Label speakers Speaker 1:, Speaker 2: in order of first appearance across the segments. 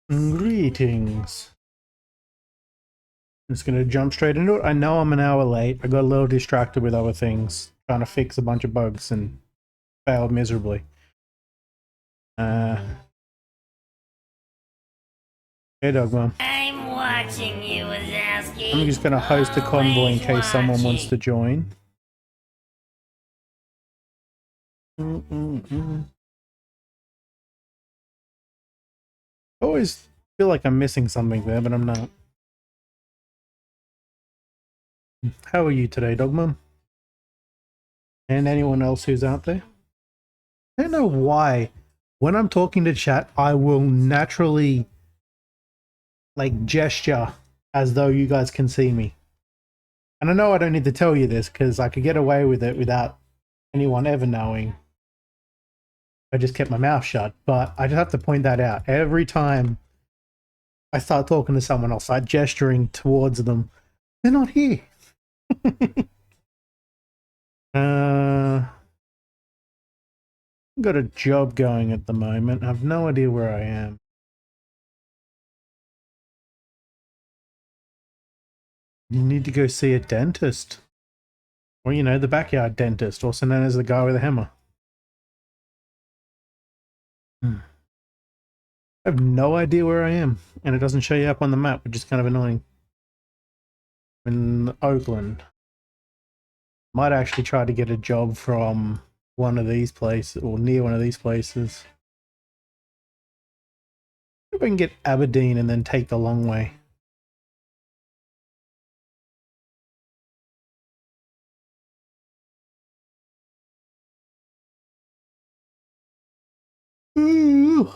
Speaker 1: Greetings. I'm just gonna jump straight into it. I know I'm an hour late. I got a little distracted with other things, trying to fix a bunch of bugs and failed miserably. Hey, Dogmom.
Speaker 2: I'm watching you, Wazowski.
Speaker 1: I'm just gonna host a convoy in case someone wants to join. I always feel like I'm missing something there, but I'm not. How are you today, Dogmom? And anyone else who's out there? I don't know why. When I'm talking to chat, I will naturally like gesture as though you guys can see me. And I know I don't need to tell you this because I could get away with it without anyone ever knowing. I just kept my mouth shut, but I just have to point that out. Every time I start talking to someone, I'll start gesturing towards them. They're not here. Got a job going at the moment. I have no idea where I am. You need to go see a dentist. Or, you know, the backyard dentist, also known as the guy with a hammer. I have no idea where I am, and it doesn't show you up on the map, which is kind of annoying. I'm in Oakland. Might actually try to get a job from one of these places, or near one of these places. If I can get Aberdeen and then take the long way. Ooh.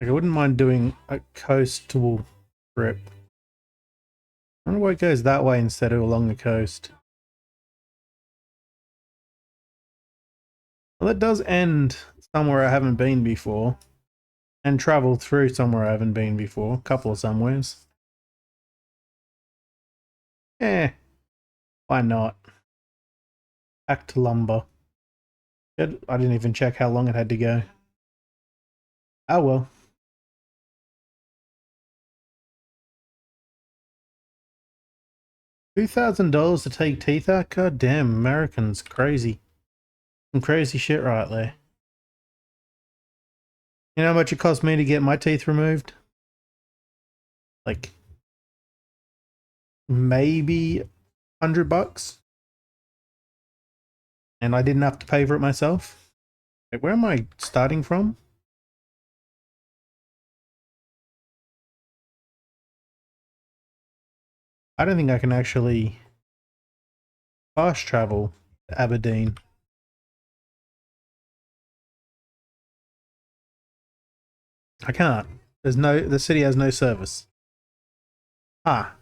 Speaker 1: Like, I wouldn't mind doing a coastal trip. I wonder why it goes that way instead of along the coast. Well, it does end somewhere I haven't been before. And travel through somewhere I haven't been before. A couple of somewheres. Why not? Back to lumber. I didn't even check how long it had to go. Oh well. $2,000 to take teeth out? God damn, Americans crazy. Some crazy shit right there. You know how much it cost me to get my teeth removed? Like maybe $100, and I didn't have to pay for it myself. Wait, where am I starting from? I don't think I can actually fast travel to Aberdeen. I can't. The city has no service. Ah.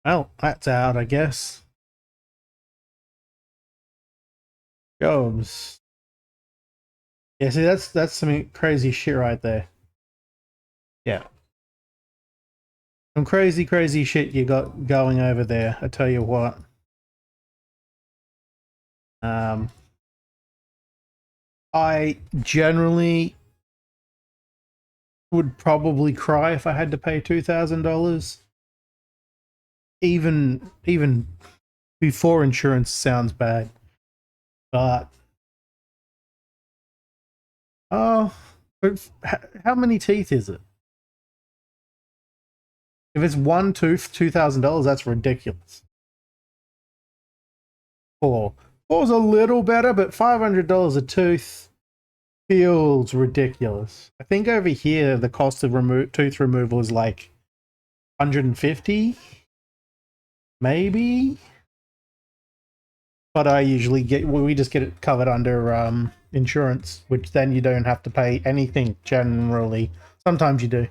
Speaker 1: Well, that's out, I guess. Jobs. Yeah, see, that's some crazy shit right there. Yeah. Some crazy shit you got going over there, I tell you what. I generally would probably cry if I had to pay $2,000. Even before insurance sounds bad. But oh, how many teeth is it? If it's one tooth, $2,000, that's ridiculous. Four's a little better, but $500 a tooth feels ridiculous. I think over here the cost of tooth removal is like 150, maybe. But I usually we just get it covered under insurance, which then you don't have to pay anything generally. Sometimes you do.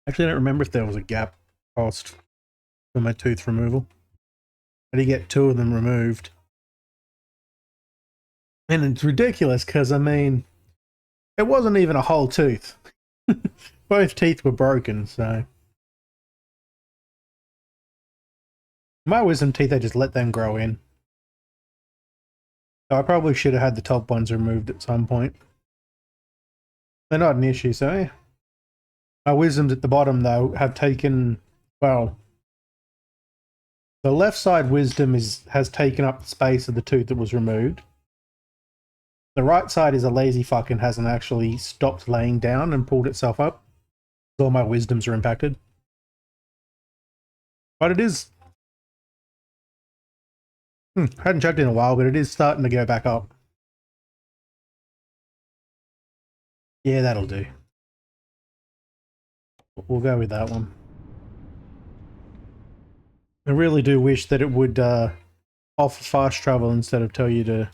Speaker 1: Actually, I don't remember if there was a gap cost for my tooth removal. I did get 2 of them removed. And it's ridiculous because, I mean, it wasn't even a whole tooth. Both teeth were broken, so My wisdom teeth, I just let them grow in. So I probably should have had the top ones removed at some point. They're not an issue, so yeah. My wisdoms at the bottom, though, have taken, well, the left side wisdom has taken up the space of the tooth that was removed. The right side is a lazy fuck and hasn't actually stopped laying down and pulled itself up. So all my wisdoms are impacted. But it is... I hadn't checked in a while, but it is starting to go back up. Yeah, that'll do. We'll go with that one. I really do wish that it would offer fast travel instead of tell you to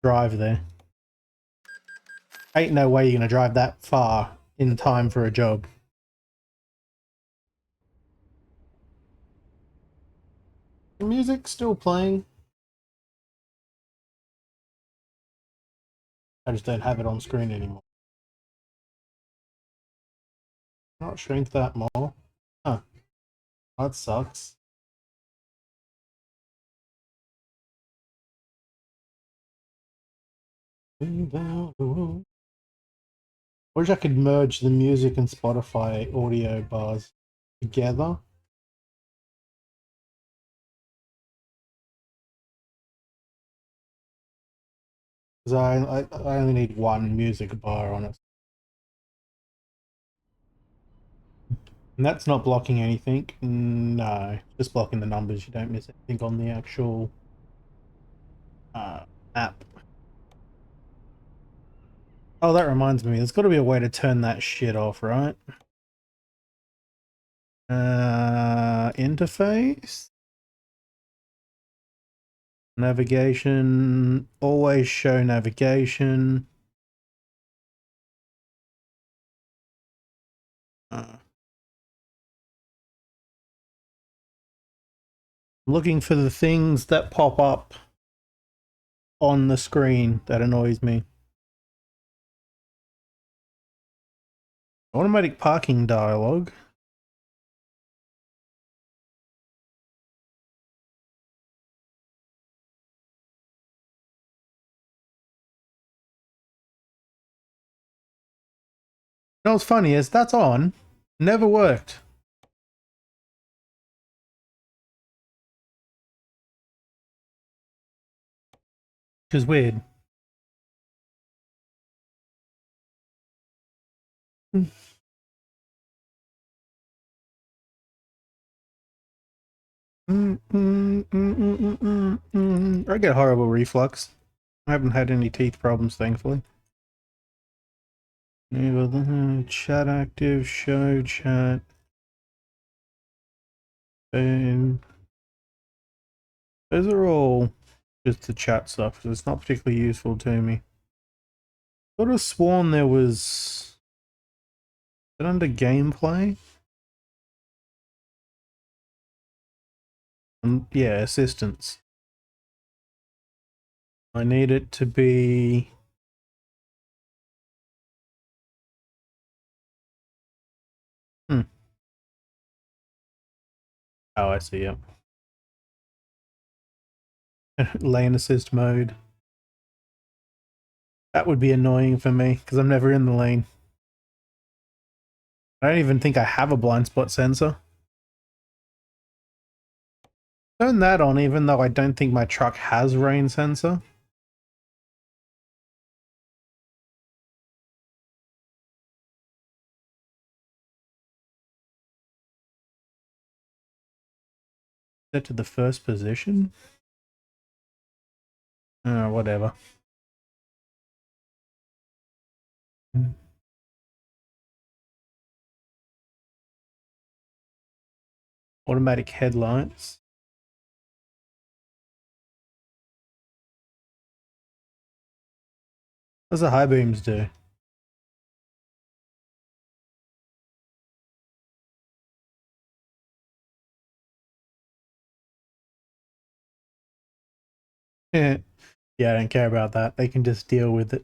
Speaker 1: drive there. Ain't no way you're gonna drive that far in time for a job. The music's still playing. I just don't have it on screen anymore. Not shrink that more. Huh. That sucks. Wish I could merge the music and Spotify audio bars together. Because I only need one music bar on it. And that's not blocking anything. No, just blocking the numbers. You don't miss anything on the actual app. Oh, that reminds me. There's got to be a way to turn that shit off, right? Interface? Navigation. Always show navigation. Looking for the things that pop up on the screen that annoys me. Automatic parking dialogue. You know what's funny is that's on. Never worked. Which is weird. I get horrible reflux. I haven't had any teeth problems, thankfully. Chat active, show chat. And those are all just the chat stuff, so it's not particularly useful to me. I would have sworn there was... Is it under gameplay? Yeah, assistance. I need it to be... Oh, I see, yep. Lane assist mode. That would be annoying for me, because I'm never in the lane. I don't even think I have a blind spot sensor. Turn that on, even though I don't think my truck has rain sensor. Set to the first position? Whatever. Automatic headlights. What does the high beams do? Yeah, I don't care about that. They can just deal with it.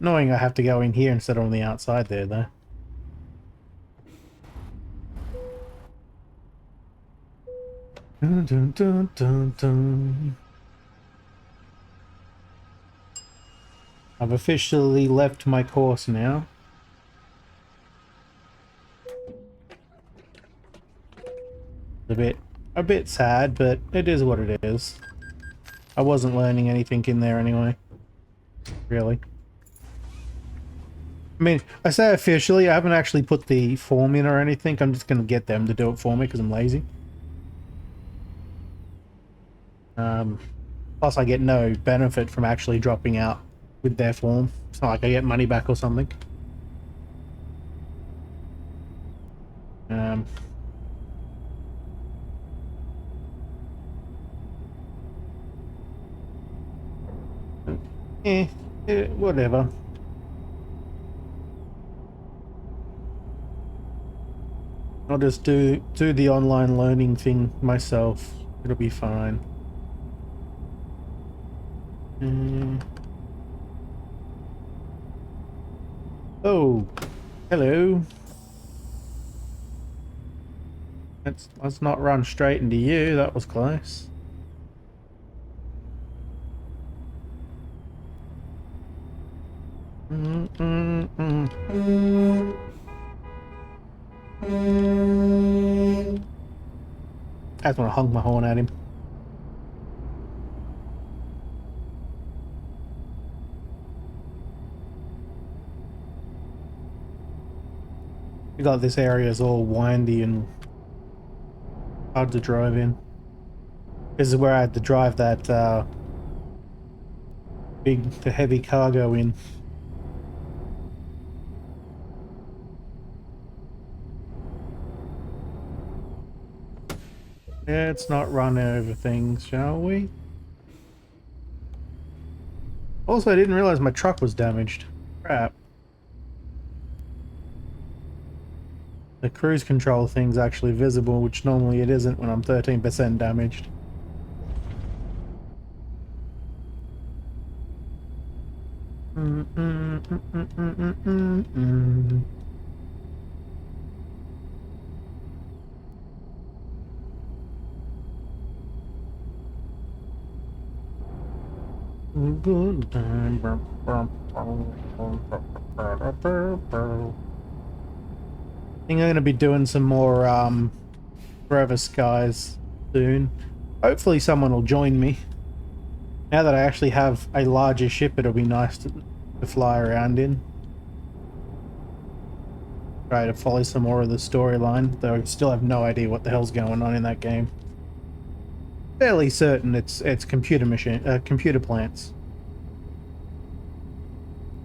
Speaker 1: Annoying I have to go in here instead of on the outside there, though. Dun, dun, dun, dun, dun. I've officially left my course now. A bit sad, but it is what it is. I wasn't learning anything in there anyway. Really. I mean, I say officially, I haven't actually put the form in or anything. I'm just going to get them to do it for me because I'm lazy. Plus I get no benefit from actually dropping out with their form. It's not like I get money back or something. Whatever. I'll just do the online learning thing myself. It'll be fine. Oh, hello. Let's not run straight into you. That was close. I just want to honk my horn at him. We got this area is all windy and hard to drive in. This is where I had to drive that the heavy cargo in. Let's not run over things, shall we? Also, I didn't realize my truck was damaged. Crap. The cruise control thing's actually visible, which normally it isn't when I'm 13% damaged. I think I'm going to be doing some more Forever Skies soon. Hopefully someone will join me. Now that I actually have a larger ship, it'll be nice to fly around in. Try to follow some more of the storyline, though I still have no idea what the hell's going on in that game. Fairly certain it's computer plants.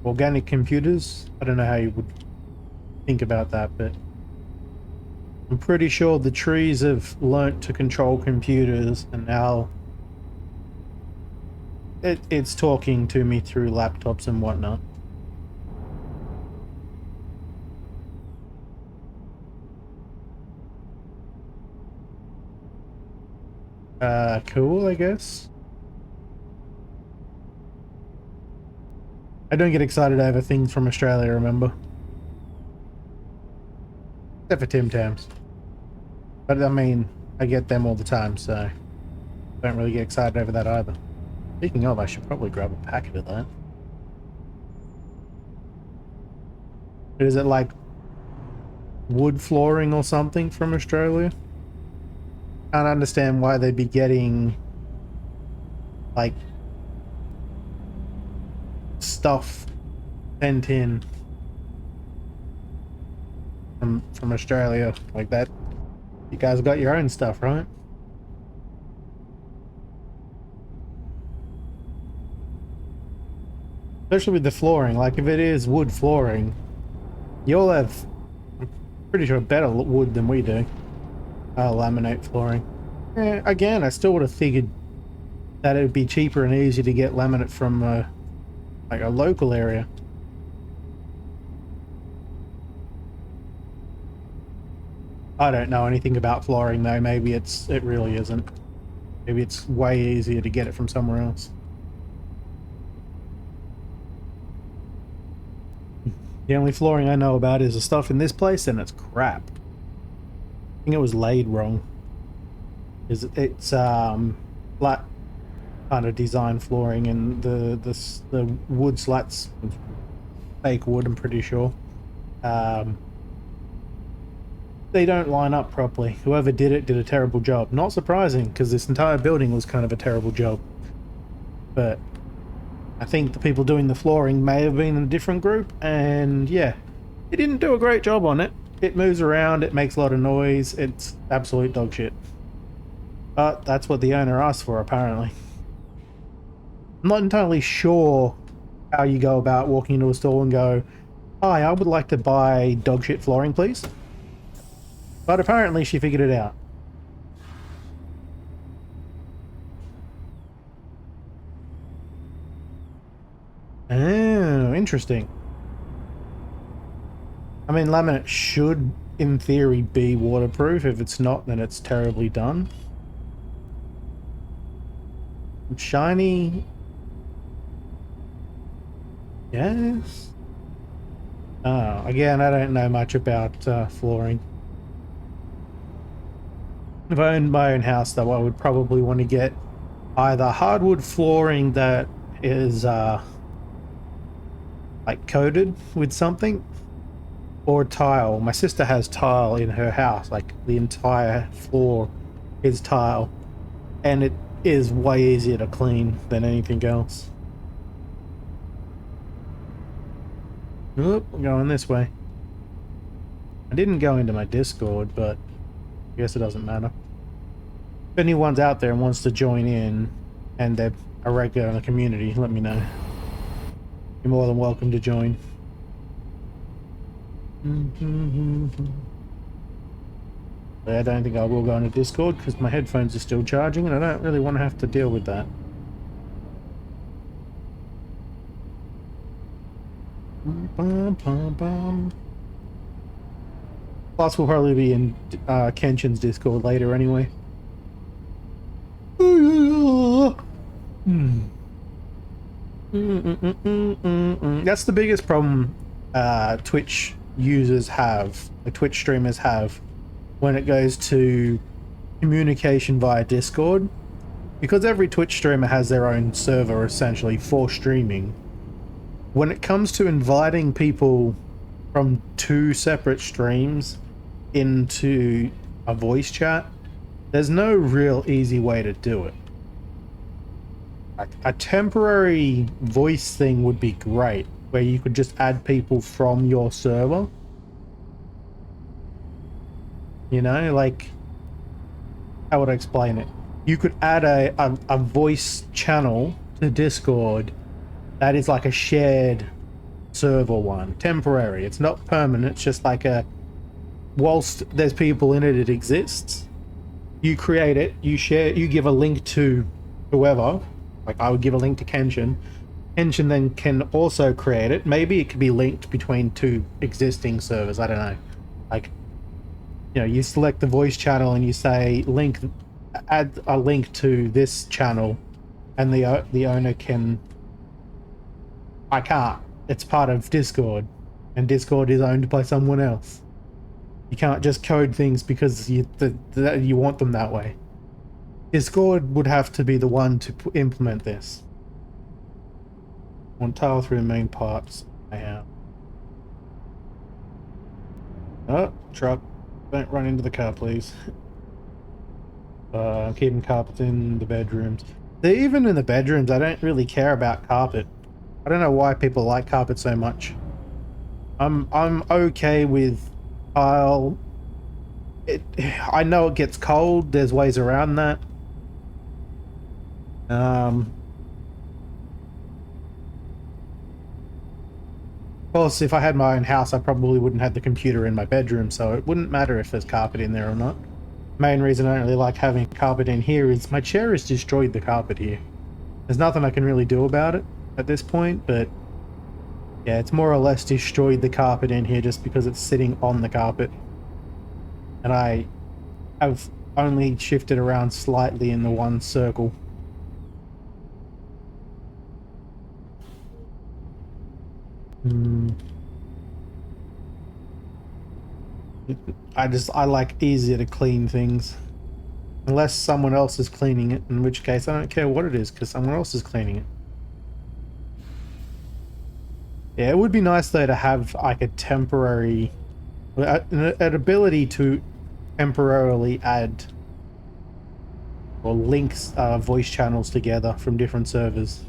Speaker 1: Organic computers? I don't know how you would think about that, but I'm pretty sure the trees have learnt to control computers, and now it's talking to me through laptops and whatnot. Cool, I guess. I don't get excited over things from Australia, remember? Except for Tim Tams. But I mean, I get them all the time, so I don't really get excited over that either. Speaking of, I should probably grab a packet of that. Is it like wood flooring or something from Australia? Can't understand why they'd be getting like stuff sent in from Australia like that. You guys got your own stuff, right? Especially with the flooring. Like if it is wood flooring, you'll have, I'm pretty sure, better wood than we do. Laminate flooring. Again, I still would have figured that it would be cheaper and easier to get laminate from like a local area. I don't know anything about flooring though. Maybe it really isn't. Maybe it's way easier to get it from somewhere else. The only flooring I know about is the stuff in this place, and it's crap. I think it was laid wrong. It's flat kind of design flooring, and the wood slats, fake wood, I'm pretty sure. They don't line up properly. Whoever did it did a terrible job. Not surprising, because this entire building was kind of a terrible job. But I think the people doing the flooring may have been in a different group, and yeah, they didn't do a great job on it. It moves around, it makes a lot of noise, it's absolute dog shit. But that's what the owner asked for, apparently. I'm not entirely sure how you go about walking into a store and go, "Hi, I would like to buy dog shit flooring, please." But apparently she figured it out. Oh, interesting. I mean, laminate should, in theory, be waterproof. If it's not, then it's terribly done. Shiny. Yes. Oh, again, I don't know much about flooring. If I owned my own house, though, I would probably want to get either hardwood flooring that is like coated with something, or tile. My sister has tile in her house, like the entire floor is tile, and it is way easier to clean than anything else. Oop, I'm going this way. I didn't go into my Discord, but I guess it doesn't matter. If anyone's out there and wants to join in and they're a regular in the community, let me know. You're more than welcome to join. I don't think I will go into Discord because my headphones are still charging and I don't really want to have to deal with that. Plus, we'll probably be in Kenshin's Discord later anyway. That's the biggest problem Twitch users have, like Twitch streamers have, when it goes to communication via Discord. Because every Twitch streamer has their own server essentially for streaming. When it comes to inviting people from two separate streams into a voice chat, there's no real easy way to do it. A temporary voice thing would be great, where you could just add people from your server. You know, like, how would I explain it? You could add a voice channel to Discord that is like a shared server one, temporary. It's not permanent, it's just like a, whilst there's people in it, it exists. You create it, you share, you give a link to whoever. Like, I would give a link to Kenshin. Kenshin then can also create it. Maybe it could be linked between two existing servers, I don't know. Like, you know, you select the voice channel and you say link, add a link to this channel, and the owner can. I can't. It's part of Discord, and Discord is owned by someone else. You can't just code things because you want them that way. Discord would have to be the one to implement this. On tile through the main parts. I have. Oh, truck. Don't run into the car, please. I'm keeping carpets in the bedrooms. Even in the bedrooms, I don't really care about carpet. I don't know why people like carpet so much. I'm okay with tile. I know it gets cold. There's ways around that. Of course, if I had my own house, I probably wouldn't have the computer in my bedroom, so it wouldn't matter if there's carpet in there or not. Main reason I don't really like having carpet in here is my chair has destroyed the carpet here. There's nothing I can really do about it at this point, but yeah, it's more or less destroyed the carpet in here just because it's sitting on the carpet. And I have only shifted around slightly in the one circle. I like easier to clean things. Unless someone else is cleaning it, in which case I don't care what it is because someone else is cleaning it. Yeah, it would be nice though to have like a temporary, an ability to temporarily add or links voice channels together from different servers.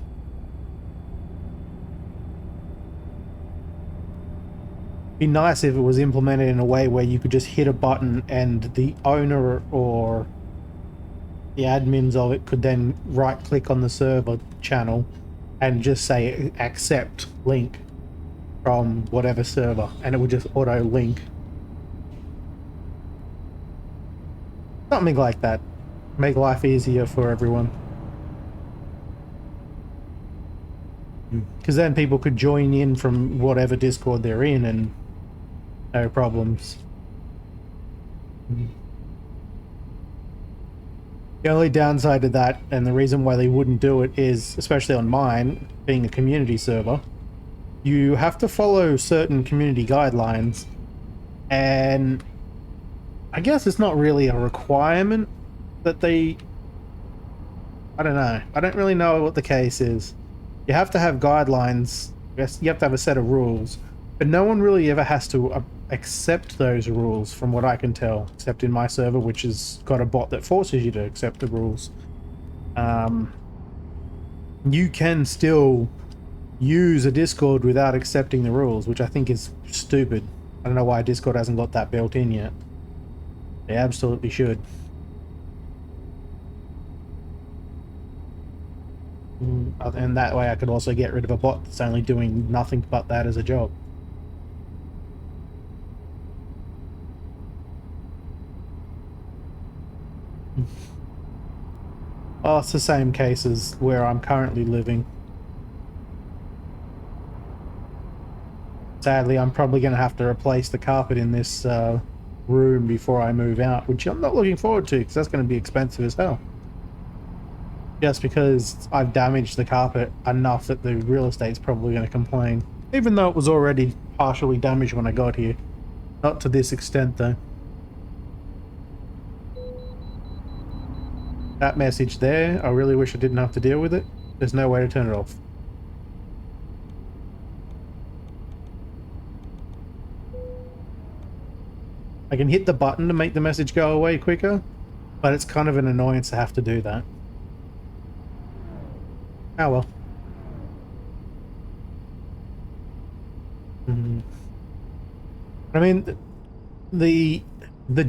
Speaker 1: Be nice if it was implemented in a way where you could just hit a button and the owner or the admins of it could then right click on the server channel and just say accept link from whatever server, and it would just auto link. Something like that. Make life easier for everyone. Because then people could join in from whatever Discord they're in and no problems. The only downside to that, and the reason why they wouldn't do it is, especially on mine, being a community server, you have to follow certain community guidelines, and I guess it's not really a requirement that they... I don't know. I don't really know what the case is. You have to have guidelines. I guess you have to have a set of rules, but no one really ever has to accept those rules from what I can tell, except in my server, which has got a bot that forces you to accept the rules. You can still use a Discord without accepting the rules, which I think is stupid. I don't know why Discord hasn't got that built in yet. They absolutely should. And that way I could also get rid of a bot that's only doing nothing but that as a job. Oh, it's the same case as where I'm currently living. Sadly, I'm probably going to have to replace the carpet in this room before I move out, which I'm not looking forward to because that's going to be expensive as hell. Just because I've damaged the carpet enough that the real estate's probably going to complain. Even though it was already partially damaged when I got here. Not to this extent, though. That message there, I really wish I didn't have to deal with it. There's no way to turn it off. I can hit the button to make the message go away quicker, but it's kind of an annoyance to have to do that. Oh well. I mean, the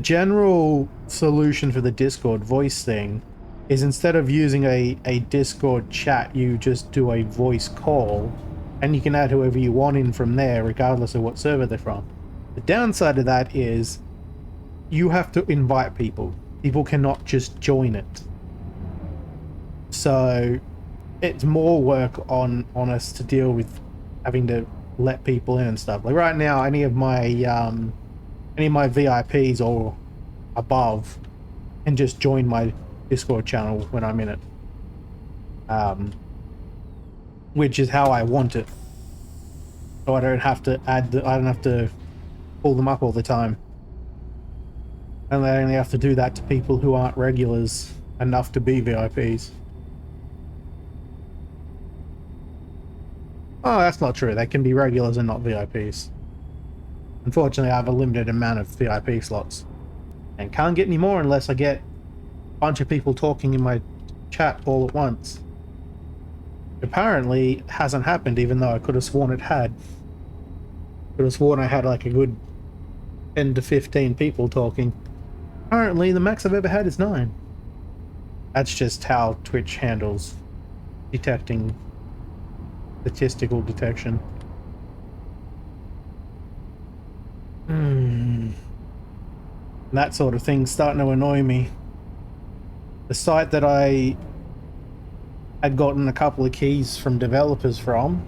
Speaker 1: general solution for the Discord voice thing is instead of using a Discord chat, you just do a voice call, and you can add whoever you want in from there, regardless of what server they're from. The downside of that is you have to invite people. People cannot just join it. So it's more work on us to deal with having to let people in and stuff. Like right now, any of my VIPs or above can just join my Discord channel when I'm in it. Which is how I want it. So I don't have to I don't have to pull them up all the time. And I only have to do that to people who aren't regulars enough to be VIPs. Oh, that's not true. They can be regulars and not VIPs. Unfortunately, I have a limited amount of VIP slots. And can't get any more unless I get a bunch of people talking in my chat all at once. Apparently, it hasn't happened, even though I could have sworn it had. Could have sworn I had like a good 10 to 15 people talking. Apparently, the max I've ever had is 9. That's just how Twitch handles detecting statistical detection. That sort of thing's starting to annoy me. The site that I had gotten a couple of keys from developers from,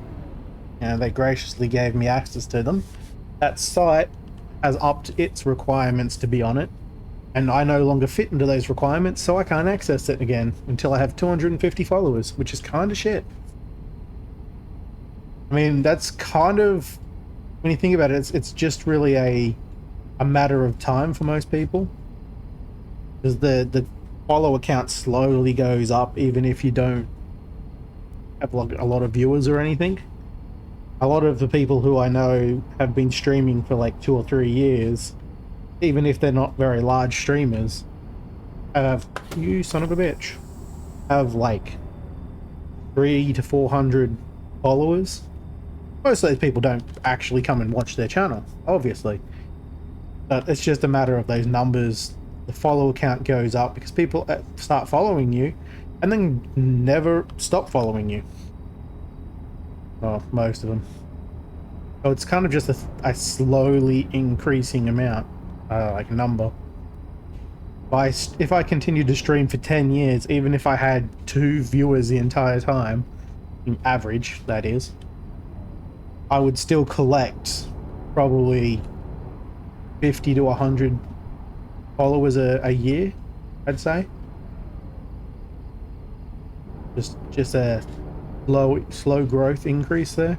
Speaker 1: and they graciously gave me access to them, that site has upped its requirements to be on it, and I no longer fit into those requirements, so I can't access it again until I have 250 followers, which is kind of shit. I mean, that's kind of, when you think about it, it's just really a a matter of time for most people, because the follower count slowly goes up even if you don't have like a lot of viewers or anything. A lot of the people who I know have been streaming for like 2 or 3 years, even if they're not very large streamers, have, you son of a bitch, have like 300 to 400 followers. Most of those people don't actually come and watch their channel, obviously. But it's just a matter of those numbers. The follower count goes up because people start following you and then never stop following you. Well, most of them. So it's kind of just a slowly increasing amount, like number. If I continued to stream for 10 years, even if I had 2 viewers the entire time, in average, that is, I would still collect probably 50 to 100 followers a year, I'd say. Just a slow growth increase there.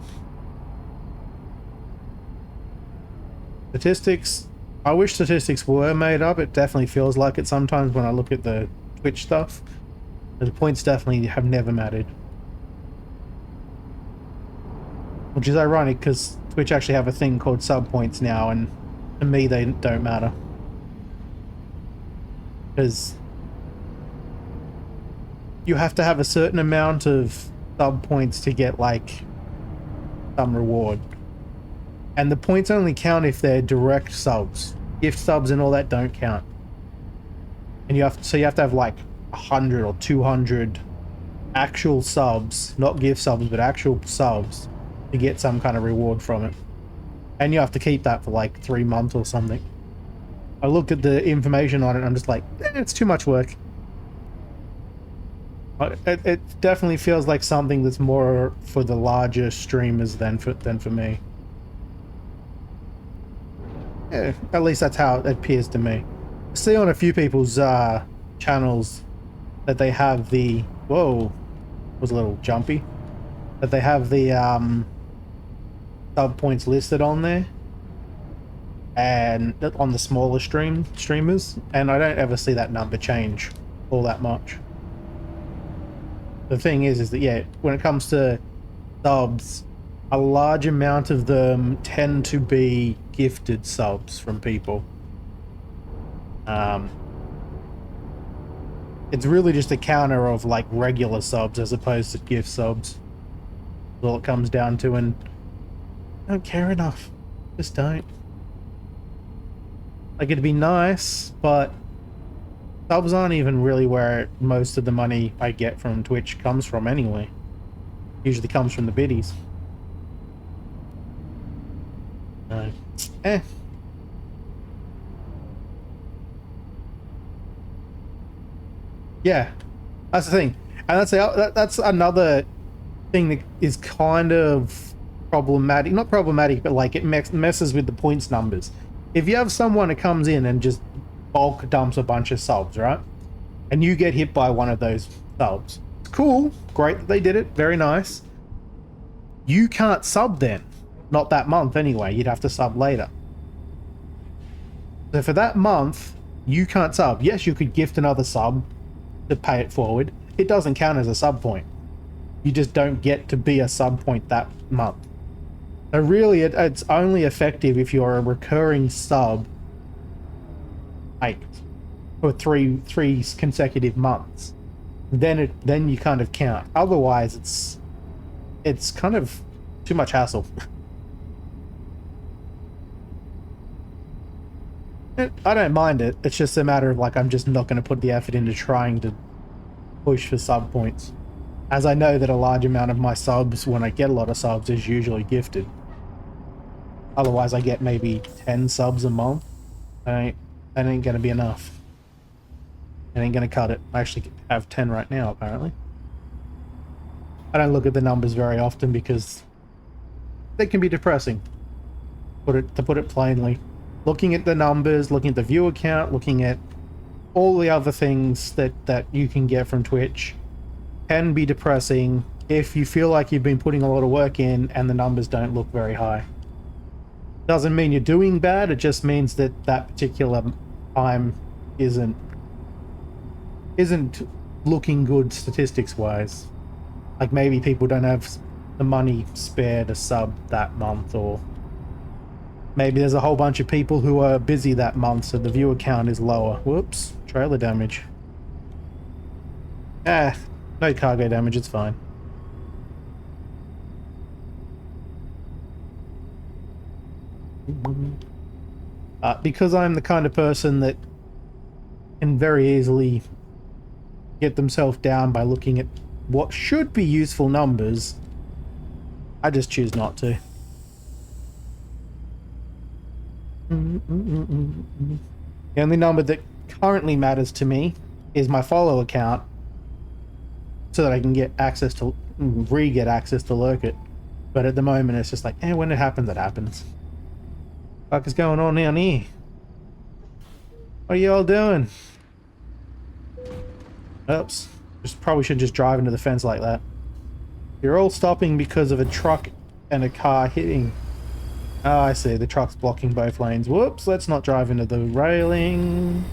Speaker 1: Statistics, I wish statistics were made up. It definitely feels like it sometimes when I look at the Twitch stuff. The points definitely have never mattered. Which is ironic because Twitch actually have a thing called sub points now, and to me they don't matter. Because you have to have a certain amount of sub points to get like some reward. And the points only count if they're direct subs. Gift subs and all that don't count. And you have to have like 100 or 200 actual subs, not gift subs, but actual subs to get some kind of reward from it. And you have to keep that for like 3 months or something. I looked at the information on it and I'm just like, it's too much work. It definitely feels like something that's more for the larger streamers than for me. Yeah, at least that's how it appears to me. I see on a few people's channels that they have the... Whoa, was a little jumpy. That they have the sub points listed on there. And on the smaller streamers. And I don't ever see that number change all that much. The thing is that, yeah, when it comes to subs, a large amount of them tend to be gifted subs from people. It's really just a counter of like regular subs as opposed to gift subs. That's all it comes down to, and I don't care enough. Just don't. Like, it'd be nice, but subs aren't even really where most of the money I get from Twitch comes from anyway. Usually comes from the biddies. Yeah, that's the thing, and that's another thing that is kind of problematic. Not problematic, but like it messes with the points numbers. If you have someone that comes in and just bulk dumps a bunch of subs, right, and you get hit by one of those subs, it's cool, great that they did it, very nice. You can't sub then. Not that month anyway, you'd have to sub later. So for that month, you can't sub. Yes, you could gift another sub to pay it forward. It doesn't count as a sub point. You just don't get to be a sub point that month. So really, it's only effective if you're a recurring sub, like for three consecutive months. Then you kind of count. Otherwise, it's kind of too much hassle. I don't mind it. It's just a matter of like I'm just not going to put the effort into trying to push for sub points, as I know that a large amount of my subs, when I get a lot of subs, is usually gifted. Otherwise, I get maybe 10 subs a month. That ain't going to be enough. It ain't going to cut it. I actually have 10 right now, apparently. I don't look at the numbers very often because they can be depressing. To put it plainly. Looking at the numbers, looking at the viewer count, looking at all the other things that you can get from Twitch can be depressing if you feel like you've been putting a lot of work in and the numbers don't look very high. Doesn't mean you're doing bad, it just means that that particular time isn't looking good statistics wise. Like maybe people don't have the money spare to sub that month, or maybe there's a whole bunch of people who are busy that month, so the viewer count is lower. Whoops, trailer damage. Ah, no cargo damage, it's fine. Because I'm the kind of person that can very easily get themselves down by looking at what should be useful numbers, I just choose not to. The only number that currently matters to me is my follow account, so that I can get access to re-get access to lurk it. But at the moment it's just like, when it happens, it happens. What the fuck is going on down here? What are you all doing? Oops. Probably should just drive into the fence like that. You're all stopping because of a truck and a car hitting. Oh, I see. The truck's blocking both lanes. Whoops, let's not drive into the railing.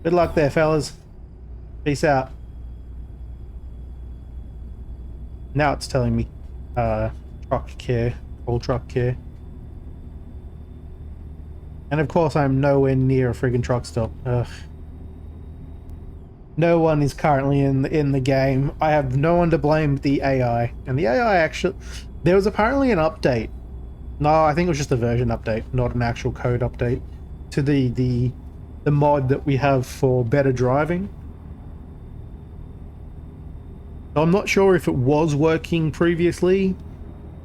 Speaker 1: Good luck there, fellas. Peace out. Now it's telling me truck care, all truck care. And of course I'm nowhere near a friggin' truck stop. Ugh. No one is currently in the game. I have no one to blame but the AI. And the AI actually... There was apparently an update. No, I think it was just a version update, not an actual code update, to the mod that we have for better driving. So I'm not sure if it was working previously,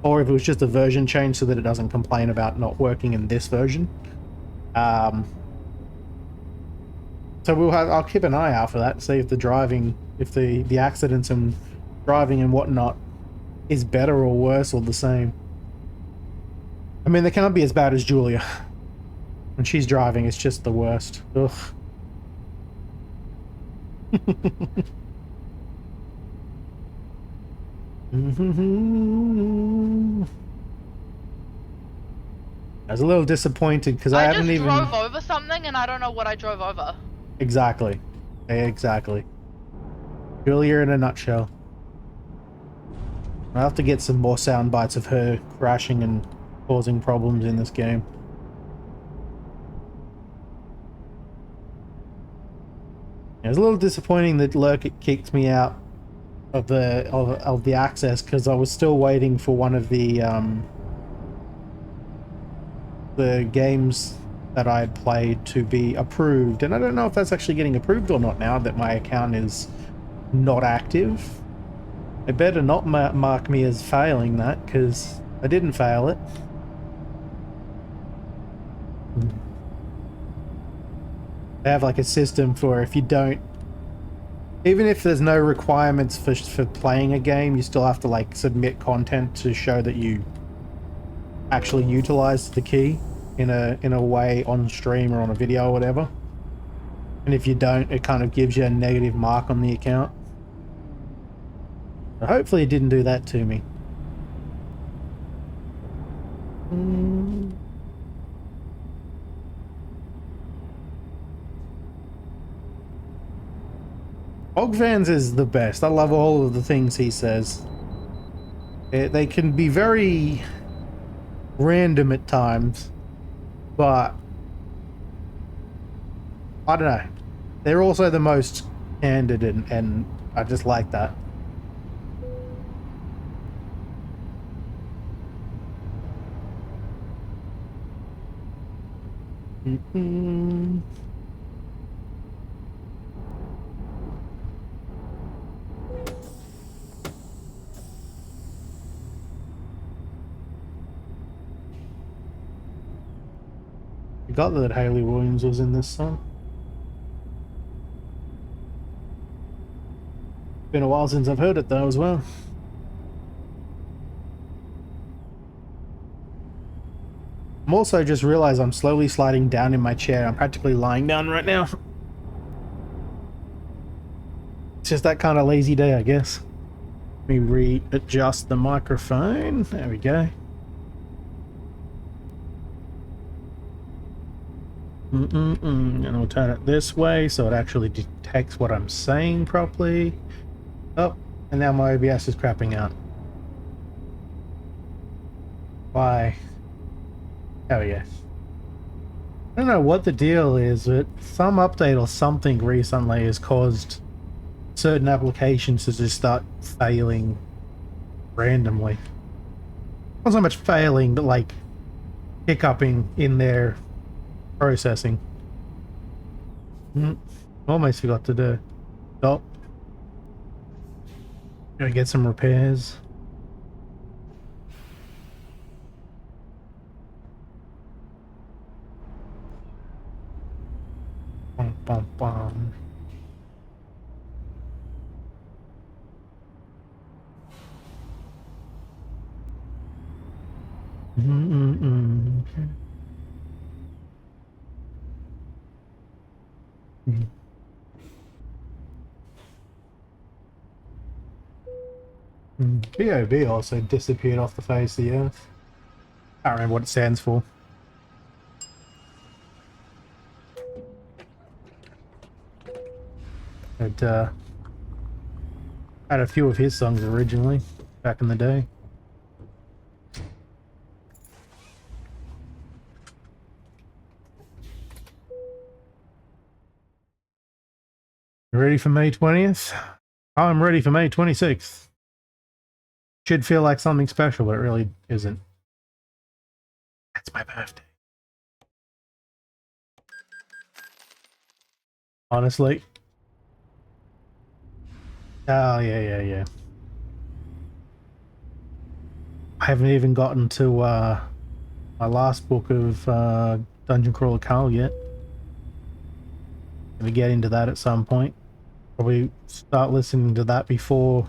Speaker 1: or if it was just a version change so that it doesn't complain about not working in this version. So I'll keep an eye out for that, see if the driving, if the accidents and driving and whatnot is better or worse or the same. I mean, they can't be as bad as Julia. When she's driving, it's just the worst. Ugh. I was a little disappointed because I haven't even...
Speaker 3: I just drove over something and I don't know what I drove over.
Speaker 1: Exactly. Exactly. Julia in a nutshell. I'll have to get some more sound bites of her crashing and causing problems in this game. It was a little disappointing that Lurk kicked me out of the access because I was still waiting for one of the games that I had played to be approved, and I don't know if that's actually getting approved or not now that my account is not active. They better not mark me as failing that, because I didn't fail it. They have like a system for if you don't, even if there's no requirements for playing a game, you still have to like submit content to show that you actually utilized the key in a way on stream or on a video or whatever. And if you don't, it kind of gives you a negative mark on the account. So hopefully it didn't do that to me. Ogvans is the best. I love all of the things he says. They can be very random at times, but I don't know. They're also the most candid, and I just like that. Forgot that Hayley Williams was in this song. Been a while since I've heard it though as well. I'm also just realized I'm slowly sliding down in my chair. I'm practically lying down right now. It's just that kind of lazy day, I guess. Let me readjust the microphone. There we go. And we'll turn it this way so it actually detects what I'm saying properly. Oh, and now my OBS is crapping out. Why? Oh yeah. I don't know what the deal is, but some update or something recently has caused certain applications to just start failing randomly. Not so much failing, but like hiccuping in their processing. Almost forgot to do. Stop. Gonna get some repairs. Bum, bum, bum. VOD also disappeared off the face of the earth. I don't remember what it stands for. But had a few of his songs originally, back in the day. You ready for May 20th? I'm ready for May 26th. Should feel like something special, but it really isn't. That's my birthday. Honestly. Oh, yeah. I haven't even gotten to my last book of Dungeon Crawler Carl yet. Gonna get into that at some point. Probably start listening to that before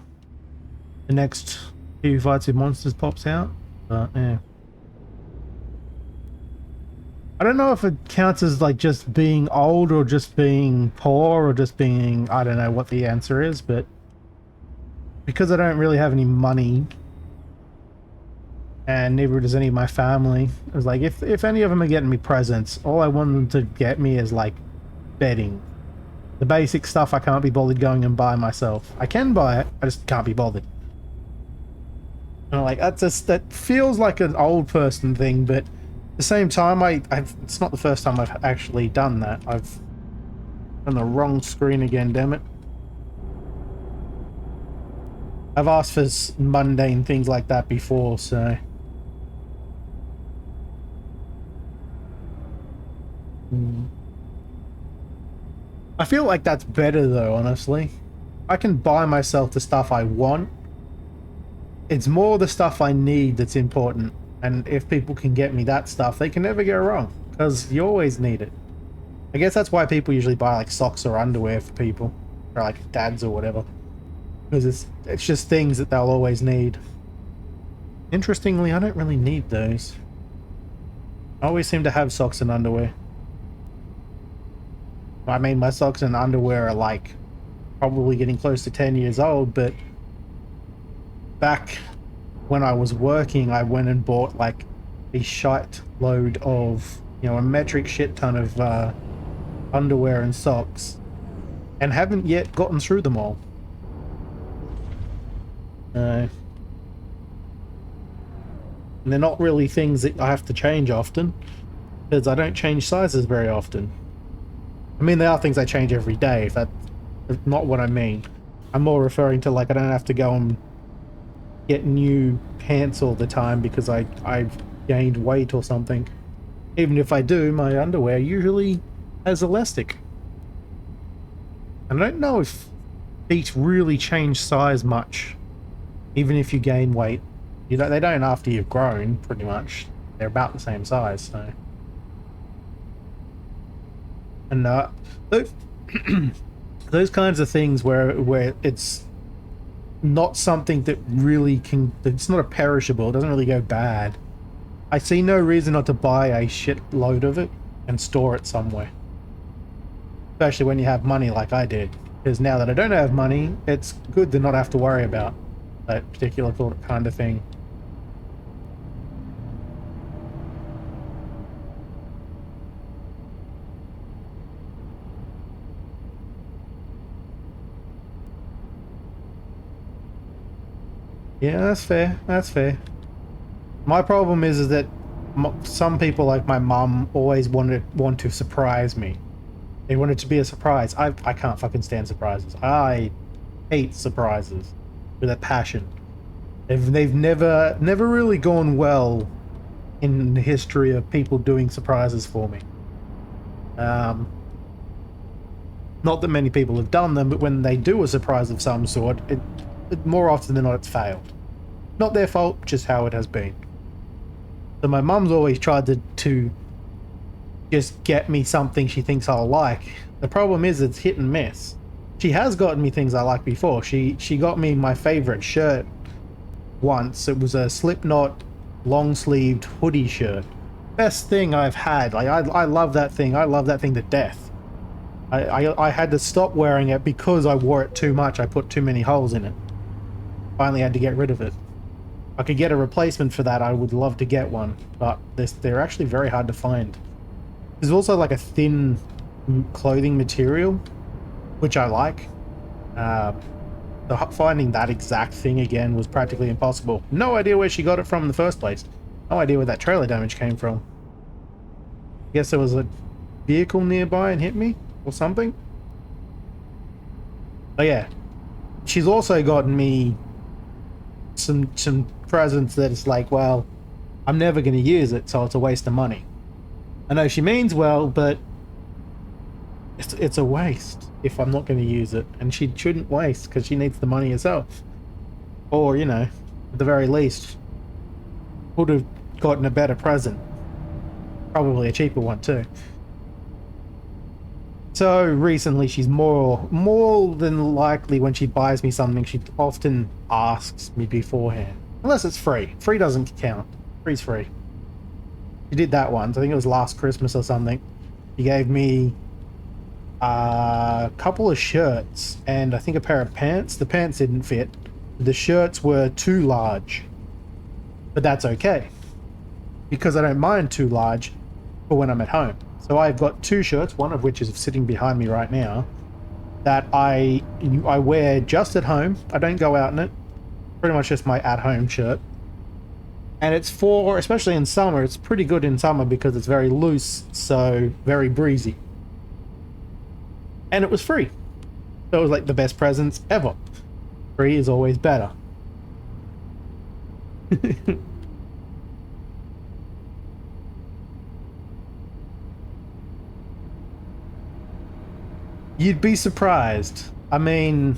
Speaker 1: the next Few Fights with Monsters pops out. But yeah. I don't know if it counts as like just being old or just being poor or just being, I don't know what the answer is, but because I don't really have any money and neither does any of my family, it was like if any of them are getting me presents, all I want them to get me is like bedding. The basic stuff I can't be bothered going and buy myself. I can buy it, I just can't be bothered. And like that feels like an old person thing, but at the same time, it's not the first time I've actually done that. I've on the wrong screen again, damn it. I've asked for mundane things like that before, so... I feel like that's better though, honestly. I can buy myself the stuff I want. It's more the stuff I need that's important. And if people can get me that stuff, they can never go wrong. Because you always need it. I guess that's why people usually buy like socks or underwear for people. Or like dads or whatever. Because it's just things that they'll always need. Interestingly, I don't really need those. I always seem to have socks and underwear. I mean, my socks and underwear are like probably getting close to 10 years old, but back when I was working, I went and bought like a shite load of, you know, a metric shit ton of underwear and socks, and haven't yet gotten through them all. And they're not really things that I have to change often, because I don't change sizes very often. I mean, there are things I change every day, if that's not what I mean. I'm more referring to like I don't have to go and get new pants all the time because I've gained weight or something. Even if I do, my underwear usually has elastic. And I don't know if feet really change size much, even if you gain weight. You know, they don't after you've grown, pretty much. They're about the same size, so... And those kinds of things where it's not something that really can... It's not a perishable, it doesn't really go bad. I see no reason not to buy a shit load of it and store it somewhere. Especially when you have money like I did. Because now that I don't have money, it's good to not have to worry about that particular kind of thing. Yeah, that's fair. That's fair. My problem is that some people like my mum always want to surprise me. They want it to be a surprise. I can't fucking stand surprises. I hate surprises with a passion. They've never really gone well in the history of people doing surprises for me. Not that many people have done them, but when they do a surprise of some sort, it more often than not it's failed. Not their fault, just how it has been. So my mum's always tried to just get me something she thinks I'll like. The problem is it's hit and miss. She has gotten me things I like before. She got me my favorite shirt once. It was a Slipknot long-sleeved hoodie shirt. Best thing I've had. Like I love that thing. I love that thing to death. I had to stop wearing it because I wore it too much. I put too many holes in it. Finally had to get rid of it. If I could get a replacement for that, I would love to get one, but they're actually very hard to find. There's also like a thin clothing material, which I like. Finding that exact thing again was practically impossible. No idea where she got it from in the first place. No idea where that trailer damage came from. Guess there was a vehicle nearby and hit me or something. But yeah, she's also gotten me some presents that it's like, well, I'm never going to use it, so it's a waste of money. I know she means well, but it's a waste if I'm not going to use it, and she shouldn't waste because she needs the money herself. Or, you know, at the very least, would have gotten a better present. Probably a cheaper one too. So recently she's more than likely when she buys me something, she often asks me beforehand. Unless it's free. Free doesn't count. Free's free. She did that once. I think it was last Christmas or something. She gave me a couple of shirts and I think a pair of pants. The pants didn't fit. The shirts were too large. But that's okay, because I don't mind too large for when I'm at home. So I've got two shirts, one of which is sitting behind me right now, that I wear just at home. I don't go out in it. Pretty much just my at-home shirt. And it's for, especially in summer, it's pretty good in summer because it's very loose, so very breezy. And it was free. So it was like the best presents ever. Free is always better. You'd be surprised. I mean,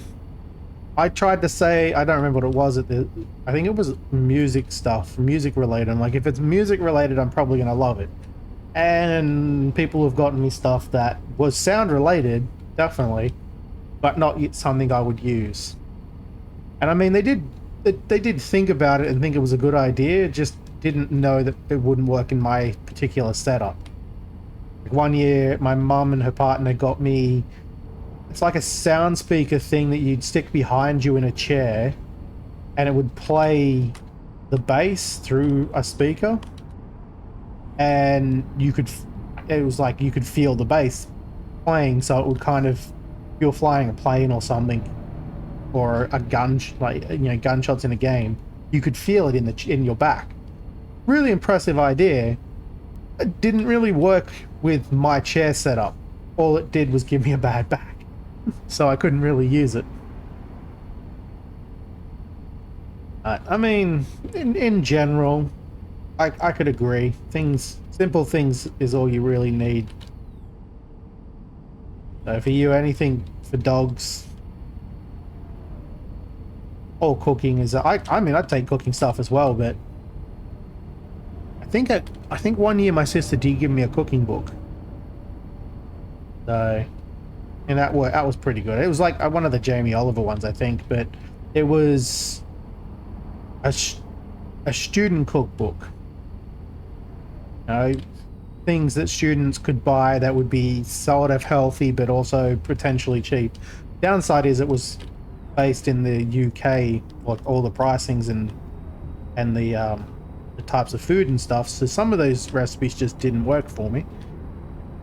Speaker 1: I tried to say, I don't remember what it was I think it was music stuff, music related. I'm like, if it's music related, I'm probably gonna love it. And people have gotten me stuff that was sound related, definitely, but not yet something I would use. And I mean, they did think about it and think it was a good idea, just didn't know that it wouldn't work in my particular setup. Like one year, my mum and her partner got me, it's like a sound speaker thing that you'd stick behind you in a chair, and it would play the bass through a speaker, and it was like you could feel the bass playing, so it would kind of, if you're flying a plane or something, or a gun, like, you know, gunshots in a game, you could feel it in your back. Really impressive idea. It didn't really work with my chair setup. All it did was give me a bad back, so I couldn't really use it. I mean, in general, I could agree. Simple things is all you really need. So for you, anything for dogs or cooking is, I mean, I'd take cooking stuff as well, but I think one year my sister did give me a cooking book. So, and that was pretty good. It was like one of the Jamie Oliver ones, I think, but it was a student cookbook. You know, things that students could buy that would be sort of healthy, but also potentially cheap. Downside is it was based in the UK, like all the pricings and the types of food and stuff. So some of those recipes just didn't work for me.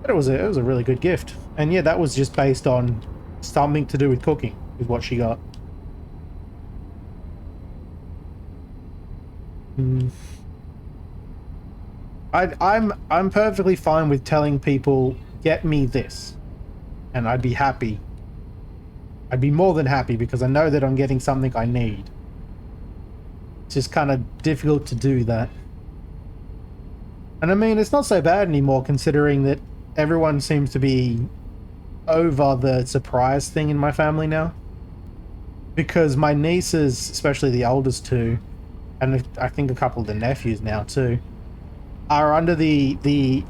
Speaker 1: But it was a really good gift. And yeah, that was just based on something to do with cooking, is what she got. Mm. I'm perfectly fine with telling people, get me this, and I'd be happy. I'd be more than happy because I know that I'm getting something I need. It's just kind of difficult to do that. And I mean, it's not so bad anymore considering that everyone seems to be over the surprise thing in my family now. Because my nieces, especially the oldest two, and I think a couple of the nephews now too, are under the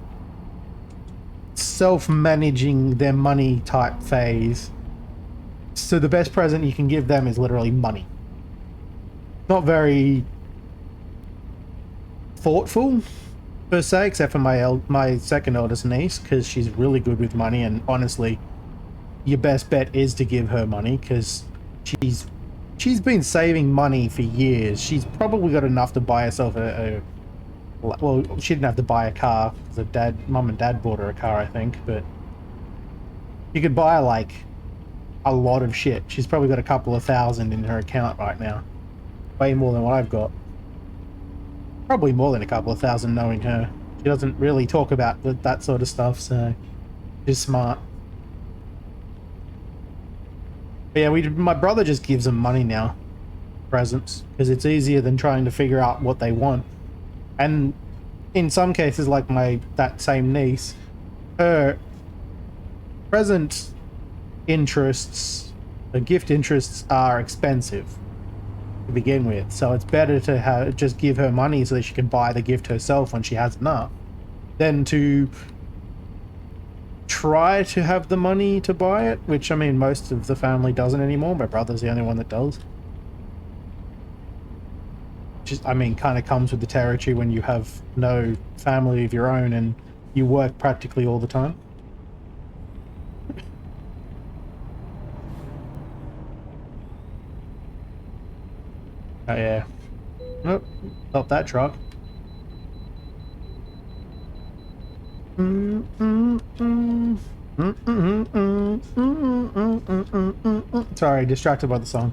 Speaker 1: self-managing their money type phase. So the best present you can give them is literally money. Not very thoughtful per se, except for my second oldest niece, because she's really good with money, and honestly, your best bet is to give her money because she's been saving money for years. She's probably got enough to buy herself well, she didn't have to buy a car because her mum and dad bought her a car, I think, but you could buy like a lot of shit. She's probably got a couple of thousand in her account right now. Way more than what I've got. Probably more than a couple of thousand knowing her. She doesn't really talk about that sort of stuff, so she's smart. But yeah, my brother just gives them money now. Presents. Because it's easier than trying to figure out what they want. And in some cases, like that same niece, her present interests, the gift interests are expensive to begin with, so it's better to just give her money so that she can buy the gift herself when she has enough, than to try to have the money to buy it, which I mean most of the family doesn't anymore. My brother's the only one that does. Just, I mean, kind of comes with the territory when you have no family of your own and you work practically all the time. Oh yeah. Nope. Stop that truck. Sorry, distracted by the song.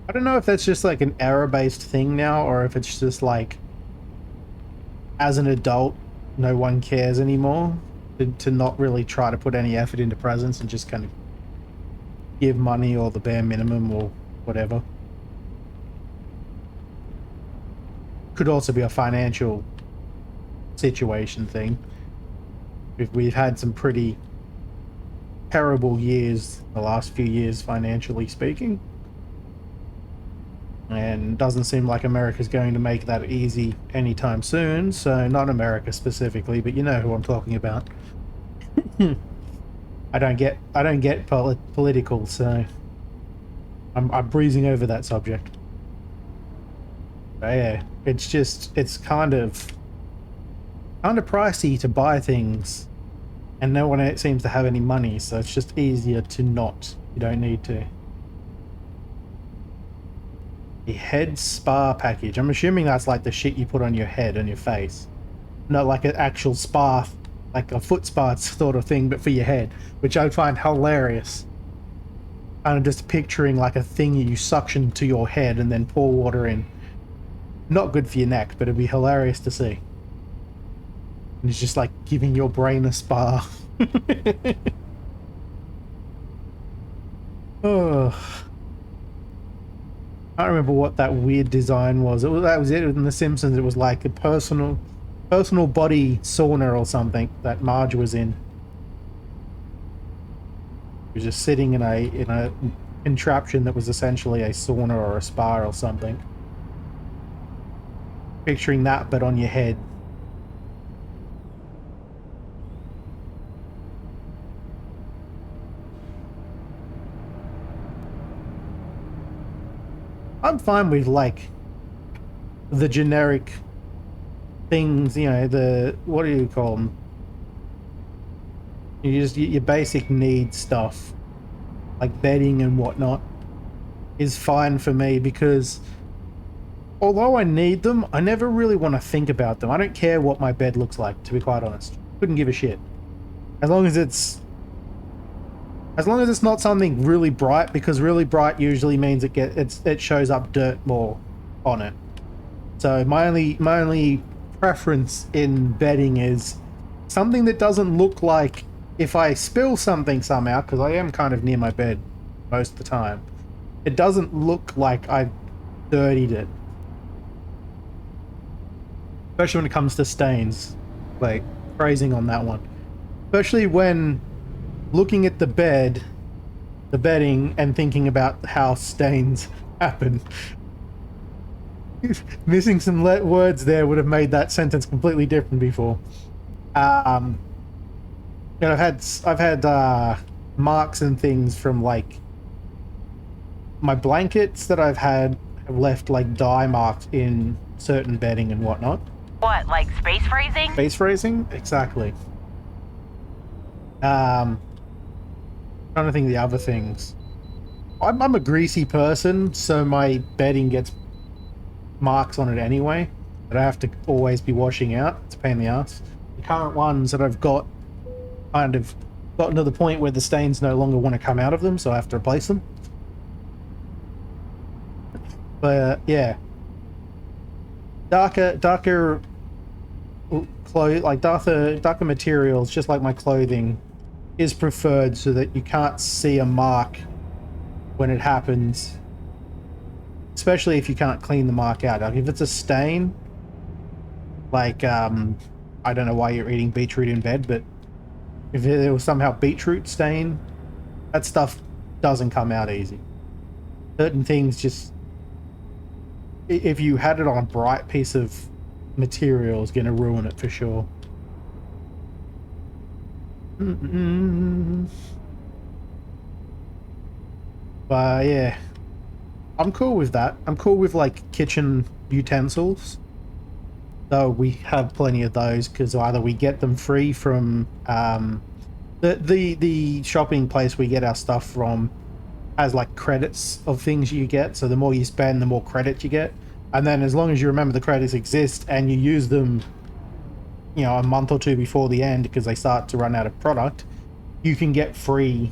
Speaker 1: I don't know if that's just like an error-based thing now, or if it's just like, as an adult, no one cares anymore to not really try to put any effort into presents and just kind of give money or the bare minimum or whatever. Could also be a financial situation thing. We've had some pretty terrible years the last few years, financially speaking, and doesn't seem like America's going to make that easy anytime soon. So not America specifically, but you know who I'm talking about. I don't get political, so I'm breezing over that subject. But yeah, it's kind of pricey to buy things, and no one seems to have any money, so it's just easier to not. You don't need to. A head spa package. I'm assuming that's like the shit you put on your head and your face. Not like an actual spa, like a foot spa sort of thing, but for your head, which I find hilarious. I'm just picturing like a thing you suction to your head and then pour water in. Not good for your neck, but it'd be hilarious to see. And it's just like giving your brain a spa. Oh. I don't remember what that weird design was. That was it in The Simpsons. It was like a personal body sauna or something that Marge was in. He was just sitting in a contraption that was essentially a sauna or a spa or something. Picturing that, but on your head. I'm fine with like the generic things, you know, what do you call them? Your basic need stuff, like bedding and whatnot, is fine for me because although I need them, I never really want to think about them. I don't care what my bed looks like, to be quite honest. Couldn't give a shit. As long as it's As long as it's not something really bright, because really bright usually means it shows up dirt more on it. So my only preference in bedding is something that doesn't look like, if I spill something somehow, because I am kind of near my bed most of the time, it doesn't look like I dirtied it. Especially when it comes to stains, like phrasing on that one. Especially when looking at the bedding, and thinking about how stains happen. Missing some words there would have made that sentence completely different before. You know, I've had marks and things from like my blankets that I've had have left like dye marks in certain bedding and whatnot.
Speaker 4: What, like space phrasing?
Speaker 1: Space phrasing? Exactly. Trying to think of the other things. I'm a greasy person, so my bedding gets marks on it anyway that I have to always be washing out. It's a pain in the ass. The current ones that I've got kind of gotten to the point where the stains no longer want to come out of them, so I have to replace them. But yeah, darker clothes, like darker materials, just like my clothing, is preferred so that you can't see a mark when it happens, especially if you can't clean the mark out. Like if it's a stain, like I don't know why you're eating beetroot in bed, but if there was somehow beetroot stain, that stuff doesn't come out easy. Certain things just, if you had it on a bright piece of material, is going to ruin it for sure. But yeah, I'm cool with that. I'm cool with like kitchen utensils. So we have plenty of those because either we get them free from the shopping place we get our stuff from has like credits of things you get. So the more you spend, the more credit you get. And then as long as you remember the credits exist and you use them, you know, a month or two before the end because they start to run out of product, you can get free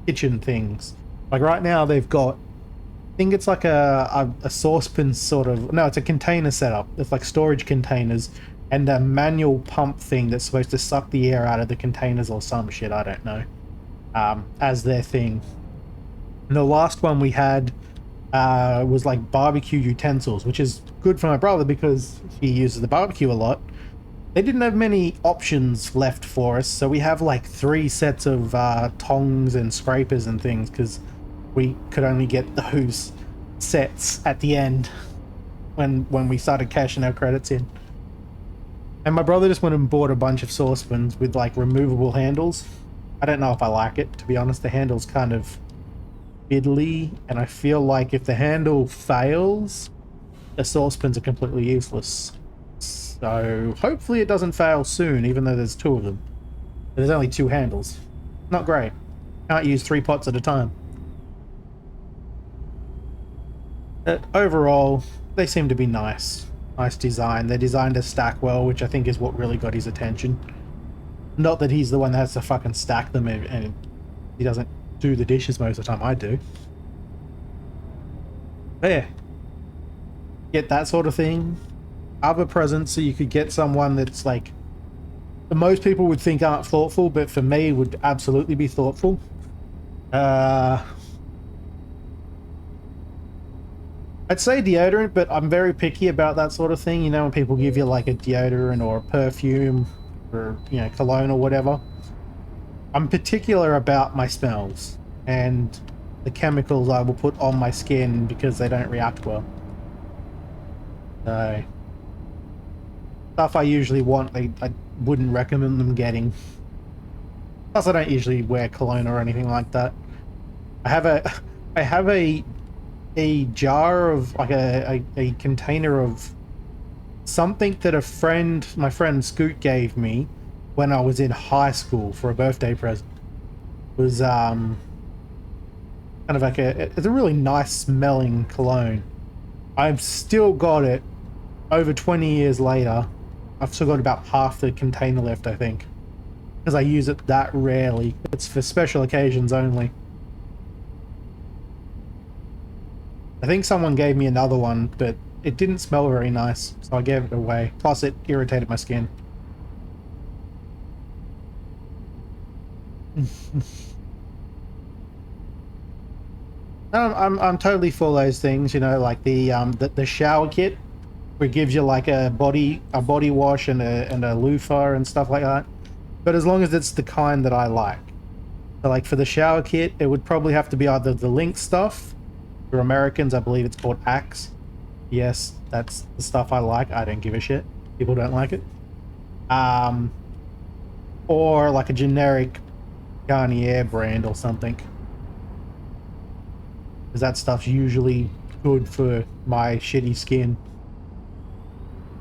Speaker 1: kitchen things. Like right now they've got, I think it's like a saucepan sort of, no, it's a container setup. It's like storage containers and a manual pump thing that's supposed to suck the air out of the containers or some shit, I don't know, as their thing. And the last one we had was like barbecue utensils, which is good for my brother because he uses the barbecue a lot. They didn't have many options left for us, so we have like 3 sets of tongs and scrapers and things because we could only get those sets at the end when we started cashing our credits in. And my brother just went and bought a bunch of saucepans with like removable handles. I don't know if I like it, to be honest. The handle's kind of fiddly, and I feel like if the handle fails, the saucepans are completely useless. So hopefully it doesn't fail soon, even though there's 2 of them. But there's only 2 handles. Not great. Can't use 3 pots at a time. But overall, they seem to be nice. Nice design. They're designed to stack well, which I think is what really got his attention. Not that he's the one that has to fucking stack them and he doesn't do the dishes most of the time. I do. But yeah. Get that sort of thing. Other presents, so you could get someone that's like, most people would think aren't thoughtful, but for me would absolutely be thoughtful. I'd say deodorant, but I'm very picky about that sort of thing. You know, when people give you like a deodorant or a perfume or, you know, cologne or whatever. I'm particular about my smells and the chemicals I will put on my skin because they don't react well. So, stuff I usually want, I wouldn't recommend them getting. Plus, I don't usually wear cologne or anything like that. I have a jar of like a container of something that my friend Scoot gave me when I was in high school for a birthday present. It was kind of like it's a really nice smelling cologne. I've still got it over 20 years later. I've still got about half the container left, I think. because I use it that rarely. It's for special occasions only. I think someone gave me another one, but it didn't smell very nice, so I gave it away. Plus, it irritated my skin. I'm totally for those things, you know, like the shower kit, where it gives you like a body wash and a loofah and stuff like that. But as long as it's the kind that I like. So like for the shower kit, it would probably have to be either the Link stuff. For Americans, I believe it's called Axe. Yes, that's the stuff I like. I don't give a shit. People don't like it. Or like a generic Garnier brand or something. Because that stuff's usually good for my shitty skin.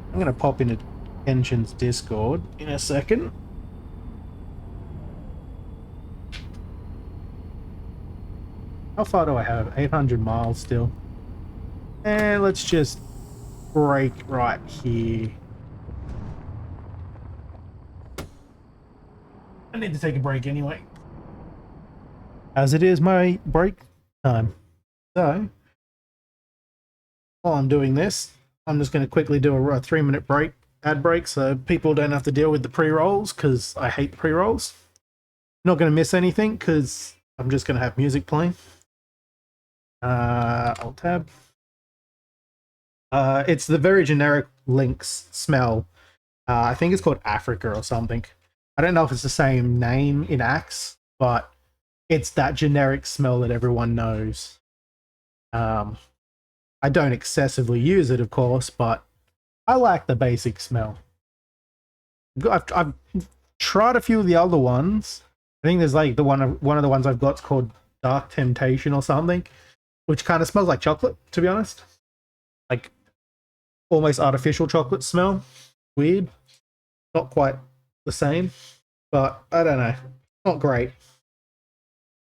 Speaker 1: I'm going to pop into Kenshin's Discord in a second. How far do I have? 800 miles still. And let's just break right here. I need to take a break anyway, as it is my break time. So, while I'm doing this, I'm just going to quickly do a 3-minute break, ad break, so people don't have to deal with the pre-rolls, because I hate pre-rolls. Not going to miss anything, because I'm just going to have music playing. Alt tab. It's the very generic Lynx smell. I think it's called Africa or something. I don't know if it's the same name in Axe, but it's that generic smell that everyone knows. I don't excessively use it, of course, but I like the basic smell. I've tried a few of the other ones. I think there's like one of the ones I've got's called Dark Temptation or something, which kind of smells like chocolate, to be honest. Like almost artificial chocolate smell. Weird. Not quite the same, but I don't know. Not great.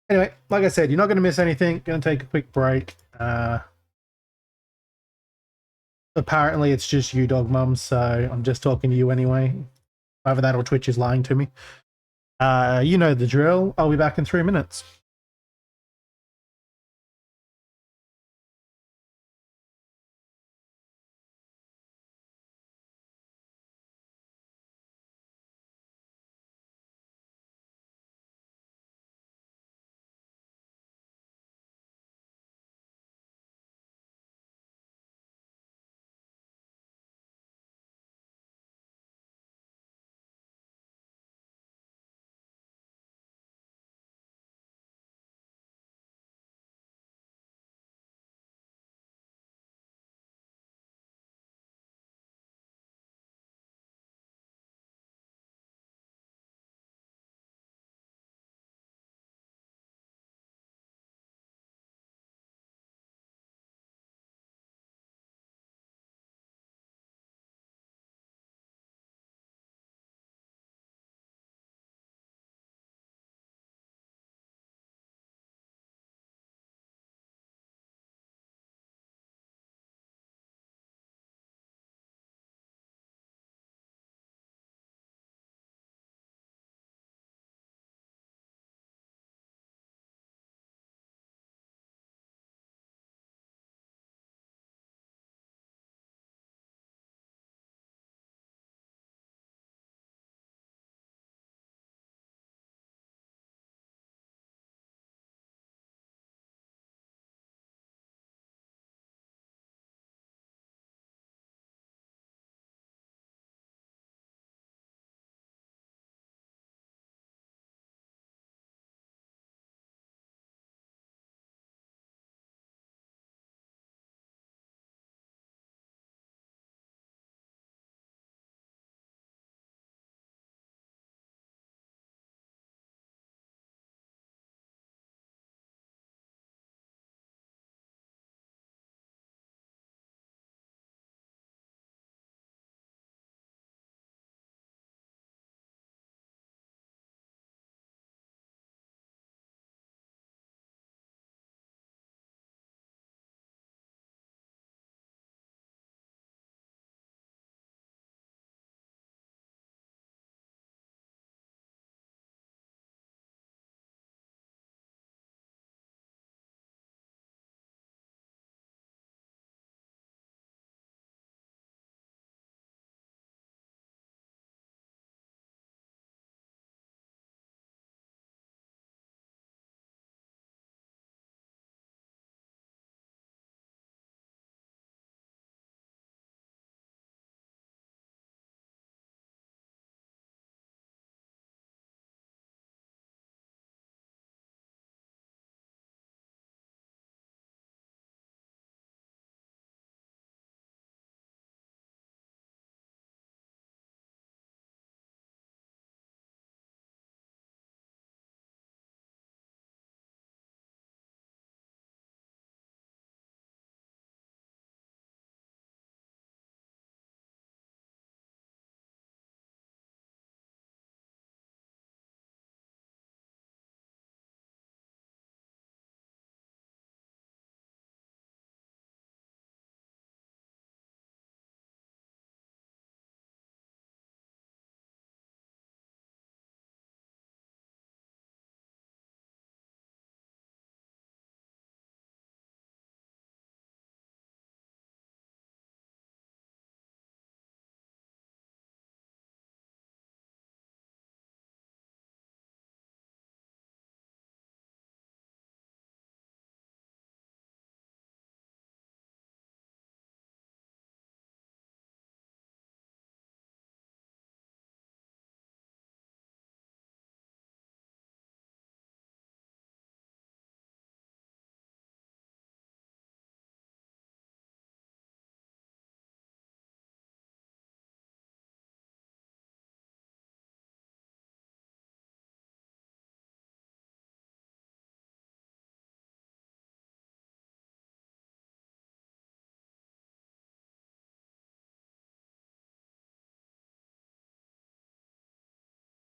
Speaker 1: Anyway, like I said, you're not going to miss anything. Going to take a quick break. Apparently, it's just you, Dog Mum, so I'm just talking to you anyway. Either that or Twitch is lying to me. You know the drill. I'll be back in 3 minutes.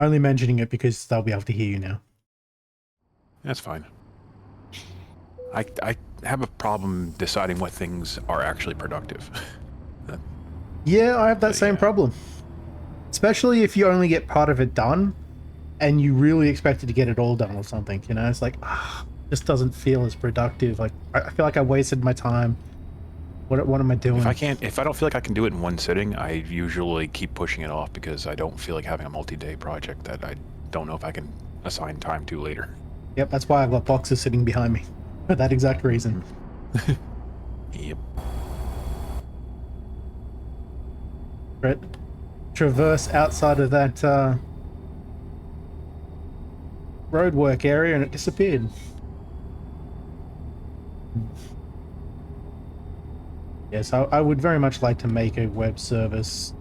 Speaker 1: Only mentioning it because they'll be able to hear you now.
Speaker 5: That's fine. I have a problem deciding what things are actually productive.
Speaker 1: Yeah, I have that
Speaker 5: But
Speaker 1: same
Speaker 5: yeah.
Speaker 1: problem. Especially if you only get part of it done and you really expected to get it all done or something, you know? It's like, just doesn't feel as productive. Like, I feel like I wasted my time. What am I doing?
Speaker 5: If I don't feel like I can do it in one sitting, I usually keep pushing it off because I don't feel like having a multi-day project that I don't know if I can assign time to later.
Speaker 1: Yep, that's why I've got boxes sitting behind me. For that exact reason.
Speaker 5: Yep.
Speaker 1: Right? Traverse outside of that roadwork area and it disappeared. Yes, I would very much like to make a web service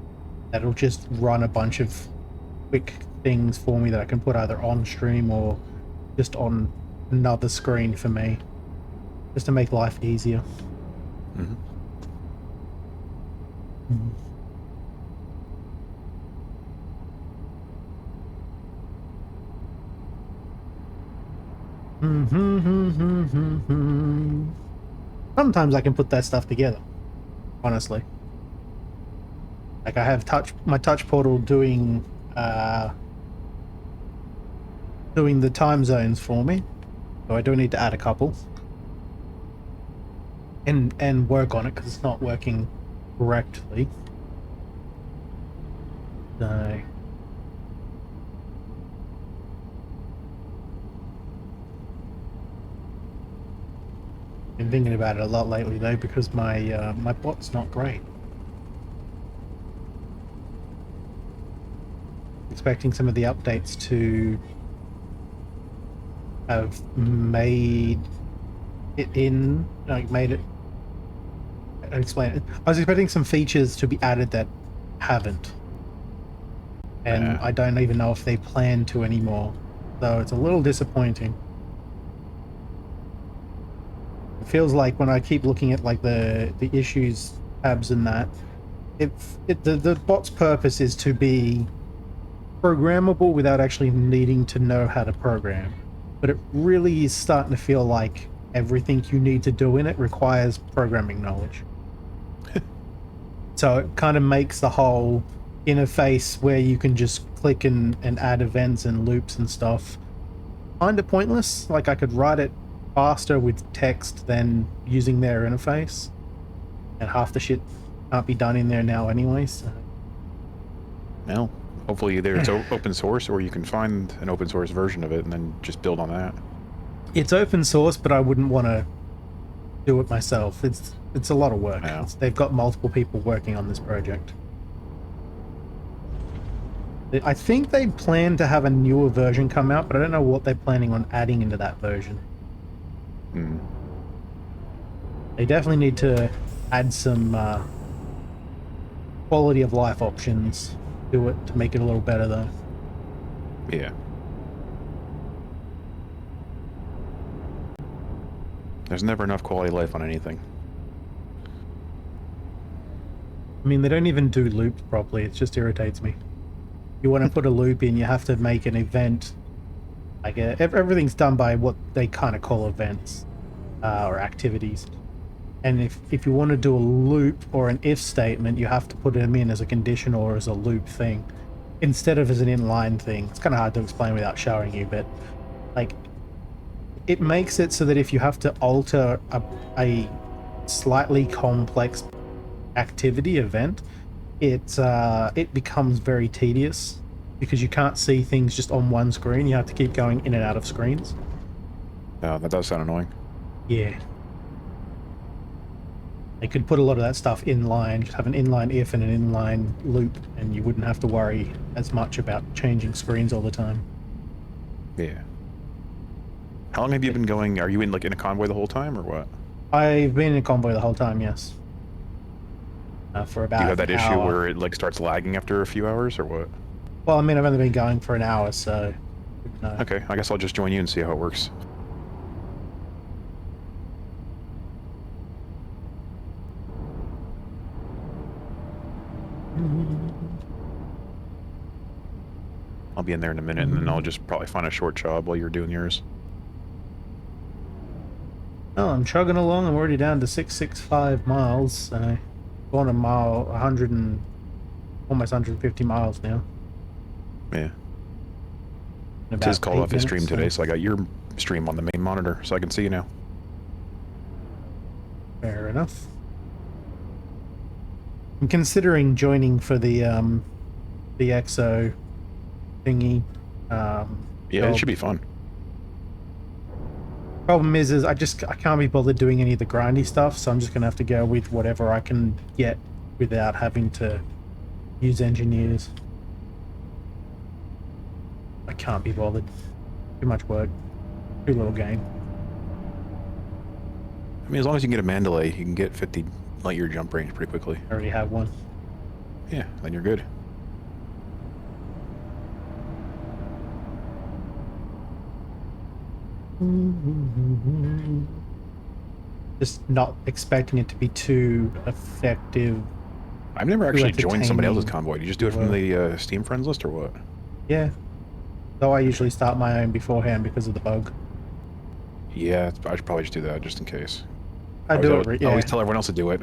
Speaker 1: that'll just run a bunch of quick things for me that I can put either on stream or just on another screen for me, just to make life easier.
Speaker 5: Mm-hmm.
Speaker 1: Sometimes I can put that stuff together, honestly. Like I have my touch portal doing the time zones for me, so I do need to add a couple and work on it because it's not working correctly. So been thinking about it a lot lately though because my my bot's not great. Expecting some of the updates to have made it I'll explain it. I was expecting some features to be added that haven't, and I don't even know if they plan to anymore, so it's a little disappointing. It feels like when I keep looking at like the issues tabs and that, the bot's purpose is to be programmable without actually needing to know how to program, but it really is starting to feel like everything you need to do in it requires programming knowledge. So it kind of makes the whole interface where you can just click and add events and loops and stuff kind of pointless. Like I could write it faster with text than using their interface, and half the shit can't be done in there now anyway, so.
Speaker 5: Well, hopefully either it's open source or you can find an open source version of it and then just build on that.
Speaker 1: It's open source, but I wouldn't want to do it myself. It's a lot of work.
Speaker 5: Yeah.
Speaker 1: They've got multiple people working on this project. I think they plan to have a newer version come out, but I don't know what they're planning on adding into that version. They definitely need to add some quality of life options to it to make it a little better though.
Speaker 5: Yeah. There's never enough quality of life on anything.
Speaker 1: I mean, they don't even do loops properly. It just irritates me. You want to put a loop in, you have to make an event. Like everything's done by what they kind of call events or activities. And if you want to do a loop or an if statement, you have to put them in as a condition or as a loop thing instead of as an inline thing. It's kind of hard to explain without showing you, but like it makes it so that if you have to alter a slightly complex activity event, it becomes very tedious because you can't see things just on one screen. You have to keep going in and out of screens.
Speaker 5: That does sound annoying.
Speaker 1: Yeah. They could put a lot of that stuff inline, just have an inline if and an inline loop, and you wouldn't have to worry as much about changing screens all the time.
Speaker 5: Yeah. How long have you been going? Are you in a convoy the whole time or what?
Speaker 1: I've been in convoy the whole time, yes. For about
Speaker 5: Do you have that
Speaker 1: an
Speaker 5: issue
Speaker 1: hour.
Speaker 5: where it starts lagging after a few hours or what?
Speaker 1: Well, I mean, I've only been going for an hour, so no.
Speaker 5: Okay, I guess I'll just join you and see how it works. I'll be in there in a minute, and then I'll just probably find a short job while you're doing yours.
Speaker 1: Oh, I'm chugging along. I'm already down to 665 miles. Gone a mile, 100 and almost 150 miles now.
Speaker 5: Yeah.
Speaker 1: In
Speaker 5: Tiz
Speaker 1: about
Speaker 5: called
Speaker 1: 8
Speaker 5: off his stream
Speaker 1: minutes,
Speaker 5: today, so I got your stream on the main monitor, so I can see you now.
Speaker 1: Fair enough. I'm considering joining for the EXO thingy.
Speaker 5: Yeah,
Speaker 1: job.
Speaker 5: it should be fun.
Speaker 1: Problem is I can't be bothered doing any of the grindy stuff, so I'm just gonna have to go with whatever I can get without having to use engineers. I can't be bothered. Too much work. Too little game.
Speaker 5: I mean, as long as you can get a Mandalay, you can get 50 light year jump range pretty quickly.
Speaker 1: I already have one.
Speaker 5: Yeah, then you're good.
Speaker 1: Just not expecting it to be too effective.
Speaker 5: I've never actually joined somebody else's
Speaker 1: entertaining.
Speaker 5: convoy. Do you just do it from the Steam friends list or what?
Speaker 1: Yeah. Though I usually start my own beforehand because of the bug.
Speaker 5: Yeah, I should probably just do that just in case.
Speaker 1: I
Speaker 5: always tell everyone else to do it.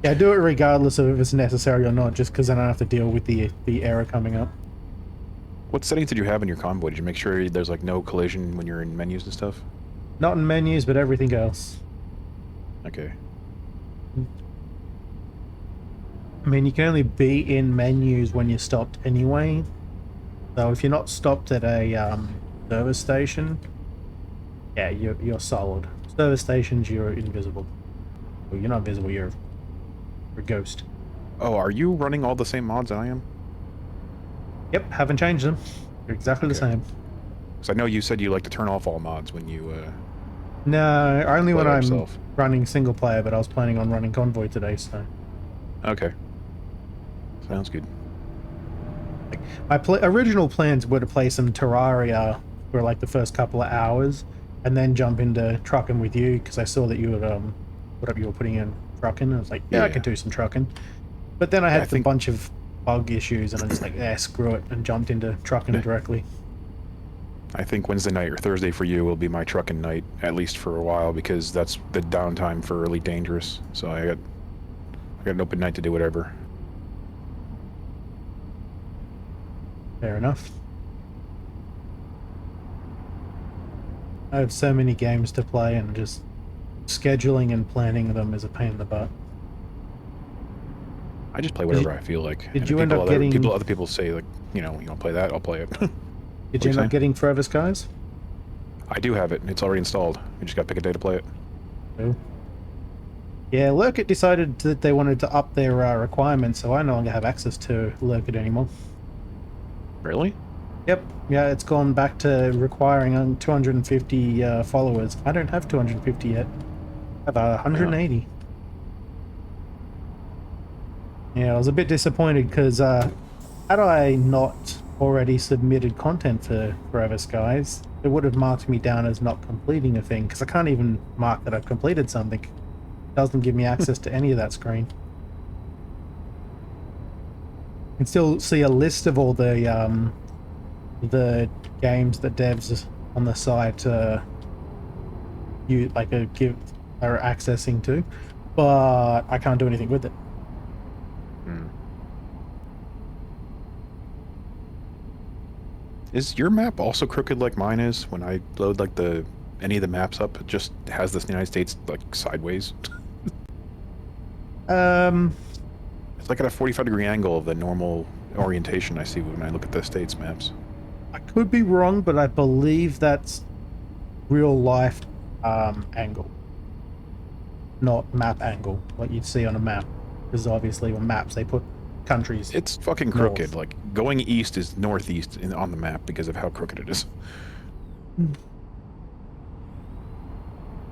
Speaker 1: Yeah, I do it regardless of if it's necessary or not, just because I don't have to deal with the error coming up.
Speaker 5: What settings did you have in your convoy? Did you make sure there's like no collision when you're in menus and stuff?
Speaker 1: Not in menus, but everything else.
Speaker 5: Okay.
Speaker 1: I mean, you can only be in menus when you're stopped anyway. So if you're not stopped at a service station, yeah, you're solid. Service stations, you're invisible. Well, you're not visible, you're a ghost.
Speaker 5: Oh, are you running all the same mods that I am?
Speaker 1: Yep, haven't changed them. They're exactly the same.
Speaker 5: Because I know you said you like to turn off all mods when you...
Speaker 1: No, only when
Speaker 5: Play
Speaker 1: I'm
Speaker 5: yourself.
Speaker 1: running single player, but I was planning on running convoy today, so...
Speaker 5: Okay. Sounds good.
Speaker 1: My original plans were to play some Terraria for like the first couple of hours, and then jump into trucking with you, because I saw that you had you were putting in trucking. I was like, yeah, I could do some trucking. But then I had a bunch of bug issues, and I was like, yeah, screw it, and jumped into trucking directly.
Speaker 5: I think Wednesday night or Thursday for you will be my trucking night, at least for a while, because that's the downtime for Elite Dangerous. So I got an open night to do whatever.
Speaker 1: Fair enough. I have so many games to play, and just scheduling and planning them is a pain in the butt.
Speaker 5: I just play whatever I feel like.
Speaker 1: Did you end up getting...
Speaker 5: Other people say, like, you know, you want to play that, I'll play it.
Speaker 1: Did you end up getting Forever Skies?
Speaker 5: I do have it. It's already installed. You just got to pick a day to play it.
Speaker 1: Cool. Yeah, Lurkit decided that they wanted to up their requirements, so I no longer have access to Lurkit anymore.
Speaker 5: Really?
Speaker 1: Yep. Yeah, it's gone back to requiring 250 followers. I don't have 250 yet. I have 180. Yeah, I was a bit disappointed because had I not already submitted content for Forever Skies, it would have marked me down as not completing a thing, because I can't even mark that I've completed something. It doesn't give me access to any of that screen. You can still see a list of all the games that devs on the site are accessing to, but I can't do anything with it.
Speaker 5: Is your map also crooked like mine is? When I load like any of the maps up, it just has this United States like sideways. It's like at a 45-degree angle of the normal orientation I see when I look at the States maps.
Speaker 1: I could be wrong, but I believe that's real life angle, not map angle, like you'd see on a map. Because obviously on maps they put countries.
Speaker 5: It's fucking crooked. Like going east is northeast on the map because of how crooked it is.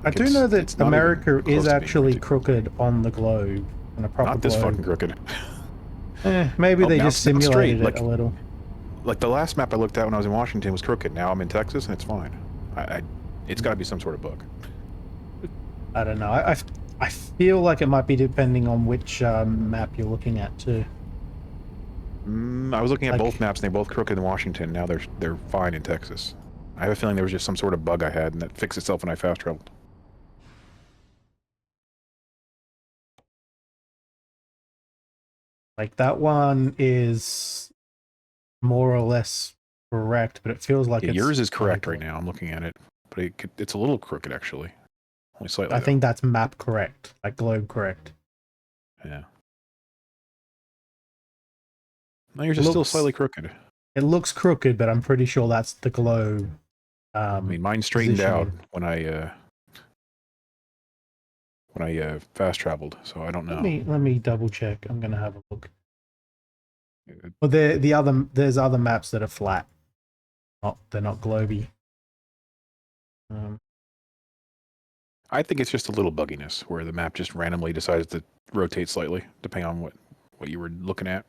Speaker 1: I do know that America is actually crooked on the globe, on a proper
Speaker 5: Not this
Speaker 1: globe.
Speaker 5: fucking crooked.
Speaker 1: Maybe they
Speaker 5: now
Speaker 1: just
Speaker 5: it's
Speaker 1: simulated
Speaker 5: straight,
Speaker 1: it a little.
Speaker 5: Like the last map I looked at when I was in Washington was crooked. Now I'm in Texas and it's fine. It's got to be some sort of bug.
Speaker 1: I don't know. I feel like it might be depending on which map you're looking at too.
Speaker 5: I was looking at
Speaker 1: Like-
Speaker 5: both maps, and they're both crooked in Washington. Now they're fine in Texas. I have a feeling there was just some sort of bug I had, and that fixed itself when I fast traveled.
Speaker 1: Like that one is more or less correct, but it feels like
Speaker 5: Yeah,
Speaker 1: it's
Speaker 5: yours is correct
Speaker 1: global.
Speaker 5: right now. I'm looking at it, but it's a little crooked actually, only slightly.
Speaker 1: I
Speaker 5: though.
Speaker 1: think that's map correct, like globe correct.
Speaker 5: Yeah. No, yours is still
Speaker 1: Looks-
Speaker 5: slightly crooked.
Speaker 1: It looks crooked, but I'm pretty sure that's the globe.
Speaker 5: I mean, mine straightened out
Speaker 1: positioning.
Speaker 5: when I fast traveled, so I don't know.
Speaker 1: Let me double check. I'm gonna have a look.
Speaker 5: Uh,
Speaker 1: Well, there's other maps that are flat. They're not globy.
Speaker 5: I think it's just a little bugginess where the map just randomly decides to rotate slightly, depending on what you were looking at.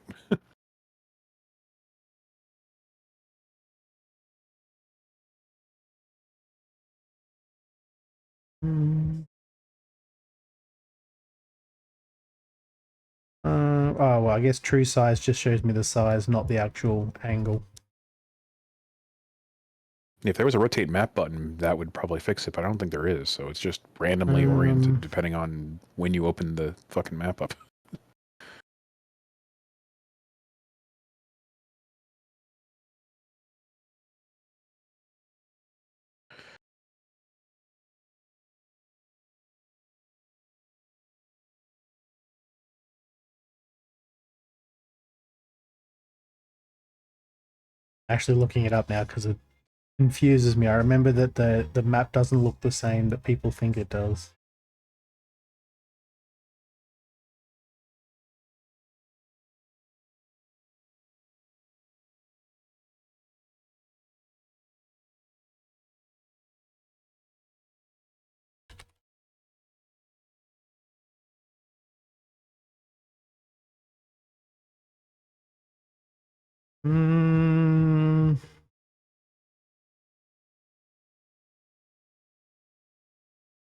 Speaker 1: Oh well, I guess true size just shows me the size, not the actual angle.
Speaker 5: If there was a rotate map button, that would probably fix it, but I don't think there is. So it's just randomly oriented depending on when you open the fucking map up.
Speaker 1: Actually looking it up now because it confuses me. I remember that the map doesn't look the same that people think it does.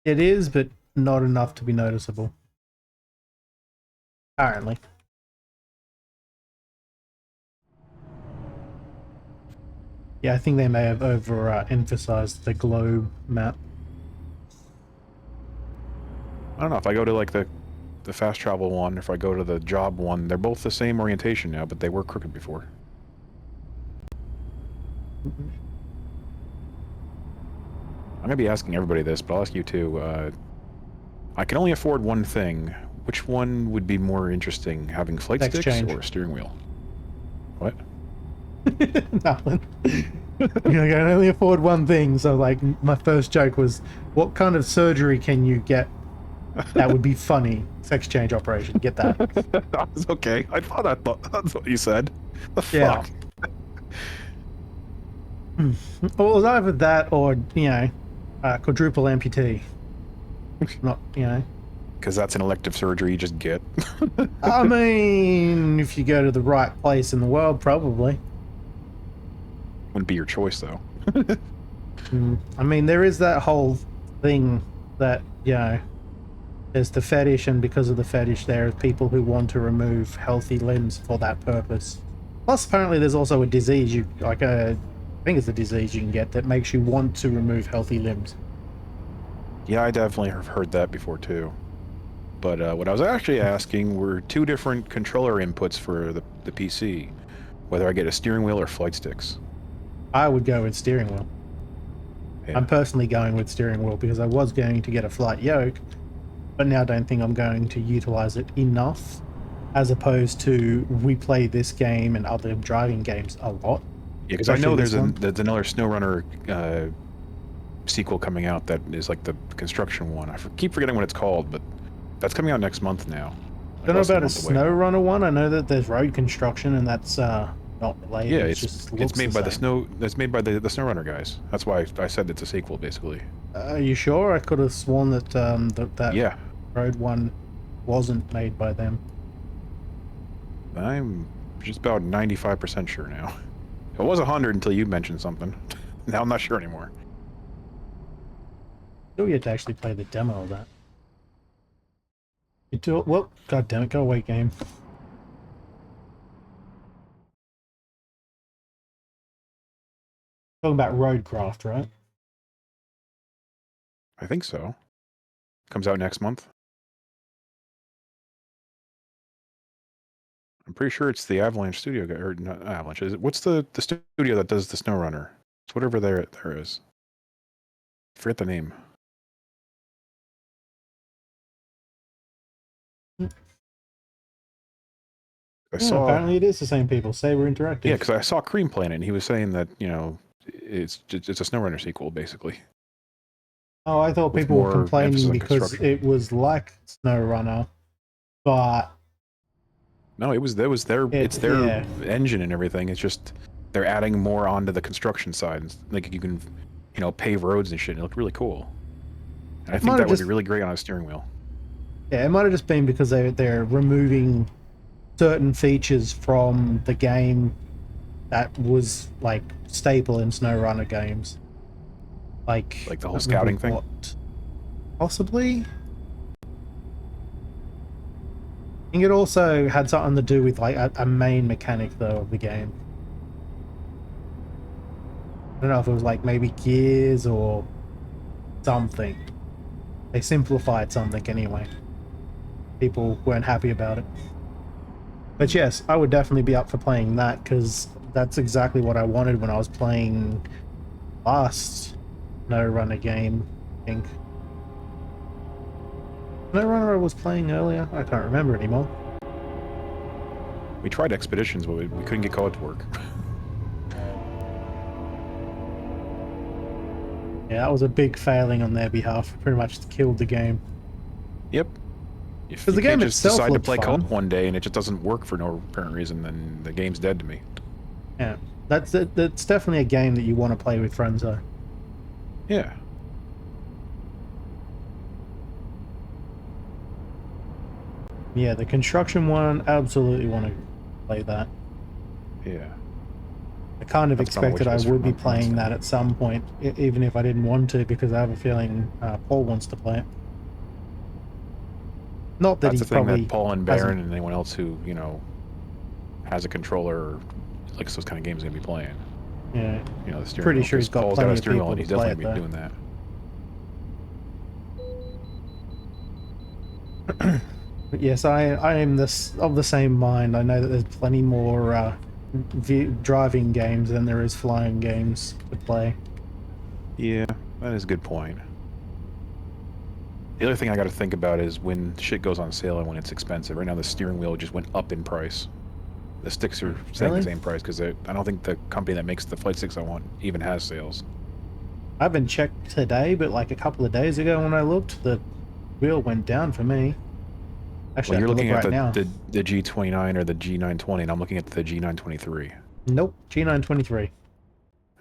Speaker 1: It is, but not enough to be noticeable. Apparently. Yeah, I think they may have emphasized the globe map.
Speaker 5: I don't know if I go to like the fast travel one, or if I go to the job one, they're both the same orientation now, but they were crooked before. I'm gonna be asking everybody this, but I'll ask you too. I can only afford one thing. Which one would be more interesting, having flight sticks
Speaker 1: Exchange.
Speaker 5: or a steering wheel? What?
Speaker 1: Nothing. I can only afford one thing, so like my first joke was, what kind of surgery can you get that would be funny? Sex change operation. Get that.
Speaker 5: That was okay. I thought that's what you said. The
Speaker 1: Yeah.
Speaker 5: fuck?
Speaker 1: Well, it was either that or, quadruple amputee. Not,
Speaker 5: Because that's an elective surgery you just get.
Speaker 1: I mean, if you go to the right place in the world, probably.
Speaker 5: Wouldn't be your choice though.
Speaker 1: I mean, there is that whole thing that, there's the fetish, and because of the fetish, there are people who want to remove healthy limbs for that purpose. Plus, apparently, there's also a disease I think it's a disease you can get that makes you want to remove healthy limbs.
Speaker 5: Yeah, I definitely have heard that before too. But what I was actually asking were two different controller inputs for the PC. Whether I get a steering wheel or flight sticks.
Speaker 1: I would go with steering wheel.
Speaker 5: Yeah.
Speaker 1: I'm personally going with steering wheel because I was going to get a flight yoke, but now don't think I'm going to utilize it enough, as opposed to we play this game and other driving games a lot.
Speaker 5: Yeah, because I know there's
Speaker 1: Especially this
Speaker 5: another SnowRunner sequel coming out that is like the construction one. I keep forgetting what it's called, but that's coming out next month now.
Speaker 1: I don't know
Speaker 5: less than
Speaker 1: about a
Speaker 5: month away.
Speaker 1: SnowRunner one. I know that there's road construction, and that's not related.
Speaker 5: Yeah,
Speaker 1: just
Speaker 5: it's
Speaker 1: looks
Speaker 5: made by
Speaker 1: same.
Speaker 5: It's made by the SnowRunner guys. That's why I said it's a sequel, basically.
Speaker 1: Are you sure? I could have sworn that that
Speaker 5: Yeah,
Speaker 1: road one wasn't made by them.
Speaker 5: I'm just about 95% sure now. It was 100 until you mentioned something. Now I'm not sure anymore.
Speaker 1: Still yet to actually play the demo of that. You do it. Well, god damn it, go away, game. Talking about Roadcraft, right?
Speaker 5: I think so. Comes out next month. I'm pretty sure it's the Avalanche studio guy, or not Avalanche. Is it, what's the studio that does the SnowRunner? It's whatever there is. I forget the name. I
Speaker 1: Yeah,
Speaker 5: saw.
Speaker 1: apparently it is the same people. Saber Interactive.
Speaker 5: Yeah, because I saw Cream Planet, and he was saying that it's a SnowRunner sequel, basically.
Speaker 1: Oh, I thought
Speaker 5: with
Speaker 1: people were
Speaker 5: more
Speaker 1: complaining
Speaker 5: emphasis on
Speaker 1: because
Speaker 5: construction.
Speaker 1: it was like SnowRunner, but
Speaker 5: No, it's their
Speaker 1: yeah.
Speaker 5: engine and everything. It's just they're adding more onto the construction side. Like you can, pave roads and shit. And it looked really cool. And I think that would be really great on a steering wheel.
Speaker 1: Yeah, it might have just been because they're removing certain features from the game that was like staple in SnowRunner games. Like
Speaker 5: the whole scouting thing?
Speaker 1: Possibly. I think it also had something to do with like a main mechanic though of the game. I don't know if it was like maybe gears or something. They simplified something anyway. People weren't happy about it. But yes, I would definitely be up for playing that because that's exactly what I wanted when I was playing last SnowRunner game, I think. SnowRunner I was playing earlier? I can't remember anymore.
Speaker 5: We tried Expeditions, but we couldn't get code to work.
Speaker 1: Yeah, that was a big failing on their behalf. Pretty much killed the game.
Speaker 5: Yep. If
Speaker 1: Because
Speaker 5: you
Speaker 1: the game
Speaker 5: can't just
Speaker 1: itself
Speaker 5: decide to
Speaker 1: looked
Speaker 5: play
Speaker 1: fun.
Speaker 5: co-op one day and it just doesn't work for no apparent reason, then the game's dead to me.
Speaker 1: Yeah, that's definitely a game that you want to play with friends though.
Speaker 5: Yeah.
Speaker 1: Yeah, the construction one, absolutely want to play that.
Speaker 5: Yeah.
Speaker 1: I kind of
Speaker 5: That's on the
Speaker 1: expected I
Speaker 5: wishlist for
Speaker 1: would be
Speaker 5: months
Speaker 1: playing
Speaker 5: now.
Speaker 1: that at some point, even if I didn't want to, because I have a feeling Paul wants to play it. Not that
Speaker 5: That's
Speaker 1: he
Speaker 5: the thing
Speaker 1: probably
Speaker 5: that Paul and
Speaker 1: hasn't.
Speaker 5: Baron and anyone else who, has a controller or likes those kind of games going to be playing.
Speaker 1: Yeah,
Speaker 5: The steering
Speaker 1: pretty
Speaker 5: wheel,
Speaker 1: sure he's
Speaker 5: 'cause
Speaker 1: got
Speaker 5: Paul's
Speaker 1: plenty
Speaker 5: got a
Speaker 1: of
Speaker 5: steering wheel
Speaker 1: people
Speaker 5: and he's
Speaker 1: to play
Speaker 5: definitely
Speaker 1: it,
Speaker 5: going to be doing that.
Speaker 1: But yes, I am of the same mind. I know that there's plenty more driving games than there is flying games to play.
Speaker 5: Yeah, that is a good point. The other thing I got to think about is when shit goes on sale and when it's expensive. Right now, the steering wheel just went up in price. The sticks are staying
Speaker 1: Really?
Speaker 5: the same price because I don't think the company that makes the flight sticks I want even has sales.
Speaker 1: I haven't checked today, but like a couple of days ago when I looked, the wheel went down for me. Actually,
Speaker 5: Well, you're
Speaker 1: I have to
Speaker 5: looking
Speaker 1: look
Speaker 5: at
Speaker 1: right now.
Speaker 5: the G29 or the G920, and I'm looking at the G923.
Speaker 1: Nope, G923.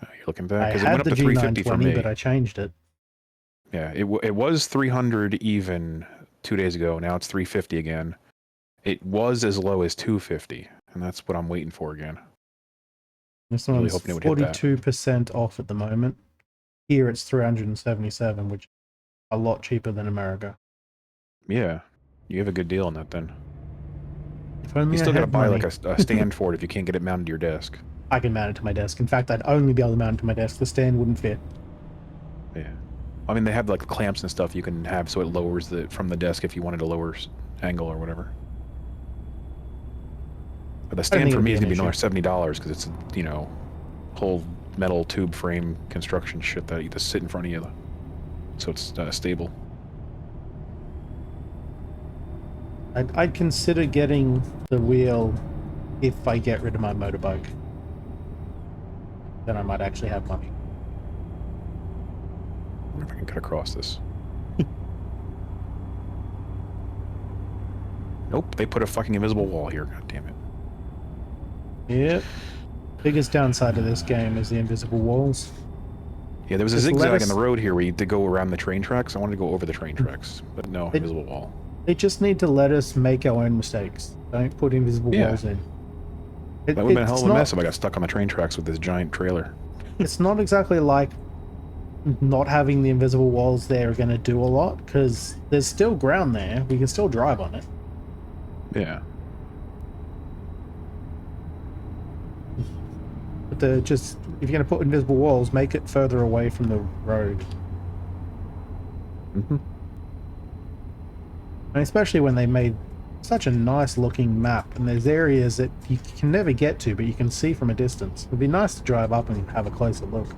Speaker 5: You're looking at that?
Speaker 1: I
Speaker 5: Because it went
Speaker 1: had
Speaker 5: up
Speaker 1: the
Speaker 5: to 350 for
Speaker 1: G920,
Speaker 5: me.
Speaker 1: but I changed it.
Speaker 5: Yeah, it was 300 even 2 days ago. Now it's 350 again. It was as low as 250, and that's what I'm waiting for again.
Speaker 1: This
Speaker 5: Really
Speaker 1: one's
Speaker 5: hoping it would hit that.
Speaker 1: 42% off at the moment. Here it's 377, which is a lot cheaper than America.
Speaker 5: Yeah, you have a good deal on that then.
Speaker 1: If only
Speaker 5: You
Speaker 1: I
Speaker 5: still got to
Speaker 1: had
Speaker 5: buy
Speaker 1: money.
Speaker 5: like a stand for it if you can't get it mounted to your desk.
Speaker 1: I can mount it to my desk. In fact, I'd only be able to mount it to my desk. The stand wouldn't fit.
Speaker 5: Yeah. I mean, they have like clamps and stuff you can have so it lowers from the desk if you wanted a lower angle or whatever. But the stand
Speaker 1: think
Speaker 5: for
Speaker 1: it'd
Speaker 5: me
Speaker 1: be
Speaker 5: is
Speaker 1: an
Speaker 5: going to be
Speaker 1: issue.
Speaker 5: another $70 because it's, whole metal tube frame construction shit that you just sit in front of you so it's stable.
Speaker 1: I'd consider getting the wheel if I get rid of my motorbike. Then I might actually have money.
Speaker 5: I wonder if I can cut across this. Nope, they put a fucking invisible wall here. God damn it.
Speaker 1: Yep. Biggest downside of this game is the invisible walls.
Speaker 5: Yeah, there was a
Speaker 1: Just let
Speaker 5: zigzag
Speaker 1: us-
Speaker 5: in the road here where you had to go around the train tracks. I wanted to go over the train tracks, but no, invisible wall.
Speaker 1: They just need to let us make our own mistakes. Don't put invisible walls in.
Speaker 5: That would have been a hell of a mess if I got stuck on the train tracks with this giant trailer.
Speaker 1: It's not exactly like not having the invisible walls there are going to do a lot, because there's still ground there. We can still drive on it.
Speaker 5: Yeah.
Speaker 1: have to just, if you're going to put invisible walls, make it further away from the road.
Speaker 5: Mm-hmm.
Speaker 1: And especially when they made such a nice looking map, and there's areas that you can never get to, but you can see from a distance. It'd be nice to drive up and have a closer look.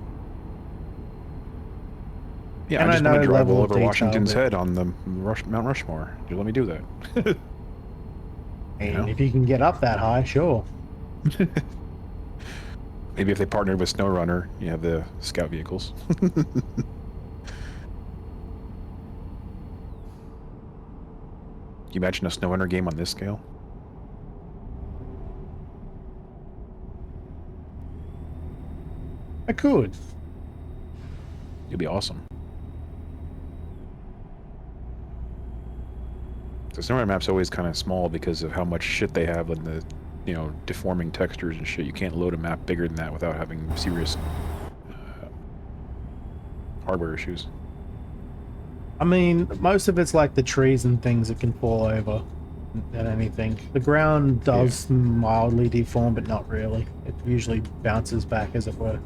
Speaker 5: Yeah,
Speaker 1: And
Speaker 5: I just want to drive
Speaker 1: level
Speaker 5: all
Speaker 1: of
Speaker 5: over
Speaker 1: detail,
Speaker 5: Washington's
Speaker 1: but-
Speaker 5: head on the Mount Rushmore. You let me do that.
Speaker 1: And
Speaker 5: know?
Speaker 1: if you can get up that high, sure.
Speaker 5: Maybe if they partnered with SnowRunner, you have the scout vehicles. Can you imagine a SnowRunner game on this scale?
Speaker 1: I could.
Speaker 5: It'd be awesome. The SnowRunner map's always kind of small because of how much shit they have and the, you know, deforming textures and shit. You can't load a map bigger than that without having serious hardware issues.
Speaker 1: I mean, most of it's like the trees and things that can fall over than anything. The ground does mildly deform, but not really. It usually bounces back, as it were.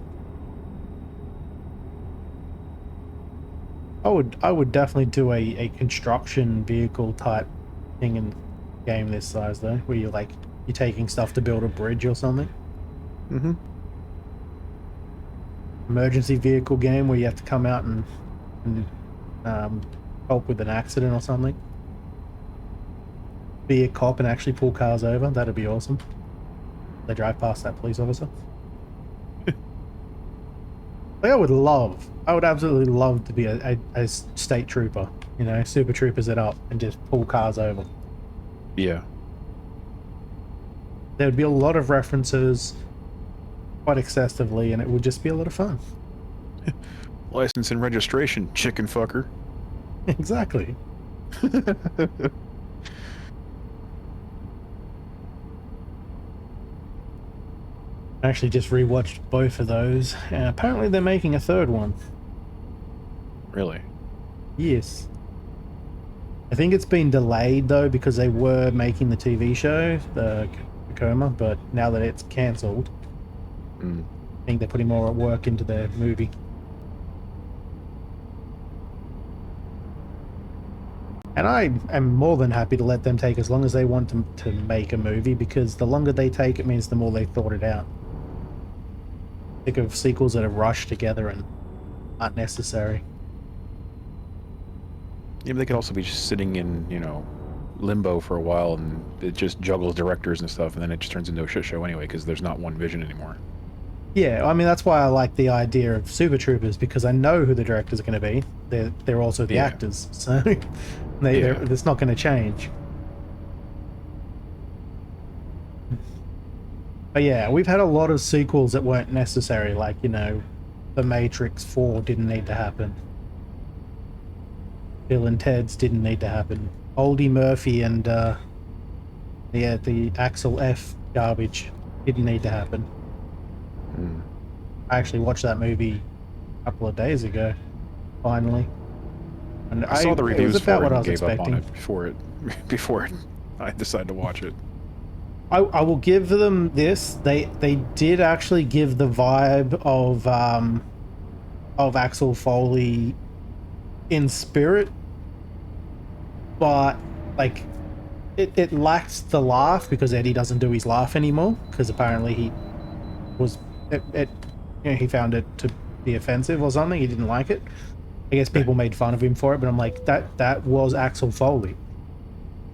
Speaker 1: I would definitely do a construction vehicle type thing in a game this size though, where you're taking stuff to build a bridge or something.
Speaker 5: Mm-hmm.
Speaker 1: Emergency vehicle game where you have to come out and help with an accident or something. Be a cop and actually pull cars over. That'd be awesome. They drive past that police officer. Like, I would absolutely love to be a state trooper, you know, super troopers it up and just pull cars over.
Speaker 5: Yeah.
Speaker 1: There would be a lot of references quite excessively, and it would just be a lot of fun.
Speaker 5: License and registration, chicken fucker.
Speaker 1: Exactly. I actually just rewatched both of those, and apparently they're making a third one.
Speaker 5: Really?
Speaker 1: Yes. I think it's been delayed though because they were making the TV show, the Coma, but now that it's cancelled, I think they're putting more work into their movie. And I am more than happy to let them take as long as they want to make a movie, because the longer they take, it means the more they thought it out. Think of sequels that are rushed together and aren't necessary.
Speaker 5: Yeah, but they could also be just sitting in, you know, limbo for a while, and it just juggles directors and stuff, and then it just turns into a shit show anyway, because there's not one vision anymore. Yeah,
Speaker 1: I mean, that's why I like the idea of Super Troopers, because I know who the directors are going to be. They're also the actors, so it's not going to change. But yeah, we've had a lot of sequels that weren't necessary, like, you know, The Matrix 4 didn't need to happen. Bill and Ted's didn't need to happen. Oldie Murphy and the Axel F garbage didn't need to happen. I actually watched that movie a couple of days ago, finally. And
Speaker 5: I saw the reviews for it and gave up on
Speaker 1: expecting.
Speaker 5: it before I decided to watch it.
Speaker 1: I will give them this. They did actually give the vibe of Axel Foley in spirit, but like it lacks the laugh, because Eddie doesn't do his laugh anymore, because apparently he found it to be offensive or something. He didn't like it. I guess people made fun of him for it, but I'm like, that was Axel Foley.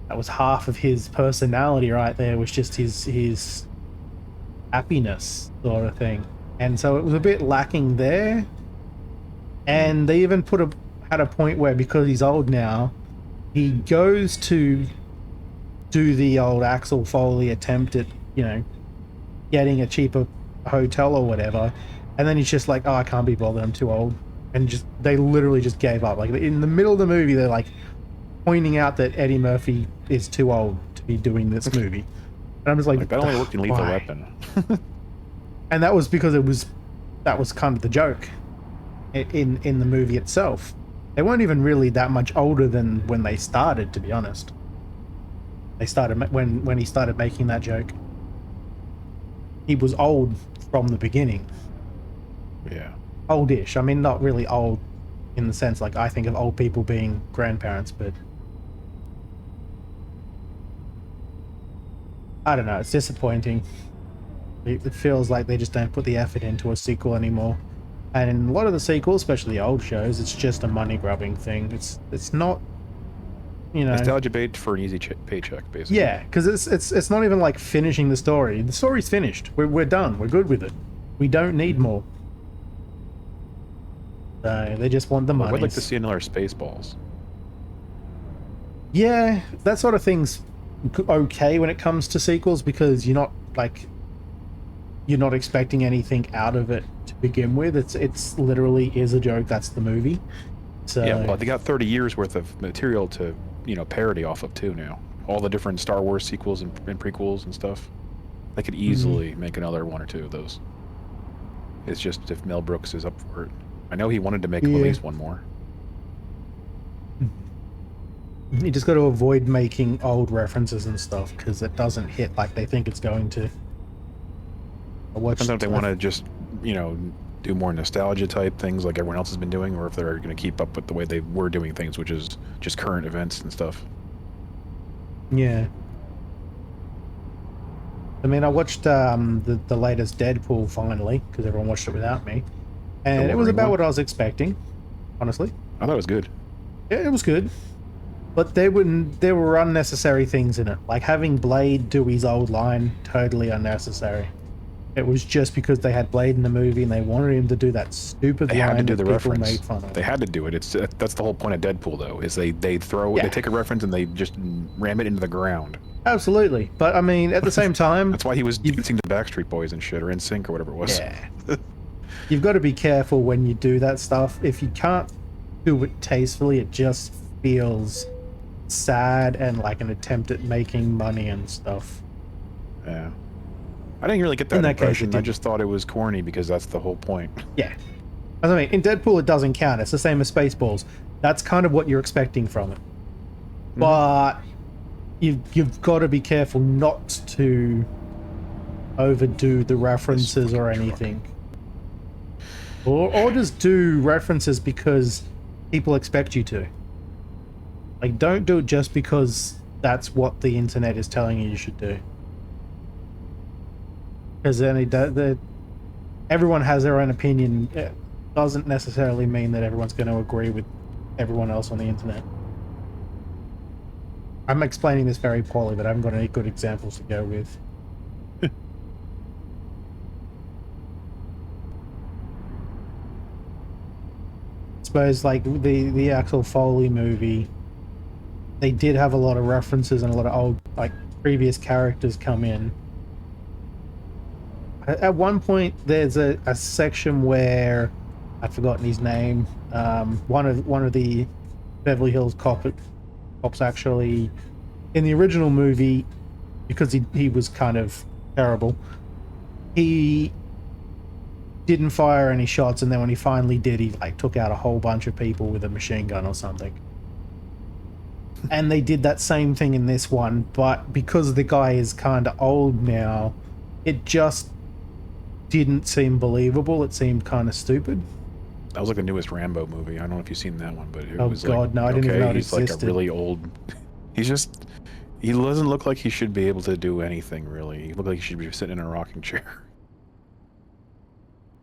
Speaker 1: That was half of his personality right there, was just his happiness sort of thing. And so it was a bit lacking there. And they even had a point where, because he's old now, he goes to do the old Axel Foley attempt at, you know, getting a cheaper hotel or whatever, and then he's just like, oh, I can't be bothered, I'm too old. And they literally just gave up. Like, in the middle of the movie, they're like pointing out that Eddie Murphy is too old to be doing this movie. And I'm just like
Speaker 5: that only worked in Lethal Weapon.
Speaker 1: And that was because that was kind of the joke in the movie itself. They weren't even really that much older than when they started, to be honest. They started when he started making that joke. he was old from the beginning.
Speaker 5: Yeah.
Speaker 1: Oldish. I mean, not really old in the sense like I think of old people being grandparents, but I don't know. It's disappointing. It feels like they just don't put the effort into a sequel anymore. And in a lot of the sequels, especially the old shows, it's just a money grubbing thing. It's not, you know.
Speaker 5: Nostalgia bait for an easy paycheck, basically.
Speaker 1: Yeah, because it's not even like finishing the story. The story's finished. We're done. We're good with it. We don't need more. So they just want the money.
Speaker 5: I'd like to see another Spaceballs.
Speaker 1: Yeah, that sort of thing's okay when it comes to sequels because you're not expecting anything out of it to begin with. It's literally is a joke. That's the movie. So
Speaker 5: Yeah, but they got 30 years worth of material to, you know, parody off of too now. All the different Star Wars sequels and prequels and stuff. They could easily make another one or two of those. It's just if Mel Brooks is up for it. I know he wanted to make at least one more.
Speaker 1: you just got to avoid making old references and stuff because it doesn't hit like they think it's going to.
Speaker 5: Sometimes they want to just, you know, do more nostalgia type things like everyone else has been doing, or if they're going to keep up with the way they were doing things, which is just current events and stuff.
Speaker 1: Yeah. I mean, I watched the latest Deadpool finally because everyone watched it without me, and it was about what I was expecting. Honestly,
Speaker 5: I thought it was good.
Speaker 1: yeah, it was good, but there were unnecessary things in it, like having Blade do his old line, totally unnecessary. It was just because they had Blade in the movie and they wanted him to do that stupid
Speaker 5: They
Speaker 1: line
Speaker 5: had to do
Speaker 1: that
Speaker 5: the
Speaker 1: people
Speaker 5: reference.
Speaker 1: made fun of.
Speaker 5: They had to do it. That's the whole point of Deadpool, though, is they take a reference and they just ram it into the ground.
Speaker 1: Absolutely, but I mean, at the same time,
Speaker 5: That's why he was dancing to Backstreet Boys and shit, or NSYNC or whatever it was.
Speaker 1: yeah, you've got to be careful when you do that stuff. If you can't do it tastefully, it just feels sad and like an attempt at making money and stuff.
Speaker 5: Yeah. I didn't really get that
Speaker 1: In that case,
Speaker 5: impression.
Speaker 1: it
Speaker 5: I
Speaker 1: did.
Speaker 5: just thought it was corny because that's the whole point.
Speaker 1: Yeah, I mean, in Deadpool, it doesn't count. It's the same as Spaceballs. That's kind of what you're expecting from it, but you've got to be careful not to overdo the references or anything, or just do references because people expect you to. Like, don't do it just because that's what the internet is telling you should do. Because then everyone has their own opinion. It doesn't necessarily mean that everyone's going to agree with everyone else on the internet. I'm explaining this very poorly, but I haven't got any good examples to go with. Suppose like the actual Foley movie, they did have a lot of references and a lot of old like previous characters come in. At one point, there's a section where I've forgotten his name. One of the Beverly Hills cops actually, in the original movie, because he was kind of terrible, he didn't fire any shots, and then when he finally did, he like took out a whole bunch of people with a machine gun or something. And they did that same thing in this one, but because the guy is kind of old now, it just didn't seem believable. It seemed kind of stupid.
Speaker 5: That was like the newest Rambo movie. I don't know if you've seen that one, but it
Speaker 1: Oh
Speaker 5: was
Speaker 1: God,
Speaker 5: like,
Speaker 1: no, I didn't even know it
Speaker 5: he's like
Speaker 1: existed.
Speaker 5: a really old. He doesn't look like he should be able to do anything really. He looked like he should be sitting in a rocking chair.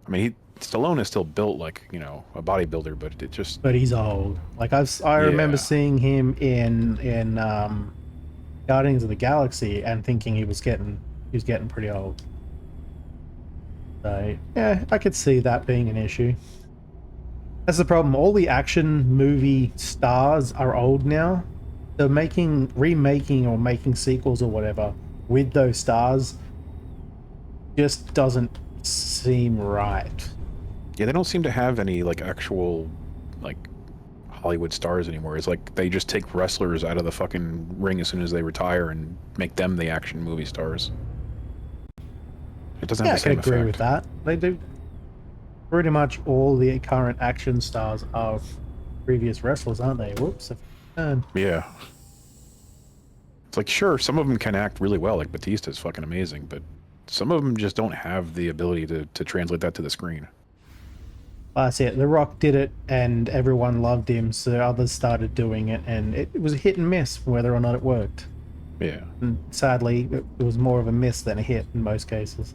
Speaker 5: I mean, Stallone is still built like, you know, a bodybuilder, but it just.
Speaker 1: But he's old. Like I remember seeing him in Guardians of the Galaxy and thinking he was getting pretty old. So yeah, I could see that being an issue. That's the problem. All the action movie stars are old now. So remaking or making sequels or whatever with those stars just doesn't seem right.
Speaker 5: Yeah, they don't seem to have any like actual like Hollywood stars anymore. It's like they just take wrestlers out of the fucking ring as soon as they retire and make them the action movie stars. It doesn't have the same
Speaker 1: I can agree
Speaker 5: effect.
Speaker 1: with that. They do. Pretty much all the current action stars are previous wrestlers, aren't they? Whoops.
Speaker 5: Yeah. It's like, sure, some of them can act really well, like Batista's fucking amazing, but some of them just don't have the ability to translate that to the screen.
Speaker 1: That's it. The Rock did it, and everyone loved him, so others started doing it, and it was a hit and miss whether or not it worked.
Speaker 5: Yeah.
Speaker 1: And sadly, it was more of a miss than a hit in most cases.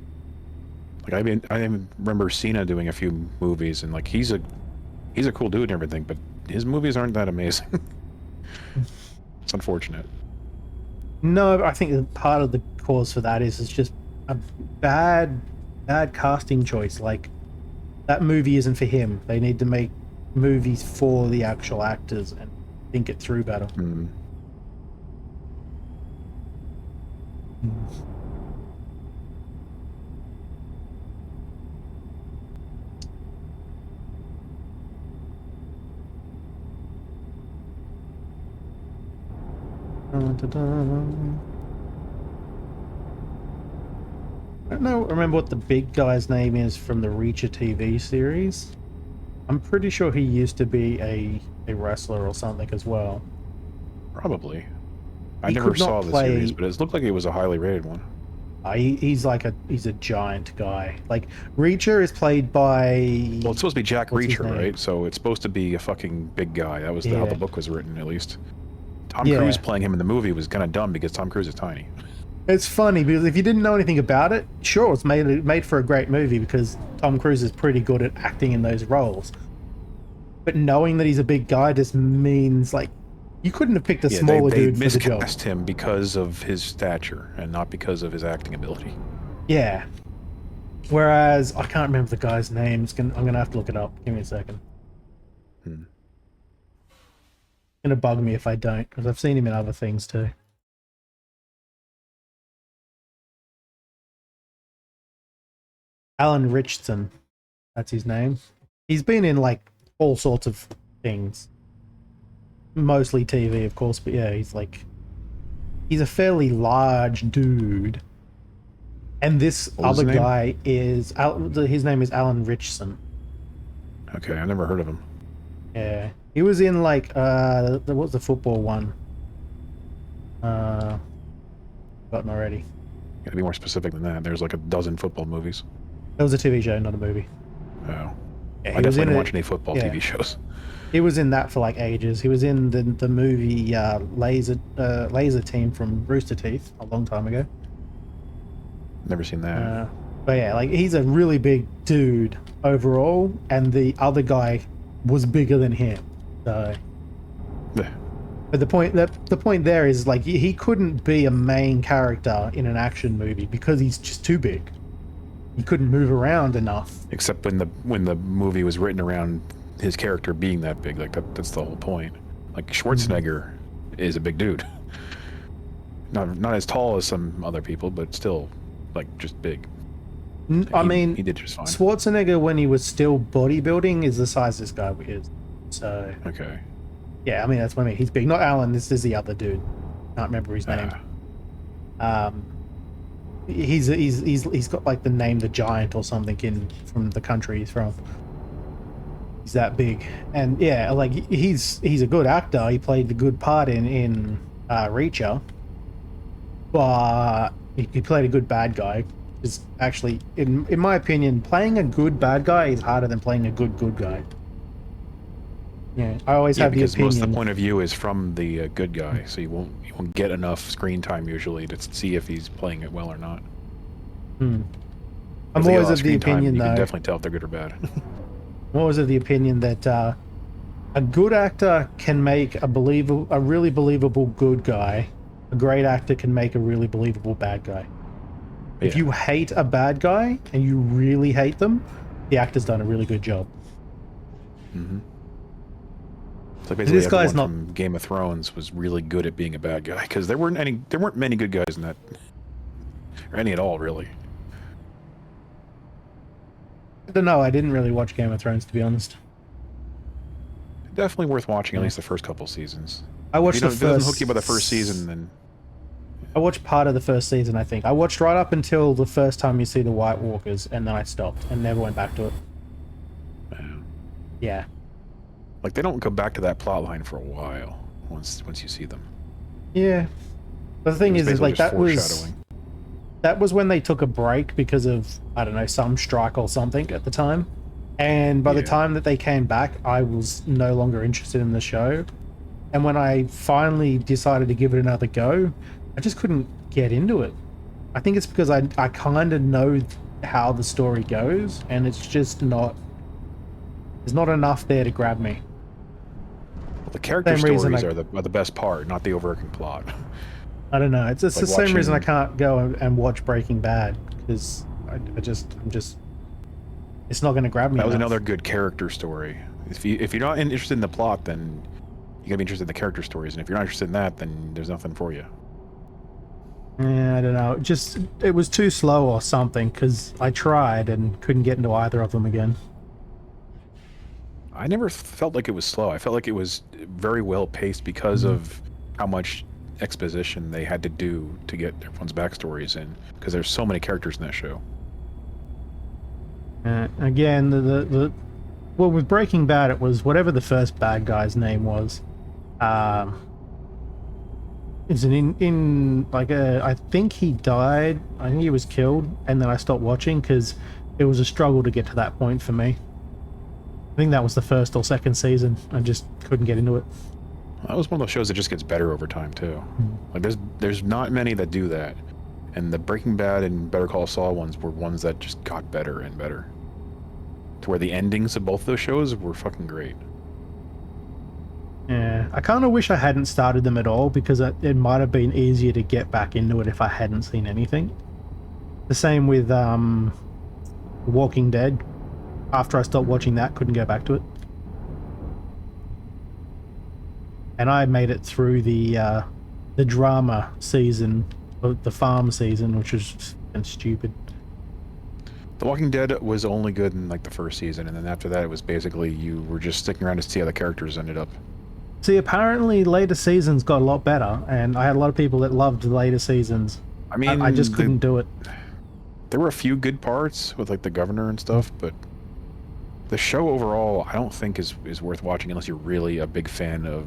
Speaker 5: Like I remember Cena doing a few movies, and like he's a cool dude and everything, but his movies aren't that amazing. It's unfortunate.
Speaker 1: No, I think that part of the cause for that is it's just a bad casting choice. Like, that movie isn't for him. They need to make movies for the actual actors and think it through better.
Speaker 5: Mm.
Speaker 1: I don't remember what the big guy's name is from the Reacher TV series. I'm pretty sure he used to be a wrestler or something as well.
Speaker 5: Probably. I
Speaker 1: He
Speaker 5: never
Speaker 1: could not
Speaker 5: saw the
Speaker 1: play-
Speaker 5: series, but it looked like it was a highly rated one.
Speaker 1: He's a giant guy. Like, Reacher is played by...
Speaker 5: Well, it's supposed to be Jack
Speaker 1: What's his
Speaker 5: Reacher,
Speaker 1: name?
Speaker 5: right? So it's supposed to be a fucking big guy. That was how
Speaker 1: Yeah.
Speaker 5: the book was written, at least. Tom
Speaker 1: Yeah.
Speaker 5: Cruise playing him in the movie was kind of dumb because Tom Cruise is tiny.
Speaker 1: It's funny because if you didn't know anything about it, sure, it's made for a great movie because Tom Cruise is pretty good at acting in those roles. But knowing that he's a big guy just means, like, you couldn't have picked a smaller
Speaker 5: they
Speaker 1: dude for the job.
Speaker 5: miscast him because of his stature and not because of his acting ability.
Speaker 1: Yeah. Whereas, I can't remember the guy's name. I'm going to have to look it up. Give me a second.
Speaker 5: Hmm.
Speaker 1: It's going to bug me if I don't, because I've seen him in other things too. Alan Richardson. That's his name. He's been in, like, all sorts of things. Mostly TV, of course, but yeah, he's a fairly large dude. And this
Speaker 5: What was
Speaker 1: other
Speaker 5: his name?
Speaker 1: guy is, his name is Alan Richardson.
Speaker 5: Okay, I've never heard of him.
Speaker 1: Yeah. He was in, like, what's the football one? Forgotten already.
Speaker 5: Gotta be more specific than that. There's like a dozen football movies.
Speaker 1: It was a TV show, not a movie.
Speaker 5: Oh.
Speaker 1: Yeah,
Speaker 5: I
Speaker 1: he was
Speaker 5: definitely
Speaker 1: in
Speaker 5: don't
Speaker 1: it-
Speaker 5: watch any football
Speaker 1: yeah.
Speaker 5: TV shows.
Speaker 1: He was in that for like ages. He was in the movie Laser Team from Rooster Teeth a long time ago.
Speaker 5: Never seen that.
Speaker 1: But yeah, like, he's a really big dude overall, and the other guy was bigger than him. So,
Speaker 5: Yeah.
Speaker 1: but the point there is, like, he couldn't be a main character in an action movie because he's just too big. He couldn't move around enough.
Speaker 5: Except when the movie was written around his character being that big, like that's the whole point. Like Schwarzenegger is a big dude. Not as tall as some other people, but still, like, just big.
Speaker 1: I mean,
Speaker 5: he did just fine.
Speaker 1: Schwarzenegger, when he was still bodybuilding, is the size this guy is. So,
Speaker 5: Okay.
Speaker 1: yeah, I mean, that's what I mean. He's big. Not Alan, this is the other dude. Can't remember his name. He's got, like, the name The Giant or something from the country he's from. He's that big. And yeah, like, he's a good actor. He played the good part in Reacher. But he played a good bad guy. Is actually, in my opinion, playing a good bad guy is harder than playing a good guy. Yeah, I always have the
Speaker 5: because
Speaker 1: opinion.
Speaker 5: most of the point of view is from the good guy, so you won't get enough screen time usually to see if he's playing it well or not.
Speaker 1: I'm
Speaker 5: If they get a
Speaker 1: always
Speaker 5: lot
Speaker 1: of the
Speaker 5: screen time,
Speaker 1: opinion,
Speaker 5: you
Speaker 1: though.
Speaker 5: can definitely tell if they're good or bad.
Speaker 1: I'm always of the opinion that a good actor can make a really believable good guy. A great actor can make a really believable bad guy. If
Speaker 5: Yeah.
Speaker 1: you hate a bad guy and you really hate them, the actor's done a really good job.
Speaker 5: Mm-hmm. So basically,
Speaker 1: This guy's
Speaker 5: everyone
Speaker 1: not-
Speaker 5: from Game of Thrones was really good at being a bad guy because there weren't many good guys in that, or any at all, really.
Speaker 1: I don't know. I didn't really watch Game of Thrones, to be honest.
Speaker 5: Definitely worth watching at least the first couple seasons.
Speaker 1: I watched
Speaker 5: If it
Speaker 1: the
Speaker 5: doesn't
Speaker 1: first.
Speaker 5: hook you by the first season, then
Speaker 1: I watched part of the first season, I think. I watched right up until the first time you see the White Walkers, and then I stopped and never went back to it. Yeah.
Speaker 5: like they don't go back to that plot line for a while once you see them.
Speaker 1: Yeah. But the thing
Speaker 5: It was
Speaker 1: is
Speaker 5: basically
Speaker 1: like,
Speaker 5: just
Speaker 1: that was...
Speaker 5: foreshadowing.
Speaker 1: that was when they took a break because of, I don't know, some strike or something at the time. And by the
Speaker 5: Yeah.
Speaker 1: time that they came back, I was no longer interested in the show. And when I finally decided to give it another go, I just couldn't get into it. I think it's because I kind of know how the story goes, and it's just not, there's not enough there to grab me.
Speaker 5: The character
Speaker 1: Same reason
Speaker 5: stories are the best part, not the overarching plot.
Speaker 1: I don't know. It's
Speaker 5: Like
Speaker 1: the same reason I
Speaker 5: watching-
Speaker 1: can't go and watch Breaking Bad, because I'm just, it's not going to grab me.
Speaker 5: That was
Speaker 1: enough.
Speaker 5: another good character story. If you're not interested in the plot, then you gotta be interested in the character stories, and if you're not interested in that, then there's nothing for you.
Speaker 1: Yeah, I don't know. It was too slow or something, because I tried and couldn't get into either of them again.
Speaker 5: I never felt like it was slow. I felt like it was very well paced because of how much exposition they had to do to get everyone's backstories in, because there's so many characters in that show.
Speaker 1: Again, well, with Breaking Bad, it was whatever the first bad guy's name was. Is it in like I think he died. I think he was killed, and then I stopped watching because it was a struggle to get to that point for me. I think that was the first or second season. I just couldn't get into it.
Speaker 5: That was one of those shows that just gets better over time too. Like there's not many that do that, and the Breaking Bad and Better Call Saul ones were ones that just got better and better, to where the endings of both those shows were fucking great.
Speaker 1: Yeah, I kind of wish I hadn't started them at all, because it might have been easier to get back into it if I hadn't seen anything. The same with Walking Dead. After I stopped watching that, couldn't go back to it. And I made it through the drama season, the farm season, which was stupid.
Speaker 5: The Walking Dead was only good in like the first season, and then after that it was basically you were just sticking around to see how the characters ended up.
Speaker 1: See, apparently later seasons got a lot better, and I had a lot of people that loved the later seasons.
Speaker 5: I mean,
Speaker 1: I just couldn't do it.
Speaker 5: There were a few good parts with like the governor and stuff, but the show overall I don't think is worth watching unless you're really a big fan of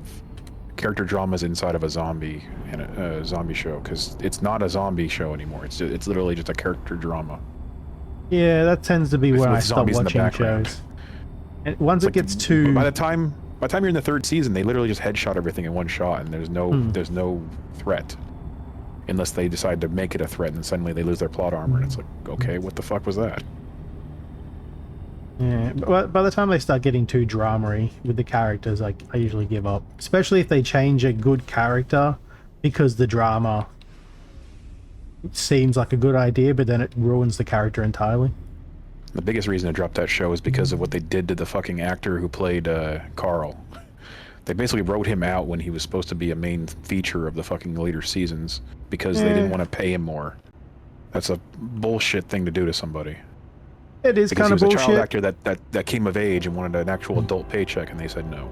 Speaker 5: character dramas inside of a zombie and a zombie show, because it's not a zombie show anymore. It's literally just a character drama.
Speaker 1: Yeah, that tends to be
Speaker 5: With
Speaker 1: when I stop
Speaker 5: zombies in the
Speaker 1: watching
Speaker 5: background.
Speaker 1: shows. And once it
Speaker 5: Like
Speaker 1: gets too...
Speaker 5: by the time you're in the third season, they literally just headshot everything in one shot, and there's no threat, unless they decide to make it a threat, and then suddenly they lose their plot armor, and it's like, okay, what the fuck was that?
Speaker 1: Yeah, but by the time they start getting too dramery with the characters, I usually give up. Especially if they change a good character because the drama seems like a good idea, but then it ruins the character entirely.
Speaker 5: The biggest reason to drop that show is because of what they did to the fucking actor who played Carl. They basically wrote him out when he was supposed to be a main feature of the fucking later seasons because they didn't want to pay him more. That's a bullshit thing to do to somebody.
Speaker 1: It is
Speaker 5: Because
Speaker 1: kind
Speaker 5: he
Speaker 1: of
Speaker 5: was a
Speaker 1: bullshit.
Speaker 5: child actor that came of age and wanted an actual adult paycheck, and they said no.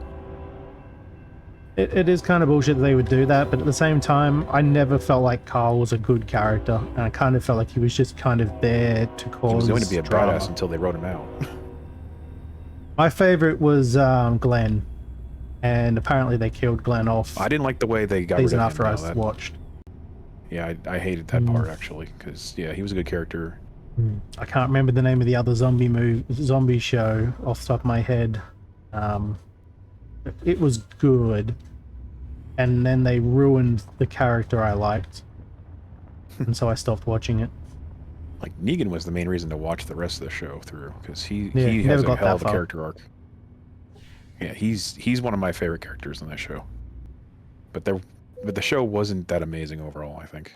Speaker 1: It is kind of bullshit that they would do that, but at the same time, I never felt like Carl was a good character, and I kind of felt like he was just kind of there to cause
Speaker 5: He was going to be a
Speaker 1: drama.
Speaker 5: badass until they wrote him out.
Speaker 1: My favorite was Glenn, and apparently they killed Glenn off
Speaker 5: I didn't like the way they got rid of
Speaker 1: season
Speaker 5: him.
Speaker 1: after I
Speaker 5: though.
Speaker 1: watched.
Speaker 5: Yeah, I hated that part actually, because yeah, he was a good character.
Speaker 1: I can't remember the name of the other zombie show off the top of my head. It was good, and then they ruined the character I liked, and so I stopped watching it.
Speaker 5: Like Negan was the main reason to watch the rest of the show through, because he
Speaker 1: never
Speaker 5: has a
Speaker 1: got
Speaker 5: hell
Speaker 1: that
Speaker 5: of a
Speaker 1: far.
Speaker 5: character arc. Yeah, he's one of my favorite characters on that show. But the show wasn't that amazing overall, I think.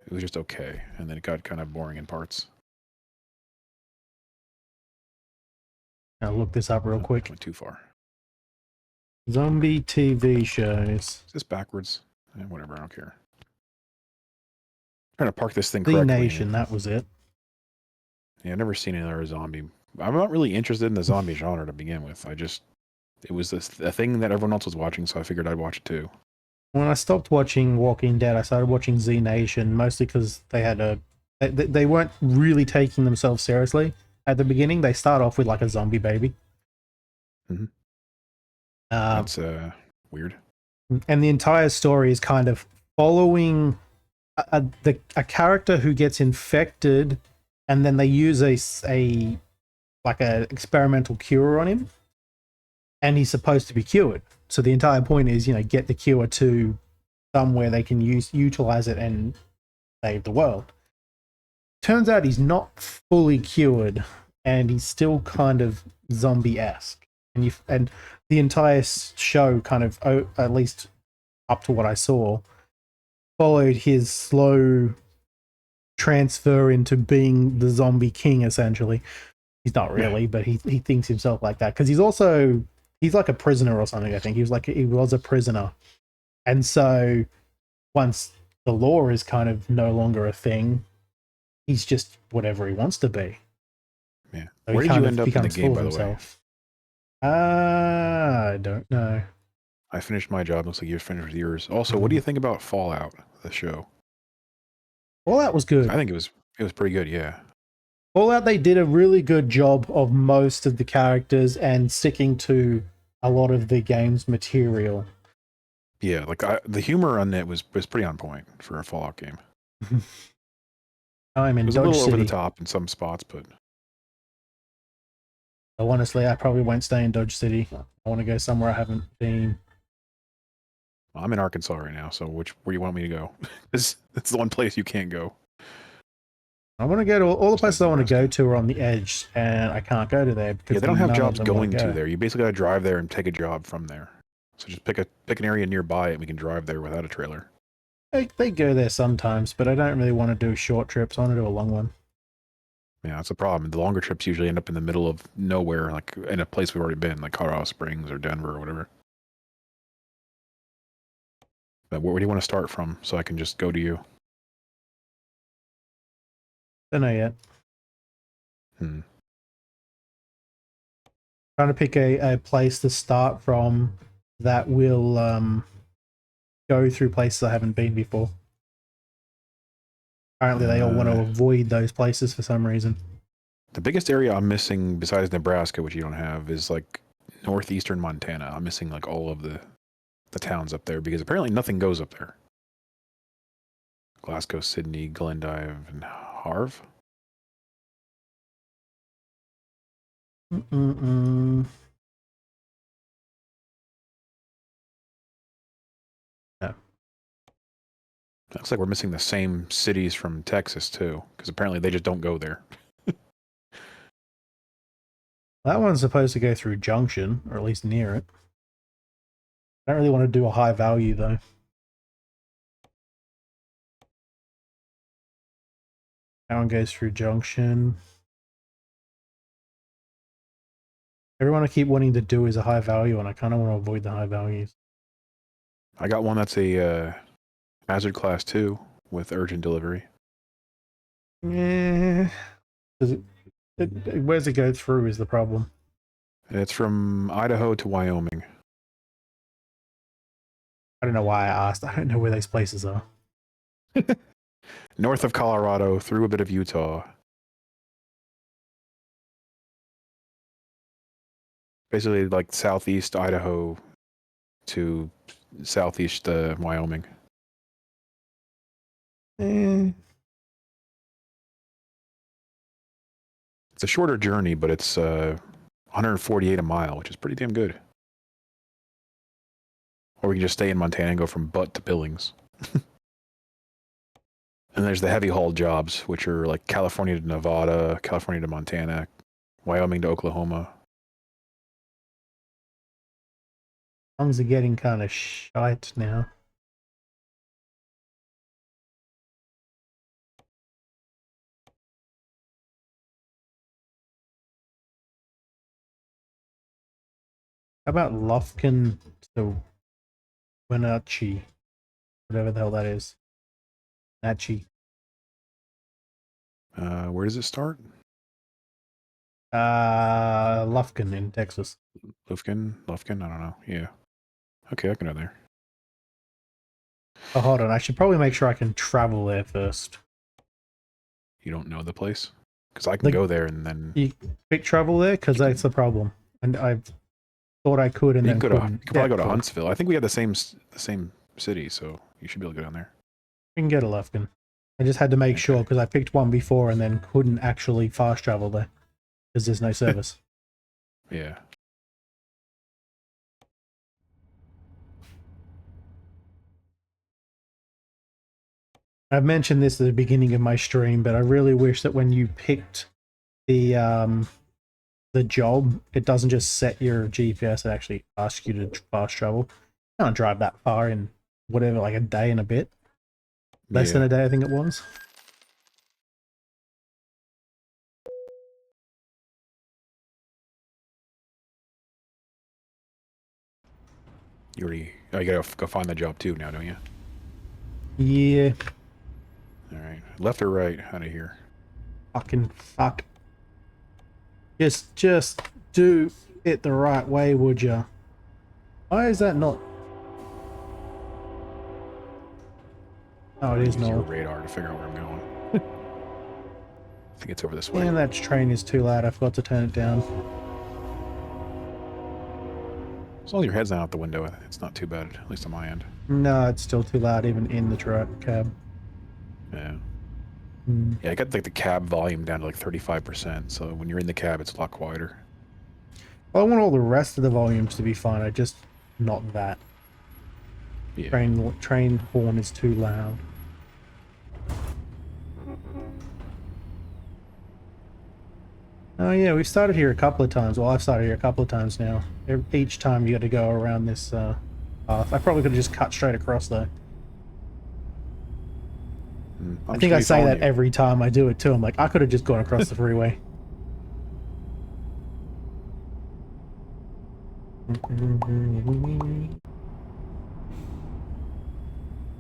Speaker 5: It was just okay, and then it got kind of boring in parts.
Speaker 1: I'll look this up real quick.
Speaker 5: Went too far.
Speaker 1: Zombie TV shows.
Speaker 5: Is this backwards? Whatever, I don't care. Trying to park this thing
Speaker 1: The
Speaker 5: correctly.
Speaker 1: Nation, that was it.
Speaker 5: Yeah, I've never seen another zombie. I'm not really interested in the zombie genre to begin with. It was a thing that everyone else was watching, so I figured I'd watch it too.
Speaker 1: When I stopped watching Walking Dead, I started watching Z Nation, mostly because they weren't really taking themselves seriously. At the beginning, they start off with like a zombie baby.
Speaker 5: That's weird.
Speaker 1: And the entire story is kind of following a character who gets infected, and then they use a like a experimental cure on him, and he's supposed to be cured. So the entire point is, get the cure to somewhere they can utilize it and save the world. Turns out he's not fully cured, and he's still kind of zombie-esque. And the entire show kind of, at least up to what I saw, followed his slow transfer into being the zombie king, essentially. He's not really, but he thinks himself like that, because he's like a prisoner or something. I think he was a prisoner, and so once the law is kind of no longer a thing, he's just whatever he wants to be.
Speaker 5: Yeah.
Speaker 1: So
Speaker 5: Where did you end up in the game, by the way?
Speaker 1: I don't know.
Speaker 5: I finished my job. Looks like you finished with yours. Also, what do you think about Fallout, the show?
Speaker 1: Fallout was good.
Speaker 5: I think it was pretty good. Yeah.
Speaker 1: Fallout, they did a really good job of most of the characters and sticking to a lot of the game's material.
Speaker 5: Yeah, like the humor on it was pretty on point for a Fallout game.
Speaker 1: I'm in
Speaker 5: It was
Speaker 1: Dodge
Speaker 5: a little
Speaker 1: City.
Speaker 5: over the top in some spots, but
Speaker 1: Honestly, I probably won't stay in Dodge City. I want to go somewhere I haven't been.
Speaker 5: I'm in Arkansas right now. So where do you want me to go? It's the one place you can't go.
Speaker 1: I want to go to all the places I want to go to are on the edge, and I can't go to there because
Speaker 5: Yeah, they don't have
Speaker 1: none of
Speaker 5: jobs
Speaker 1: them
Speaker 5: going
Speaker 1: want
Speaker 5: to
Speaker 1: go.
Speaker 5: there. You basically got to drive there and take a job from there. So just pick an area nearby, and we can drive there without a trailer.
Speaker 1: They go there sometimes, but I don't really want to do short trips. I want to do a long one.
Speaker 5: Yeah, that's the problem. The longer trips usually end up in the middle of nowhere, like in a place we've already been, like Colorado Springs or Denver or whatever. But where do you want to start from so I can just go to you?
Speaker 1: Don't know yet.
Speaker 5: Hmm.
Speaker 1: Trying to pick a place to start from that will go through places I haven't been before. Apparently, they all want to avoid those places for some reason.
Speaker 5: The biggest area I'm missing, besides Nebraska, which you don't have, is like northeastern Montana. I'm missing like all of the towns up there because apparently nothing goes up there. Glasgow, Sydney, Glendive, and Harv.
Speaker 1: Mm-mm. No.
Speaker 5: Looks like we're missing the same cities from Texas too, because apparently they just don't go there.
Speaker 1: That one's supposed to go through Junction, or at least near it. I don't really want to do a high value, though. That one goes through Junction. Everyone I keep wanting to do is a high value, and I kind of want to avoid the high values.
Speaker 5: I got one that's a Hazard Class 2 with urgent delivery.
Speaker 1: Yeah. Where's it go through is the problem.
Speaker 5: It's from Idaho to Wyoming.
Speaker 1: I don't know why I asked. I don't know where these places are.
Speaker 5: North of Colorado, through a bit of Utah. Basically like southeast Idaho to southeast Wyoming. It's a shorter journey, but it's 148 a mile, which is pretty damn good. Or we can just stay in Montana and go from Butte to Billings. And there's the heavy haul jobs, which are like California to Nevada, California to Montana, Wyoming to Oklahoma.
Speaker 1: Songs are getting kind of shite now. How about Lufkin to Wenatchee? Whatever the hell that is. Wenatchee.
Speaker 5: Where does it start?
Speaker 1: Lufkin in Texas.
Speaker 5: Lufkin? I don't know. Yeah. Okay, I can go there.
Speaker 1: Oh, hold on. I should probably make sure I can travel there first.
Speaker 5: You don't know the place? Because I can go there and then...
Speaker 1: You pick travel there? Because that's the problem. And I thought I could and
Speaker 5: you
Speaker 1: then
Speaker 5: could
Speaker 1: couldn't.
Speaker 5: probably go to Huntsville. I think we have the same city, so you should be able to go down there.
Speaker 1: You can get a Lufkin. I just had to make sure because I picked one before and then couldn't actually fast travel there because there's no service.
Speaker 5: Yeah.
Speaker 1: I've mentioned this at the beginning of my stream, but I really wish that when you picked the job, it doesn't just set your GPS, it actually asks you to fast travel. You can't drive that far in whatever, like a day and a bit. Less than a day, I think it was.
Speaker 5: You already... Oh, you gotta go find the job too now, don't you?
Speaker 1: Yeah.
Speaker 5: Alright. Left or right out of here?
Speaker 1: Fucking fuck. Just do it the right way, would ya? Why is that not? Oh, it is
Speaker 5: Use your
Speaker 1: not.
Speaker 5: radar to figure out where I'm going. I think it's over this way.
Speaker 1: And that train is too loud. I forgot to turn it down.
Speaker 5: As long as your head's not out the window, it's not too bad, at least on my end.
Speaker 1: No, it's still too loud even in the truck cab.
Speaker 5: Yeah.
Speaker 1: Mm.
Speaker 5: Yeah, I got like the cab volume down to like 35%, so when you're in the cab, it's a lot quieter.
Speaker 1: Well, I want all the rest of the volumes to be fine. I just not that.
Speaker 5: Yeah.
Speaker 1: Train horn is too loud. Oh yeah, we've started here a couple of times. Well, I've started here a couple of times now. Each time you got to go around this path. I probably could have just cut straight across though. I think I say that every time I do it too. I'm like, I could have just gone across the freeway. I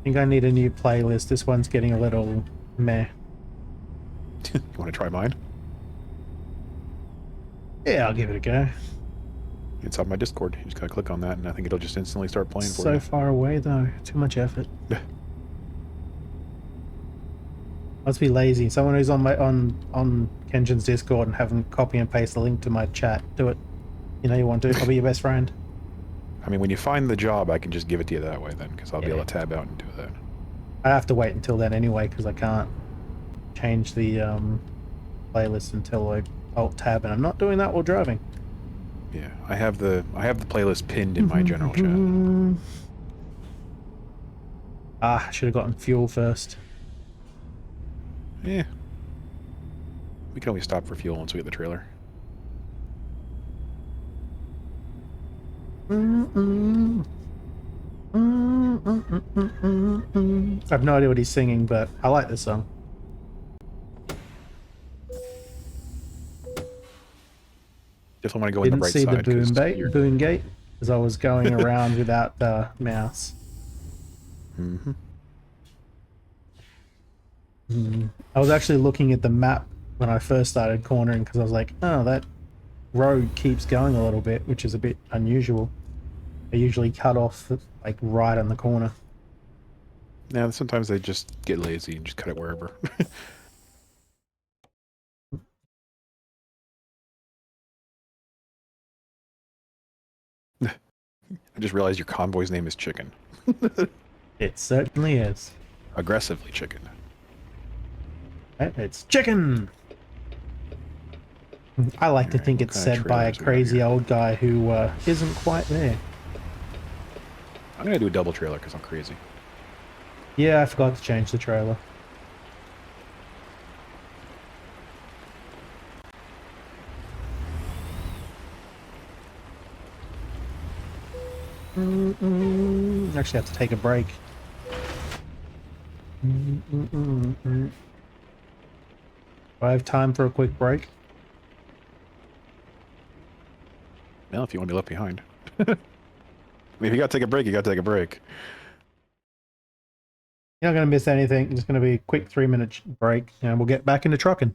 Speaker 1: think I need a new playlist. This one's getting a little meh.
Speaker 5: You want to try mine?
Speaker 1: Yeah, I'll give it a go.
Speaker 5: It's on my Discord. You just gotta click on that, and I think it'll just instantly start playing for
Speaker 1: So
Speaker 5: you.
Speaker 1: far away though, too much effort. Must be lazy. Someone who's on Kenshin's Discord and have him copy and paste the link to my chat. Do it. You know you want to. I'll be your best friend.
Speaker 5: I mean, when you find the job, I can just give it to you that way then, because I'll be able to tab out and do that.
Speaker 1: I have to wait until then anyway, because I can't change the playlist until I alt tab, and I'm not doing that while driving.
Speaker 5: Yeah, I have the playlist pinned in my general chat.
Speaker 1: Ah, I should have gotten fuel first.
Speaker 5: Yeah. We can always stop for fuel once we get the trailer.
Speaker 1: I have no idea what he's singing, but I like this song.
Speaker 5: Definitely want to go in the right side.
Speaker 1: Didn't see the boom gate as I was going around without the mouse.
Speaker 5: Mm-hmm.
Speaker 1: I was actually looking at the map when I first started cornering because I was like, oh, that road keeps going a little bit, which is a bit unusual. They usually cut off like right on the corner.
Speaker 5: Yeah, sometimes they just get lazy and just cut it wherever. I just realized your convoy's name is Chicken.
Speaker 1: It certainly is.
Speaker 5: Aggressively Chicken.
Speaker 1: It's chicken! I like to think it's said by a crazy old guy who isn't quite there.
Speaker 5: I'm gonna do a double trailer because I'm crazy.
Speaker 1: Yeah, I forgot to change the trailer. Actually have to take a break. Do I have time for a quick break?
Speaker 5: Well, if you want to be left behind. I mean, if you gotta take a break, you gotta take a break.
Speaker 1: You're not going to miss anything. It's going to be a quick 3-minute break, and we'll get back into trucking.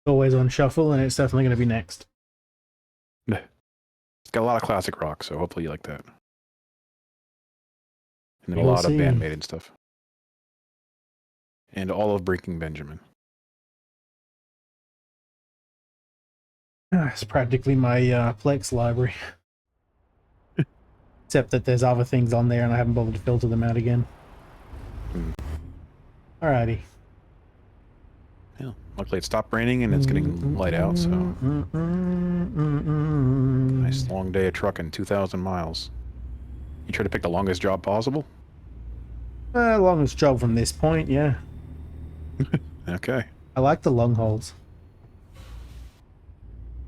Speaker 1: always on shuffle, and it's definitely going to be next.
Speaker 5: It's got a lot of classic rock, so hopefully you like that. And then a
Speaker 1: We'll
Speaker 5: lot of
Speaker 1: see.
Speaker 5: Bandmaid and stuff. And all of Breaking Benjamin.
Speaker 1: It's practically my Plex library. Except that there's other things on there and I haven't bothered to filter them out again. Alrighty.
Speaker 5: Yeah. Luckily it stopped raining and it's getting light out, so nice long day of trucking, 2,000 miles. You try to pick the longest job possible?
Speaker 1: Longest job from this point, yeah.
Speaker 5: Okay.
Speaker 1: I like the long hauls.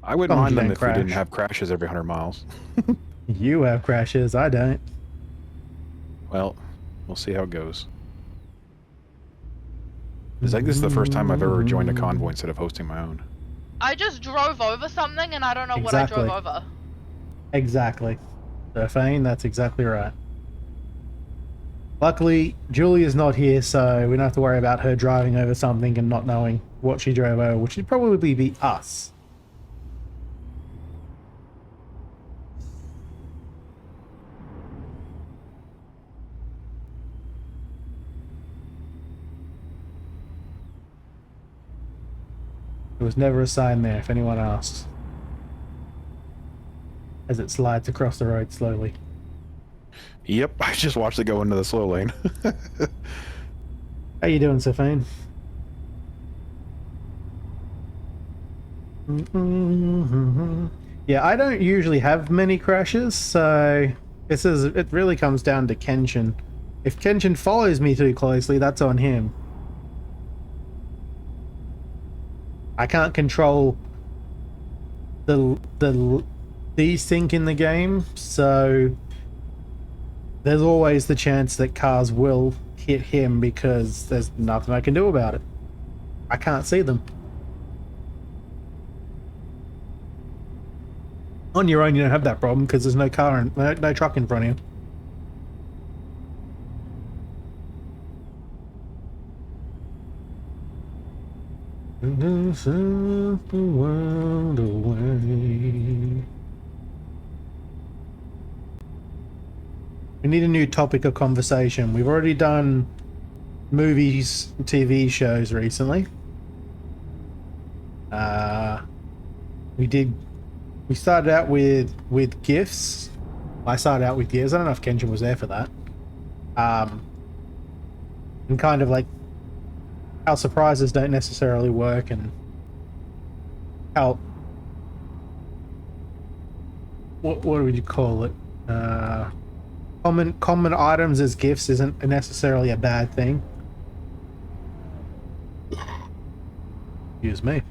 Speaker 5: I wouldn't
Speaker 1: Long as
Speaker 5: mind
Speaker 1: you
Speaker 5: them
Speaker 1: don't
Speaker 5: if we didn't
Speaker 1: crash.
Speaker 5: have crashes every 100 miles.
Speaker 1: You have crashes, I don't.
Speaker 5: Well, we'll see how it goes. I think this is the first time I've ever joined a convoy instead of hosting my own.
Speaker 3: I just drove over something and I don't know
Speaker 1: Exactly.
Speaker 3: what I drove over.
Speaker 1: Exactly. Fane, that's exactly right. Luckily, Julia's not here, so we don't have to worry about her driving over something and not knowing what she drove over, which would probably be us. There was never a sign there, if anyone asks. As it slides across the road slowly.
Speaker 5: Yep, I just watched it go into the slow lane.
Speaker 1: How you doing, Safane? Yeah, I don't usually have many crashes, so it really comes down to Kenshin. If Kenshin follows me too closely, that's on him. I can't control the desync in the game, so there's always the chance that cars will hit him because there's nothing I can do about it. I can't see them. On your own, you don't have that problem because there's no car and no truck in front of you. The world away. We need a new topic of conversation. We've already done movies, TV shows recently. We started out with gifts. I started out with gifts. I don't know if Kenshin was there for that. And kind of like how surprises don't necessarily work and how what would you call it? Common items as gifts isn't necessarily a bad thing. Excuse me.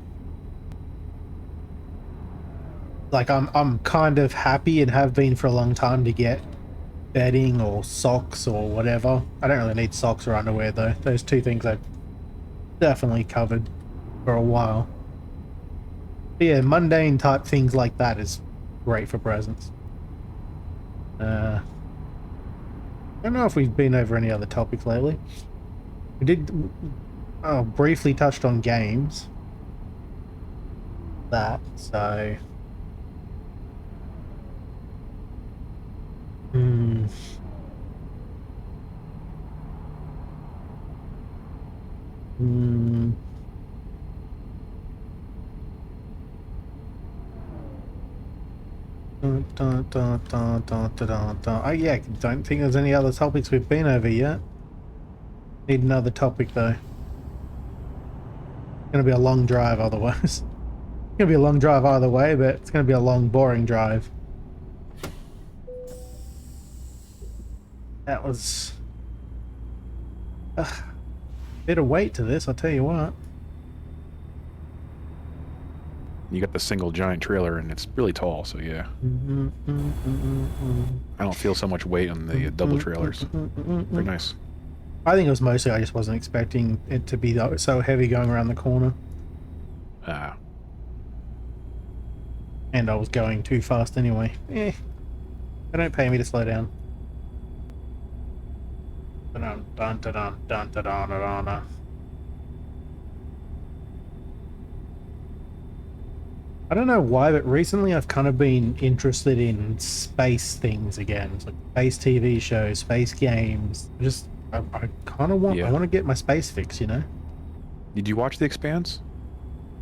Speaker 1: Like I'm kind of happy and have been for a long time to get bedding or socks or whatever. I don't really need socks or underwear though. Those two things I've definitely covered for a while. But yeah, mundane type things like that is great for presents. I don't know if we've been over any other topics lately. We did briefly touched on games. That, so Oh yeah, don't think there's any other topics we've been over yet. Need another topic though. It's gonna be a long drive otherwise. It's gonna be a long drive either way, but it's gonna be a long, boring drive. That was a bit of weight to this, I'll tell you what.
Speaker 5: You got the single giant trailer and it's really tall, so yeah. I don't feel so much weight on the double trailers. Very nice.
Speaker 1: I think it was mostly I just wasn't expecting it to be so heavy going around the corner.
Speaker 5: Ah.
Speaker 1: And I was going too fast anyway. They don't pay me to slow down. Dun dun dun dun dun dun dun dun. I don't know why, but recently I've kind of been interested in space things again. It's like space TV shows, space games. I kind of want,
Speaker 5: Yeah.
Speaker 1: I want to get my space fix, you know?
Speaker 5: Did you watch The Expanse?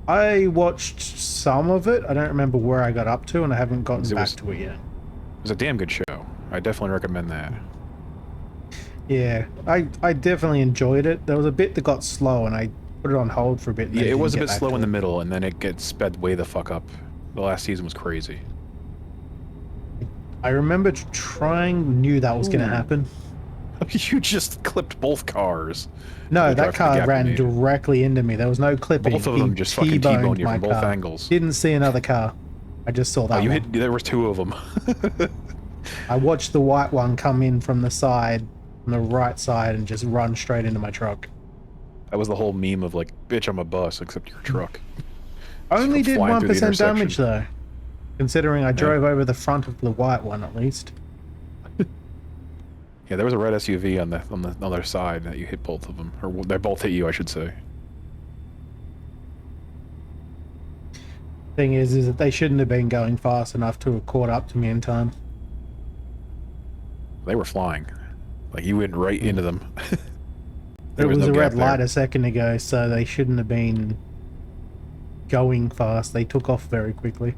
Speaker 1: I watched some of it. I don't remember where I got up to, and I haven't gotten back to it yet.
Speaker 5: It was a damn good show. I definitely recommend that.
Speaker 1: Yeah, I definitely enjoyed it. There was a bit that got slow, and I put it on hold for a bit.
Speaker 5: Yeah, it was a bit slow in the middle, and then it gets sped way the fuck up. The last season was crazy.
Speaker 1: I remember knew that was going to happen.
Speaker 5: You just clipped both cars.
Speaker 1: No, that car ran directly into me. There was no clipping.
Speaker 5: Both of them just fucking T-boned you from both angles.
Speaker 1: Didn't see another car. I just saw that one.
Speaker 5: There was two of them.
Speaker 1: I watched the white one come in from the side, from the right side, and just run straight into my truck.
Speaker 5: That was the whole meme of like, bitch, I'm a bus, except you're a truck.
Speaker 1: Only did 1% damage though, considering I drove over the front of the white one at least.
Speaker 5: Yeah, there was a red SUV on the other side that you hit both of them, or they both hit you, I should say.
Speaker 1: Thing is that they shouldn't have been going fast enough to have caught up to me in time.
Speaker 5: They were flying, like you went right into them.
Speaker 1: There was a red light a second ago, so they shouldn't have been going fast. They took off very quickly,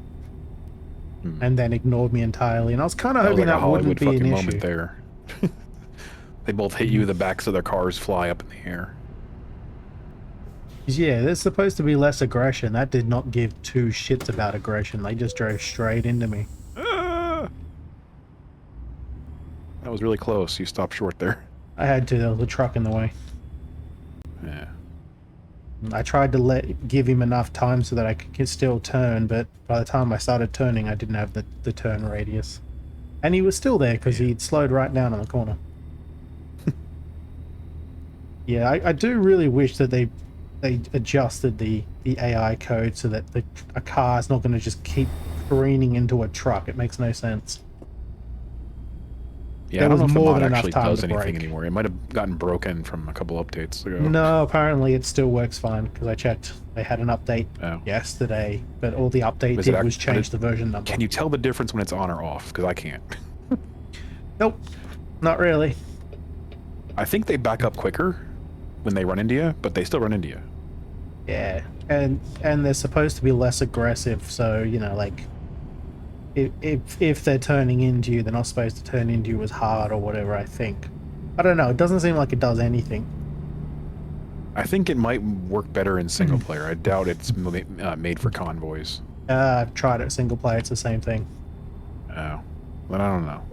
Speaker 1: and then ignored me entirely. And I was kind of hoping that wouldn't be an issue.
Speaker 5: There. They both hit you, the backs of their cars fly up in the air.
Speaker 1: Yeah, there's supposed to be less aggression. That did not give two shits about aggression. They just drove straight into me.
Speaker 5: That was really close. You stopped short there.
Speaker 1: I had to. There was a truck in the way.
Speaker 5: Yeah.
Speaker 1: I tried to give him enough time so that I could still turn, but by the time I started turning, I didn't have the turn radius. And he was still there because he'd slowed right down on the corner. Yeah, I do really wish that they adjusted the AI code so that a car is not going to just keep careening into a truck. It makes no sense.
Speaker 5: Yeah, I don't know if the mod actually does anything anymore. It might have gotten broken from a couple updates ago.
Speaker 1: No, apparently it still works fine because I checked. They had an update yesterday, but all the update did was change the version number.
Speaker 5: Can you tell the difference when it's on or off? Because I can't.
Speaker 1: Nope, not really.
Speaker 5: I think they back up quicker when they run into you, but they still run into you.
Speaker 1: Yeah, and they're supposed to be less aggressive, so, you know, like, if they're turning into you, they're not supposed to turn into you as hard or whatever, I think. I don't know, it doesn't seem like it does anything.
Speaker 5: I think it might work better in single player. I doubt it's made for convoys.
Speaker 1: I've tried it single player, it's the same thing.
Speaker 5: Oh, but I don't know.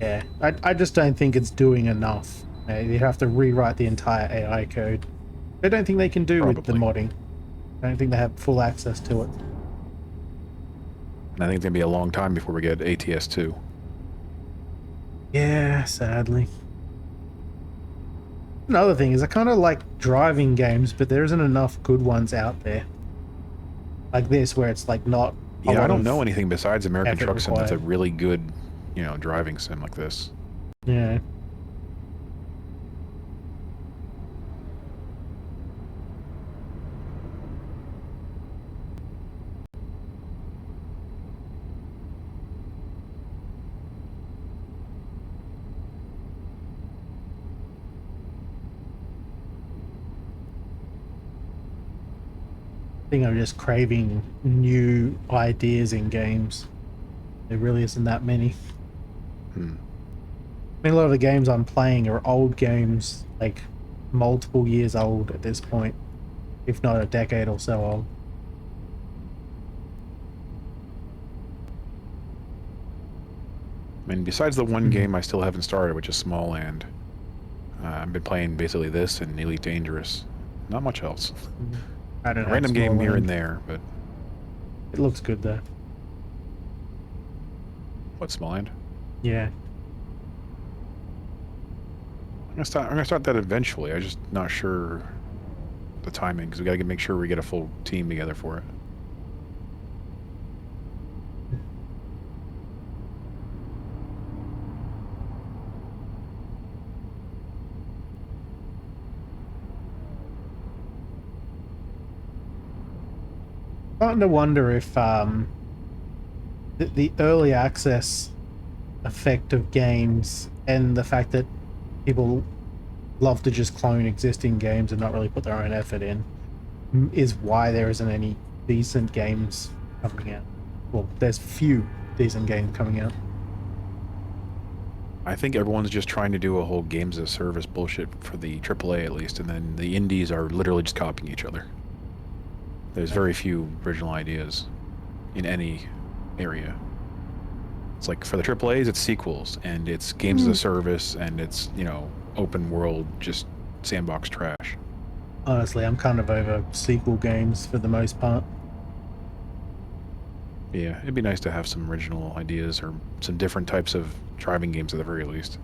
Speaker 1: Yeah, I just don't think it's doing enough. You'd have to rewrite the entire AI code. I don't think they can do with the modding. I don't think they have full access to it.
Speaker 5: I think it's going to be a long time before we get ATS2.
Speaker 1: Yeah, sadly. Another thing is I kind of like driving games, but there isn't enough good ones out there. Like this, where it's like not...
Speaker 5: Yeah, I don't know anything besides American Truck Sim that's a really good, you know, driving sim like this.
Speaker 1: Yeah. I think I'm just craving new ideas in games. There really isn't that many. I mean, a lot of the games I'm playing are old games, like multiple years old at this point, if not a decade or so old.
Speaker 5: I mean, besides the one game I still haven't started, which is Small Land, I've been playing basically this and Elite Dangerous. Not much else.
Speaker 1: I don't know.
Speaker 5: A random game here and there, but...
Speaker 1: It looks good though.
Speaker 5: What, Small Land?
Speaker 1: Yeah.
Speaker 5: I'm gonna start that eventually. I'm just not sure the timing, because we gotta make sure we get a full team together for it.
Speaker 1: Starting to wonder if the early access effect of games and the fact that people love to just clone existing games and not really put their own effort in is why there isn't any decent games coming out. Well, there's few decent games coming out.
Speaker 5: I think everyone's just trying to do a whole games as a service bullshit for the AAA at least, and then the indies are literally just copying each other. There's very few original ideas in any area. It's like for the AAAs, it's sequels, and it's games as a service, and it's, you know, open world, just sandbox trash.
Speaker 1: Honestly, I'm kind of over sequel games for the most part.
Speaker 5: Yeah, it'd be nice to have some original ideas or some different types of driving games at the very least.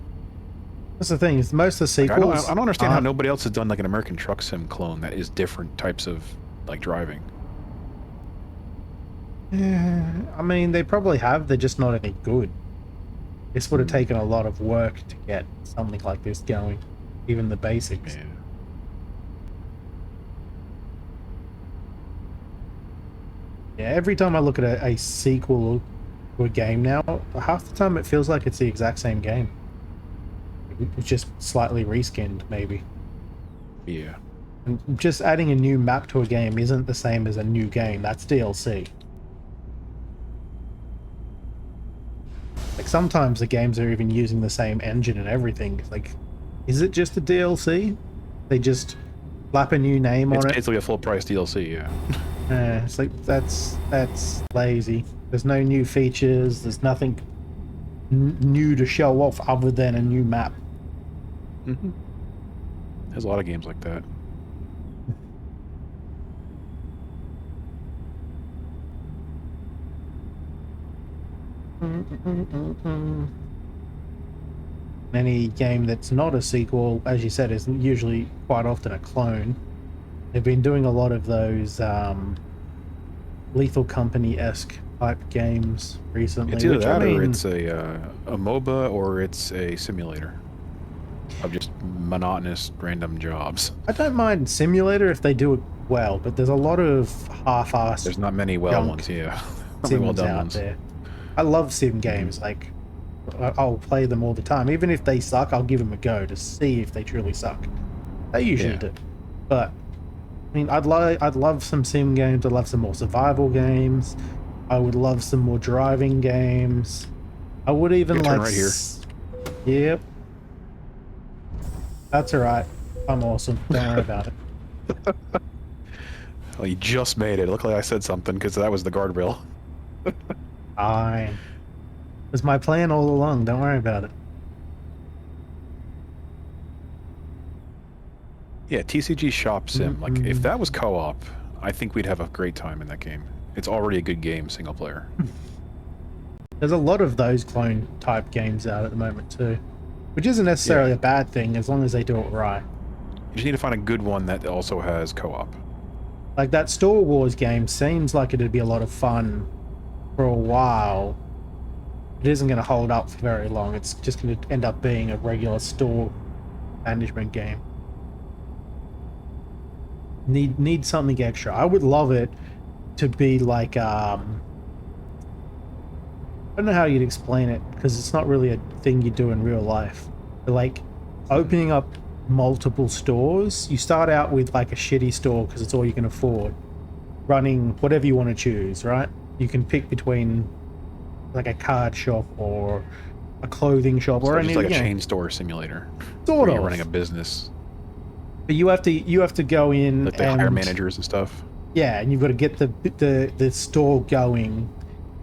Speaker 1: That's the thing, is most of the sequels...
Speaker 5: Like, I don't understand how nobody else has done like an American Truck Sim clone that is different types of like driving.
Speaker 1: Yeah, I mean, they probably have, they're just not any good. This would have taken a lot of work to get something like this going, even the basics.
Speaker 5: Yeah.
Speaker 1: Yeah, every time I look at a sequel to a game now, half the time it feels like it's the exact same game. It's just slightly reskinned, maybe.
Speaker 5: Yeah.
Speaker 1: And just adding a new map to a game isn't the same as a new game. That's DLC. Like, sometimes the games are even using the same engine and everything. It's like, is it just a DLC? They just slap a new name on it?
Speaker 5: It's basically a full price DLC, yeah.
Speaker 1: It's like, that's lazy. There's no new features. There's nothing new to show off other than a new map.
Speaker 5: Mm-hmm. There's a lot of games like that.
Speaker 1: Any game that's not a sequel, as you said, is usually quite often a clone. They've been doing a lot of those Lethal Company-esque type games recently.
Speaker 5: It's either
Speaker 1: which,
Speaker 5: that
Speaker 1: I mean,
Speaker 5: or it's a MOBA or it's a simulator of just monotonous random jobs.
Speaker 1: I don't mind simulator if they do it well, but there's a lot of half-assed
Speaker 5: There's not many well ones, yeah. Not many well
Speaker 1: sims
Speaker 5: done
Speaker 1: out
Speaker 5: ones.
Speaker 1: there. I love sim games. Like, I'll play them all the time. Even if they suck, I'll give them a go to see if they truly suck. They usually do. But I mean, I'd love some sim games. I'd love some more survival games. I would love some more driving games. I would even
Speaker 5: Turn
Speaker 1: like...
Speaker 5: right here.
Speaker 1: Yep. That's alright. I'm awesome. Don't worry about it.
Speaker 5: Well, you just made it. It looked like I said something because that was the guardrail.
Speaker 1: Fine. It was my plan all along. Don't worry about it.
Speaker 5: Yeah, TCG Shop Sim. Like, if that was co-op, I think we'd have a great time in that game. It's already a good game, single player.
Speaker 1: There's a lot of those clone type games out at the moment too, which isn't necessarily a bad thing as long as they do it right.
Speaker 5: You just need to find a good one that also has co-op.
Speaker 1: Like, that Star Wars game seems like it'd be a lot of fun for a while. It isn't going to hold up for very long. It's just going to end up being a regular store management game. Need something extra. I would love it to be like, I don't know how you'd explain it, because it's not really a thing you do in real life. But like, opening up multiple stores. You start out with like a shitty store because it's all you can afford, running whatever you want to choose, right? You can pick between like a card shop or a clothing shop, or
Speaker 5: just
Speaker 1: any,
Speaker 5: like a chain store simulator.
Speaker 1: Sort
Speaker 5: where
Speaker 1: of.
Speaker 5: You're running a business.
Speaker 1: But you have to go in
Speaker 5: Like they hire managers and stuff.
Speaker 1: Yeah, and you've got to get the store going,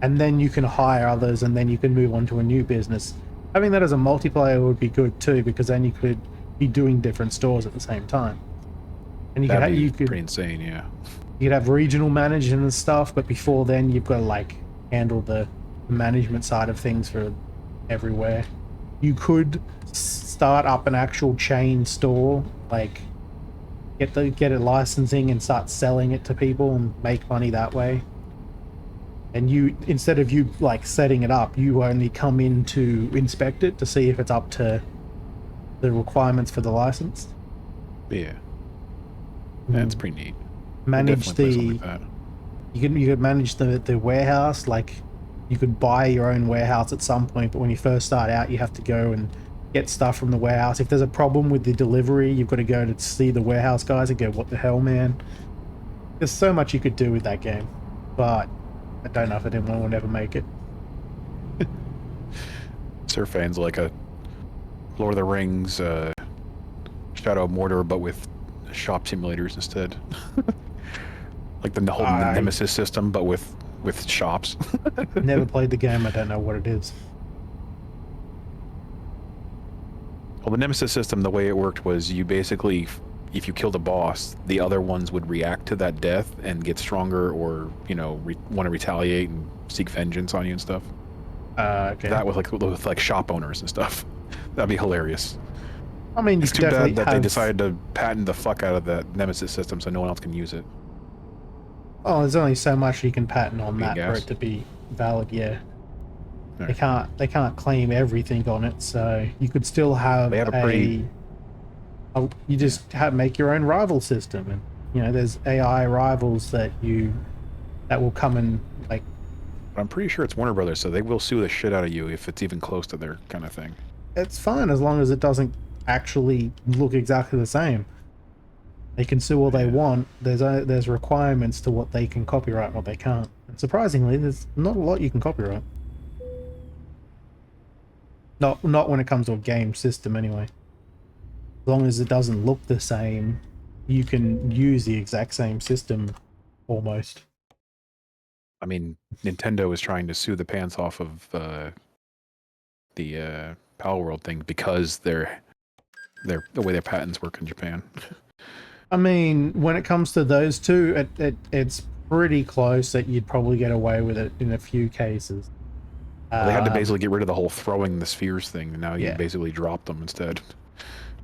Speaker 1: and then you can hire others, and then you can move on to a new business. Having that as a multiplayer would be good too, because then you could be doing different stores at the same time. And you could
Speaker 5: pretty insane, yeah.
Speaker 1: You could have regional managers and stuff, but before then you've got to like handle the management side of things for everywhere. You could start up an actual chain store, like get it licensing and start selling it to people and make money that way. And you, instead of you like setting it up, you only come in to inspect it to see if it's up to the requirements for the license.
Speaker 5: Yeah. That's pretty neat.
Speaker 1: Manage
Speaker 5: Definitely play something
Speaker 1: the
Speaker 5: like that.
Speaker 1: you could manage the warehouse. Like, you could buy your own warehouse at some point, but when you first start out, you have to go and get stuff from the warehouse. If there's a problem with the delivery, you've got to go to see the warehouse guys and go, what the hell, man? There's so much you could do with that game, but I don't know if anyone will ever make it.
Speaker 5: Sir fans like a Lord of the Rings, Shadow of Mordor, but with shop simulators instead. Like the whole Nemesis system, but with shops.
Speaker 1: Never played the game. I don't know what it is.
Speaker 5: Well, the Nemesis system, the way it worked was you basically, if you killed a boss, the other ones would react to that death and get stronger, or want to retaliate and seek vengeance on you and stuff.
Speaker 1: Okay.
Speaker 5: That with like shop owners and stuff. That'd be hilarious.
Speaker 1: I mean,
Speaker 5: It's too bad that they decided to patent the fuck out of that Nemesis system so no one else can use it.
Speaker 1: Oh, there's only so much you can patent on that
Speaker 5: gas.
Speaker 1: for it to be valid. Yeah,
Speaker 5: Right.
Speaker 1: they can't claim everything on it, so you could still have
Speaker 5: They have a pretty-
Speaker 1: you just make your own rival system, and there's AI rivals that will come and like.
Speaker 5: I'm pretty sure it's Warner Brothers, so they will sue the shit out of you if it's even close to their kind of thing.
Speaker 1: It's fine as long as it doesn't actually look exactly the same. They can sue all they want. There's requirements to what they can copyright and what they can't. And surprisingly, there's not a lot you can copyright. Not when it comes to a game system, anyway. As long as it doesn't look the same, you can use the exact same system, almost.
Speaker 5: I mean, Nintendo is trying to sue the pants off of the Power World thing because the way their patents work in Japan.
Speaker 1: I mean, when it comes to those two, it's pretty close that you'd probably get away with it in a few cases.
Speaker 5: They had to basically get rid of the whole throwing the spheres thing, and now you
Speaker 1: Yeah.
Speaker 5: basically drop them instead.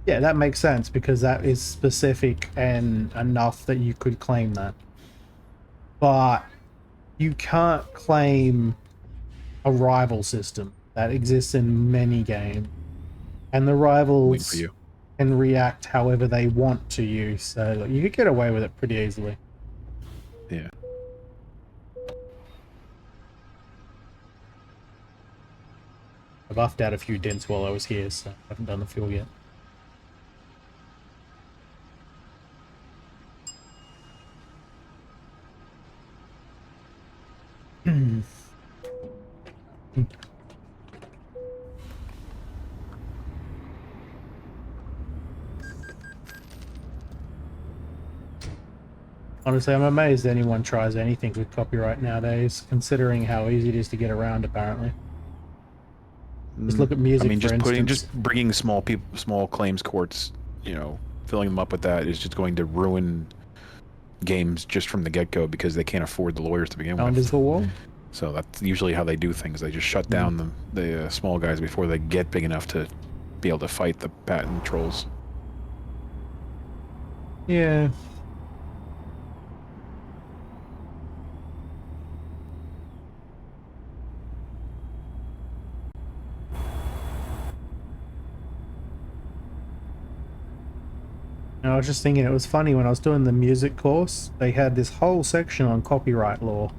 Speaker 1: Yeah, that makes sense because that is specific and enough that you could claim that. But you can't claim a rival system that exists in many games. And the
Speaker 5: Waiting
Speaker 1: rivals
Speaker 5: for you.
Speaker 1: can react however they want to you, so you could get away with it pretty easily.
Speaker 5: Yeah.
Speaker 1: I buffed out a few dents while I was here, so I haven't done the fill yet. Honestly, I'm amazed anyone tries anything with copyright nowadays, considering how easy it is to get around, apparently. Just look at music,
Speaker 5: I mean,
Speaker 1: for instance.
Speaker 5: just bringing small claims courts, filling them up with that is just going to ruin games just from the get-go because they can't afford the lawyers to begin
Speaker 1: Found
Speaker 5: with.
Speaker 1: is the wall.
Speaker 5: So that's usually how they do things. They just shut down the small guys before they get big enough to be able to fight the patent trolls.
Speaker 1: Yeah. I was just thinking, it was funny when I was doing the music course, they had this whole section on copyright law.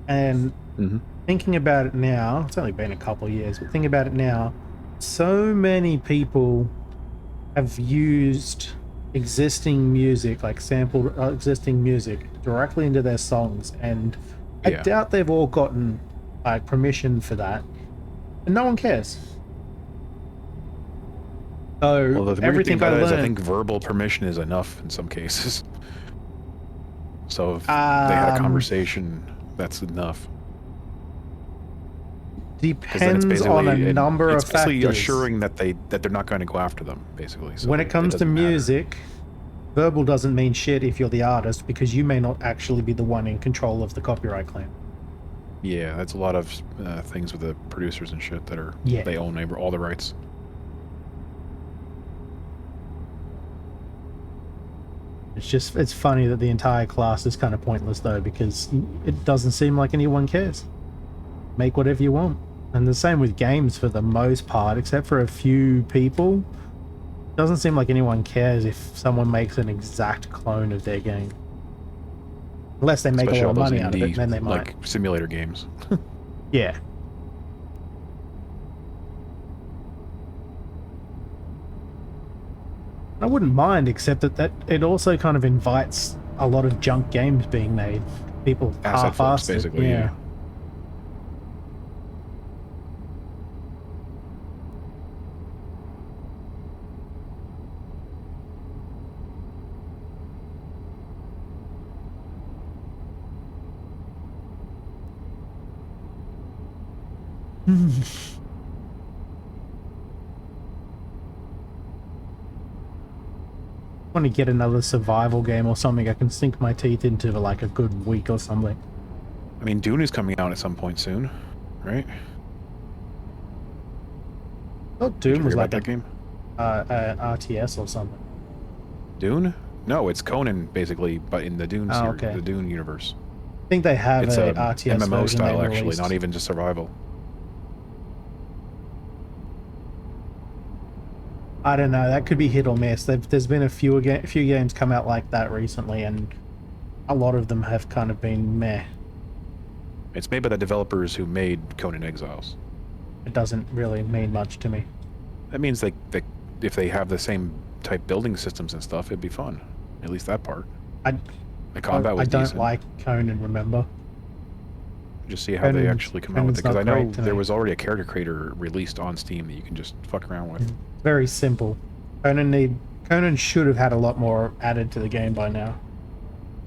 Speaker 1: And thinking about it now, it's only been a couple of years, but thinking about it now, so many people have used existing music, like sampled existing music, directly into their songs, and I
Speaker 5: Yeah.
Speaker 1: doubt they've all gotten like permission for that, and no one cares. So
Speaker 5: Well, the weird thing
Speaker 1: everything I
Speaker 5: about it is I
Speaker 1: learned,
Speaker 5: think verbal permission is enough in some cases. So if they had a conversation, that's enough. 'Cause then it's
Speaker 1: depends on a number of
Speaker 5: it's basically
Speaker 1: factors.
Speaker 5: assuring that they're not going to go after them, basically. So
Speaker 1: When it comes to
Speaker 5: doesn't matter.
Speaker 1: music, verbal doesn't mean shit if you're the artist, because you may not actually be the one in control of the copyright claim.
Speaker 5: Yeah, that's a lot of things with the producers and shit that are
Speaker 1: Yeah.
Speaker 5: they own all the rights.
Speaker 1: It's funny that the entire class is kind of pointless though, because it doesn't seem like anyone cares. Make whatever you want. And the same with games for the most part, except for a few people. Doesn't seem like anyone cares if someone makes an exact clone of their game. Unless they make
Speaker 5: Especially
Speaker 1: a
Speaker 5: all
Speaker 1: lot of
Speaker 5: those
Speaker 1: money out of it,
Speaker 5: indie
Speaker 1: then they might.
Speaker 5: like simulator games.
Speaker 1: Yeah. I wouldn't mind, except that it also kind of invites a lot of junk games being made. People
Speaker 5: Asset flips,
Speaker 1: half-assed it,
Speaker 5: basically. Yeah.
Speaker 1: Want to get another survival game or something I can sink my teeth into for like a good week or something.
Speaker 5: I mean, Dune is coming out at some point soon, right?
Speaker 1: I thought
Speaker 5: Did you
Speaker 1: Doom
Speaker 5: hear
Speaker 1: was
Speaker 5: about
Speaker 1: like
Speaker 5: that game?
Speaker 1: RTS or something.
Speaker 5: Dune? No, it's Conan basically, but in the Dune series,
Speaker 1: okay.
Speaker 5: the Dune universe.
Speaker 1: I think they have
Speaker 5: It's
Speaker 1: a
Speaker 5: a
Speaker 1: RTS
Speaker 5: MMO
Speaker 1: version
Speaker 5: style,
Speaker 1: they
Speaker 5: actually,
Speaker 1: released.
Speaker 5: not even just survival.
Speaker 1: I don't know. That could be hit or miss. There's been a few games come out like that recently, and a lot of them have kind of been meh.
Speaker 5: It's made by the developers who made Conan Exiles.
Speaker 1: It doesn't really mean much to me.
Speaker 5: That means they if they have the same type building systems and stuff, it'd be fun. At least that part. The combat was
Speaker 1: I don't
Speaker 5: decent.
Speaker 1: like Conan, remember?
Speaker 5: Just see how they actually come out with it, because I
Speaker 1: Conan's
Speaker 5: know
Speaker 1: not great to
Speaker 5: there
Speaker 1: me.
Speaker 5: was already a character creator released on Steam that you can just fuck around with.
Speaker 1: Very simple. Conan should have had a lot more added to the game by now.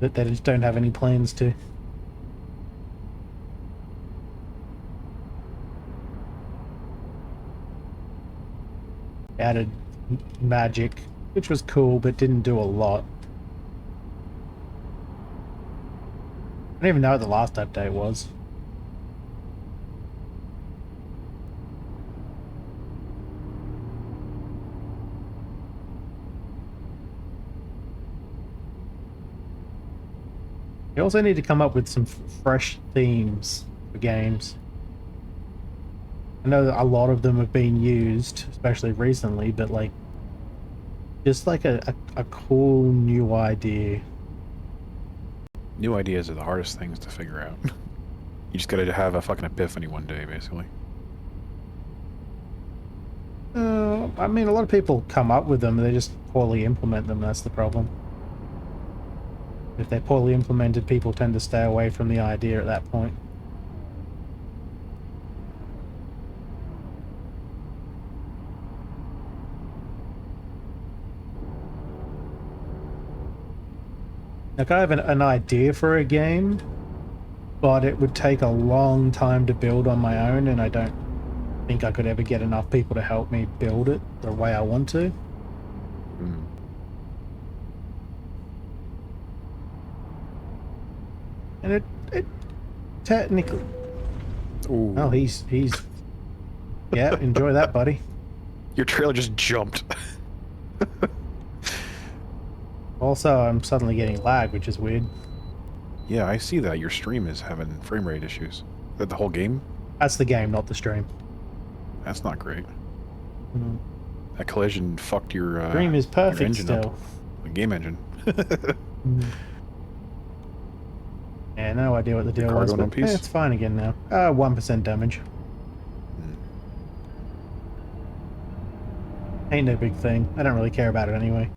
Speaker 1: That they just don't have any plans to. Added magic, which was cool, but didn't do a lot. I don't even know what the last update was. You also need to come up with some fresh themes for games. I know that a lot of them have been used, especially recently, but like, just like a cool new idea.
Speaker 5: New ideas are the hardest things to figure out. You just gotta have a fucking epiphany one day, basically.
Speaker 1: I mean, a lot of people come up with them, they just poorly implement them, that's the problem. If they're poorly implemented, people tend to stay away from the idea at that point. Like, I have an idea for a game, but it would take a long time to build on my own, and I don't think I could ever get enough people to help me build it the way I want to.
Speaker 5: Mm.
Speaker 1: And it technically...
Speaker 5: Ooh.
Speaker 1: Oh, he's... Yeah, enjoy that, buddy.
Speaker 5: Your trailer just jumped.
Speaker 1: Also, I'm suddenly getting lag, which is weird.
Speaker 5: Yeah, I see that. Your stream is having frame rate issues. Is that the whole game?
Speaker 1: That's the game, not the stream.
Speaker 5: That's not great.
Speaker 1: Mm.
Speaker 5: That collision fucked your
Speaker 1: Stream is
Speaker 5: your
Speaker 1: perfect
Speaker 5: engine
Speaker 1: still.
Speaker 5: up. The game engine.
Speaker 1: Mm. Yeah, no idea what the deal
Speaker 5: car
Speaker 1: was,
Speaker 5: going on
Speaker 1: but
Speaker 5: piece?
Speaker 1: it's fine again now. 1% damage. Ain't no big thing. I don't really care about it anyway.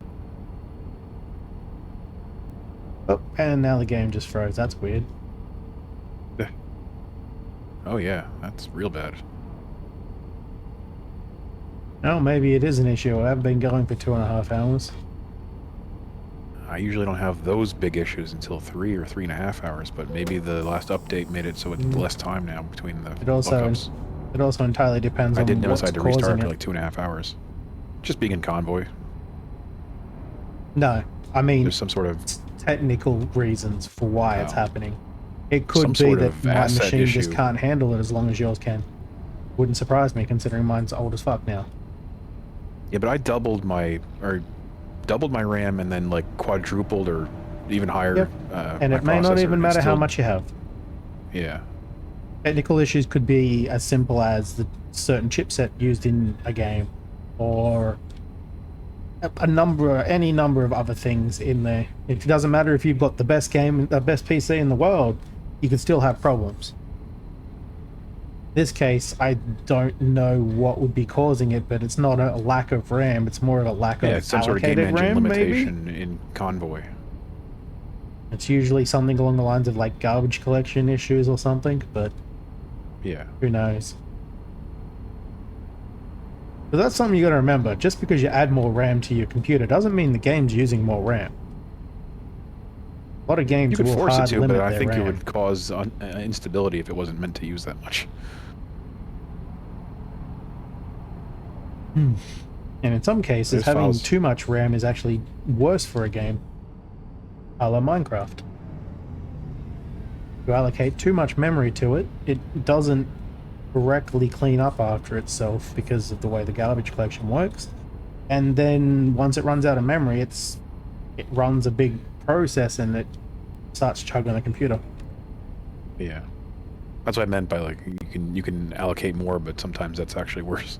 Speaker 1: Oh, and now the game just froze. That's weird.
Speaker 5: Oh yeah, that's real bad.
Speaker 1: Oh, maybe it is an issue. I haven't been going for 2.5 hours.
Speaker 5: I usually don't have those big issues until 3 or 3.5 hours, but maybe the last update made it so it's less time now between the
Speaker 1: It also
Speaker 5: hookups.
Speaker 1: it also entirely depends
Speaker 5: I
Speaker 1: on
Speaker 5: did notice I
Speaker 1: what's
Speaker 5: had to restart
Speaker 1: causing
Speaker 5: for
Speaker 1: it.
Speaker 5: like 2.5 hours. Just being in convoy.
Speaker 1: No, I mean
Speaker 5: There's some sort of
Speaker 1: technical reasons for why it's
Speaker 5: Oh.
Speaker 1: happening. It could
Speaker 5: Some
Speaker 1: be
Speaker 5: sort
Speaker 1: that
Speaker 5: of
Speaker 1: my
Speaker 5: asset
Speaker 1: machine just
Speaker 5: issue.
Speaker 1: can't handle it as long as yours can. Wouldn't surprise me considering mine's old as fuck now.
Speaker 5: yeah, but I doubled my RAM and then like quadrupled or even higher.
Speaker 1: Yep. And
Speaker 5: my
Speaker 1: it may not
Speaker 5: processor,
Speaker 1: even
Speaker 5: and
Speaker 1: matter how
Speaker 5: still-
Speaker 1: much you have.
Speaker 5: Yeah.
Speaker 1: Technical issues could be as simple as the certain chipset used in a game, or any number of other things in there. It doesn't matter if you've got the best PC in the world, you can still have problems. In this case, I don't know what would be causing it, but it's not a lack of RAM. It's more of a lack of
Speaker 5: it's some sort of game
Speaker 1: allocated
Speaker 5: engine
Speaker 1: RAM, maybe?
Speaker 5: limitation in Convoy.
Speaker 1: It's usually something along the lines of like garbage collection issues or something, but
Speaker 5: Yeah.
Speaker 1: who knows? But that's something you got to remember. Just because you add more RAM to your computer doesn't mean the game's using more RAM. A lot of games
Speaker 5: You could
Speaker 1: will
Speaker 5: force it
Speaker 1: hard
Speaker 5: to,
Speaker 1: limit
Speaker 5: but I
Speaker 1: their
Speaker 5: think it
Speaker 1: RAM.
Speaker 5: would cause instability if it wasn't meant to use that much.
Speaker 1: And in some cases,
Speaker 5: There's
Speaker 1: having
Speaker 5: files.
Speaker 1: too much RAM is actually worse for a game. A la Minecraft. If you allocate too much memory to it, it doesn't correctly clean up after itself because of the way the garbage collection works. And then once it runs out of memory, it runs a big process and it starts chugging the computer.
Speaker 5: Yeah. That's what I meant by like you can allocate more, but sometimes that's actually worse.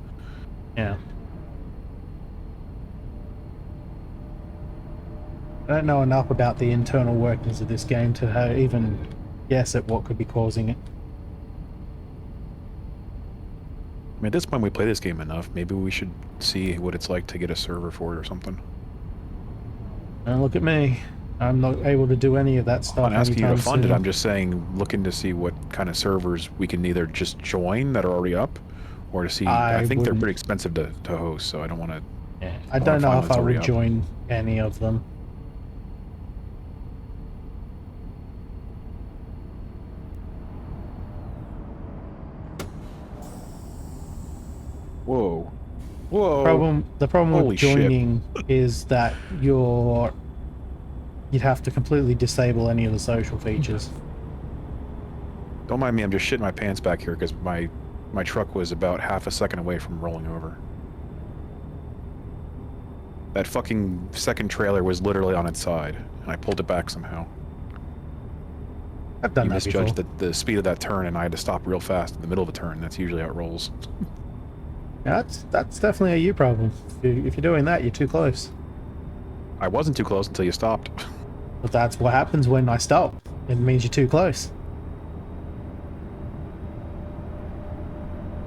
Speaker 1: Yeah. I don't know enough about the internal workings of this game to even guess at what could be causing it.
Speaker 5: I mean, at this point, we play this game enough. Maybe we should see what it's like to get a server for it or something.
Speaker 1: And look at me. I'm not able to do any of that stuff.
Speaker 5: I'm not asking you to
Speaker 1: anytime
Speaker 5: fund it.
Speaker 1: soon.
Speaker 5: I'm just saying, looking to see what kind of servers we can either just join that are already up, or to see. I think they're pretty expensive to host, so I don't want to.
Speaker 1: Yeah, I don't know if I would
Speaker 5: up.
Speaker 1: join any of them.
Speaker 5: Whoa. Whoa.
Speaker 1: The problem
Speaker 5: Holy
Speaker 1: with joining is that you'd have to completely disable any of the social features.
Speaker 5: Don't mind me, I'm just shitting my pants back here because my truck was about half a second away from rolling over. That fucking second trailer was literally on its side, and I pulled it back somehow.
Speaker 1: I've done
Speaker 5: You
Speaker 1: that before.
Speaker 5: misjudged the speed of that turn, and I had to stop real fast in the middle of a turn. That's usually how it rolls.
Speaker 1: Yeah, that's definitely a you problem. If you're doing that, you're too close.
Speaker 5: I wasn't too close until you stopped.
Speaker 1: But that's what happens when I stop. It means you're too close.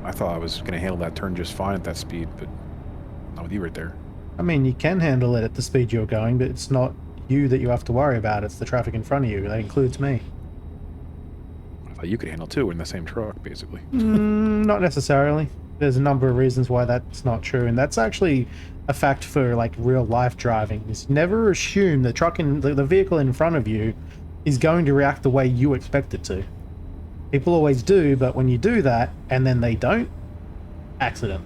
Speaker 5: I thought I was going to handle that turn just fine at that speed, but not with you right there.
Speaker 1: I mean, you can handle it at the speed you're going, but it's not you that you have to worry about. It's the traffic in front of you. That includes me.
Speaker 5: I thought you could handle two in the same truck, basically.
Speaker 1: Not necessarily. There's a number of reasons why that's not true, and that's actually a fact for like real life driving. Is never assume the vehicle in front of you is going to react the way you expect it to. People always do, but when you do that and then they don't, accident.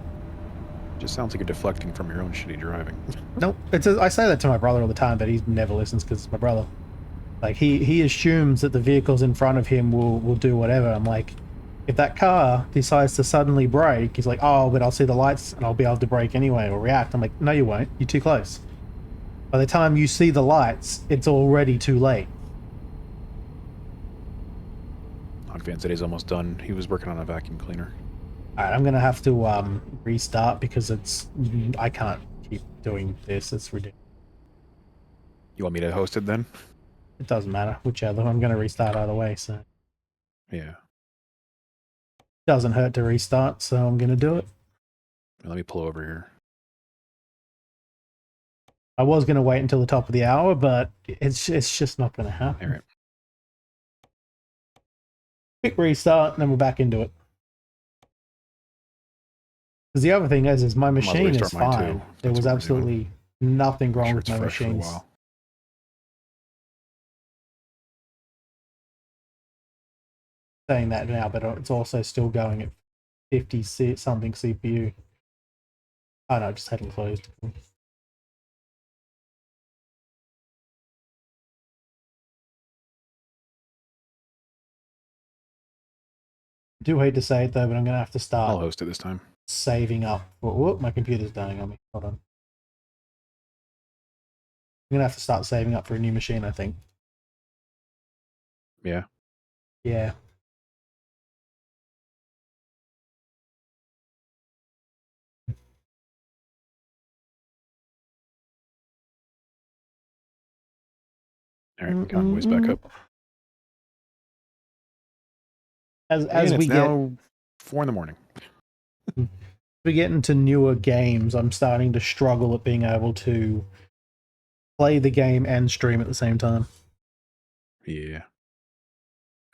Speaker 5: Just sounds like you're deflecting from your own shitty driving.
Speaker 1: Nope. I say that to my brother all the time, but he never listens because it's my brother. Like he assumes that the vehicles in front of him will do whatever. I'm like, if that car decides to suddenly brake, he's like, oh, but I'll see the lights and I'll be able to brake anyway or react. I'm like, no, you won't. You're too close. By the time you see the lights, it's already too late.
Speaker 5: Van said he's almost done. He was working on a vacuum cleaner.
Speaker 1: Alright, I'm gonna have to restart because I can't keep doing this. It's ridiculous.
Speaker 5: You want me to host it then?
Speaker 1: It doesn't matter whichever. I'm gonna restart either way, so
Speaker 5: Yeah.
Speaker 1: doesn't hurt to restart, so I'm gonna do it.
Speaker 5: Let me pull over here.
Speaker 1: I was gonna wait until the top of the hour, but it's just not gonna happen.
Speaker 5: All right.
Speaker 1: Quick restart, and then we're back into it. Because the other thing is my machine is fine. There was absolutely nothing wrong with my machines. Saying that now, but it's also still going at 50 something CPU. Oh no, just hadn't closed. I do hate to say it though, but I'm gonna have to start.
Speaker 5: I'll host it this time.
Speaker 1: Saving up. Whoop, my computer's dying on me. Hold on. I'm gonna have to start saving up for a new machine, I think.
Speaker 5: Yeah.
Speaker 1: Yeah.
Speaker 5: All right, we got voice back up.
Speaker 1: As
Speaker 5: And
Speaker 1: we
Speaker 5: it's now 4 in the morning.
Speaker 1: we get into newer games, I'm starting to struggle at being able to play the game and stream at the same time.
Speaker 5: Yeah.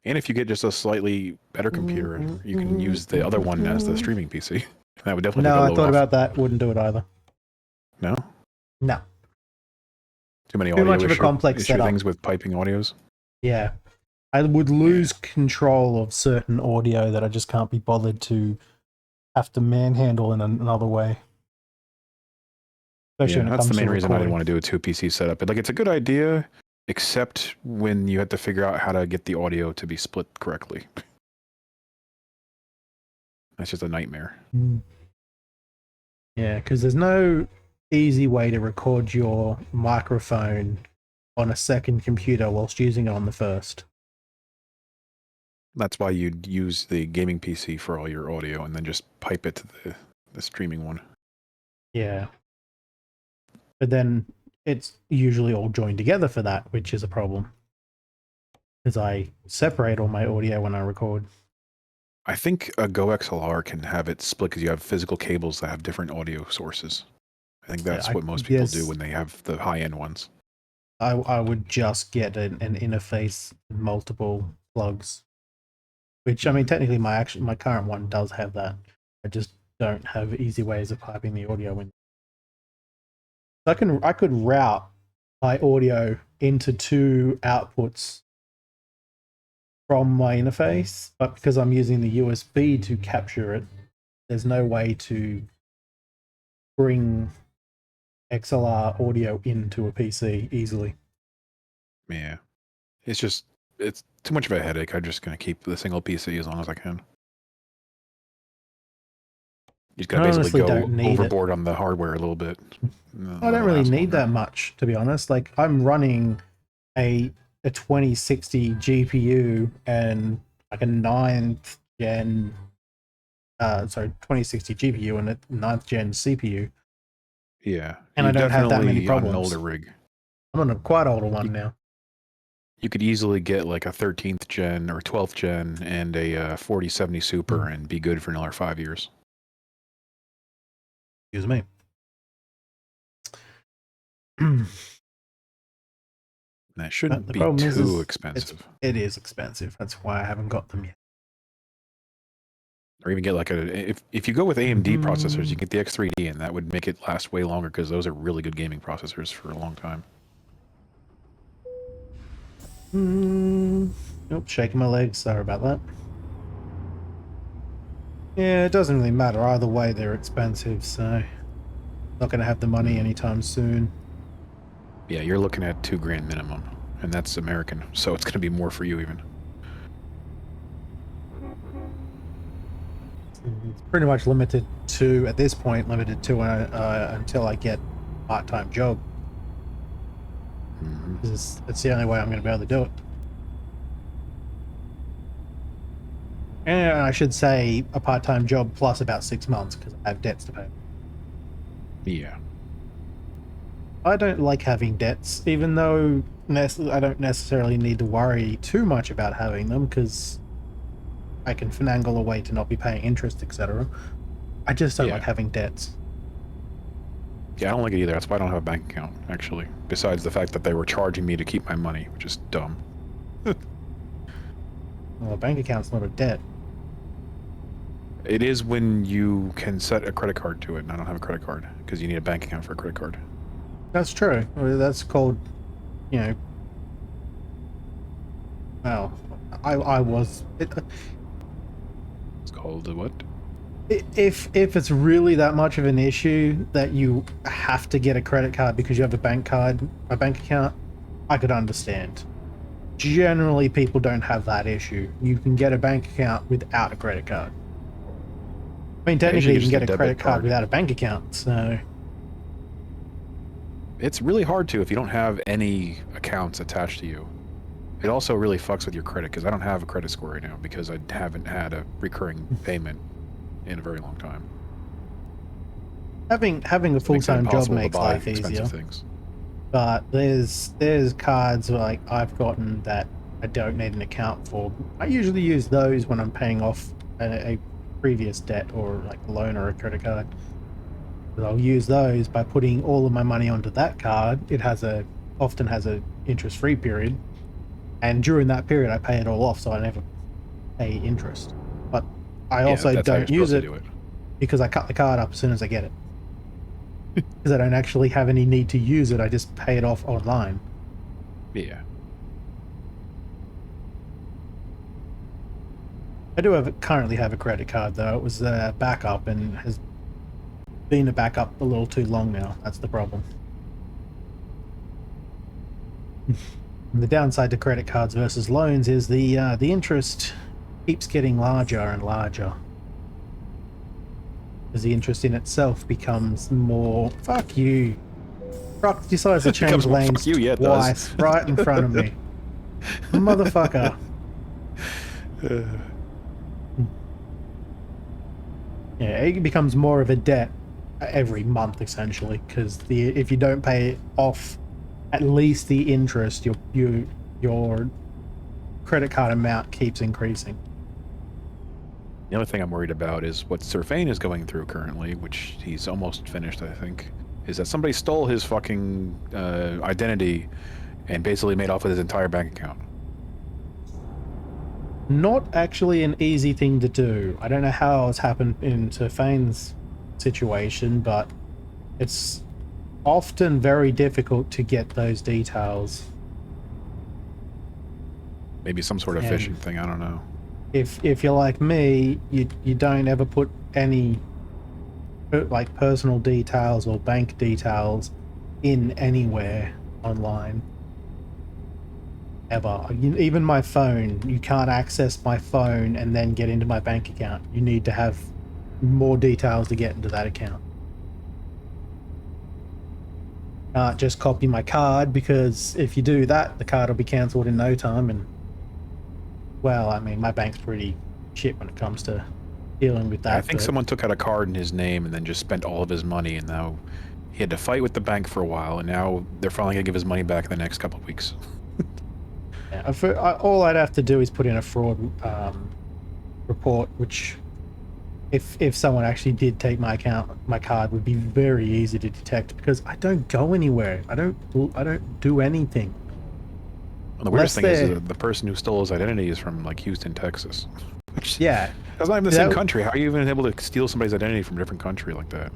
Speaker 5: And if you get just a slightly better computer, you can use the other one as the streaming PC. That would definitely
Speaker 1: No,
Speaker 5: take a
Speaker 1: I
Speaker 5: load
Speaker 1: thought
Speaker 5: off.
Speaker 1: about that. Wouldn't do it either.
Speaker 5: No?
Speaker 1: No.
Speaker 5: Too many
Speaker 1: Too
Speaker 5: audio
Speaker 1: much of a complex
Speaker 5: issue
Speaker 1: setup.
Speaker 5: things with piping audios?
Speaker 1: Yeah. I would lose control of certain audio that I just can't be bothered to have to manhandle in another way. Especially when it
Speaker 5: That's
Speaker 1: comes
Speaker 5: the main
Speaker 1: to
Speaker 5: reason I didn't
Speaker 1: recording.
Speaker 5: want to do a 2 PC setup. Like, it's a good idea, except when you have to figure out how to get the audio to be split correctly. That's just a nightmare.
Speaker 1: Yeah, because there's no easy way to record your microphone on a second computer whilst using it on the first.
Speaker 5: That's why you'd use the gaming PC for all your audio and then just pipe it to the streaming one.
Speaker 1: Yeah. But then it's usually all joined together for that, which is a problem. Because I separate all my audio when I record.
Speaker 5: I think a Go XLR can have it split because you have physical cables that have different audio sources. I think that's what most people do when they have the high-end ones.
Speaker 1: I would just get an interface, multiple plugs. Which, I mean, technically my current one does have that. I just don't have easy ways of piping the audio in. I could route my audio into 2 outputs from my interface, but because I'm using the USB to capture it, there's no way to bring XLR audio into a PC easily.
Speaker 5: Yeah. It's too much of a headache. I'm just going to keep the single PC as long as I can. You just got to basically go overboard on the hardware a little bit.
Speaker 1: I don't really need that much, to be honest. Like, I'm running a 2060 GPU and like a 9th gen 2060 GPU and a 9th gen CPU.
Speaker 5: Yeah.
Speaker 1: And I don't have that many problems.
Speaker 5: On an older rig.
Speaker 1: I'm on a quite older one now.
Speaker 5: You could easily get like a 13th gen or 12th gen and a 4070 Super and be good for another 5 years.
Speaker 1: Excuse me.
Speaker 5: That shouldn't be too expensive.
Speaker 1: It is expensive. That's why I haven't got them yet.
Speaker 5: Or even get like if you go with AMD processors, you get the X3D, and that would make it last way longer because those are really good gaming processors for a long time.
Speaker 1: Nope, shaking my legs. Sorry about that. Yeah, it doesn't really matter. Either way, they're expensive, so not going to have the money anytime soon.
Speaker 5: Yeah, you're looking at $2,000 minimum, and that's American, so it's going to be more for you even.
Speaker 1: It's pretty much limited to, at this point, until I get a part-time job. It's the only way I'm going to be able to do it. And I should say a part-time job plus about 6 months because I have debts to pay.
Speaker 5: Yeah.
Speaker 1: I don't like having debts, even though I don't necessarily need to worry too much about having them because I can finagle a way to not be paying interest, etc. I just don't like having debts.
Speaker 5: Yeah, I don't like it either. That's why I don't have a bank account, actually. Besides the fact that they were charging me to keep my money, which is dumb.
Speaker 1: Well, a bank account's not a debt.
Speaker 5: It is when you can set a credit card to it, and I don't have a credit card because you need a bank account for a credit card.
Speaker 1: That's true. That's called, you know. Well, I was.
Speaker 5: It's called what?
Speaker 1: If it's really that much of an issue that you have to get a credit card because you have a bank account, I could understand. Generally, people don't have that issue. You can get a bank account without a credit card. I mean, technically, you can get a credit card without a bank account, so.
Speaker 5: It's really hard to if you don't have any accounts attached to you. It also really fucks with your credit because I don't have a credit score right now because I haven't had a recurring payment in a very long time.
Speaker 1: Having a full-time job makes life easier. But there's cards like I've gotten that I don't need an account for. I usually use those when I'm paying off a previous debt or like a loan or a credit card. But I'll use those by putting all of my money onto that card. It often has a interest-free period, and during that period I pay it all off, so I never pay interest. But I also
Speaker 5: that's how you're
Speaker 1: don't use
Speaker 5: supposed
Speaker 1: it
Speaker 5: to do
Speaker 1: because I cut the card up as soon as I get it. Because I don't actually have any need to use it, I just pay it off online.
Speaker 5: Yeah.
Speaker 1: I do currently have a credit card though. It was a backup and has been a backup a little too long now. That's the problem. And the downside to credit cards versus loans is the interest keeps getting larger and larger. As the interest in itself becomes more... Fuck you. Truck decides to change
Speaker 5: Becomes more
Speaker 1: lanes
Speaker 5: fuck you, yeah, it does.
Speaker 1: twice right in front of me. Motherfucker. Yeah, it becomes more of a debt every month essentially, because if you don't pay off at least the interest, your credit card amount keeps increasing.
Speaker 5: The only thing I'm worried about is what Surfane is going through currently, which he's almost finished, I think, is that somebody stole his fucking identity and basically made off with his entire bank account.
Speaker 1: Not actually an easy thing to do. I don't know how it's happened in Surfane's situation, but it's often very difficult to get those details.
Speaker 5: Maybe some sort of
Speaker 1: And
Speaker 5: phishing thing, I don't know.
Speaker 1: If you're like me, you don't ever put any like personal details or bank details in anywhere online. Ever. Even my phone, you can't access my phone and then get into my bank account. You need to have more details to get into that account. Can't just copy my card, because if you do that, the card will be cancelled in no time. And well, I mean, my bank's pretty shit when it comes to dealing with that.
Speaker 5: I think someone took out a card in his name and then just spent all of his money, and now he had to fight with the bank for a while, and now they're finally gonna give his money back in the next couple of weeks.
Speaker 1: Yeah, all I'd have to do is put in a fraud report, which if someone actually did take my card would be very easy to detect, because I don't go anywhere. I don't do anything.
Speaker 5: Well, the weirdest thing is the person who stole his identity is from like Houston, Texas. Which,
Speaker 1: yeah,
Speaker 5: that's not even the same country. How are you even able to steal somebody's identity from a different country like that?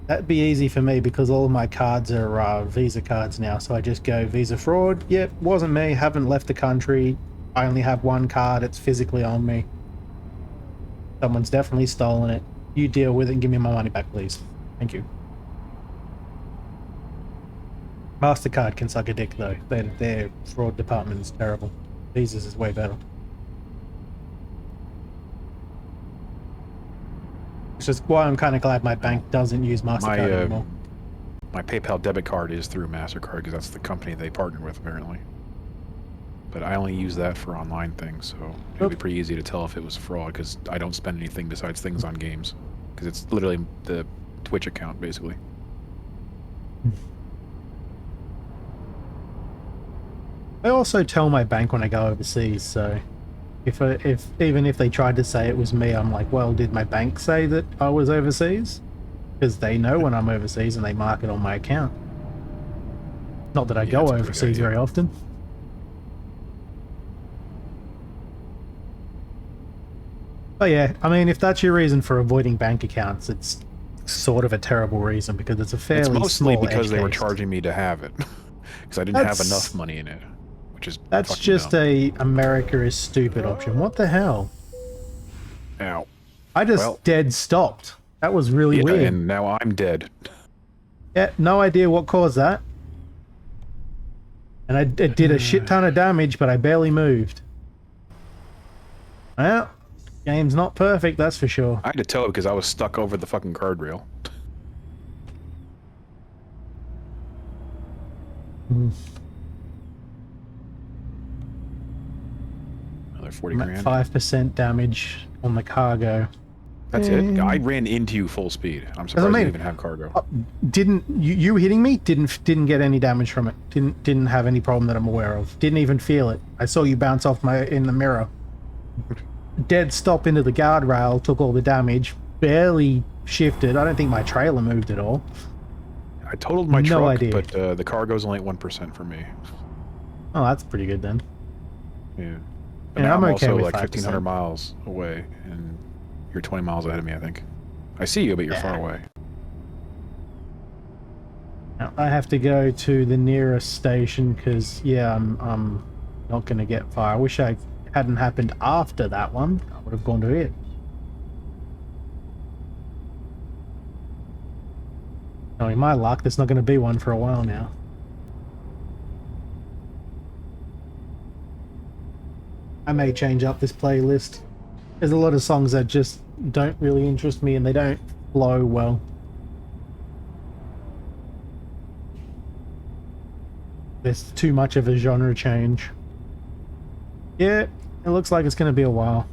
Speaker 1: That'd be easy for me because all of my cards are Visa cards now. So I just go Visa fraud. Yep, wasn't me. Haven't left the country. I only have one card. It's physically on me. Someone's definitely stolen it. You deal with it and give me my money back, please. Thank you. MasterCard can suck a dick though. Their fraud department is terrible. Visa's is way better. It's just why I'm kind of glad my bank doesn't use MasterCard anymore.
Speaker 5: My PayPal debit card is through MasterCard because that's the company they partner with, apparently. But I only use that for online things, so it would be pretty easy to tell if it was fraud because I don't spend anything besides things on games. Because it's literally the Twitch account, basically.
Speaker 1: I also tell my bank when I go overseas, so even if they tried to say it was me, I'm like, well, did my bank say that I was overseas? Because they know when I'm overseas and they mark it on my account. Not that I go overseas very often. But yeah, I mean, if that's your reason for avoiding bank accounts, it's sort of a terrible reason because it's a fairly small
Speaker 5: It's mostly
Speaker 1: edge
Speaker 5: because they were
Speaker 1: case.
Speaker 5: charging me to have it. Because I didn't have enough money in it. Which is
Speaker 1: That's just
Speaker 5: dumb.
Speaker 1: a America is stupid option. What the hell?
Speaker 5: Ow.
Speaker 1: I just dead stopped. That was really weird.
Speaker 5: And now I'm dead.
Speaker 1: Yeah, no idea what caused that. And it did a shit ton of damage, but I barely moved. Well, game's not perfect, that's for sure.
Speaker 5: I had to tow it because I was stuck over the fucking guardrail. Another 40 grand.
Speaker 1: 5% damage on the cargo.
Speaker 5: That's it. I ran into you full speed. I'm surprised you even have cargo.
Speaker 1: Didn't you hitting me? Didn't get any damage from it. Didn't have any problem that I'm aware of. Didn't even feel it. I saw you bounce off in the mirror. Dead stop into the guardrail. Took all the damage. Barely shifted. I don't think my trailer moved at all.
Speaker 5: I totaled my truck,
Speaker 1: idea.
Speaker 5: but the cargo's only at 1% for me.
Speaker 1: Oh, that's pretty good then.
Speaker 5: Yeah. But
Speaker 1: Yeah,
Speaker 5: now
Speaker 1: I'm okay
Speaker 5: also
Speaker 1: with
Speaker 5: like
Speaker 1: 5%.
Speaker 5: 1,500 miles away, and you're 20 miles ahead of me, I think. I see you, but you're far away.
Speaker 1: Now, I have to go to the nearest station because, yeah, I'm not going to get far. I wish I hadn't happened after that one. I would have gone to it. Knowing my luck, there's not going to be one for a while now. I may change up this playlist. There's a lot of songs that just don't really interest me and they don't flow well. There's too much of a genre change. Yeah, it looks like it's going to be a while.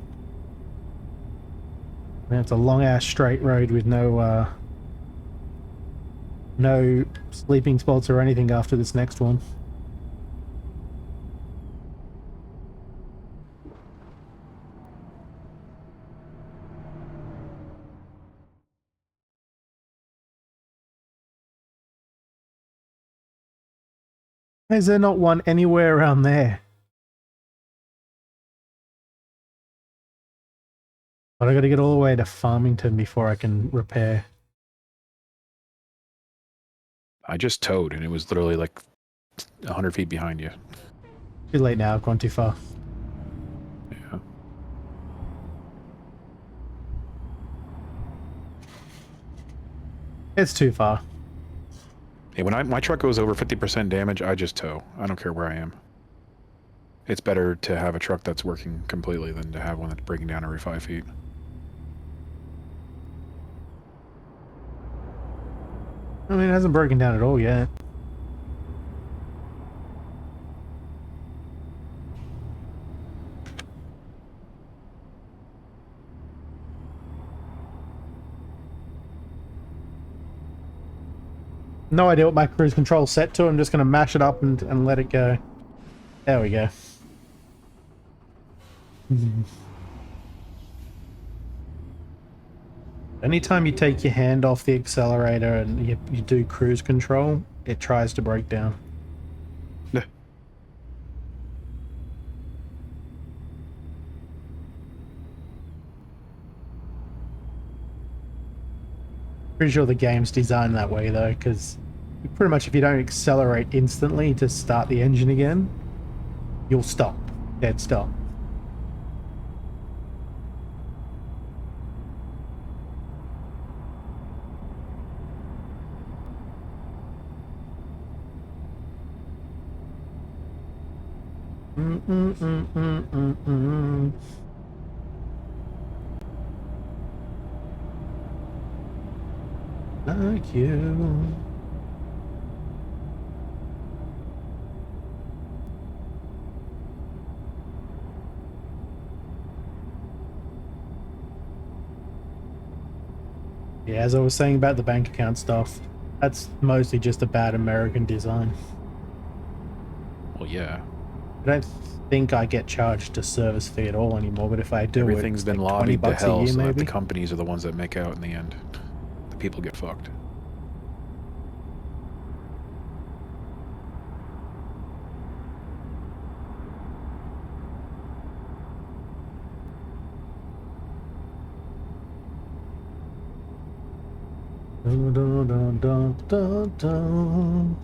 Speaker 1: And it's a long-ass straight road with no sleeping spots or anything after this next one. Is there not one anywhere around there? But I gotta get all the way to Farmington before I can repair.
Speaker 5: I just towed, and it was literally like 100 feet behind you.
Speaker 1: Too late now, I've gone too far.
Speaker 5: Yeah.
Speaker 1: It's too far.
Speaker 5: Hey, when my truck goes over 50% damage, I just tow. I don't care where I am. It's better to have a truck that's working completely than to have one that's breaking down every 5 feet.
Speaker 1: I mean, it hasn't broken down at all yet. No idea what my cruise control's set to. I'm just going to mash it up and let it go. There we go. Anytime you take your hand off the accelerator and you do cruise control, it tries to break down.
Speaker 5: Yeah.
Speaker 1: Pretty sure the game's designed that way though, because pretty much if you don't accelerate instantly to start the engine again, you'll stop. Dead stop. Like you. Yeah, as I was saying about the bank account stuff, that's mostly just a bad American design.
Speaker 5: Well, yeah.
Speaker 1: I don't think I get charged a service fee at all anymore, but if I do,
Speaker 5: Everything's
Speaker 1: it's
Speaker 5: been
Speaker 1: like
Speaker 5: lobbied to
Speaker 1: $20 a
Speaker 5: hell
Speaker 1: year,
Speaker 5: so that the
Speaker 1: maybe.
Speaker 5: companies are the ones that make out in the end. The people get fucked.
Speaker 1: Dun, dun, dun, dun, dun, dun.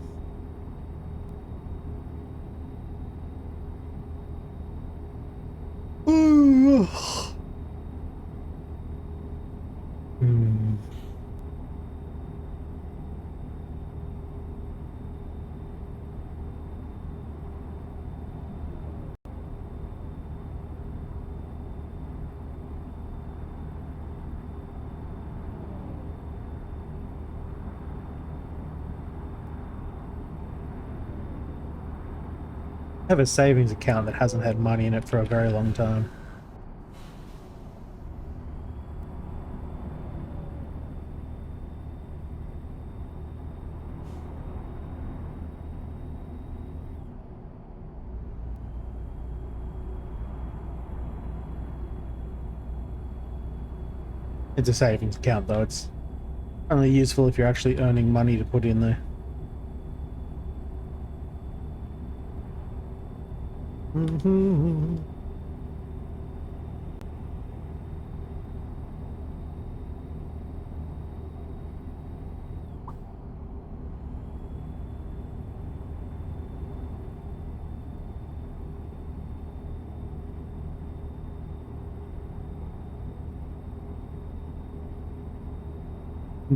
Speaker 1: Ooh. Hmm. I have a savings account that hasn't had money in it for a very long time. It's a savings account though. It's only useful if you're actually earning money to put in there. I'm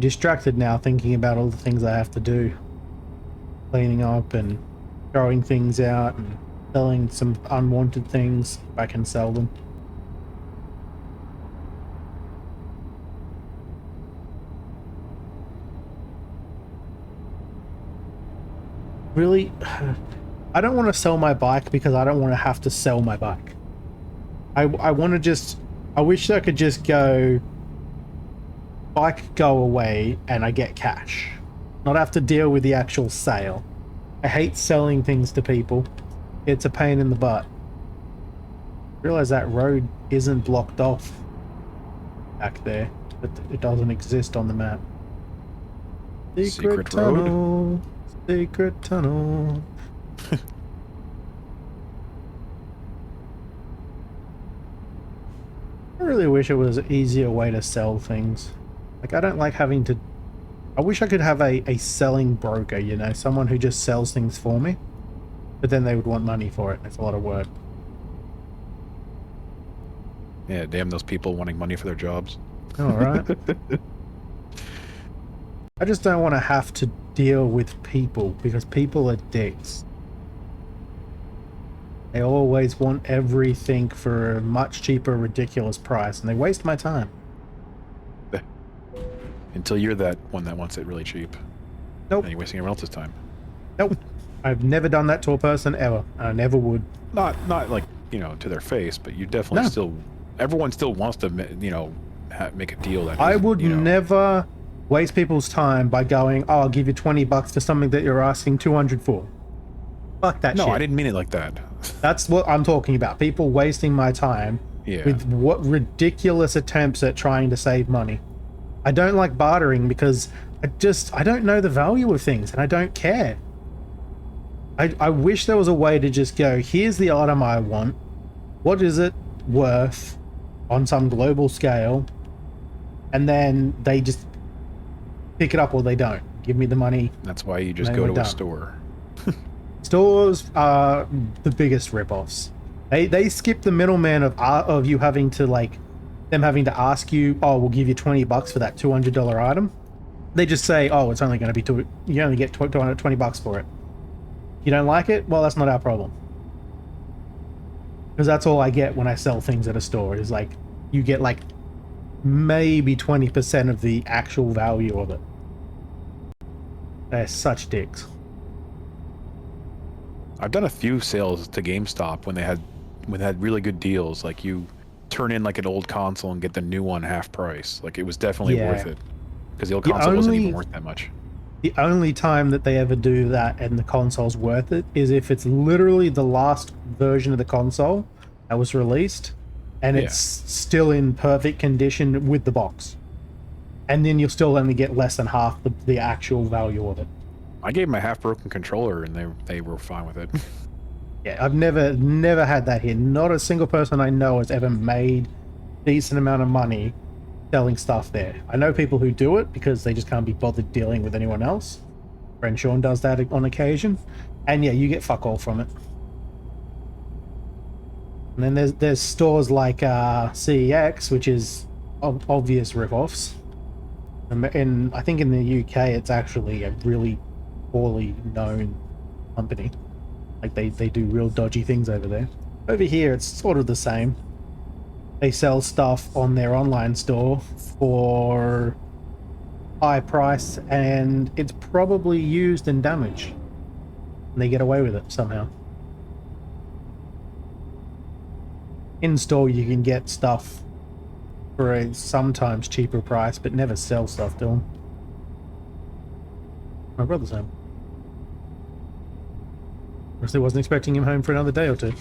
Speaker 1: distracted now thinking about all the things I have to do. Cleaning up and throwing things out and selling some unwanted things if I can sell them. Really, I don't want to sell my bike because I don't want to have to sell my bike. I want to just, I wish I could just go, bike go away and I get cash. Not have to deal with the actual sale. I hate selling things to people. It's a pain in the butt. Realize that road isn't blocked off back there, but it doesn't exist on the map.
Speaker 5: Secret
Speaker 1: tunnel. Secret tunnel. I really wish it was an easier way to sell things. Like, I don't like having to... I wish I could have a selling broker, you know, someone who just sells things for me. But then they would want money for it, and it's a lot of work.
Speaker 5: Yeah, damn those people wanting money for their jobs.
Speaker 1: Alright. I just don't want to have to deal with people, because people are dicks. They always want everything for a much cheaper, ridiculous price, and they waste my time.
Speaker 5: Until you're that one that wants it really cheap.
Speaker 1: Nope.
Speaker 5: And you're wasting everyone else's time.
Speaker 1: Nope. I've never done that to a person ever. I never would.
Speaker 5: Not like, you know, to their face, but you definitely still... Everyone still wants to, you know, make a deal that...
Speaker 1: I would
Speaker 5: you know,
Speaker 1: never waste people's time by going, oh, I'll give you $20 for something that you're asking 200 for. Fuck that shit.
Speaker 5: No, I didn't mean it like that.
Speaker 1: That's what I'm talking about. People wasting my time with what ridiculous attempts at trying to save money. I don't like bartering because I don't know the value of things and I don't care. I wish there was a way to just go, here's the item I want. What is it worth on some global scale? And then they just pick it up or they don't. Give me the money.
Speaker 5: That's why you just go to a store.
Speaker 1: Stores are the biggest ripoffs. They skip the middleman of you having to, like, them having to ask you, oh, we'll give you $20 for that $200 item. They just say, oh, it's only going to be you only get $20 for it. You don't like it? Well, that's not our problem. Because that's all I get when I sell things at a store is, like, you get like maybe 20% of the actual value of it. They're such dicks.
Speaker 5: I've done a few sales to GameStop when they had really good deals. Like, you turn in like an old console and get the new one half price. Like, it was definitely worth it because the old console wasn't even worth that much.
Speaker 1: The only time that they ever do that and the console's worth it is if it's literally the last version of the console that was released and it's still in perfect condition with the box. And then you'll still only get less than half the actual value of it.
Speaker 5: I gave them a half-broken controller and they were fine with it.
Speaker 1: Yeah, I've never had that here. Not a single person I know has ever made a decent amount of money selling stuff there. I know people who do it because they just can't be bothered dealing with anyone else. Friend Sean does that on occasion. And yeah, you get fuck all from it. And then there's stores like CEX, which is obvious rip-offs. And I think in the UK it's actually a really poorly known company. Like they do real dodgy things over there. Over here it's sort of the same. They sell stuff on their online store for high price and it's probably used and damaged. And they get away with it somehow. In store you can get stuff for a sometimes cheaper price, but never sell stuff to them. My brother's home. Honestly, wasn't expecting him home for another day or two.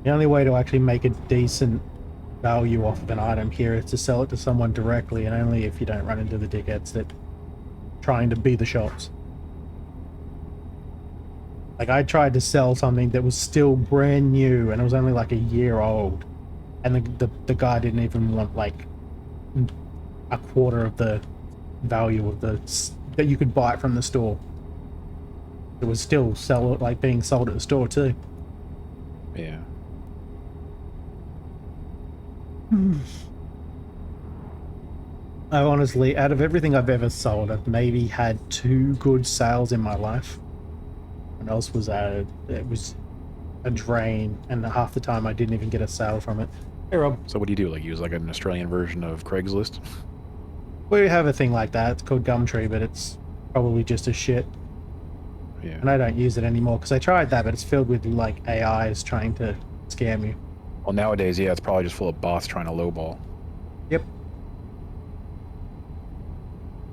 Speaker 1: The only way to actually make a decent value off of an item here is to sell it to someone directly, and only if you don't run into the dickheads that trying to be the shops. Like, I tried to sell something that was still brand new and it was only like a year old, and the guy didn't even want like a quarter of the value of that you could buy it from the store. It was still being sold at the store too.
Speaker 5: Yeah.
Speaker 1: I honestly, out of everything I've ever sold, I've maybe had 2 good sales in my life. What else was it was a drain, and half the time I didn't even get a sale from it. Hey Rob.
Speaker 5: So what do you do? Like use like an Australian version of Craigslist?
Speaker 1: We have a thing like that. It's called Gumtree, but it's probably just a shit.
Speaker 5: Yeah.
Speaker 1: And I don't use it anymore because I tried that, but it's filled with like AIs trying to scam you.
Speaker 5: Well, nowadays, yeah, it's probably just full of bots trying to lowball.
Speaker 1: Yep.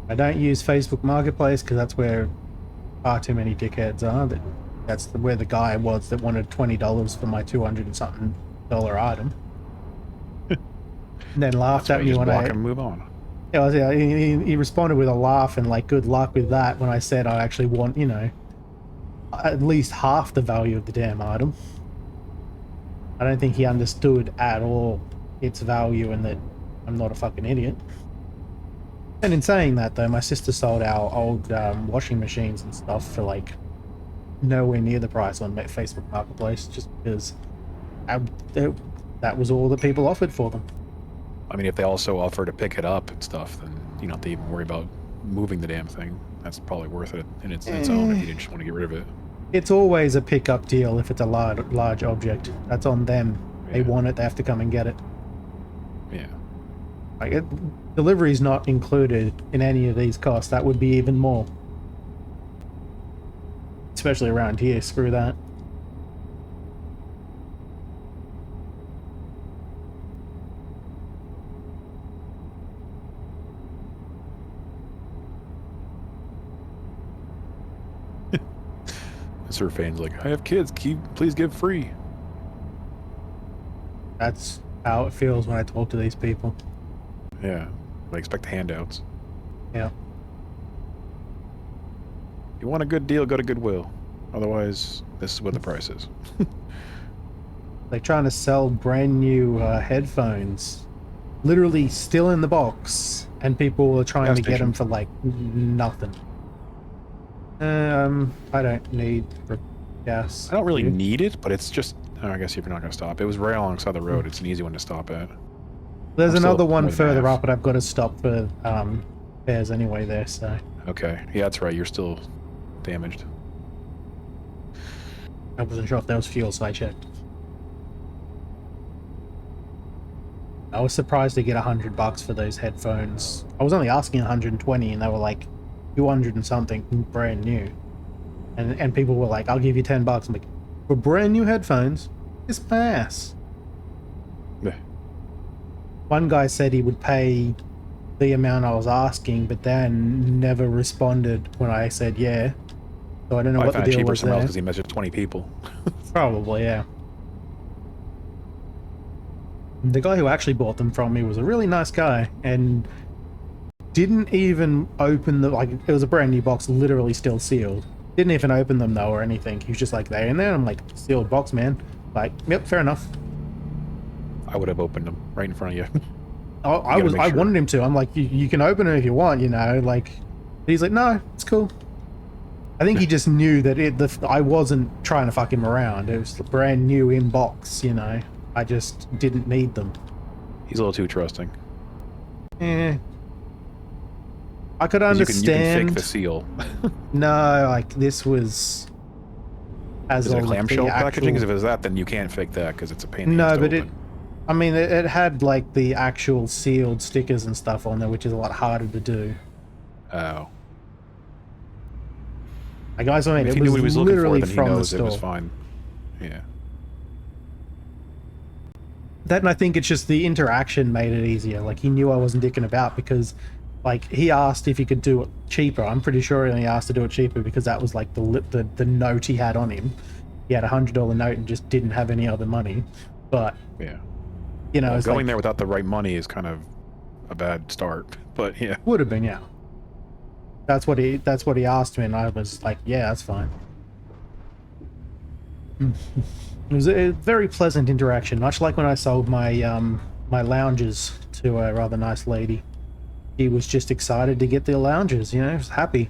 Speaker 1: I don't use Facebook Marketplace because that's where far too many dickheads are. That's where the guy was that wanted $20 for my 200 and something dollar item. And then laughed at me when I
Speaker 5: move on.
Speaker 1: Yeah, he responded with a laugh and like, good luck with that, when I said I actually want, you know, at least half the value of the damn item. I don't think he understood at all its value and that I'm not a fucking idiot. And in saying that though, my sister sold our old washing machines and stuff for like nowhere near the price on Facebook Marketplace, just because that was all that people offered for them.
Speaker 5: I mean, if they also offer to pick it up and stuff, then you don't have to even worry about moving the damn thing. That's probably worth it in its own if you just want to get rid of it.
Speaker 1: It's always a pickup deal if it's a large object. That's on them. They want it, they have to come and get it.
Speaker 5: Yeah.
Speaker 1: Like, delivery's not included in any of these costs. That would be even more. Especially around here, screw that.
Speaker 5: Sir Fane's like, I have kids, please give free.
Speaker 1: That's how it feels when I talk to these people.
Speaker 5: Yeah, I expect handouts.
Speaker 1: Yeah.
Speaker 5: If you want a good deal, go to Goodwill. Otherwise, this is what the price is.
Speaker 1: They're trying to sell brand new headphones, literally still in the box, and people are trying to get them for like nothing. I don't need gas.
Speaker 5: I don't really need it, but it's just, I guess if you're not going to stop. It was right alongside the road. It's an easy one to stop at.
Speaker 1: There's another one further up, but I've got to stop for repairs anyway there, so.
Speaker 5: Okay. Yeah, that's right. You're still damaged.
Speaker 1: I wasn't sure if there was fuel, so I checked. I was surprised to get $100 for those headphones. I was only asking 120, and they were like 200 and something, brand new. And people were like, I'll give you $10. I'm like, for brand new headphones? Kiss my ass.
Speaker 5: Yeah.
Speaker 1: One guy said he would pay the amount I was asking, but then never responded when I said yeah. So I don't know what the deal was there.
Speaker 5: Because he measured 20 people.
Speaker 1: Probably, yeah. The guy who actually bought them from me was a really nice guy and didn't even open the, like, it was a brand new box, literally still sealed. Didn't even open them though or anything. He was just like, they're in there. I'm like, sealed box, man. Like, yep, fair enough.
Speaker 5: I would have opened them right in front of you.
Speaker 1: I wanted him to. I'm like, you can open it if you want, you know, like, he's like, no, it's cool. I think he just knew that I wasn't trying to fuck him around. It was brand new in box, you know. I just didn't need them.
Speaker 5: He's a little too trusting.
Speaker 1: Eh. I could understand.
Speaker 5: You can fake the seal.
Speaker 1: No, like this was.
Speaker 5: Is it clamshell packaging? Because if it's that, then you can't fake that because it's a pain.
Speaker 1: No, but I mean, it had like the actual sealed stickers and stuff on there, which is a lot harder to do.
Speaker 5: Oh.
Speaker 1: Like, guys, I mean,
Speaker 5: if
Speaker 1: it
Speaker 5: he knew what he was looking for, then he knows
Speaker 1: the
Speaker 5: it was fine. Yeah.
Speaker 1: That, and I think it's just the interaction made it easier. Like, he knew I wasn't dicking about because, like, he asked if he could do it cheaper. I'm pretty sure he only asked to do it cheaper because that was like the note he had on him. he had $100 note and just didn't have any other money. But
Speaker 5: Yeah.
Speaker 1: you know,
Speaker 5: Well,
Speaker 1: it's
Speaker 5: going
Speaker 1: like,
Speaker 5: there without the right money is kind of a bad start. But yeah.
Speaker 1: would have been, yeah. That's what he asked me, and I was like, yeah, that's fine. It was a very pleasant interaction, much like when I sold my my lounges to a rather nice lady. She was just excited to get the lounges, you know, was happy.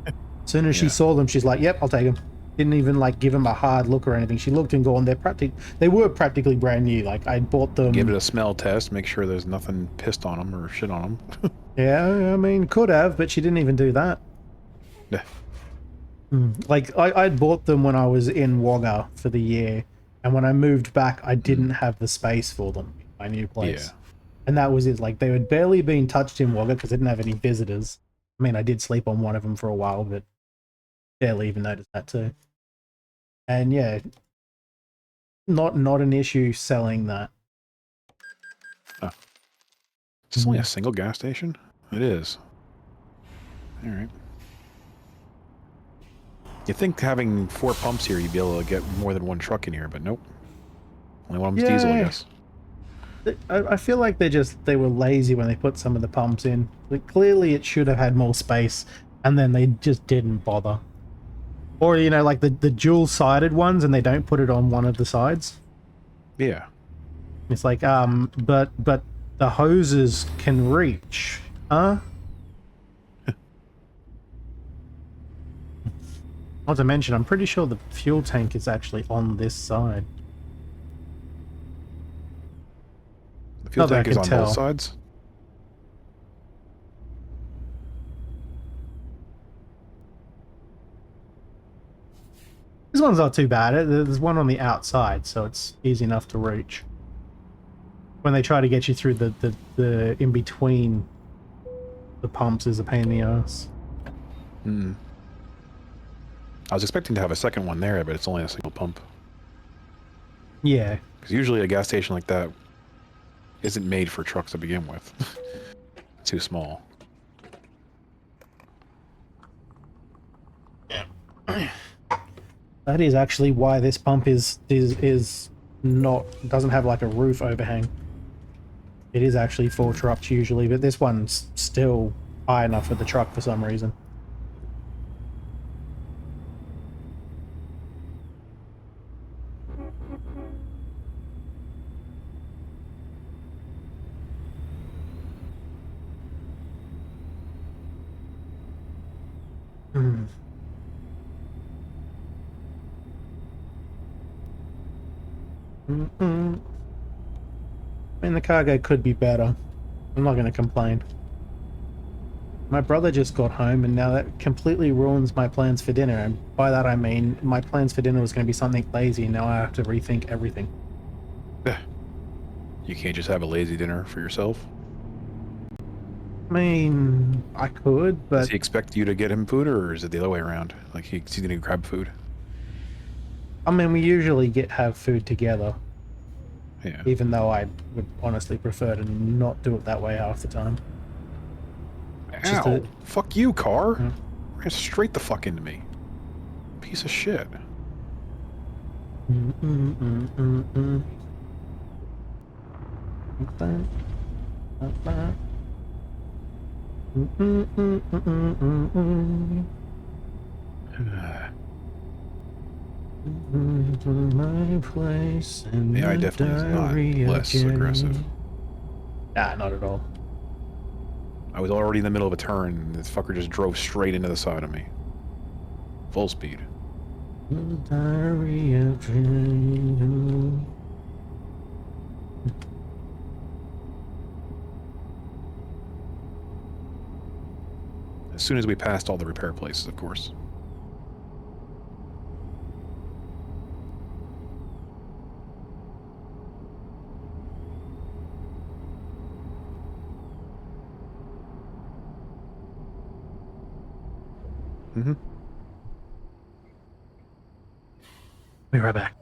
Speaker 1: As soon as she
Speaker 5: Yeah.
Speaker 1: saw them, she's like, "Yep, I'll take them." Didn't even like give them a hard look or anything. She looked and gone, they were practically brand new. Like I bought them.
Speaker 5: Give it a smell test. Make sure there's nothing pissed on them or shit on them.
Speaker 1: Yeah, I mean, could have, but she didn't even do that.
Speaker 5: Yeah.
Speaker 1: Like I'd bought them when I was in Wagga for the year, and when I moved back, I didn't have the space for them in my new place.
Speaker 5: Yeah.
Speaker 1: And that was it. Like they had barely been touched in Wagga because I didn't have any visitors. I mean, I did sleep on one of them for a while, but barely even noticed that too. And yeah, not an issue selling that.
Speaker 5: Oh. Is this only a single gas station? It is. All right. You think having 4 pumps here, you'd be able to get more than one truck in here, but nope. Only one of them's diesel, I guess.
Speaker 1: I feel like they were lazy when they put some of the pumps in. Like, clearly it should have had more space, and then they just didn't bother. Or, you know, like the dual-sided ones, and they don't put it on one of the sides.
Speaker 5: Yeah.
Speaker 1: It's like, but the hoses can reach, huh? Not to mention, I'm pretty sure the fuel tank is actually on this side.
Speaker 5: The fuel
Speaker 1: Not that I
Speaker 5: tank is
Speaker 1: can
Speaker 5: on
Speaker 1: tell.
Speaker 5: both sides?
Speaker 1: This one's not too bad. There's one on the outside, so it's easy enough to reach. When they try to get you through the in between the pumps is a pain in the ass.
Speaker 5: Hmm. I was expecting to have a second one there, but it's only a single pump.
Speaker 1: Yeah.
Speaker 5: Because usually a gas station like that isn't made for trucks to begin with. Too small.
Speaker 1: That is actually why this pump is not doesn't have like a roof overhang. It is actually for trucks usually, but this one's still high enough for the truck for some reason. Hmm. Mm-mm. I mean, the cargo could be better. I'm not going to complain. My brother just got home, and now that completely ruins my plans for dinner. And by that I mean my plans for dinner was going to be something lazy, and now I have to rethink everything.
Speaker 5: You can't just have a lazy dinner for yourself?
Speaker 1: I mean, I could,
Speaker 5: Does
Speaker 1: but
Speaker 5: he expect you to get him food, or is it the other way around? Like he's gonna grab food?
Speaker 1: I mean, we usually have food together,
Speaker 5: Yeah.
Speaker 1: even though I would honestly prefer to not do it that way half the time. Just
Speaker 5: Ow!
Speaker 1: a,
Speaker 5: Fuck you, car!
Speaker 1: Hmm.
Speaker 5: Ran straight the fuck into me. Piece of shit.
Speaker 1: My place in
Speaker 5: The AI
Speaker 1: the
Speaker 5: definitely is
Speaker 1: diary
Speaker 5: not
Speaker 1: of
Speaker 5: less
Speaker 1: Jenny.
Speaker 5: aggressive.
Speaker 1: Nah, not at all.
Speaker 5: I was already in the middle of a turn, and this fucker just drove straight into the side of me. Full speed.
Speaker 1: The diary of Jenny.
Speaker 5: As soon as we passed all the repair places, of course. Mm-hmm.
Speaker 1: Be right back.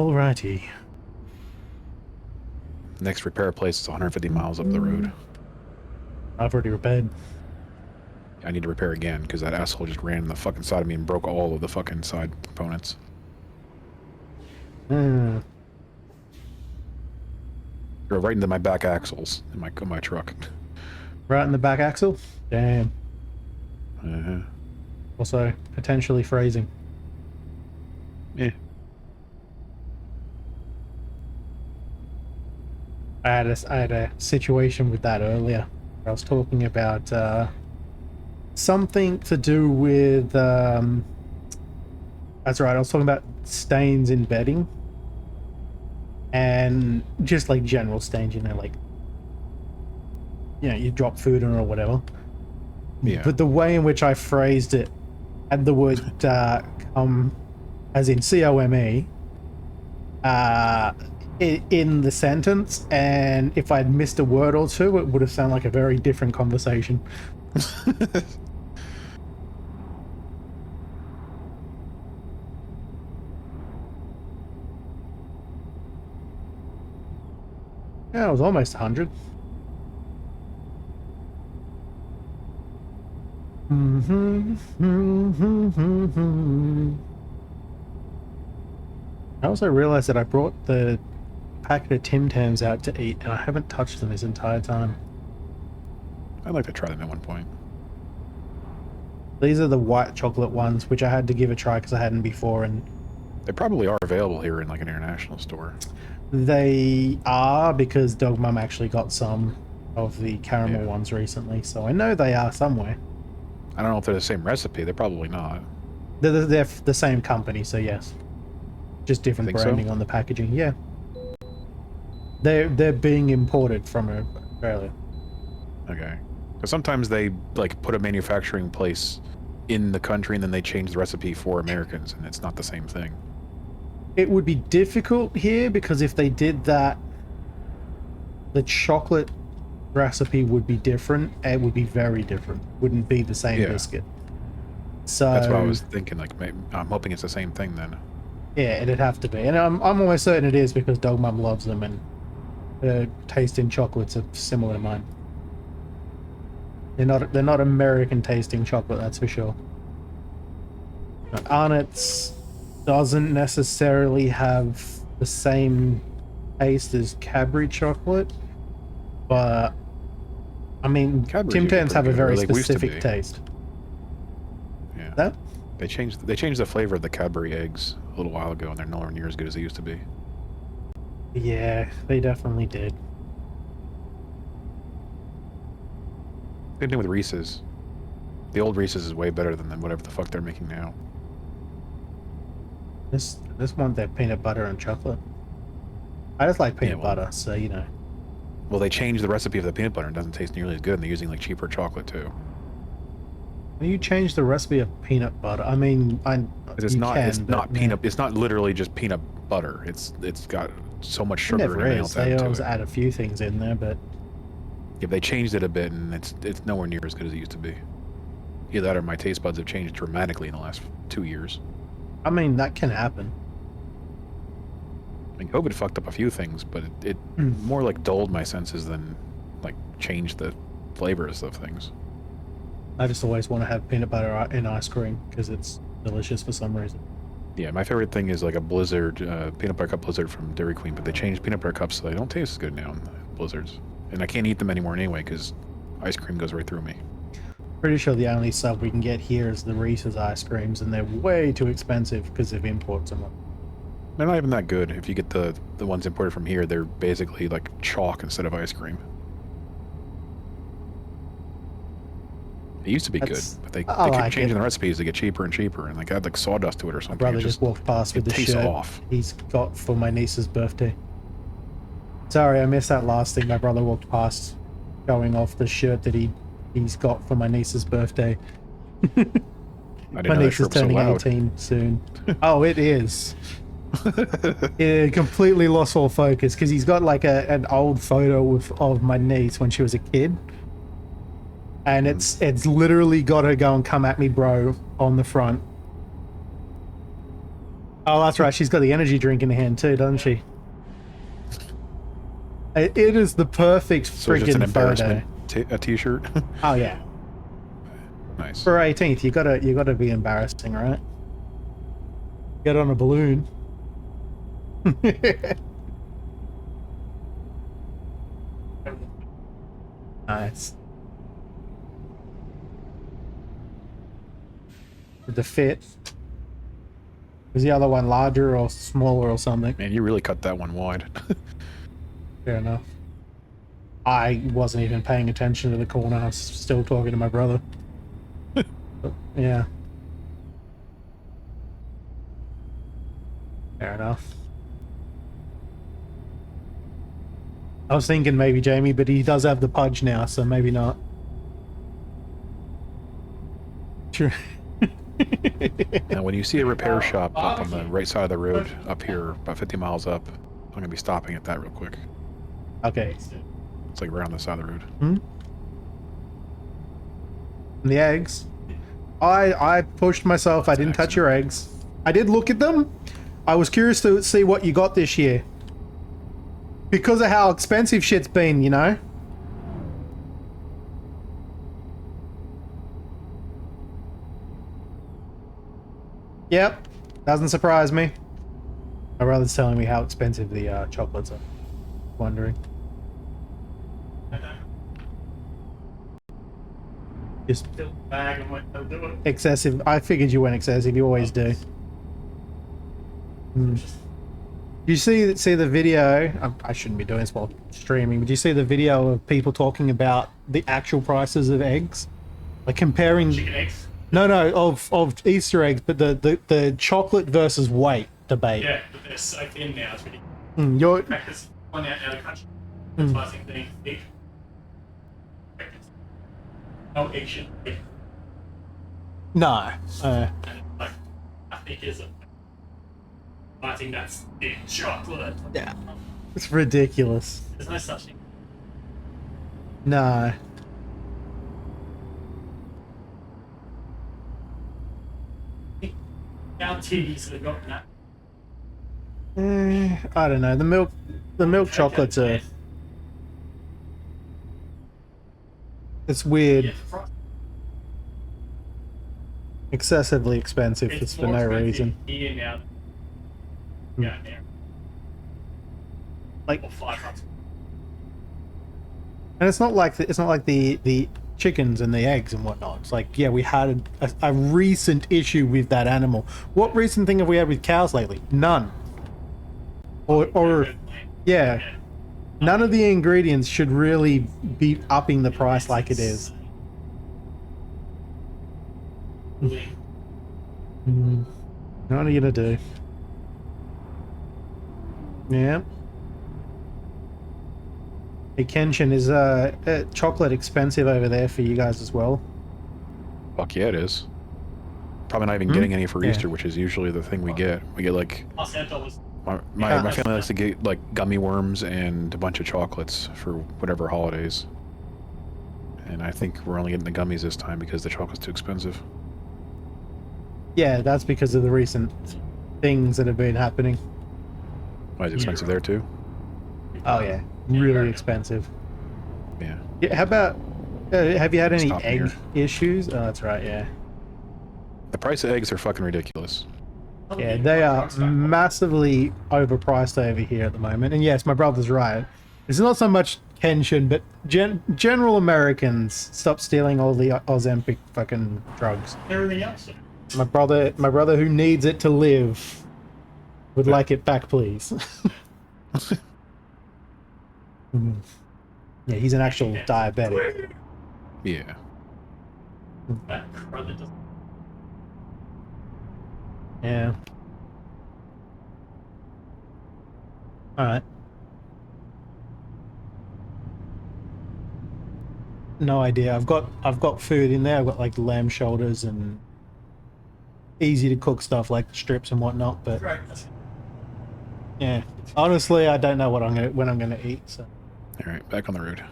Speaker 1: Alrighty.
Speaker 5: Next repair place is 150 miles up the road.
Speaker 1: I've already repaired.
Speaker 5: I need to repair again because that asshole just ran in the fucking side of me and broke all of the fucking side components.
Speaker 1: Hmm.
Speaker 5: Drove right into my back axles in my truck.
Speaker 1: Right in the back axle? Damn.
Speaker 5: Uh-huh.
Speaker 1: Also, potentially phrasing.
Speaker 5: Yeah.
Speaker 1: I had a situation with that earlier. I was talking about something to do with that's right, I was talking about stains in bedding and just like general stains, you know, like you drop food on or whatever.
Speaker 5: Yeah.
Speaker 1: But the way in which I phrased it had the word come as in COME in the sentence, and if I'd missed a word or two, it would have sounded like a very different conversation. Yeah, it was almost 100. I also realized that I brought the packet of Tim Tams out to eat, and I haven't touched them this entire time.
Speaker 5: I'd like to try them at one point.
Speaker 1: These are the white chocolate ones, which I had to give a try because I hadn't before, and
Speaker 5: They probably are available here in like an international store.
Speaker 1: they are because Dog Mum actually got some of the caramel ones recently, so I know they are somewhere.
Speaker 5: I don't know if they're the same recipe. They're probably not.
Speaker 1: They're the same company, so yes. Just different
Speaker 5: Think so?
Speaker 1: branding on the packaging, yeah. They're being imported from Australia.
Speaker 5: Okay. But sometimes they like put a manufacturing place in the country and then they change the recipe for Americans, and it's not the same thing.
Speaker 1: It would be difficult here because if they did that, the chocolate recipe would be different. It would be very different. Wouldn't be the same biscuit. So
Speaker 5: That's what I was thinking. Like, maybe, I'm hoping it's the same thing then.
Speaker 1: yeah, it'd have to be, and I'm almost certain it is because Dog Mum loves them, and her taste in chocolates are similar to mine. They're not American tasting chocolate, that's for sure. Arnott's doesn't necessarily have the same taste as Cadbury chocolate, but I mean,
Speaker 5: Cadbury's
Speaker 1: Tim
Speaker 5: usually
Speaker 1: Tams
Speaker 5: pretty
Speaker 1: have a
Speaker 5: good,
Speaker 1: very
Speaker 5: or they used to
Speaker 1: specific
Speaker 5: be.
Speaker 1: taste.
Speaker 5: Yeah.
Speaker 1: That?
Speaker 5: They changed the flavor of the Cadbury eggs a little while ago, and they're nowhere near as good as they used to be.
Speaker 1: Yeah, they definitely did.
Speaker 5: Same thing with Reese's. The old Reese's is way better than whatever the fuck they're making now.
Speaker 1: This one, their peanut butter and chocolate. I just like peanut butter, so you know.
Speaker 5: Well, they changed the recipe of the peanut butter and it doesn't taste nearly as good, and they're using like cheaper chocolate too.
Speaker 1: You change the recipe of peanut butter. I mean,
Speaker 5: It's not peanut. It's not literally just peanut butter. It's got so much
Speaker 1: It
Speaker 5: sugar and
Speaker 1: never
Speaker 5: everything
Speaker 1: is.
Speaker 5: else
Speaker 1: They
Speaker 5: added to
Speaker 1: always
Speaker 5: it.
Speaker 1: add a few things in there, but
Speaker 5: Yeah, they changed it a bit, and it's nowhere near as good as it used to be. Either that or my taste buds have changed dramatically in the last 2 years.
Speaker 1: I mean that can happen.
Speaker 5: I mean, COVID fucked up a few things, but it more like dulled my senses than like changed the flavors of things.
Speaker 1: I just always want to have peanut butter in ice cream because it's delicious for some reason.
Speaker 5: Yeah, my favorite thing is like a Blizzard, peanut butter cup Blizzard from Dairy Queen, but they changed peanut butter cups so they don't taste as good now in the Blizzards. And I can't eat them anymore anyway because ice cream goes right through me.
Speaker 1: Pretty sure the only sub we can get here is the Reese's ice creams, and they're way too expensive because of imports and whatnot.
Speaker 5: They're not even that good. If you get the ones imported from here, they're basically like chalk instead of ice cream. It used to be good, but they keep changing the recipes to get cheaper and cheaper, and like add like sawdust to it or something.
Speaker 1: My brother just walked past with the
Speaker 5: tastes
Speaker 1: shirt
Speaker 5: off.
Speaker 1: he's got for my niece's birthday. Sorry, I missed that last thing. My brother walked past showing off the shirt that he's got for my niece's birthday.
Speaker 5: I didn't
Speaker 1: My
Speaker 5: know that
Speaker 1: niece is
Speaker 5: shirt was so
Speaker 1: turning
Speaker 5: loud.
Speaker 1: 18 soon. Oh, it is. It completely lost all focus because he's got like an old photo of my niece when she was a kid. And it's literally got her going, "Come at me, bro," on the front. Oh, that's right. She's got the energy drink in her hand too, doesn't she? It is the perfect
Speaker 5: So it's just an
Speaker 1: friggin' photo.
Speaker 5: embarrassment a t-shirt.
Speaker 1: Oh yeah.
Speaker 5: Nice.
Speaker 1: For 18th, you gotta be embarrassing, right? Get on a balloon. Nice. With the fit. Was the other one larger or smaller or something?
Speaker 5: Man, you really cut that one wide.
Speaker 1: Fair enough. I wasn't even paying attention to the corner. I was still talking to my brother. But, yeah. Fair enough. I was thinking maybe Jamie, but he does have the pudge now, so maybe not. True.
Speaker 5: Now, when you see a repair shop up on the right side of the road, up here, about 50 miles up, I'm gonna be stopping at that real quick.
Speaker 1: Okay.
Speaker 5: It's like right on the side of the road.
Speaker 1: And the eggs. I pushed myself. I didn't touch your eggs. I did look at them. I was curious to see what you got this year. Because of how expensive shit's been, you know? Yep. Doesn't surprise me. My brother's telling me how expensive the chocolates are. Wondering. Just excessive. I figured you went excessive. You always do. You see the video? I shouldn't be doing this while streaming. But do you see the video of people talking about the actual prices of eggs, like comparing?
Speaker 6: Chicken eggs?
Speaker 1: No, of Easter eggs, but the chocolate versus weight debate.
Speaker 6: Yeah, but they're so thin now, it's ridiculous.
Speaker 1: You're
Speaker 6: Crackers one out of the country. That's why I think they're big. Crackers. No egg shouldn't be.
Speaker 1: no.
Speaker 6: And like, I think is a. I think that's big chocolate.
Speaker 1: Yeah, it's ridiculous.
Speaker 6: There's no such thing.
Speaker 1: No.
Speaker 6: Our titties have got that.
Speaker 1: I don't know. The milk chocolates are. It's weird.
Speaker 6: Yeah, fry-
Speaker 1: Excessively expensive
Speaker 6: it's
Speaker 1: for
Speaker 6: more
Speaker 1: no
Speaker 6: expensive
Speaker 1: reason.
Speaker 6: Here now. Yeah, there.
Speaker 1: Like,
Speaker 6: Or $5.
Speaker 1: and it's not like the chickens and the eggs and whatnot. It's like, yeah, we had a recent issue with that animal. What recent thing have we had with cows lately? None. Or yeah, none of the ingredients should really be upping the price like it is. What are you gonna do? Yeah. Hey Kenshin, is chocolate expensive over there for you guys as well?
Speaker 5: Fuck yeah, it is. Probably not even getting any for
Speaker 1: Yeah.
Speaker 5: Easter, which is usually the thing we get. We get like
Speaker 6: Plus $8.
Speaker 5: my family likes to get like gummy worms and a bunch of chocolates for whatever holidays. And I think we're only getting the gummies this time because the chocolate's too expensive.
Speaker 1: Yeah, that's because of the recent things that have been happening.
Speaker 5: Why is it expensive there too?
Speaker 1: Oh yeah, really expensive.
Speaker 5: Yeah.
Speaker 1: Yeah, how about have you had any
Speaker 5: Stop
Speaker 1: egg
Speaker 5: here.
Speaker 1: issues? Oh, that's right. Yeah.
Speaker 5: The price of eggs are fucking ridiculous.
Speaker 1: Yeah, they are massively overpriced over here at the moment. And yes, my brother's right. It's not so much Kenshin, but general Americans stop stealing all the Ozempic fucking drugs.
Speaker 6: Everything else.
Speaker 1: My brother who needs it to live would like it back, please. Yeah, he's an actual diabetic.
Speaker 5: Yeah.
Speaker 6: That brother doesn't.
Speaker 1: Yeah. All right. No idea. I've got food in there. I've got like lamb shoulders and easy to cook stuff like strips and whatnot. But
Speaker 6: Right.
Speaker 1: yeah, honestly, I don't know when I'm gonna eat. So
Speaker 5: All right, back on the road.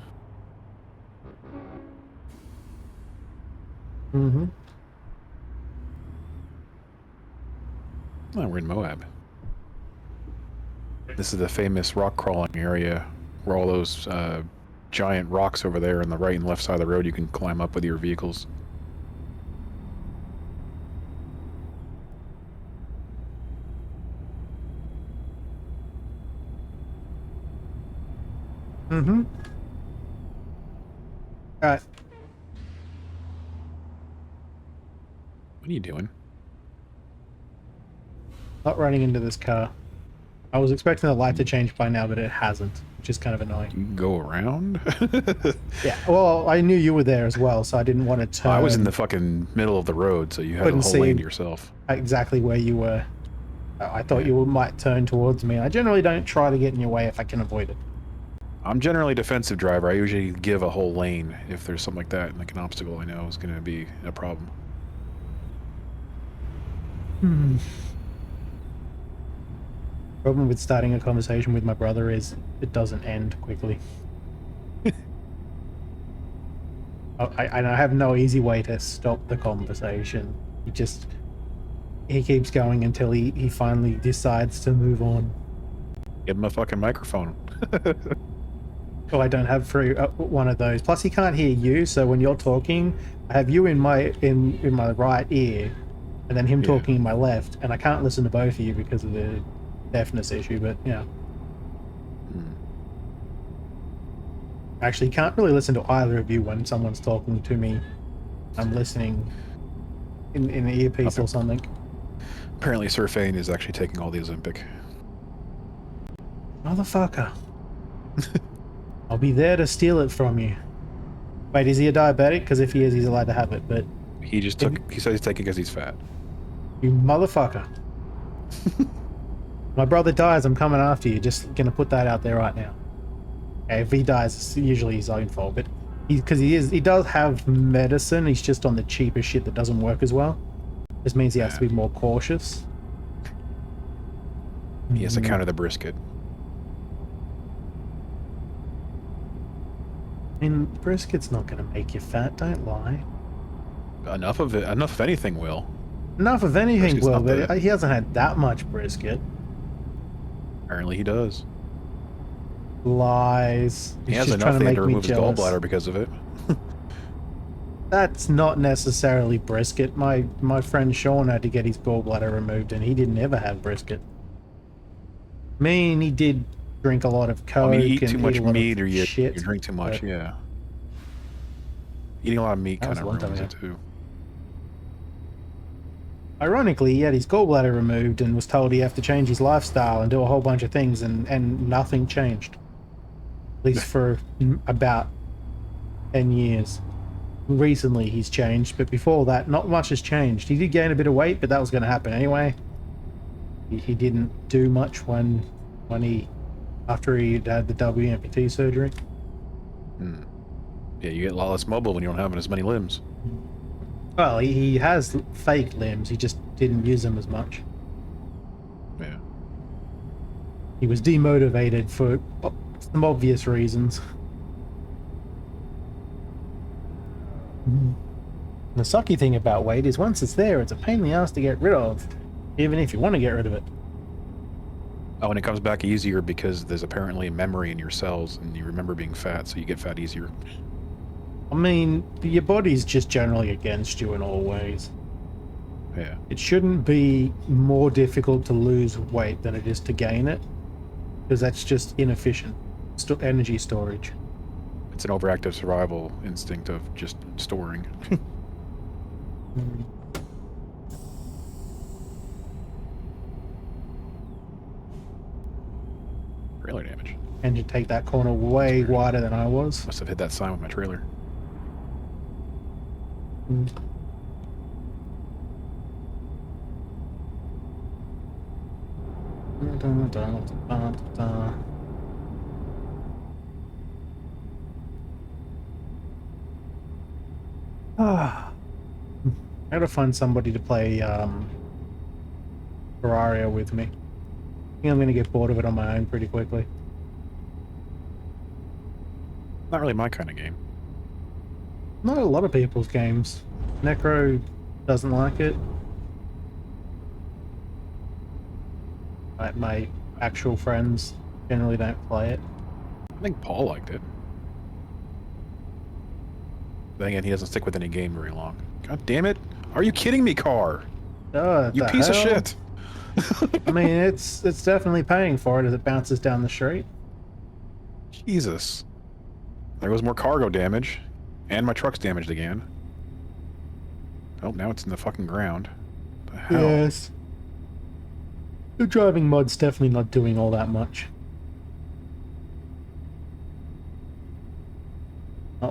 Speaker 5: Oh, we're in Moab. This is the famous rock crawling area where all those giant rocks over there on the right and left side of the road you can climb up with your vehicles.
Speaker 1: Mm-hmm. Alright.
Speaker 5: What are you doing?
Speaker 1: Not running into this car. I was expecting the light to change by now, but it hasn't, which is kind of annoying.
Speaker 5: You can go around?
Speaker 1: Yeah, well, I knew you were there as well, so I didn't want to turn.
Speaker 5: I was in the fucking middle of the road, so you had the
Speaker 1: Couldn't
Speaker 5: whole
Speaker 1: see
Speaker 5: lane to yourself.
Speaker 1: exactly where you were. I thought you might turn towards me. I generally don't try to get in your way if I can avoid it.
Speaker 5: I'm generally a defensive driver. I usually give a whole lane if there's something like that, like an obstacle I know is going to be a problem.
Speaker 1: Problem with starting a conversation with my brother is it doesn't end quickly. I have no easy way to stop the conversation. He keeps going until he finally decides to move on.
Speaker 5: Give him a fucking microphone.
Speaker 1: Oh, I don't have one of those. Plus, he can't hear you, so when you're talking, I have you in my right ear, and then him talking in my left, and I can't listen to both of you because of the deafness issue. But yeah, actually, can't really listen to either of you when someone's talking to me. I'm listening in an earpiece or something.
Speaker 5: Apparently, Surfane is actually taking all the Ozempic.
Speaker 1: Motherfucker. I'll be there to steal it from you. Wait, is he a diabetic? Because if he is, he's allowed to have it, but...
Speaker 5: He just took... He said he's taking it because he's fat.
Speaker 1: You motherfucker. My brother dies, I'm coming after you. Just gonna put that out there right now. Okay, if he dies, it's usually his own fault, but... Because he does have medicine, he's just on the cheaper shit that doesn't work as well. This means he has to be more cautious.
Speaker 5: He has to counter the brisket.
Speaker 1: I mean, brisket's not going to make you fat, don't lie.
Speaker 5: Enough of it. Enough of anything will.
Speaker 1: Enough of anything
Speaker 5: Brisket's
Speaker 1: will,
Speaker 5: not
Speaker 1: but
Speaker 5: bad.
Speaker 1: he hasn't had that much brisket.
Speaker 5: Apparently he does.
Speaker 1: Lies.
Speaker 5: He
Speaker 1: He's
Speaker 5: has
Speaker 1: just
Speaker 5: enough
Speaker 1: trying
Speaker 5: they
Speaker 1: to
Speaker 5: had to
Speaker 1: make me
Speaker 5: remove his
Speaker 1: jealous.
Speaker 5: gallbladder because of it.
Speaker 1: That's not necessarily brisket. My friend Sean had to get his gallbladder removed, and he didn't ever have brisket. I mean, he did drink a lot of Coke.
Speaker 5: I mean, you eat
Speaker 1: and
Speaker 5: too much
Speaker 1: a lot
Speaker 5: meat
Speaker 1: of
Speaker 5: or you
Speaker 1: shit,
Speaker 5: drink too much,
Speaker 1: but
Speaker 5: yeah. Eating a lot of meat
Speaker 1: That
Speaker 5: kind
Speaker 1: was
Speaker 5: of
Speaker 1: one
Speaker 5: ruins
Speaker 1: time,
Speaker 5: it too.
Speaker 1: Ironically, he had his gallbladder removed and was told he had to change his lifestyle and do a whole bunch of things, and nothing changed. At least for about 10 years. Recently he's changed, but before that, not much has changed. He did gain a bit of weight, but that was going to happen anyway. He didn't do much after he had the W amputee surgery.
Speaker 5: Yeah, you get a lot less mobile when you don't have as many limbs.
Speaker 1: Well, he has fake limbs, he just didn't use them as much.
Speaker 5: Yeah.
Speaker 1: He was demotivated for some obvious reasons. The sucky thing about weight is once it's there, it's a pain in the ass to get rid of, even if you want to get rid of it.
Speaker 5: Oh, and it comes back easier because there's apparently memory in your cells and you remember being fat, so you get fat easier.
Speaker 1: I mean, your body's just generally against you in all ways.
Speaker 5: Yeah.
Speaker 1: It shouldn't be more difficult to lose weight than it is to gain it, because that's just inefficient energy storage.
Speaker 5: It's an overactive survival instinct of just storing. Trailer damage.
Speaker 1: And you take that corner way wider than I was.
Speaker 5: Must have hit that sign with my trailer.
Speaker 1: I gotta find somebody to play Terraria with me. I think I'm gonna get bored of it on my own pretty quickly.
Speaker 5: Not really my kind of game.
Speaker 1: Not a lot of people's games. Necro doesn't like it. Like my actual friends generally don't play it.
Speaker 5: I think Paul liked it. Then again, he doesn't stick with any game very long. God damn it! Are you kidding me, car? You
Speaker 1: The
Speaker 5: piece of
Speaker 1: hell?
Speaker 5: shit!
Speaker 1: I mean, it's definitely paying for it as it bounces down the street.
Speaker 5: Jesus. There was more cargo damage. And my truck's damaged again. Oh, now it's in the fucking ground. The hell?
Speaker 1: Yes. The driving mod's definitely not doing all that much.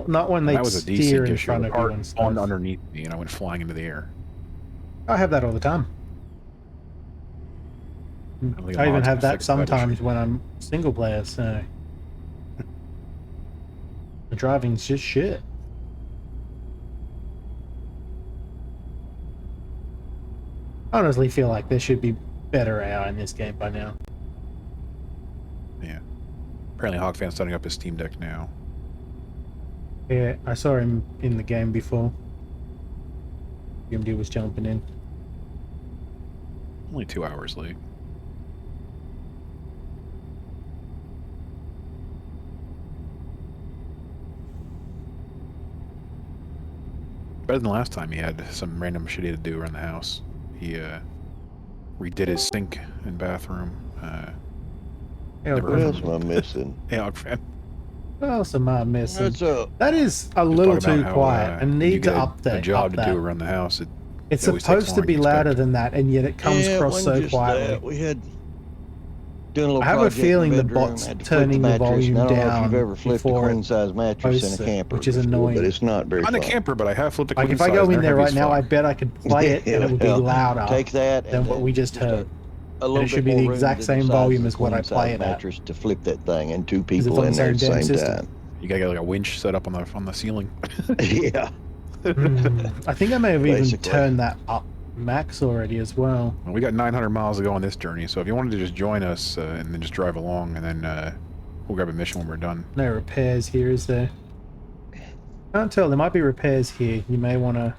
Speaker 1: Not when they
Speaker 5: That was a
Speaker 1: steer
Speaker 5: decent
Speaker 1: in
Speaker 5: issue.
Speaker 1: front
Speaker 5: The
Speaker 1: of you
Speaker 5: car
Speaker 1: and
Speaker 5: spawned
Speaker 1: stuff.
Speaker 5: underneath me and I went flying into the air.
Speaker 1: I have that all the time.
Speaker 5: don't think
Speaker 1: I even
Speaker 5: mods
Speaker 1: have
Speaker 5: can
Speaker 1: that
Speaker 5: fix that issue.
Speaker 1: sometimes when I'm single player, so... The driving's just shit. I honestly feel like there should be better AI in this game by now.
Speaker 5: Yeah. Apparently Hogfan's setting up his Steam Deck now.
Speaker 1: Yeah, I saw him in the game before. UMD was jumping in.
Speaker 5: Only 2 hours late. Better than last time he had some random shit he had to do around the house. He redid his sink and bathroom.
Speaker 1: Yeah,
Speaker 5: Never
Speaker 7: What
Speaker 5: heard
Speaker 7: else
Speaker 5: from
Speaker 7: am I missing?
Speaker 5: Hey, Hogfan.
Speaker 1: what else am I missing?
Speaker 7: What's up?
Speaker 1: That is a
Speaker 5: Just
Speaker 1: little
Speaker 5: talk about
Speaker 1: too
Speaker 5: how,
Speaker 1: quiet and
Speaker 5: you
Speaker 1: need to
Speaker 5: get
Speaker 1: update.
Speaker 5: a job
Speaker 1: up
Speaker 5: to
Speaker 1: that.
Speaker 5: do around the house.
Speaker 1: It's
Speaker 5: it always takes
Speaker 1: supposed to
Speaker 5: longer
Speaker 1: be
Speaker 5: than you
Speaker 1: louder
Speaker 5: expect.
Speaker 1: than that, and yet it comes
Speaker 7: Yeah, it
Speaker 1: across
Speaker 7: wasn't
Speaker 1: so
Speaker 7: just
Speaker 1: quietly.
Speaker 7: that. We had doing a little
Speaker 1: I have a
Speaker 7: project in
Speaker 1: feeling the
Speaker 7: bedroom,
Speaker 1: bot's
Speaker 7: had to flip
Speaker 1: turning the
Speaker 7: mattress,
Speaker 1: volume
Speaker 7: and I don't know if
Speaker 1: down
Speaker 7: you've ever flipped a
Speaker 1: before it
Speaker 7: queen size mattress in
Speaker 1: posts
Speaker 7: a
Speaker 1: it,
Speaker 7: camper,
Speaker 1: which is
Speaker 7: before,
Speaker 1: annoying.
Speaker 7: but it's not very
Speaker 5: I'm
Speaker 7: fun.
Speaker 5: a camper, but I have flipped a
Speaker 1: Like
Speaker 5: queen
Speaker 1: if I
Speaker 5: size,
Speaker 1: go
Speaker 5: and
Speaker 1: in
Speaker 5: they're
Speaker 1: there
Speaker 5: heavy
Speaker 1: right
Speaker 5: as
Speaker 1: now, I
Speaker 5: fuck.
Speaker 1: bet I could play it and it would be
Speaker 7: Well,
Speaker 1: louder
Speaker 7: Take that
Speaker 1: than
Speaker 7: and
Speaker 1: what
Speaker 7: then
Speaker 1: we just
Speaker 7: a
Speaker 1: heard.
Speaker 7: little
Speaker 1: it should
Speaker 7: bit
Speaker 1: be the
Speaker 7: more room
Speaker 1: exact
Speaker 7: to
Speaker 1: same
Speaker 7: size
Speaker 1: volume
Speaker 7: the
Speaker 1: as what I
Speaker 7: queen
Speaker 1: play
Speaker 7: size
Speaker 1: it at.
Speaker 7: mattress to flip that thing and two
Speaker 1: it's
Speaker 7: people
Speaker 1: on the
Speaker 7: in there at the
Speaker 1: same damn
Speaker 7: same
Speaker 1: system.
Speaker 7: time.
Speaker 5: You gotta get like a winch set up on the ceiling.
Speaker 7: Yeah.
Speaker 1: I think I may have even
Speaker 7: Basically.
Speaker 1: turned that up max already as well.
Speaker 5: Well, we got 900 miles to go on this journey, so if you wanted to just join us and then just drive along, and then we'll grab a mission when we're done.
Speaker 1: No repairs here, is there? Can't tell. There might be repairs here. You may want to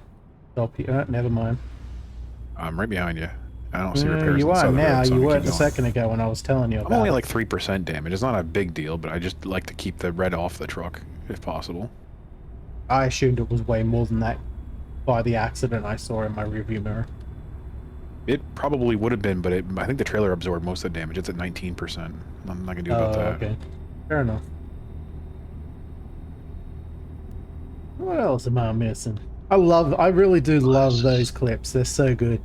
Speaker 1: stop here. Never mind.
Speaker 5: I'm right behind you. I don't see repairs
Speaker 1: You
Speaker 5: on the
Speaker 1: are
Speaker 5: side of the
Speaker 1: now.
Speaker 5: road, so
Speaker 1: You
Speaker 5: I'm gonna
Speaker 1: weren't
Speaker 5: keep
Speaker 1: a
Speaker 5: going.
Speaker 1: second ago when I was telling you
Speaker 5: I'm
Speaker 1: about
Speaker 5: only
Speaker 1: it.
Speaker 5: like 3% damage. It's not a big deal, but I just like to keep the red off the truck, if possible.
Speaker 1: I assumed it was way more than that by the accident I saw in my rearview mirror.
Speaker 5: It probably would have been, but I think the trailer absorbed most of the damage. It's at 19%. Nothing I can do about that.
Speaker 1: Okay. Fair enough. What else am I missing? I really do love those clips. They're so good.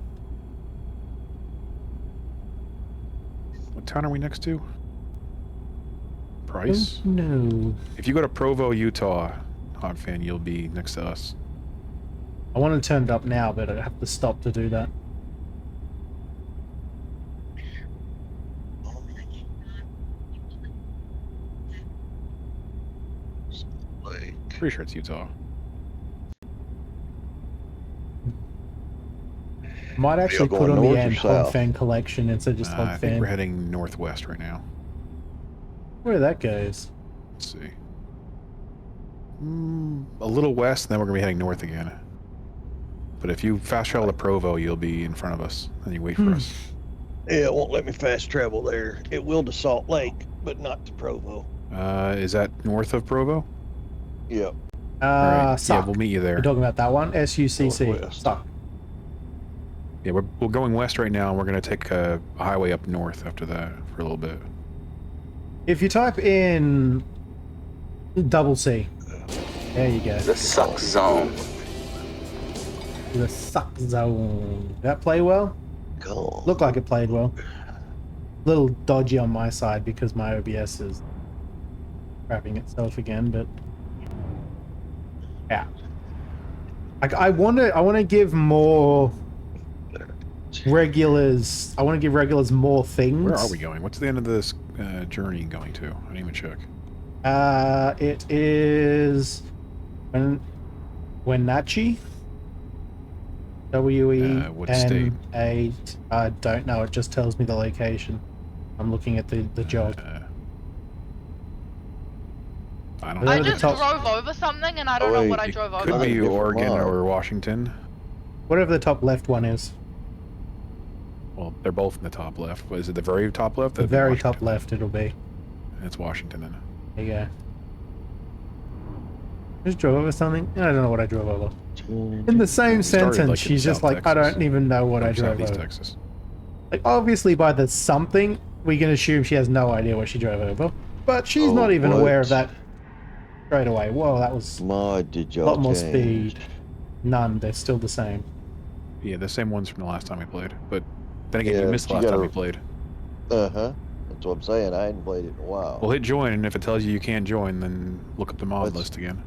Speaker 5: What town are we next to? Price?
Speaker 1: Oh, no.
Speaker 5: If you go to Provo, Utah, Hogfan, you'll be next to us.
Speaker 1: I want to turn it up now, but I have to stop to do that.
Speaker 5: Pretty sure it's Utah.
Speaker 1: Might actually
Speaker 7: going
Speaker 1: put on the
Speaker 7: north or
Speaker 1: end
Speaker 7: south?
Speaker 1: Hog Fan Collection instead of just
Speaker 5: I
Speaker 1: Hog
Speaker 5: think
Speaker 1: Fan.
Speaker 5: we're heading northwest right now.
Speaker 1: Where that goes.
Speaker 5: Let's see. A little west, and then we're going to be heading north again. But if you fast travel to Provo, you'll be in front of us, and you wait for us.
Speaker 7: Yeah, it won't let me fast travel there. It will to Salt Lake, but not to Provo.
Speaker 5: Is that north of Provo?
Speaker 7: Yep.
Speaker 5: Alright, yeah,
Speaker 1: Suck.
Speaker 5: we'll meet you there.
Speaker 1: You're talking about that one? S-U-C-C.
Speaker 7: Northwest.
Speaker 1: Suck.
Speaker 5: Yeah, we're going west right now, and we're going to take a highway up north after that for a little bit.
Speaker 1: If you type in double C, there you go.
Speaker 8: The suck zone.
Speaker 1: The suck zone. Did that play well?
Speaker 7: Go.
Speaker 1: Looked like it played well. Little dodgy on my side because my OBS is crapping itself again, but yeah. I want to give more regulars. I want to give regulars more things.
Speaker 5: Where are we going? What's the end of this journey going to? I didn't even check.
Speaker 1: It is Wenatchee.
Speaker 5: what state?
Speaker 1: WE-N-8. I don't know. It just tells me the location. I'm looking at the jog.
Speaker 5: I don't
Speaker 1: Whatever
Speaker 3: I
Speaker 5: know.
Speaker 1: the
Speaker 3: just
Speaker 1: top-
Speaker 3: drove over something and I don't
Speaker 7: Oh,
Speaker 3: know what I
Speaker 7: it
Speaker 3: drove
Speaker 5: Could
Speaker 3: over.
Speaker 5: be
Speaker 7: different
Speaker 5: Oregon
Speaker 7: mile.
Speaker 5: or Washington.
Speaker 1: Whatever the top left one is.
Speaker 5: Well, they're both in the top left. Is it the very top left?
Speaker 1: The
Speaker 5: That'd be
Speaker 1: very
Speaker 5: Washington.
Speaker 1: top left it'll be.
Speaker 5: It's Washington then.
Speaker 1: There you go. Just drove over something? I don't know what I drove over. In the same
Speaker 5: Started,
Speaker 1: sentence,
Speaker 5: like, in
Speaker 1: she's just
Speaker 5: South
Speaker 1: like, I
Speaker 5: Texas.
Speaker 1: don't even know what I drove
Speaker 5: Southeast
Speaker 1: over.
Speaker 5: Texas.
Speaker 1: Like, obviously by the something, we can assume she has no idea what she drove over. But she's not even aware of that straight away. Whoa, that was
Speaker 7: Mod did
Speaker 1: a
Speaker 7: y'all
Speaker 1: lot more
Speaker 7: change?
Speaker 1: speed. None, they're still the same.
Speaker 5: Yeah, the same ones from the last time we played. But then again,
Speaker 7: Yeah,
Speaker 5: you missed the
Speaker 7: but
Speaker 5: last
Speaker 7: you
Speaker 5: time we
Speaker 7: gotta-
Speaker 5: played.
Speaker 7: That's what I'm saying. I hadn't played it in a while.
Speaker 5: Well, hit join, and if it tells you can't join, then look up the mod
Speaker 7: Let's-
Speaker 5: list again.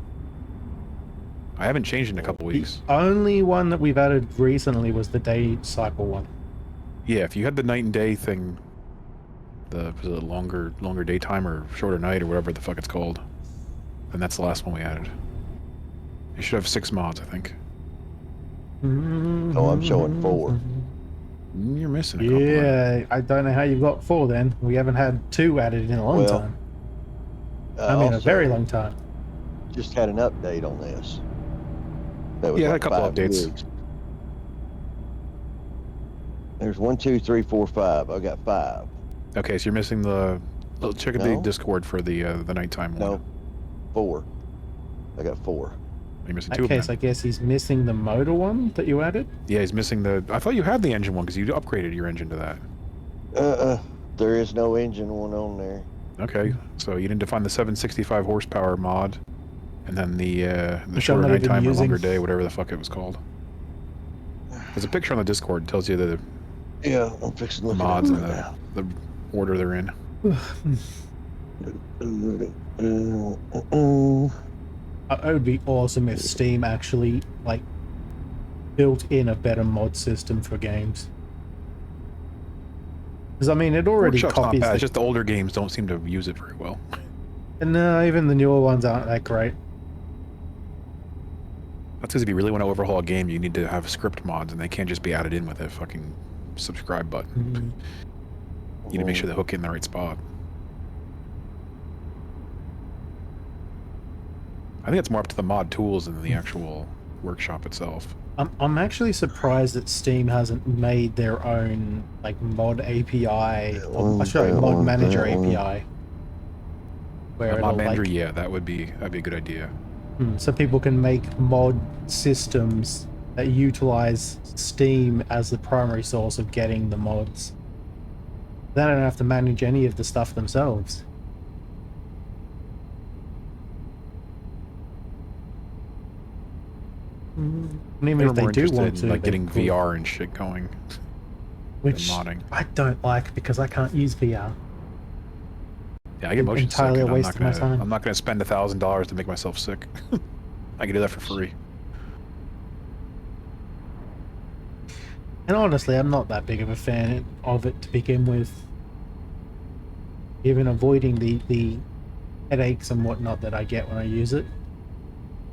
Speaker 5: I haven't changed in a couple weeks.
Speaker 1: The only one that we've added recently was the day cycle one.
Speaker 5: Yeah, if you had the night and day thing, was it longer daytime or shorter night or whatever the fuck it's called, then that's the last one we added. You should have 6 mods, I think.
Speaker 7: Oh, I'm showing 4.
Speaker 5: You're missing a couple.
Speaker 1: Yeah, I don't know how you got 4 then. We haven't had 2 added in a long
Speaker 7: Well,
Speaker 1: time. I mean, a very long time.
Speaker 7: Just had an update on this. That was
Speaker 5: Yeah,
Speaker 7: like
Speaker 5: a couple
Speaker 7: 5
Speaker 5: updates.
Speaker 7: gigs. There's 1, 2, 3, 4, 5. I got 5.
Speaker 5: Okay, so you're missing the. Check out the
Speaker 7: No.
Speaker 5: Discord for the nighttime one.
Speaker 7: No, 4. I got 4.
Speaker 5: You're missing 2 of
Speaker 1: Okay, so I
Speaker 5: them.
Speaker 1: guess he's missing the motor one that you added.
Speaker 5: Yeah, he's missing the. I thought you had the engine one because you upgraded your engine to that.
Speaker 7: There is no engine one on there.
Speaker 5: Okay, so you didn't define the 765 horsepower mod, and then the
Speaker 1: Which I'm
Speaker 5: shorter
Speaker 1: not even
Speaker 5: nighttime or
Speaker 1: using.
Speaker 5: longer day, whatever the fuck it was called. There's a picture on the Discord that tells you the
Speaker 7: Yeah, I'm fixing to look
Speaker 5: mods
Speaker 7: it
Speaker 5: and
Speaker 7: up
Speaker 5: the order they're in.
Speaker 1: It would be awesome if Steam actually like built in a better mod system for games. Because I mean, it already
Speaker 5: Workshop's not
Speaker 1: copies.
Speaker 5: bad. It's just the older games don't seem to use it very well.
Speaker 1: And no, even the newer ones aren't that great.
Speaker 5: That's because if you really want to overhaul a game, you need to have script mods, and they can't just be added in with a fucking subscribe button. You need to make sure they hook in the right spot. I think it's more up to the mod tools than the actual workshop itself.
Speaker 1: I'm actually surprised that Steam hasn't made their own like mod API, or sorry, mod manager API. Where
Speaker 5: Mod
Speaker 1: it'll,
Speaker 5: manager,
Speaker 1: like,
Speaker 5: yeah, that'd be a good idea.
Speaker 1: so people can make mod systems that utilize Steam as the primary source of getting the mods. They don't have to manage any of the stuff themselves. And even
Speaker 5: They
Speaker 1: if
Speaker 5: were
Speaker 1: they
Speaker 5: more
Speaker 1: do
Speaker 5: interested
Speaker 1: want
Speaker 5: in
Speaker 1: to,
Speaker 5: like
Speaker 1: they
Speaker 5: getting
Speaker 1: could.
Speaker 5: VR and shit going.
Speaker 1: Which
Speaker 5: modding.
Speaker 1: I don't like because I can't use VR.
Speaker 5: Yeah, I get motion sick.
Speaker 1: Entirely a
Speaker 5: and
Speaker 1: waste of my time.
Speaker 5: I'm not gonna spend $1,000 to make myself sick. I can do that for free.
Speaker 1: And honestly, I'm not that big of a fan of it to begin with. Even avoiding the headaches and whatnot that I get when I use it.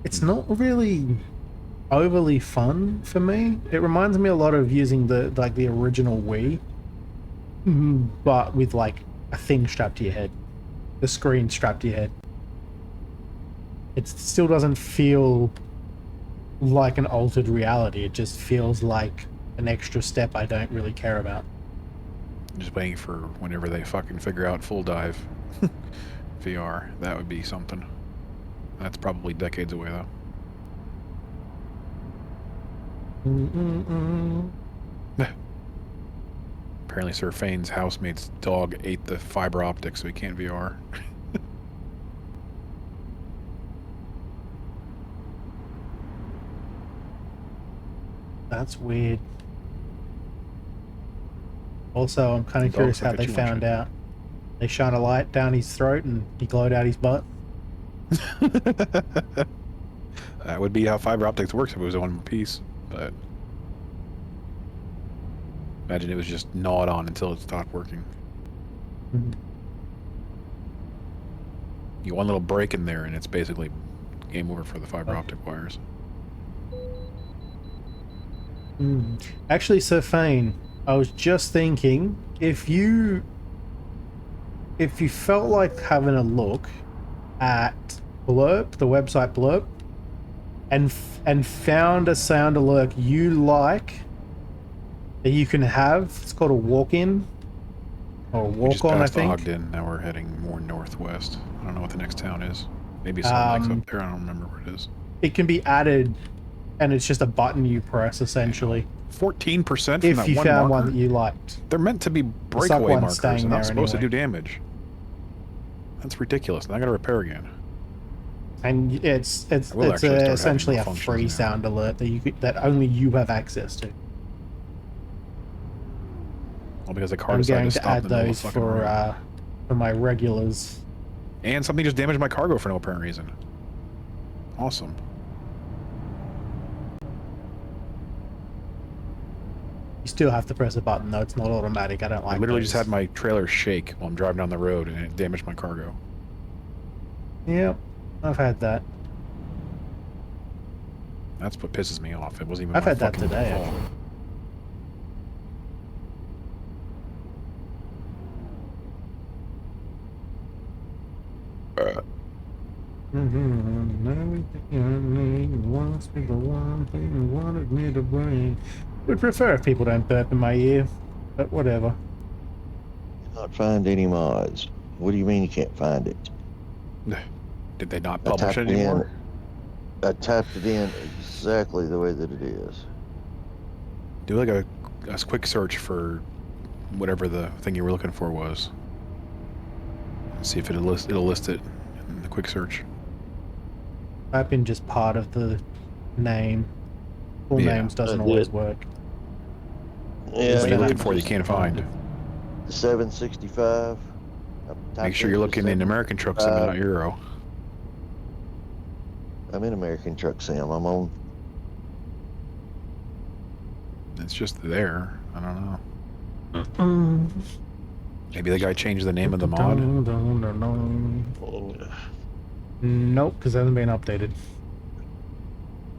Speaker 1: It's not really overly fun for me. It reminds me a lot of using the original Wii, but with like a thing strapped to your head, the screen strapped to your head. It still doesn't feel like an altered reality. It just feels like an extra step I don't really care about.
Speaker 5: I'm just waiting for whenever they fucking figure out full dive VR. That would be something. That's probably decades away though. Apparently Sir Fane's housemate's dog ate the fiber optic, so he can't VR.
Speaker 1: That's weird. Also, I'm kind of
Speaker 5: Dogs
Speaker 1: curious how
Speaker 5: look
Speaker 1: they
Speaker 5: at you,
Speaker 1: found
Speaker 5: won't
Speaker 1: out. They shone a light down his throat and he glowed out his butt.
Speaker 5: That would be how fiber optics works if it was in one piece, but imagine it was just gnawed on until it stopped working. You get one little break in there and it's basically game over for the fiber optic wires.
Speaker 1: Actually, Sir Fane, I was just thinking, if you felt like having a look at Blurb, the website Blurb, and found a sound alert you like, that you can have. It's called a walk-in or
Speaker 5: We just
Speaker 1: walk-on, I
Speaker 5: passed
Speaker 1: think.
Speaker 5: Ogden. Now we're heading more northwest. I don't know what the next town is. Maybe Salt Lake's up there. I don't remember where it is.
Speaker 1: It can be added, and it's just a button you press essentially.
Speaker 5: 14% from
Speaker 1: If
Speaker 5: that
Speaker 1: you
Speaker 5: one
Speaker 1: found
Speaker 5: marker.
Speaker 1: one that you liked.
Speaker 5: They're meant to be breakaway
Speaker 1: one's
Speaker 5: markers.
Speaker 1: staying
Speaker 5: They're not
Speaker 1: there
Speaker 5: supposed to
Speaker 1: anyway.
Speaker 5: do damage. That's ridiculous. Now I got to repair again.
Speaker 1: And it's
Speaker 5: I will actually start having
Speaker 1: essentially a
Speaker 5: malfunctions
Speaker 1: free
Speaker 5: now.
Speaker 1: sound alert that only you have access to.
Speaker 5: Well, because the car
Speaker 1: I'm
Speaker 5: decided
Speaker 1: going
Speaker 5: to
Speaker 1: to
Speaker 5: stop
Speaker 1: add
Speaker 5: in the middle of
Speaker 1: those
Speaker 5: the fucking road.
Speaker 1: for my regulars.
Speaker 5: And something just damaged my cargo for no apparent reason. Awesome.
Speaker 1: You still have to press a button though. It's not automatic. I don't like.
Speaker 5: I literally just
Speaker 1: those.
Speaker 5: had my trailer shake while I'm driving down the road, and it damaged my cargo.
Speaker 1: Yep, I've had that.
Speaker 5: That's what pisses me off. It wasn't even
Speaker 1: I've
Speaker 5: my
Speaker 1: had that
Speaker 5: fucking
Speaker 1: today,
Speaker 5: fault.
Speaker 1: actually. Would prefer if people don't burp in my ear, but whatever.
Speaker 7: Not find any mods. What do you mean you can't find it?
Speaker 5: Did they not
Speaker 7: I
Speaker 5: publish
Speaker 7: typed
Speaker 5: it
Speaker 7: it in.
Speaker 5: anymore?
Speaker 7: I typed it in exactly the way that it is.
Speaker 5: Do like a quick search for whatever the thing you were looking for was. See if it'll list it in the quick search.
Speaker 1: I've been just part of the name. Full
Speaker 5: Yeah,
Speaker 1: names doesn't
Speaker 7: I
Speaker 1: always
Speaker 7: did.
Speaker 1: work.
Speaker 7: Yeah,
Speaker 5: What are you
Speaker 1: then
Speaker 5: looking
Speaker 1: I'm
Speaker 5: for that you
Speaker 1: just
Speaker 5: can't find?
Speaker 7: The 765.
Speaker 5: Make sure you're looking in American Truck Sim and not Euro.
Speaker 7: I'm in American Truck Sim. I'm on.
Speaker 5: It's just there. I don't know. Maybe the guy changed the name of the mod.
Speaker 1: Nope, because it hasn't been updated.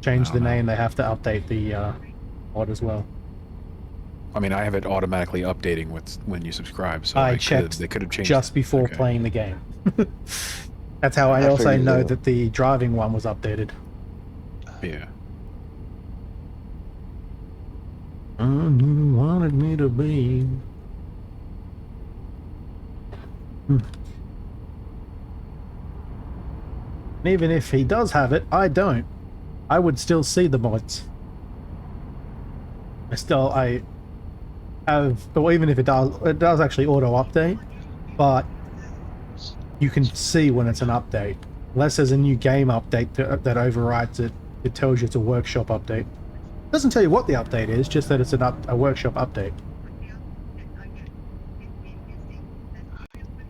Speaker 1: Change the
Speaker 5: don't know.
Speaker 1: name, they have to update the mod as well.
Speaker 5: I mean, I have it automatically updating with when you subscribe, so
Speaker 1: I checked
Speaker 5: they could have changed
Speaker 1: just
Speaker 5: it.
Speaker 1: before
Speaker 5: Okay.
Speaker 1: playing the game. That's how I
Speaker 7: I
Speaker 1: also
Speaker 7: figured
Speaker 1: know
Speaker 7: that.
Speaker 1: that the driving one was updated.
Speaker 5: Yeah.
Speaker 1: You wanted me to be. And even if he does have it, I don't. I would still see the mods. I have, or even if it does actually auto update, but you can see when it's an update. Unless there's a new game update that overrides it, it tells you it's a workshop update. It doesn't tell you what the update is, just that it's a workshop update.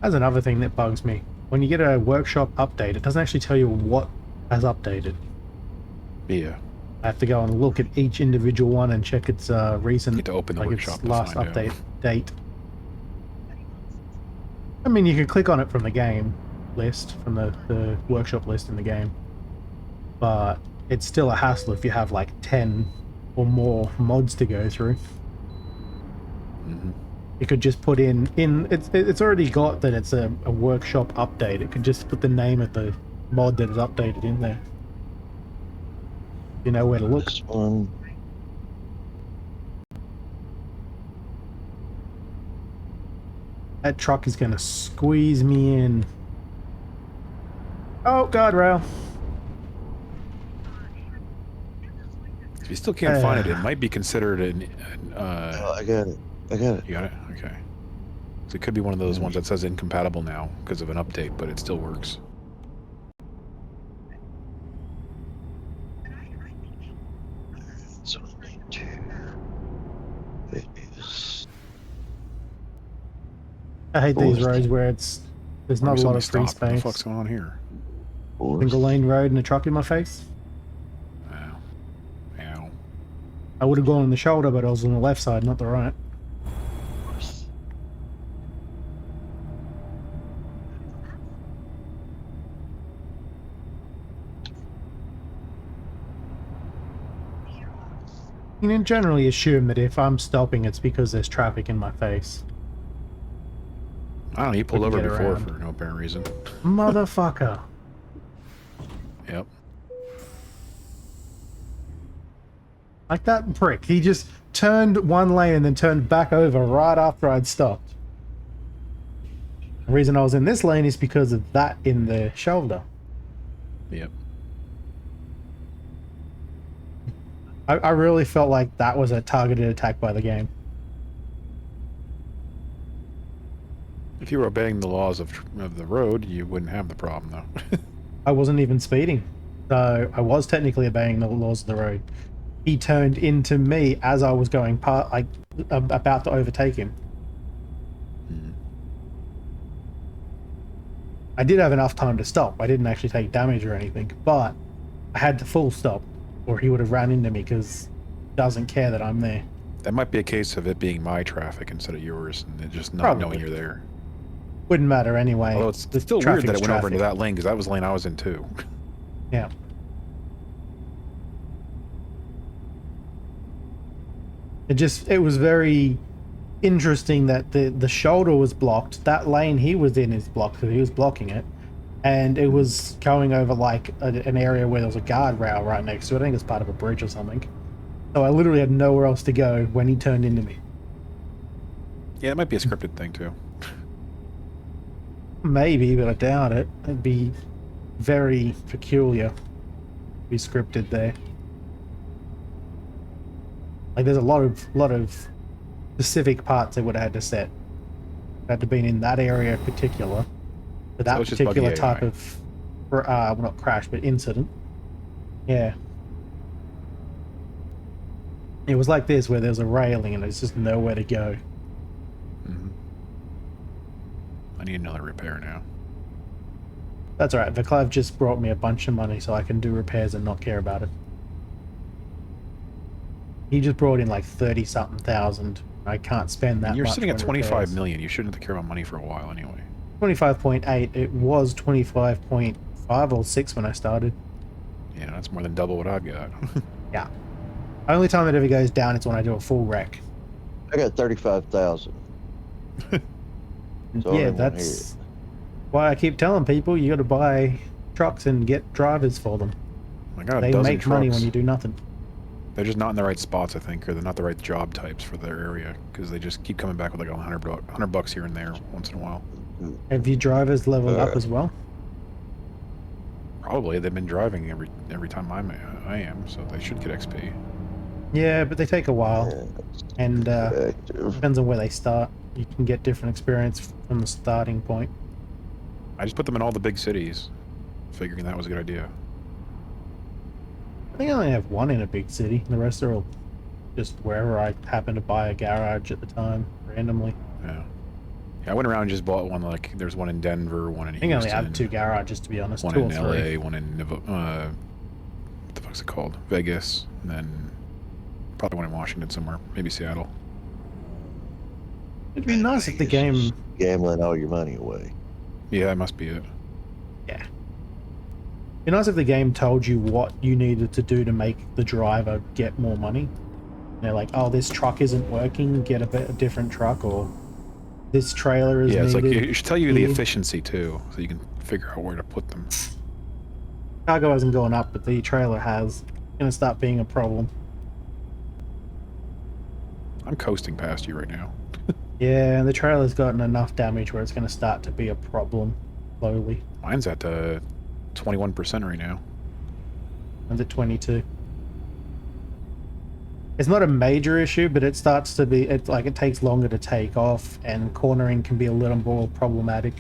Speaker 1: That's another thing that bugs me. When you get a workshop update, it doesn't actually tell you what has updated.
Speaker 5: Yeah.
Speaker 1: I have to go and look at each individual one and check its recent,
Speaker 5: You get to open the
Speaker 1: like
Speaker 5: workshop
Speaker 1: its
Speaker 5: to
Speaker 1: last
Speaker 5: find out.
Speaker 1: update date. I mean, you can click on it from the game list, from the workshop list in the game, but it's still a hassle if you have like 10 or more mods to go through.
Speaker 5: Mm-hmm.
Speaker 1: You could just put in it's already got that it's a workshop update. It could just put the name of the mod that is updated in there. You know where to look.
Speaker 7: This one.
Speaker 1: That truck is gonna squeeze me in. Oh, guardrail.
Speaker 5: If you still can't find it, it might be considered an
Speaker 7: Oh, I got it. I got it.
Speaker 5: you got it? Okay. So it could be one of those ones that says incompatible now because of an update, but it still works.
Speaker 7: So it is.
Speaker 1: I hate these
Speaker 7: Forest.
Speaker 1: roads where there's not a lot of free
Speaker 5: What the fuck's
Speaker 1: space.
Speaker 5: going on here?
Speaker 1: Single lane road and a truck in my face.
Speaker 5: Ow. Ow.
Speaker 1: I would have gone on the shoulder, but I was on the left side, not the right. You can generally assume that if I'm stopping, it's because there's traffic in my face.
Speaker 5: I don't know, you pulled
Speaker 1: We can
Speaker 5: over
Speaker 1: get
Speaker 5: before
Speaker 1: around.
Speaker 5: for no apparent reason.
Speaker 1: Motherfucker.
Speaker 5: Yep.
Speaker 1: Like that prick. He just turned one lane and then turned back over right after I'd stopped. The reason I was in this lane is because of that in the shoulder.
Speaker 5: Yep.
Speaker 1: I really felt like that was a targeted attack by the game.
Speaker 5: If you were obeying the laws of the road, you wouldn't have the problem, though.
Speaker 1: I wasn't even speeding. So I was technically obeying the laws of the road. He turned into me as I was going like about to overtake him. I did have enough time to stop. I didn't actually take damage or anything, but I had to full stop or he would have ran into me because he doesn't care that I'm there.
Speaker 5: That might be a case of it being my traffic instead of yours, and it just not
Speaker 1: Probably.
Speaker 5: knowing you're there.
Speaker 1: Wouldn't matter anyway.
Speaker 5: Although it's still weird that it went over into that lane, because that was the lane I was in too.
Speaker 1: Yeah. It was very interesting that the shoulder was blocked. That lane he was in is blocked because he was blocking it. And it was going over like an area where there was a guardrail right next to it. I think it's part of a bridge or something. So I literally had nowhere else to go when he turned into me.
Speaker 5: Yeah, it might be a scripted thing too.
Speaker 1: Maybe, but I doubt it. It'd be very peculiar to be scripted there. Like there's a lot of specific parts they would have had to set. It had to be in that area in particular. For that particular type of well, not crash, but incident. Yeah. It was like this where there's a railing and there's just nowhere to go.
Speaker 5: Mm-hmm. I need another repair now.
Speaker 1: That's alright. Vaclav just brought me a bunch of money so I can do repairs and not care about it. He just brought in like 30-something thousand. I can't spend that much.
Speaker 5: You're sitting at 25
Speaker 1: repairs.
Speaker 5: million. You shouldn't have to care about money for a while anyway.
Speaker 1: 25.8. It was 25.5 or 6 when I started.
Speaker 5: Yeah, that's more than double what I've got.
Speaker 1: Yeah. Only time it ever goes down is when I do a full wreck.
Speaker 7: I got 35,000.
Speaker 1: Yeah, that's why I keep telling people you got to buy trucks and get drivers for them.
Speaker 5: I got a
Speaker 1: They
Speaker 5: dozen
Speaker 1: make money
Speaker 5: trucks.
Speaker 1: when you do nothing.
Speaker 5: They're just not in the right spots, I think, or they're not the right job types for their area, because they just keep coming back with like $100 bucks here and there once in a while.
Speaker 1: Have your drivers leveled up as well?
Speaker 5: Probably. They've been driving every time I am, so they should get XP.
Speaker 1: Yeah, but they take a while, and
Speaker 7: Active.
Speaker 1: depends on where they start. You can get different experience from the starting point.
Speaker 5: I just put them in all the big cities, figuring that was a good idea.
Speaker 1: I think I only have one in a big city. The rest are all just wherever I happen to buy a garage at the time, randomly.
Speaker 5: Yeah. Yeah, I went around and just bought one, like, there's one in Denver, one in
Speaker 1: I think I only
Speaker 5: Houston,
Speaker 1: have 2 garages, to be honest.
Speaker 5: one
Speaker 1: 2
Speaker 5: in
Speaker 1: or 3.
Speaker 5: LA, one in what the fuck's it called? Vegas, and then probably one in Washington somewhere, maybe Seattle.
Speaker 1: It'd be nice if the game...
Speaker 7: Gambling all your money away.
Speaker 5: Yeah, that must be it.
Speaker 1: Yeah. It'd be nice if the game told you what you needed to do to make the driver get more money. They're like, oh, this truck isn't working, get a different truck, or this trailer is
Speaker 5: Yeah, it's like,
Speaker 1: needed
Speaker 5: it should tell you the
Speaker 1: here.
Speaker 5: efficiency too, so you can figure out where to put them.
Speaker 1: Cargo hasn't gone up, but the trailer has. It's gonna start being a problem.
Speaker 5: I'm coasting past you right now.
Speaker 1: Yeah, and the trailer's gotten enough damage where it's gonna start to be a problem slowly.
Speaker 5: Mine's at 21% right now.
Speaker 1: And at 22. It's not a major issue, but it starts to be, it's like it takes longer to take off, and cornering can be a little more problematic.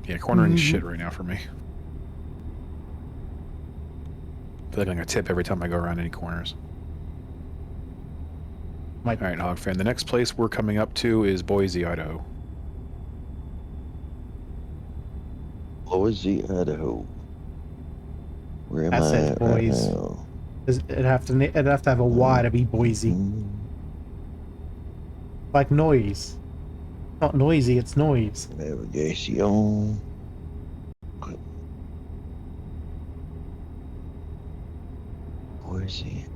Speaker 5: Yeah, cornering is shit right now for me. I feel like I'm gonna tip every time I go around any corners. Alright, Hogfan, the next place we're coming up to is Boise, Idaho.
Speaker 7: Boise, Idaho. Where am
Speaker 1: I
Speaker 7: I
Speaker 1: said
Speaker 7: at right
Speaker 1: boys.
Speaker 7: now?
Speaker 1: It'd have to have a Y to be Boise. Like noise. Not noisy, it's noise.
Speaker 7: Navigation. Boise.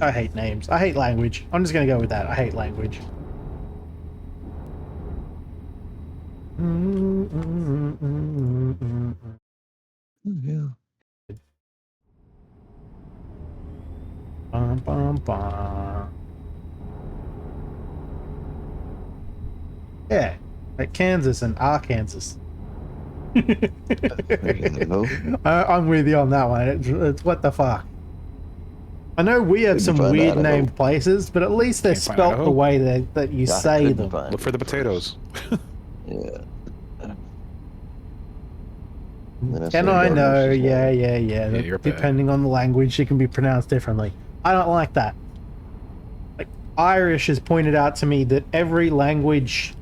Speaker 1: I hate names. I hate language. I'm just gonna go with that. I hate language.
Speaker 7: Yeah.
Speaker 1: Bum, bum, bum. Yeah, like Kansas and Arkansas.
Speaker 8: There you go.
Speaker 1: I'm with you on that one. It's what the fuck. I know we have
Speaker 8: Couldn't
Speaker 1: some
Speaker 8: find
Speaker 1: weird
Speaker 8: Idaho.
Speaker 1: named places, but at least they're
Speaker 5: Can't find
Speaker 1: spelt the
Speaker 5: Idaho.
Speaker 1: way that you
Speaker 8: I
Speaker 1: say
Speaker 8: couldn't
Speaker 1: them.
Speaker 8: find
Speaker 5: Look for the potatoes.
Speaker 8: Yeah. Then
Speaker 1: And
Speaker 8: say
Speaker 1: I
Speaker 8: Dartmouth
Speaker 1: know,
Speaker 8: is
Speaker 1: yeah,
Speaker 8: one.
Speaker 1: yeah, yeah.
Speaker 5: Yeah, you're bad.
Speaker 1: Depending on the language, it can be pronounced differently. I don't like that. Like Irish has pointed out to me that every language,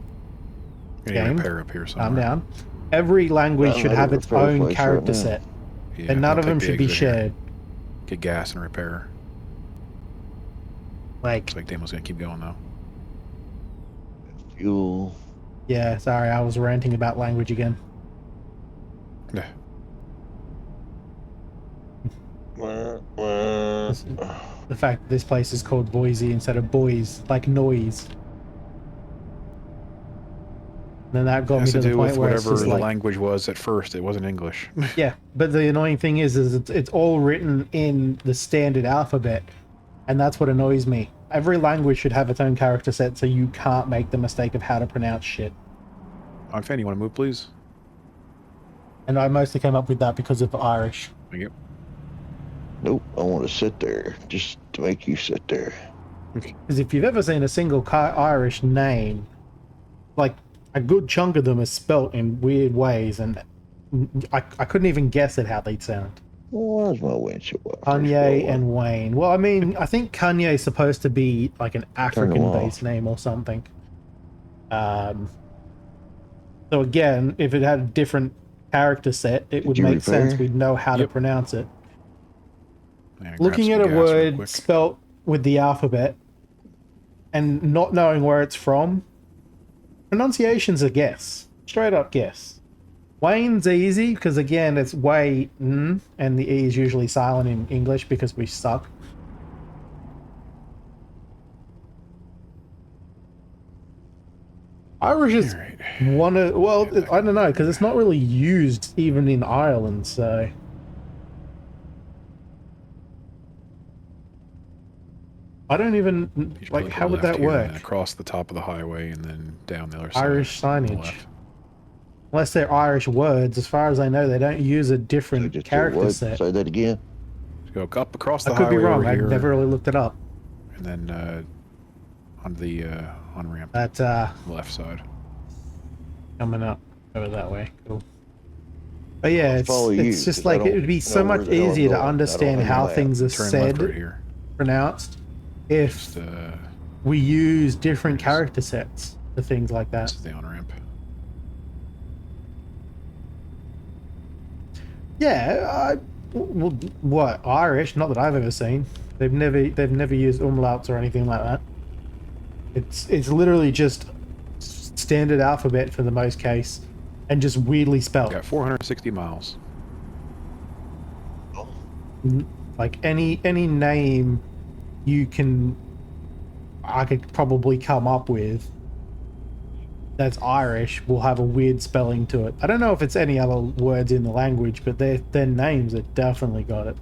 Speaker 5: Yeah,
Speaker 1: Game.
Speaker 5: repair up here somewhere.
Speaker 1: calm down, every language
Speaker 8: I'm
Speaker 1: should
Speaker 8: at
Speaker 1: have
Speaker 8: a
Speaker 1: its
Speaker 8: repair
Speaker 1: own
Speaker 8: place right
Speaker 1: character
Speaker 8: now.
Speaker 1: set,
Speaker 5: Yeah,
Speaker 1: and none
Speaker 5: don't
Speaker 1: of them
Speaker 5: take the
Speaker 1: should be
Speaker 5: exit here.
Speaker 1: shared.
Speaker 5: Get gas and repair.
Speaker 1: Like,
Speaker 5: Looks like Damon's gonna keep going though.
Speaker 8: Fuel.
Speaker 1: yeah, sorry, I was ranting about language again.
Speaker 5: Yeah.
Speaker 1: The fact that this place is called Boise instead of Boys, like noise. And then that got
Speaker 5: Has
Speaker 1: me
Speaker 5: to
Speaker 1: to the
Speaker 5: do
Speaker 1: point
Speaker 5: with
Speaker 1: where it's
Speaker 5: whatever
Speaker 1: just
Speaker 5: the
Speaker 1: like,
Speaker 5: language was at first. It wasn't English.
Speaker 1: yeah. But the annoying thing is it's all written in the standard alphabet, and that's what annoys me. Every language should have its own character set, so you can't make the mistake of how to pronounce shit.
Speaker 5: Fan, you want to move, please?
Speaker 1: And I mostly came up with that because of Irish.
Speaker 5: Thank you.
Speaker 8: Nope, I want to sit there just to make you sit there.
Speaker 1: Because if you've ever seen a single Irish name, like a good chunk of them is spelt in weird ways, and I couldn't even guess at how they'd sound.
Speaker 8: Well, where's my windshield wipers?
Speaker 1: Kanye
Speaker 8: Well,
Speaker 1: and Wayne. Well, I mean, I think Kanye is supposed to be like an African-based name or something. So again, if it had a different character set, it would
Speaker 8: you
Speaker 1: make sense.
Speaker 8: repair?
Speaker 1: We'd know how to
Speaker 5: Yep.
Speaker 1: pronounce it.
Speaker 5: Yeah, grab
Speaker 1: Looking
Speaker 5: some
Speaker 1: at a
Speaker 5: gas real
Speaker 1: word
Speaker 5: quick.
Speaker 1: spelt with the alphabet and not knowing where it's from, pronunciation's a guess. Straight up guess. Wayne's easy because again it's way and the E is usually silent in English because we suck. Irish is
Speaker 5: Alright.
Speaker 1: one of, well, I don't know because it's not really used even in Ireland, so. I don't even
Speaker 5: You should
Speaker 1: like
Speaker 5: probably
Speaker 1: how
Speaker 5: go
Speaker 1: would
Speaker 5: left
Speaker 1: that
Speaker 5: here and then
Speaker 1: work?
Speaker 5: across the top of the highway and then down the other side.
Speaker 1: Irish
Speaker 5: on the
Speaker 1: signage.
Speaker 5: left.
Speaker 1: Unless they're Irish words, as far as I know, they don't use a
Speaker 8: so
Speaker 1: different
Speaker 8: just
Speaker 1: character
Speaker 8: what?
Speaker 1: set.
Speaker 8: Say that again.
Speaker 5: Just go up across the
Speaker 1: I could be
Speaker 5: highway
Speaker 1: wrong.
Speaker 5: over
Speaker 1: I've
Speaker 5: here,
Speaker 1: never really looked it up.
Speaker 5: and then on the on ramp
Speaker 1: But
Speaker 5: on the left side.
Speaker 1: coming up over that way. Cool. But yeah,
Speaker 8: I'll follow you,
Speaker 1: it's just
Speaker 8: 'cause I
Speaker 1: like it would be
Speaker 8: don't
Speaker 1: so
Speaker 8: know where
Speaker 1: much
Speaker 8: the hell I'm
Speaker 1: easier to
Speaker 8: going. I don't
Speaker 1: understand
Speaker 8: have a
Speaker 1: how
Speaker 8: map.
Speaker 1: things are
Speaker 5: Turn left right
Speaker 1: said,
Speaker 5: here.
Speaker 1: pronounced, if
Speaker 5: Just,
Speaker 1: we use different character sets for things like that.
Speaker 5: this is the on ramp.
Speaker 1: Yeah, well, what Irish? Not that I've ever seen. They've never used umlauts or anything like that. It's literally just standard alphabet for the most case, and just weirdly spelled.
Speaker 5: Got 460 miles.
Speaker 1: Like any name I could probably come up with that's Irish will have a weird spelling to it. I don't know if it's any other words in the language, but their names have definitely got it.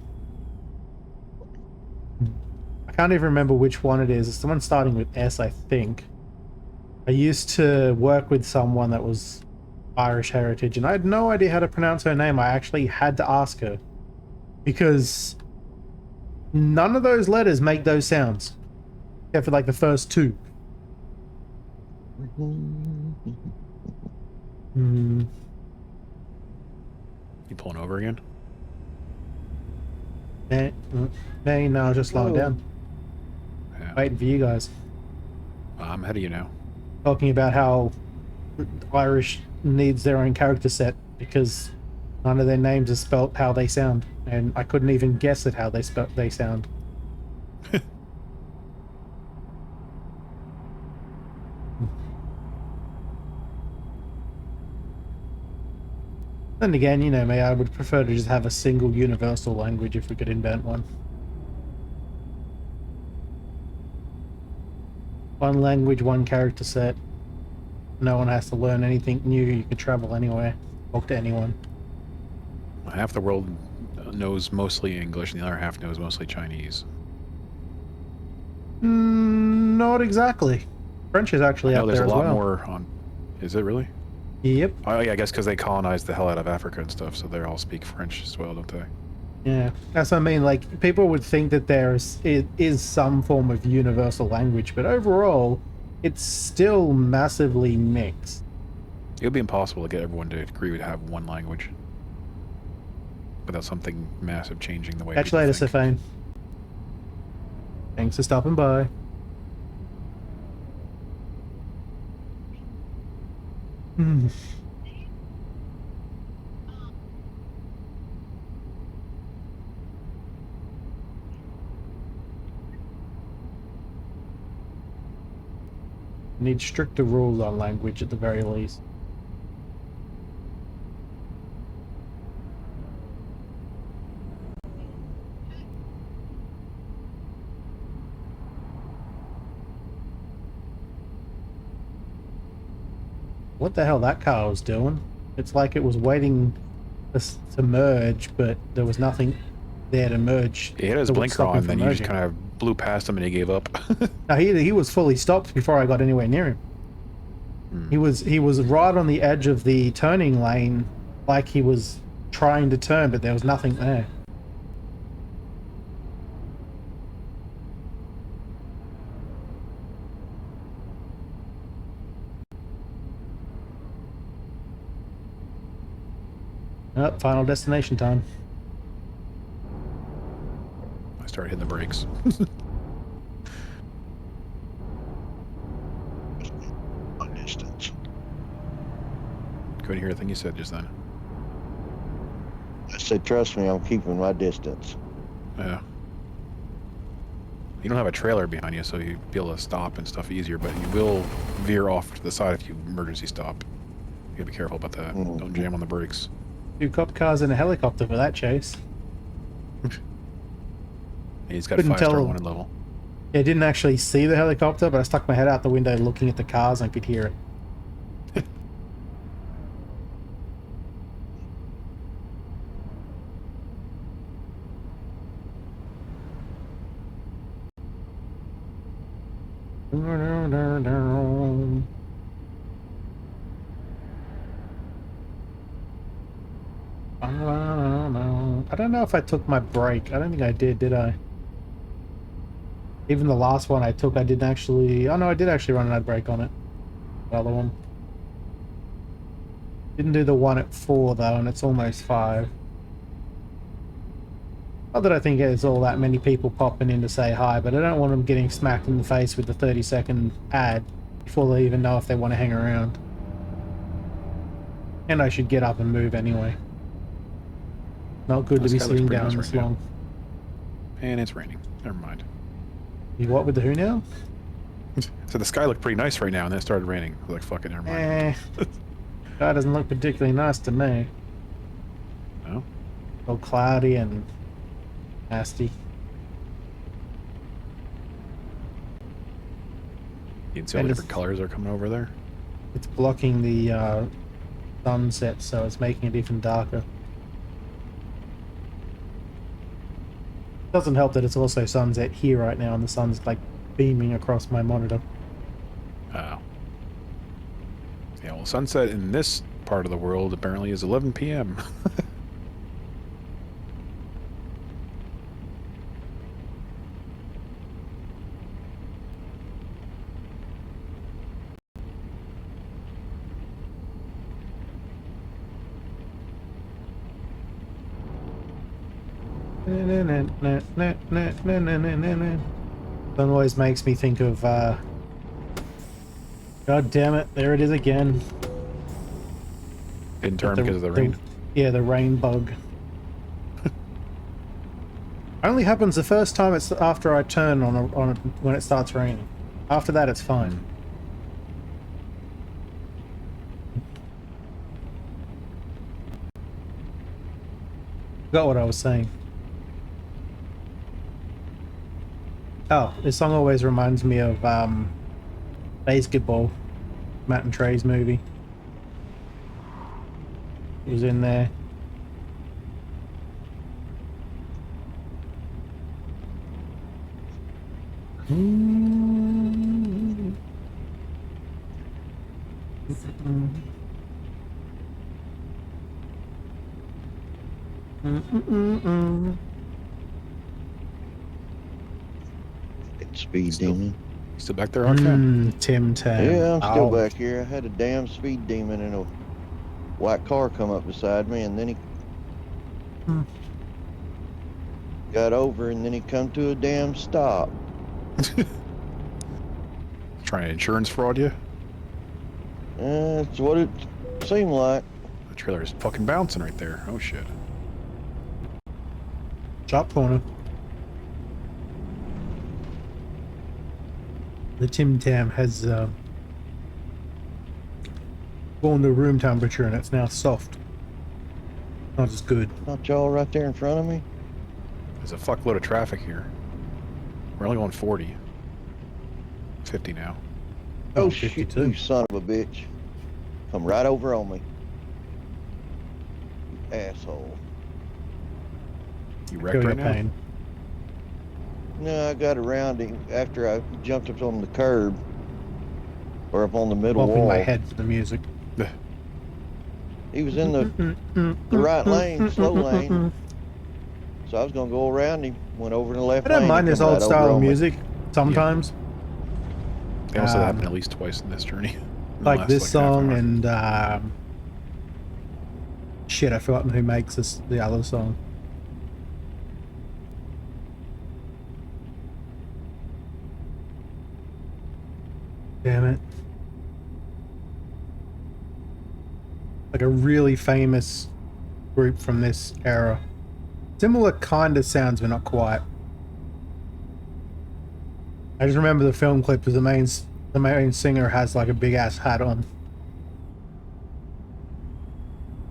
Speaker 1: I can't even remember which one it is. It's the one starting with S, I think. I used to work with someone that was Irish heritage, and I had no idea how to pronounce her name. I actually had to ask her because none of those letters make those sounds, except for like the first two.
Speaker 5: You pulling over again?
Speaker 1: No, just slowing down.
Speaker 5: Yeah.
Speaker 1: Waiting for you guys.
Speaker 5: I'm ahead of you now.
Speaker 1: Talking about how Irish needs their own character set because none of their names are spelt how they sound, and I couldn't even guess at how they sound. Then again, you know me, I would prefer to just have a single universal language if we could invent one. One language, one character set. No one has to learn anything new. You can travel anywhere, talk to anyone.
Speaker 5: Half the world knows mostly English, and the other half knows mostly Chinese.
Speaker 1: Not exactly. French is
Speaker 5: I
Speaker 1: actually
Speaker 5: know
Speaker 1: up
Speaker 5: there's
Speaker 1: there
Speaker 5: a
Speaker 1: as
Speaker 5: lot
Speaker 1: well.
Speaker 5: more on. Is it really?
Speaker 1: Yep.
Speaker 5: Oh yeah, I guess because they colonized the hell out of Africa and stuff, so they all speak French as well, don't they?
Speaker 1: Yeah, that's what I mean. Like, people would think that it is some form of universal language, but overall, it's still massively mixed.
Speaker 5: It would be impossible to get everyone to agree to have one language without something massive changing the way
Speaker 1: Catch you
Speaker 5: people
Speaker 1: later,
Speaker 5: think.
Speaker 1: Sifane. Thanks for stopping by. Hmm. Need stricter rules on language at the very least. What the hell that car was doing? It's like it was waiting to merge, but there was nothing there to merge.
Speaker 5: He had his
Speaker 1: that would
Speaker 5: blinker
Speaker 1: stop him
Speaker 5: on,
Speaker 1: from
Speaker 5: then you just
Speaker 1: merging.
Speaker 5: kind of blew past him and he gave up.
Speaker 1: No, he was fully stopped before I got anywhere near him. He was right on the edge of the turning lane, like he was trying to turn, but there was nothing there. Oh, final destination time.
Speaker 5: I started hitting the brakes.
Speaker 8: My distance.
Speaker 5: Couldn't hear a thing you said just then.
Speaker 8: I said, trust me, I'm keeping my distance.
Speaker 5: Yeah. You don't have a trailer behind you, so you'd be able to stop and stuff easier, but you will veer off to the side if you emergency stop. You gotta be careful about that. Don't jam on the brakes.
Speaker 1: 2 cop cars and a helicopter for that chase.
Speaker 5: He's got
Speaker 1: Couldn't
Speaker 5: 5-star
Speaker 1: tell.
Speaker 5: wanted level.
Speaker 1: Yeah, I didn't actually see the helicopter, but I stuck my head out the window looking at the cars and I could hear it. I don't know if I took my break. I don't think I did I? Even the last one I took, I didn't actually... Oh no, I did actually run an brake on it. The other one. Didn't do the one at 4 though, and it's almost 5. Not that I think there's all that many people popping in to say hi, but I don't want them getting smacked in the face with the 30-second ad before they even know if they want to hang around. And I should get up and move anyway. Not good to be sitting down this long.
Speaker 5: And it's raining. Never mind.
Speaker 1: You what with the who now?
Speaker 5: So the sky looked pretty nice right now, and then it started raining. I was like, fuck it, never mind.
Speaker 1: That doesn't look particularly nice to me.
Speaker 5: No?
Speaker 1: All cloudy and nasty.
Speaker 5: You can see all the different colors are coming over there.
Speaker 1: It's blocking the sunset, so it's making it even darker. Doesn't help that it's also sunset here right now, and the sun's like beaming across my monitor.
Speaker 5: Oh. Yeah, well, sunset in this part of the world apparently is 11 p.m.
Speaker 1: Sun always makes me think of God damn it, there it is again.
Speaker 5: Didn't turn because of the rain.
Speaker 1: Yeah, the rain bug. Only happens the first time it's after I turn on when it starts raining. After that, it's fine. Forgot what I was saying. Oh, this song always reminds me of Basketball, Matt and Trey's movie. It was in there.
Speaker 8: It's speed
Speaker 5: Still-
Speaker 8: demon.
Speaker 5: Still back there, Hardfan?
Speaker 1: Tim Tam.
Speaker 8: Yeah, I'm still
Speaker 1: Oh.
Speaker 8: back here. I had a damn speed demon in a white car come up beside me, and then he got over, and then he come to a damn stop.
Speaker 5: Trying to insurance fraud you?
Speaker 8: That's what it seemed like.
Speaker 5: The trailer is fucking bouncing right there. Oh shit.
Speaker 1: Shop corner. The Tim Tam has gone to room temperature and it's now soft. Not as good.
Speaker 8: Not y'all right there in front of me?
Speaker 5: There's a fuckload of traffic here. We're only going 40. 50 now.
Speaker 8: Oh,
Speaker 1: 52.
Speaker 8: shit, you son of a bitch. Come right over on me. You asshole.
Speaker 5: You
Speaker 1: Feel
Speaker 5: wrecked
Speaker 1: your
Speaker 5: right now?
Speaker 1: pain.
Speaker 8: No, I got around him after I jumped up on the curb. Or up on the middle
Speaker 1: Bopping
Speaker 8: wall.
Speaker 1: my head for the music.
Speaker 8: He was in the right lane, slow lane. So I was gonna go around him. Went over in the left
Speaker 1: I
Speaker 8: lane.
Speaker 1: don't mind
Speaker 8: he
Speaker 1: this
Speaker 8: come
Speaker 1: old
Speaker 8: right over
Speaker 1: style
Speaker 8: on
Speaker 1: of
Speaker 8: me.
Speaker 1: music sometimes.
Speaker 5: They also happened at least twice in this journey. In the
Speaker 1: Like
Speaker 5: last,
Speaker 1: this
Speaker 5: half
Speaker 1: song
Speaker 5: hour.
Speaker 1: and shit, I've forgotten who makes this, the other song. Damn it. Like a really famous group from this era. Similar kind of sounds, but not quite. I just remember the film clip because the main singer has like a big ass hat on.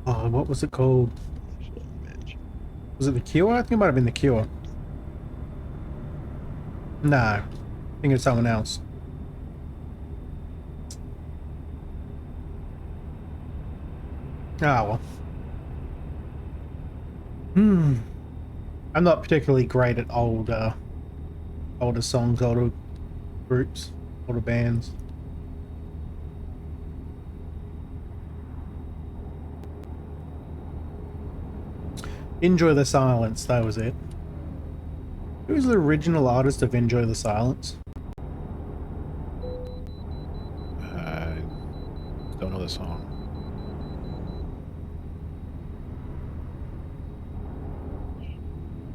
Speaker 1: Oh, what was it called? Was it The Cure? I think it might have been The Cure. No, I think it's someone else. Ah, well. I'm not particularly great at older songs, older groups, older bands. Enjoy the Silence, that was it. Who was the original artist of Enjoy the Silence?
Speaker 5: Don't know the song.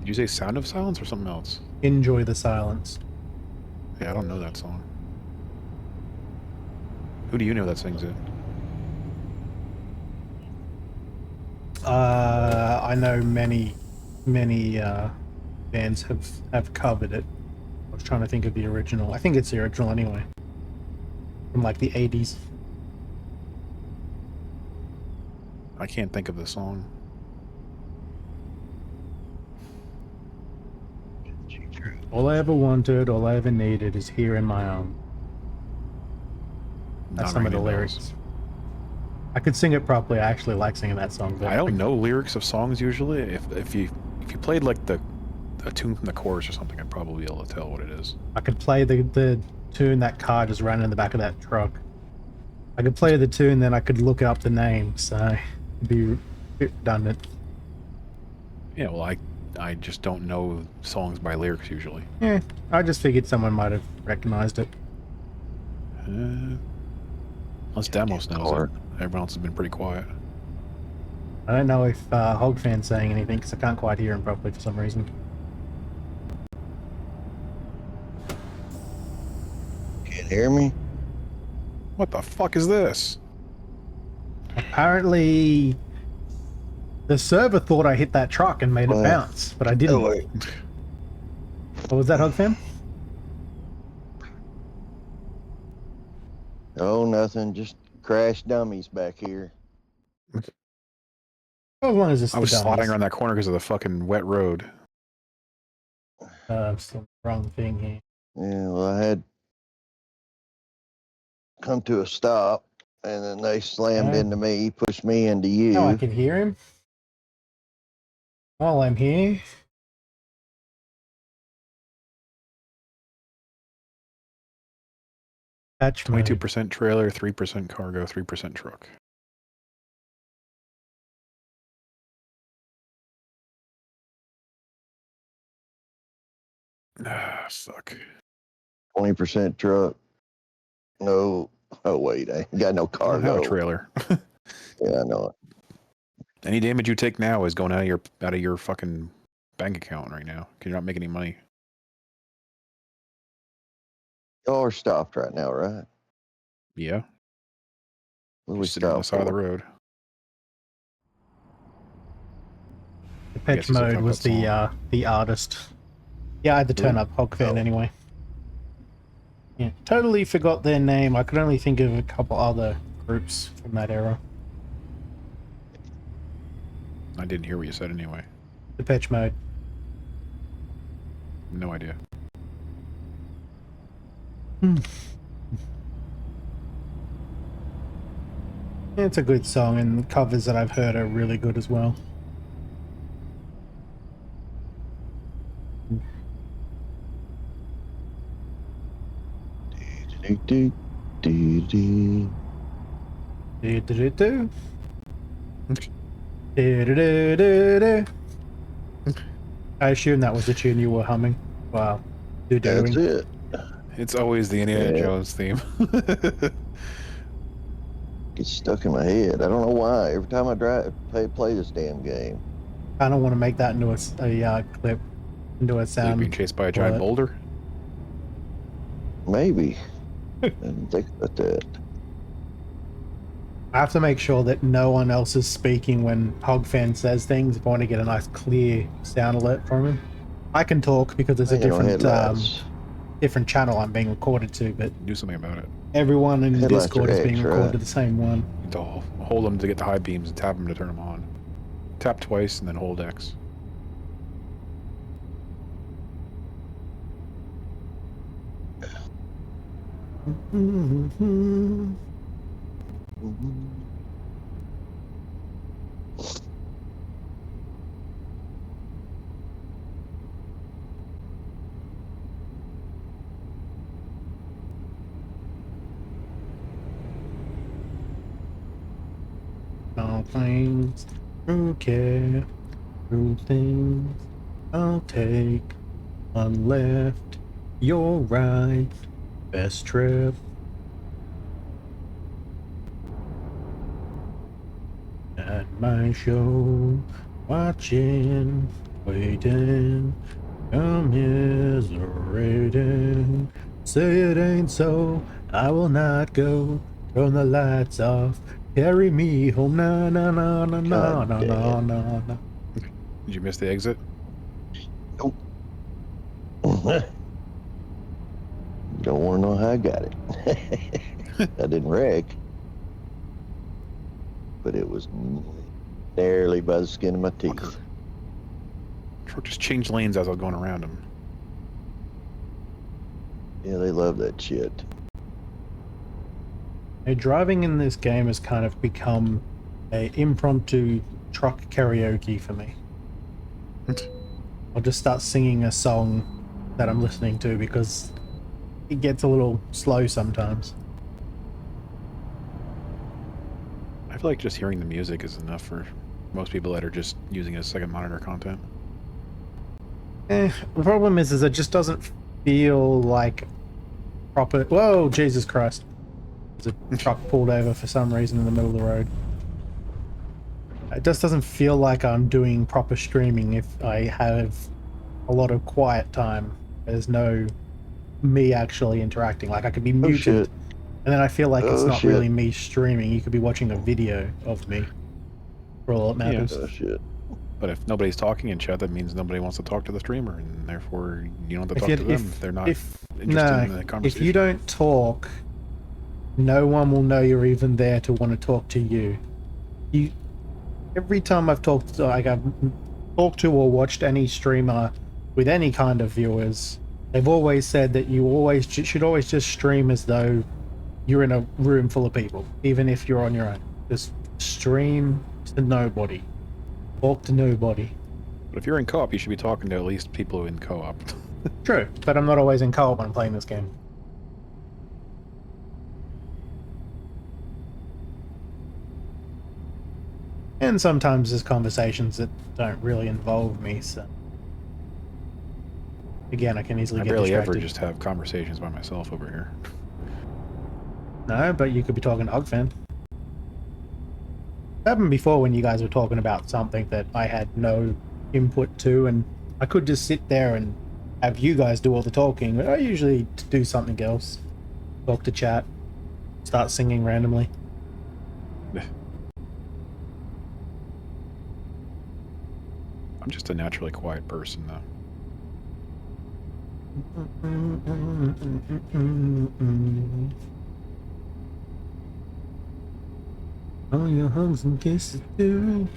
Speaker 5: Did you say Sound of Silence or something else?
Speaker 1: Enjoy the Silence.
Speaker 5: Yeah, I don't know that song. Who do you know that sings it?
Speaker 1: I know many bands have covered it. I was trying to think of the original. I think it's the original anyway. From like the 80s.
Speaker 5: I can't think of the song.
Speaker 1: All I ever wanted, all I ever needed is here in my arms. That's
Speaker 5: Not
Speaker 1: some of the
Speaker 5: ringing
Speaker 1: lyrics.
Speaker 5: bells.
Speaker 1: I could sing it properly. I actually like singing that song. But
Speaker 5: I don't know lyrics of songs usually. If you played like a tune from the chorus or something, I'd probably be able to tell what it is.
Speaker 1: I could play the tune that car just ran in the back of that truck. I could play the tune, then I could look up the name, so it'd be a bit redundant.
Speaker 5: Yeah, well, I just don't know songs by lyrics usually.
Speaker 1: Yeah, I just figured someone might have recognized it.
Speaker 5: Unless Demos knows it. Everyone else has been pretty quiet.
Speaker 1: I don't know if Hogfan's saying anything because I can't quite hear him properly for some reason.
Speaker 8: Can't hear me?
Speaker 5: What the fuck is this?
Speaker 1: Apparently, the server thought I hit that truck and made it bounce, but I didn't.
Speaker 8: Oh, wait.
Speaker 1: What was that, Hogfan?
Speaker 8: Oh, nothing. Just crash dummies back here.
Speaker 1: As long as it's
Speaker 5: I was
Speaker 1: the
Speaker 5: sliding
Speaker 1: dummies.
Speaker 5: around that corner because of the fucking wet road.
Speaker 1: Still the wrong thing here.
Speaker 8: Yeah, well, I had come to a stop, and then they slammed into me, pushed me into you.
Speaker 1: Now I can hear him. While I'm here. Patch mode.
Speaker 5: 22% trailer, 3% cargo, 3% truck. Ah, fuck.
Speaker 8: 20% truck. No. Oh wait, I ain't got no
Speaker 5: I don't have a
Speaker 8: cargo.
Speaker 5: trailer.
Speaker 8: Yeah, I know it.
Speaker 5: Any damage you take now is going out of your fucking bank account right now. Cause you're not making any money.
Speaker 8: Y'all are stopped right now, right?
Speaker 5: Yeah.
Speaker 8: What do we
Speaker 5: Just sitting on the
Speaker 8: stop
Speaker 5: side of the
Speaker 8: for?
Speaker 5: road.
Speaker 1: The
Speaker 5: I
Speaker 1: patch
Speaker 5: guess he's looking
Speaker 1: mode
Speaker 5: up
Speaker 1: was
Speaker 5: that song.
Speaker 1: the artist. Yeah, I had to turn up Hog Fan
Speaker 8: Oh.
Speaker 1: anyway. Yeah, totally forgot their name. I could only think of a couple other groups from that era.
Speaker 5: I didn't hear what you said anyway.
Speaker 1: The patch mode.
Speaker 5: No idea.
Speaker 1: It's a good song, and the covers that I've heard are really good as well.
Speaker 8: Do, do, do, do.
Speaker 1: Do-do-do-do. Do-do-do-do-do. I assume that was the tune you were humming. Wow.
Speaker 8: That's it.
Speaker 5: It's always the Indiana
Speaker 8: Yeah.
Speaker 5: Jones theme.
Speaker 8: Gets stuck in my head. I don't know why. Every time I play this damn game.
Speaker 1: I don't want to make that into a clip, into a
Speaker 5: Like
Speaker 1: sound.
Speaker 5: being chased by a giant
Speaker 1: bullet.
Speaker 5: boulder.
Speaker 8: Maybe. I didn't think about that.
Speaker 1: I have to make sure that no one else is speaking when Hogfan says things if I want to get a nice clear sound alert from him. I can talk because there's a
Speaker 8: Hanging on
Speaker 1: different
Speaker 8: headlights.
Speaker 1: different channel I'm being recorded to, but
Speaker 5: Do something about it.
Speaker 1: everyone in
Speaker 8: Headlights
Speaker 1: Discord
Speaker 8: are
Speaker 1: is being
Speaker 8: X,
Speaker 1: recorded
Speaker 8: right?
Speaker 1: to the same one.
Speaker 5: You have to hold them to get the high beams and tap them to turn them on. Tap twice and then hold X.
Speaker 1: All things through care, through things I'll take. One left, you're right, best trip. At my show, watching, waiting, commiserating. Say it ain't so, I will not go. Turn the lights off, carry me home. Na na na na na
Speaker 8: God
Speaker 1: na
Speaker 8: dang
Speaker 1: na
Speaker 8: it.
Speaker 1: na na.
Speaker 5: Did you miss the exit?
Speaker 8: Don't want to know how I got it. I didn't wreck, but it was barely by the skin of my teeth.
Speaker 5: Fucker. Truck just changed lanes as I was going around him.
Speaker 8: Yeah, they love that shit.
Speaker 1: Hey, driving in this game has kind of become a impromptu truck karaoke for me. I'll just start singing a song that I'm listening to because it gets a little slow sometimes.
Speaker 5: I feel like just hearing the music is enough for most people that are just using it as second monitor content.
Speaker 1: The problem is it just doesn't feel like proper. Whoa, Jesus Christ! There's a truck pulled over for some reason in the middle of the road. It just doesn't feel like I'm doing proper streaming if I have a lot of quiet time. There's no me actually interacting. Like I could be
Speaker 8: Oh
Speaker 1: muted,
Speaker 8: shit.
Speaker 1: and then I feel like it's
Speaker 8: Oh,
Speaker 1: not
Speaker 8: shit.
Speaker 1: really me streaming. You could be watching a video of me, for all it matters.
Speaker 8: Oh shit.
Speaker 5: But if nobody's talking in chat, that means nobody wants to talk to the streamer, and therefore you don't have to
Speaker 1: If
Speaker 5: talk
Speaker 1: you-
Speaker 5: to them
Speaker 1: if-
Speaker 5: if they're not
Speaker 1: If
Speaker 5: interested in the
Speaker 1: no,
Speaker 5: conversation.
Speaker 1: if you don't talk, no one will know you're even there to want to talk to you. Every time I've talked to or watched any streamer with any kind of viewers, they've always said that you should always just stream as though you're in a room full of people, even if you're on your own. Just stream to nobody, talk to nobody.
Speaker 5: But if you're in co-op, you should be talking to at least people in co-op.
Speaker 1: True, but I'm not always in co-op when I'm playing this game. And sometimes there's conversations that don't really involve me, so... Again, I can easily
Speaker 5: I
Speaker 1: get
Speaker 5: barely
Speaker 1: distracted.
Speaker 5: ever just have conversations by myself over here.
Speaker 1: No, but you could be talking to Ugfan. It happened before when you guys were talking about something that I had no input to, and I could just sit there and have you guys do all the talking, but I usually do something else. Talk to chat. Start singing randomly.
Speaker 5: I'm just a naturally quiet person, though.
Speaker 1: Oh, your hugs and kisses too.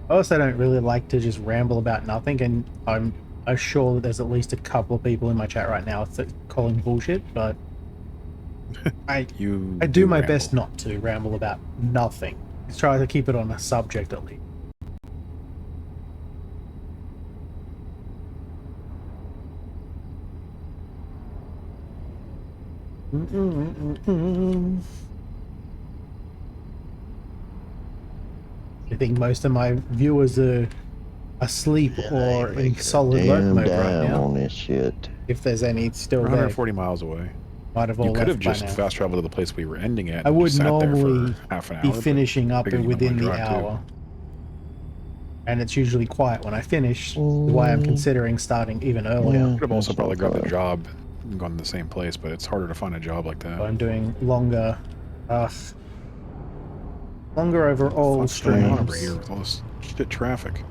Speaker 1: I also don't really like to just ramble about nothing, and I'm sure that there's at least a couple of people in my chat right now that calling bullshit, but I do my best not to ramble about nothing. Just try to keep it on a subject at least. I think most of my viewers are asleep or in solid work mode right now.
Speaker 8: On this shit.
Speaker 1: If there's any still
Speaker 5: We're
Speaker 1: there,
Speaker 5: 140 miles away.
Speaker 1: might have all
Speaker 5: You could have
Speaker 1: left by
Speaker 5: just
Speaker 1: now.
Speaker 5: fast traveled to the place we were ending at.
Speaker 1: I
Speaker 5: and
Speaker 1: would
Speaker 5: just sat there
Speaker 1: normally
Speaker 5: for half an
Speaker 1: be
Speaker 5: hour, but
Speaker 1: finishing up
Speaker 5: figured you might
Speaker 1: within
Speaker 5: wanna
Speaker 1: the
Speaker 5: drive too.
Speaker 1: hour. And it's usually quiet when I finish, why I'm considering starting even earlier.
Speaker 5: Could have also
Speaker 8: That's
Speaker 5: probably
Speaker 8: not
Speaker 5: grabbed a
Speaker 8: bad.
Speaker 5: job and gone to the same place, but it's harder to find a job like that.
Speaker 1: So I'm doing longer overall
Speaker 5: What's going on over
Speaker 1: streams.
Speaker 5: here with all this shit traffic?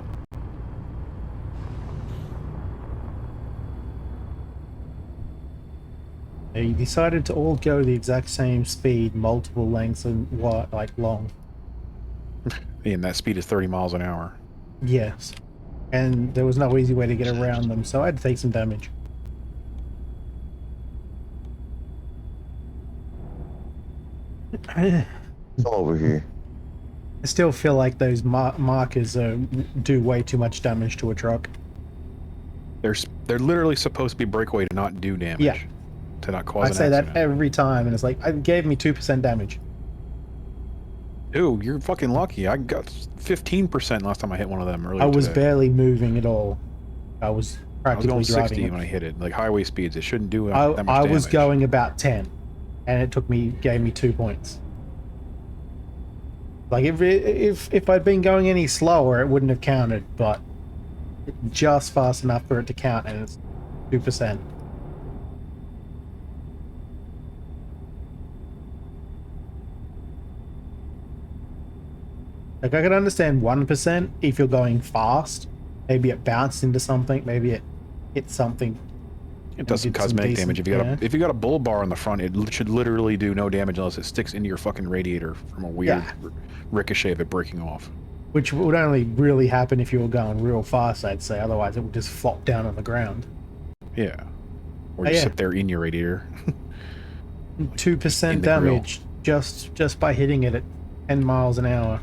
Speaker 1: They decided to all go the exact same speed, multiple lengths and long.
Speaker 5: And that speed is 30 miles an hour.
Speaker 1: Yes. And there was no easy way to get around them, so I had to take some damage.
Speaker 8: Come over here.
Speaker 1: I still feel like those markers do way too much damage to a truck.
Speaker 5: They're literally supposed to be breakaway to not do damage.
Speaker 1: Yeah.
Speaker 5: To not cause
Speaker 1: I
Speaker 5: an
Speaker 1: say
Speaker 5: accident.
Speaker 1: that every time, and it's like, it gave me 2% damage.
Speaker 5: Dude, you're fucking lucky. I got 15% last time I hit one of them earlier
Speaker 1: I was
Speaker 5: today.
Speaker 1: barely moving at all. I was
Speaker 5: I was
Speaker 1: practically
Speaker 5: going 60
Speaker 1: driving.
Speaker 5: when I hit it. Like highway speeds, it shouldn't do that much
Speaker 1: I
Speaker 5: damage.
Speaker 1: was going about 10, and it gave me 2 points. Like if I'd been going any slower, it wouldn't have counted, but just fast enough for it to count, and it's 2%. Like, I can understand 1% if you're going fast. Maybe it bounced into something. Maybe it hit something.
Speaker 5: It does some
Speaker 1: did some
Speaker 5: cosmetic
Speaker 1: decent-
Speaker 5: damage. If you got a bull bar on the front, it should literally do no damage unless it sticks into your fucking radiator from a weird ricochet of it breaking off.
Speaker 1: Which would only really happen if you were going real fast, I'd say. Otherwise, it would just flop down on the ground.
Speaker 5: Yeah. Or
Speaker 1: Oh,
Speaker 5: just
Speaker 1: yeah.
Speaker 5: sit there in your radiator.
Speaker 1: 2%
Speaker 5: In the grill.
Speaker 1: damage just by hitting it at 10 miles an hour.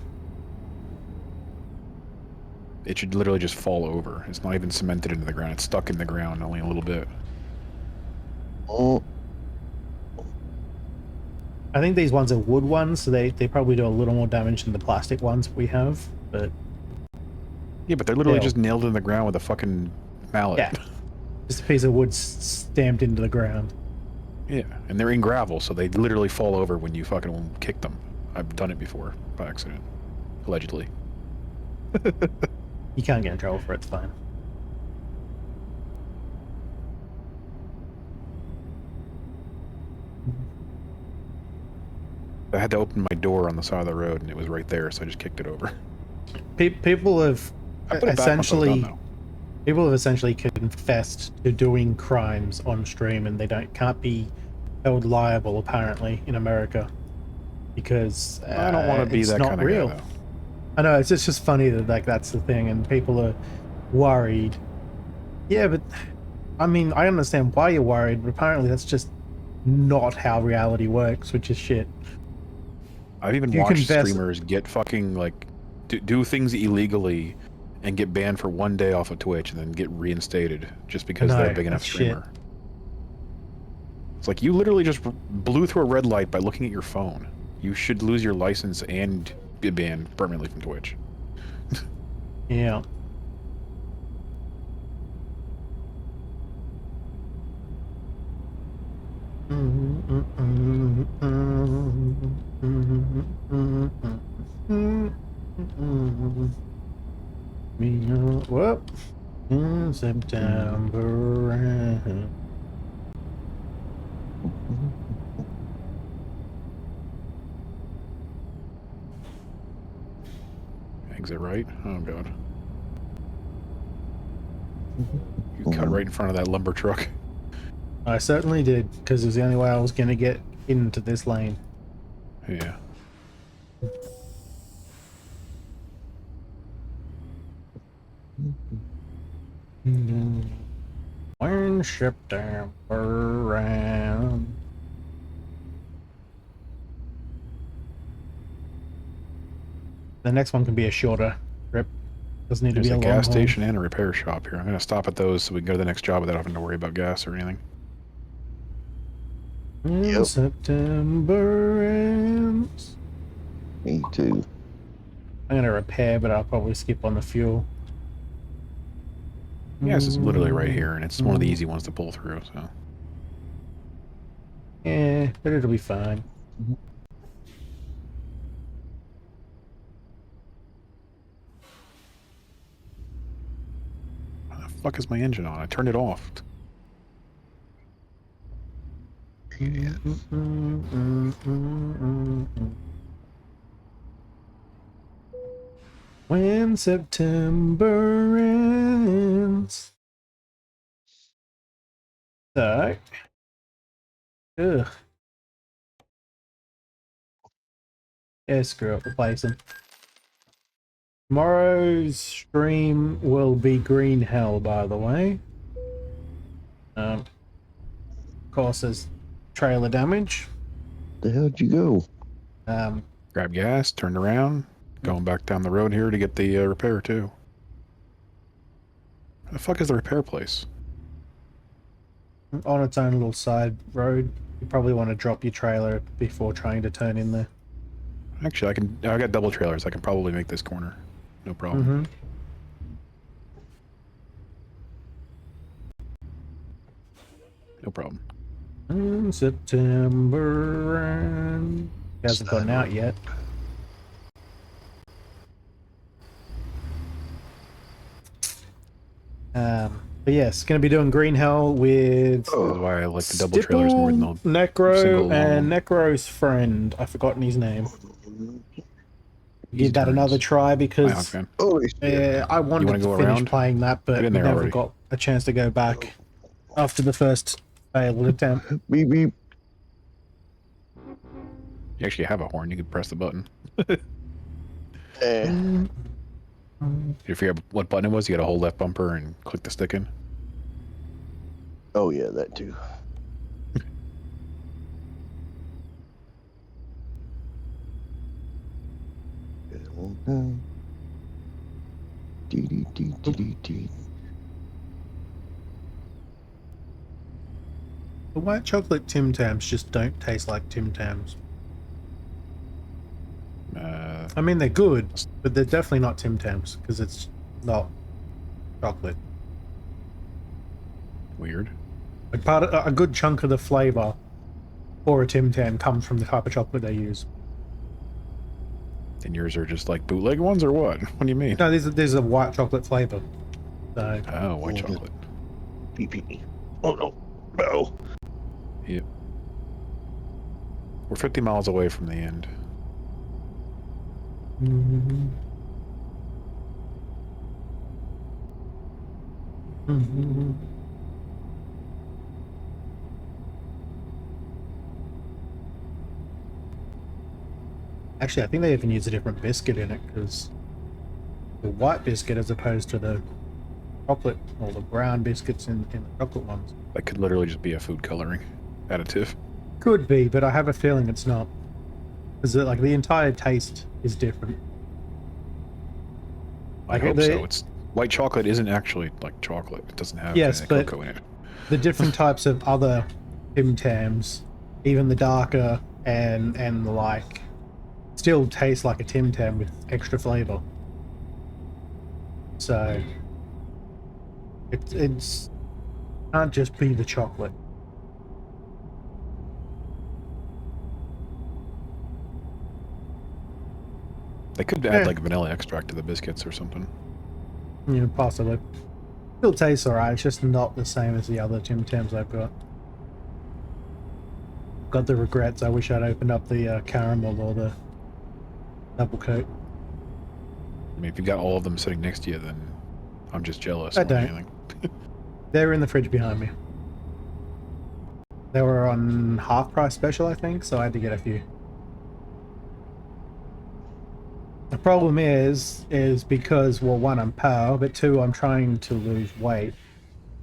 Speaker 5: It should literally just fall over. It's not even cemented into the ground. It's stuck in the ground only a little bit.
Speaker 8: Oh,
Speaker 1: I think these ones are wood ones, so they probably do a little more damage than the plastic ones we have, but
Speaker 5: Yeah, but they're literally
Speaker 1: Still.
Speaker 5: just nailed in the ground with a fucking mallet.
Speaker 1: yeah. Just a piece of wood stamped into the ground.
Speaker 5: Yeah, and they're in gravel, so they literally fall over when you fucking kick them. I've done it before, by accident. Allegedly.
Speaker 1: You can't get in trouble for it, it's fine.
Speaker 5: I had to open my door on the side of the road, and it was right there, so I just kicked it over.
Speaker 1: People have
Speaker 5: I put it back once I was done,
Speaker 1: essentially
Speaker 5: though.
Speaker 1: people have essentially confessed to doing crimes on stream, and they can't be held liable apparently in America because
Speaker 5: I don't want to be
Speaker 1: it's
Speaker 5: that
Speaker 1: not
Speaker 5: kind of
Speaker 1: real.
Speaker 5: guy, though.
Speaker 1: I know, it's just funny that like that's the thing, and people are worried. Yeah, but I mean, I understand why you're worried, but apparently that's just not how reality works, which is shit.
Speaker 5: I've even
Speaker 1: You
Speaker 5: watched
Speaker 1: confess-
Speaker 5: streamers get fucking, like, do things illegally and get banned for one day off of Twitch and then get reinstated just because they're
Speaker 1: No,
Speaker 5: a big enough
Speaker 1: that's
Speaker 5: streamer. It's like, you literally just blew through a red light by looking at your phone. You should lose your license and be banned permanently from Twitch.
Speaker 1: Yeah. Whoop. In September.
Speaker 5: Exit right. Oh god. You cut right in front of that lumber truck.
Speaker 1: I certainly did, because it was the only way I was going to get into this lane.
Speaker 5: Yeah.
Speaker 1: When September ends. The next one can be a shorter trip. Doesn't need
Speaker 5: There's
Speaker 1: to
Speaker 5: a
Speaker 1: be a long
Speaker 5: gas
Speaker 1: haul.
Speaker 5: station and a repair shop here. I'm gonna stop at those so we can go to the next job without having to worry about gas or anything.
Speaker 1: When
Speaker 8: Yep.
Speaker 1: September ends.
Speaker 8: Me too.
Speaker 1: I'm gonna repair, but I'll probably skip on the fuel.
Speaker 5: Yes, it's literally right here, and it's one of the easy ones to pull through. So
Speaker 1: Yeah, but it'll be fine.
Speaker 5: how the fuck is my engine on? I turned it off.
Speaker 1: When September ends. So. Ugh. Yeah, screw up, replace them. Tomorrow's stream will be Green Hell, by the way. Of course, there's trailer damage.
Speaker 8: The hell'd you go?
Speaker 5: Grab gas, turned around, going back down the road here to get the repair too. Where the fuck is the repair place?
Speaker 1: On its own little side road. You probably want to drop your trailer before trying to turn in there.
Speaker 5: Actually, I got double trailers. I can probably make this corner. No problem. No problem.
Speaker 1: In September and it hasn't gotten out yet. But yes, going to be doing Green Hell with
Speaker 5: That's why I like the double trailers more than the
Speaker 1: Necro
Speaker 5: single
Speaker 1: and
Speaker 5: one.
Speaker 1: Necro's friend. I've forgotten his name.
Speaker 5: Easy
Speaker 1: Give that
Speaker 5: turns.
Speaker 1: another try
Speaker 5: Hi,
Speaker 1: because
Speaker 5: Hawkman.
Speaker 8: Holy shit.
Speaker 1: I wanted
Speaker 5: wanna
Speaker 1: to
Speaker 5: go
Speaker 1: finish
Speaker 5: around?
Speaker 1: playing that, but
Speaker 5: Get
Speaker 1: we
Speaker 5: in there
Speaker 1: never
Speaker 5: already.
Speaker 1: got a chance to go back after the first failed attempt.
Speaker 8: Beep beep.
Speaker 5: You actually have a horn. You can press the button.
Speaker 8: Eh.
Speaker 5: You forget what button it was? You got to hold left bumper and click the stick in.
Speaker 8: Oh yeah, that too.
Speaker 1: The white chocolate Tim Tams just don't taste like Tim Tams. I mean, they're good, but they're definitely not Tim Tams because it's not chocolate.
Speaker 5: Weird.
Speaker 1: Like a good chunk of the flavor for a Tim Tam comes from the type of chocolate they use.
Speaker 5: And yours are just like bootleg ones or what? What do you mean?
Speaker 1: No, there's a white chocolate flavor. So
Speaker 5: Oh, white chocolate.
Speaker 8: Beep beep. Oh no. No.
Speaker 5: Yep. We're 50 miles away from the end.
Speaker 1: Actually, I think they even use a different biscuit in it because the white biscuit as opposed to the chocolate or the brown biscuits in the chocolate ones.
Speaker 5: That could literally just be a food coloring additive.
Speaker 1: Could be, but I have a feeling it's not. Because like the entire taste is different.
Speaker 5: I
Speaker 1: Like,
Speaker 5: hope
Speaker 1: they-
Speaker 5: so. It's white chocolate isn't actually like chocolate. It doesn't have
Speaker 1: Yes, but-
Speaker 5: cocoa in it.
Speaker 1: The different types of other Tim Tams, even the darker and the like, still taste like a Tim Tam with extra flavor. So it's can't just be the chocolate.
Speaker 5: They could add like vanilla extract to the biscuits or something.
Speaker 1: Yeah, possibly. Still tastes alright, it's just not the same as the other Tim Tams I've got. Got the regrets, I wish I'd opened up the caramel or the double coat.
Speaker 5: I mean, if you got all of them sitting next to you, then I'm just jealous.
Speaker 1: I
Speaker 5: more than
Speaker 1: don't.
Speaker 5: anything.
Speaker 1: They're in the fridge behind me. They were on half price special, I think, so I had to get a few. The problem is because, well, one, I'm power, but two, I'm trying to lose weight.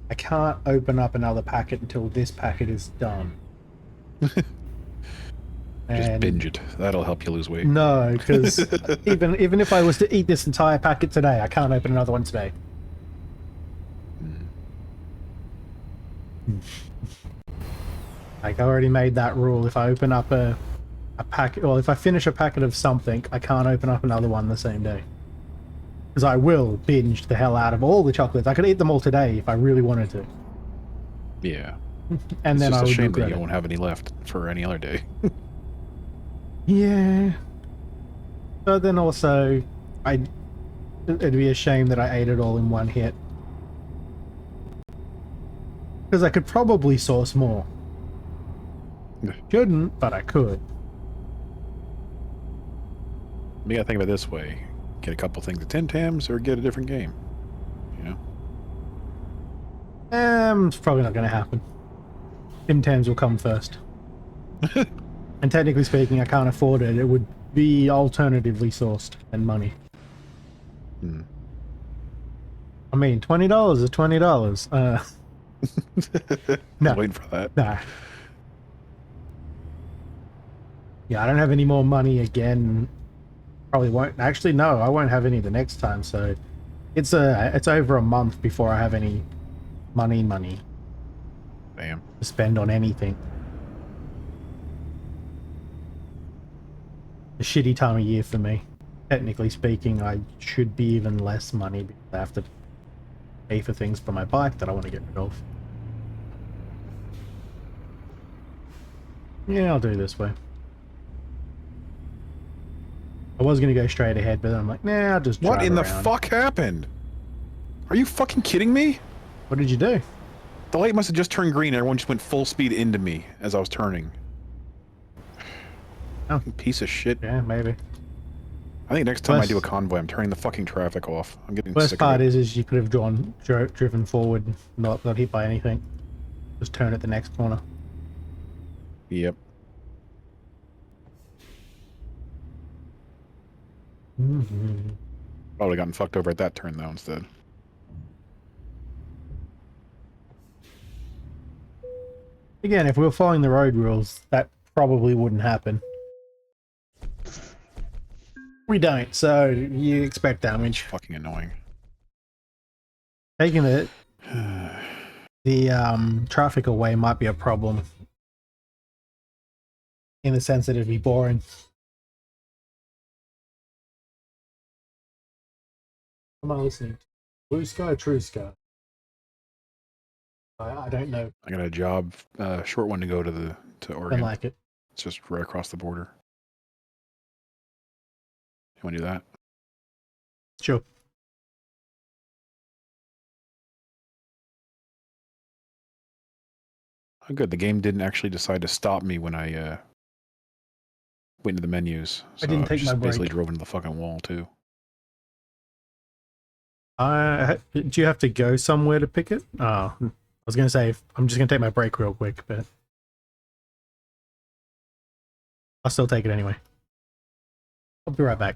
Speaker 1: I can't open up another packet until this packet is done.
Speaker 5: Just binge it. That'll help you lose weight.
Speaker 1: No, because even if I was to eat this entire packet today, I can't open another one today. Like, I already made that rule. If I open up a packet, well, if I finish a packet of something, I can't open up another one the same day. Because I will binge the hell out of all the chocolates. I could eat them all today if I really wanted to.
Speaker 5: Yeah.
Speaker 1: And
Speaker 5: It's
Speaker 1: then
Speaker 5: just
Speaker 1: I
Speaker 5: a
Speaker 1: would
Speaker 5: shame that
Speaker 1: regret
Speaker 5: you
Speaker 1: it.
Speaker 5: won't have any left for any other day.
Speaker 1: Yeah. But then also, it'd be a shame that I ate it all in one hit. Because I could probably source more. Shouldn't, but I could.
Speaker 5: You gotta think of it this way. Get a couple things of Tim Tams or get a different game. You know?
Speaker 1: It's probably not going to happen. Tim Tams will come first. And technically speaking, I can't afford it. It would be alternatively sourced and money.
Speaker 5: Hmm.
Speaker 1: I mean, $20 is $20. No.
Speaker 5: Waiting for that.
Speaker 1: Nah. Yeah, I don't have any more money again. Probably won't. Actually, no, I won't have any the next time. So it's over a month before I have any money
Speaker 5: Damn.
Speaker 1: to spend on anything. A shitty time of year for me. Technically speaking, I should be even less money because I have to pay for things for my bike that I want to get rid of. Yeah, I'll do it this way. I was going to go straight ahead, but then I'm like, nah, I'll just drive
Speaker 5: What in the
Speaker 1: around.
Speaker 5: fuck happened? Are you fucking kidding me?
Speaker 1: What did you do?
Speaker 5: The light must have just turned green and everyone just went full speed into me as I was turning.
Speaker 1: Oh.
Speaker 5: Piece of shit.
Speaker 1: Yeah, maybe.
Speaker 5: I think next time I
Speaker 1: Worst-
Speaker 5: do a convoy, I'm turning the fucking traffic off. I'm getting
Speaker 1: Worst
Speaker 5: sick
Speaker 1: part
Speaker 5: of it.
Speaker 1: is you could have driven forward, not got hit by anything. Just turn at the next corner.
Speaker 5: Yep.
Speaker 1: Mm-hmm.
Speaker 5: Probably gotten fucked over at that turn though instead.
Speaker 1: Again, if we were following the road rules, that probably wouldn't happen. We don't, so you expect damage.
Speaker 5: Fucking annoying.
Speaker 1: Taking the traffic away might be a problem. In the sense that it'd be boring. Am I listening to? Blue Sky, True Sky? I don't know.
Speaker 5: I got a job, short one to go to Oregon.
Speaker 1: Don't like it.
Speaker 5: It's just right across the border. You want to do that?
Speaker 1: Sure.
Speaker 5: Oh, good. The game didn't actually decide to stop me when I went into the menus. So
Speaker 1: I didn't take
Speaker 5: just
Speaker 1: my
Speaker 5: basically
Speaker 1: break.
Speaker 5: drove into the fucking wall too.
Speaker 1: Do you have to go somewhere to pick it? Oh, I was going to say, I'm just going to take my break real quick, but I'll still take it anyway. I'll be right back.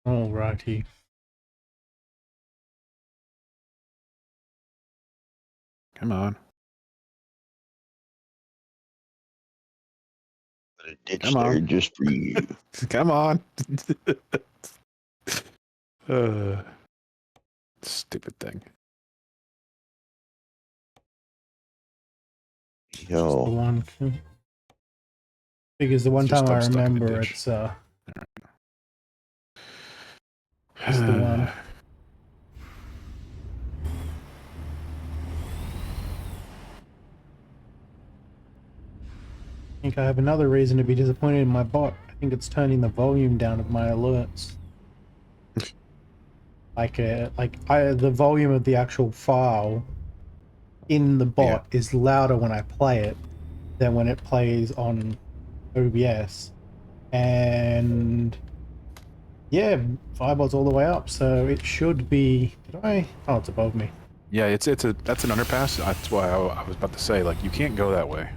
Speaker 1: Alrighty.
Speaker 5: Come on.
Speaker 8: A ditch
Speaker 5: Come on.
Speaker 8: there just for you.
Speaker 5: Come on. Stupid thing.
Speaker 1: The
Speaker 8: Yo,
Speaker 1: one. Because the one
Speaker 5: Just
Speaker 1: time I
Speaker 5: I'm stuck in the
Speaker 1: remember,
Speaker 5: ditch.
Speaker 1: it's it's the one. I think I have another reason to be disappointed in my bot. I think it's turning the volume down of my alerts. The volume of the actual file in the bot is louder when I play it than when it plays on OBS. And yeah, Fireball's all the way up, so it should be. Did I? Oh, it's above me.
Speaker 5: Yeah, that's an underpass. That's why I was about to say, like, you can't go that way.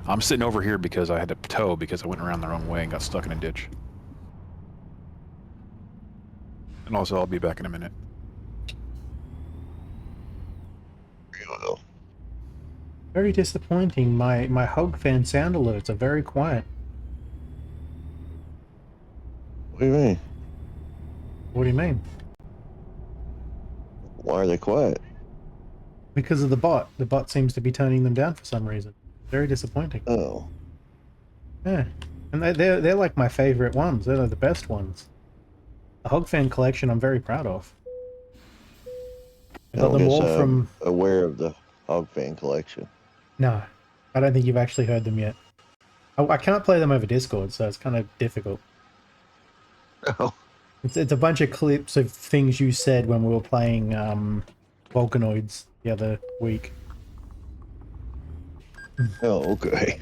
Speaker 5: I'm sitting over here because I had to tow because I went around the wrong way and got stuck in a ditch. And also, I'll be back in a minute.
Speaker 8: well,
Speaker 1: Very disappointing. My Hog fan sound alerts are very quiet.
Speaker 8: what do you mean?
Speaker 1: What do you mean?
Speaker 8: Why are they quiet?
Speaker 1: Because of the bot. The bot seems to be turning them down for some reason. Very disappointing.
Speaker 8: Oh,
Speaker 1: Yeah, and they're like my favorite ones. They're the best ones. The Hog fan collection I'm very proud of. I got them all from.
Speaker 8: aware of the hog fan collection.
Speaker 1: No, I don't think you've actually heard them yet. I can't play them over Discord, so it's kind of difficult.
Speaker 8: Oh,
Speaker 1: It's a bunch of clips of things you said when we were playing Volcanoids the other week.
Speaker 8: oh, okay.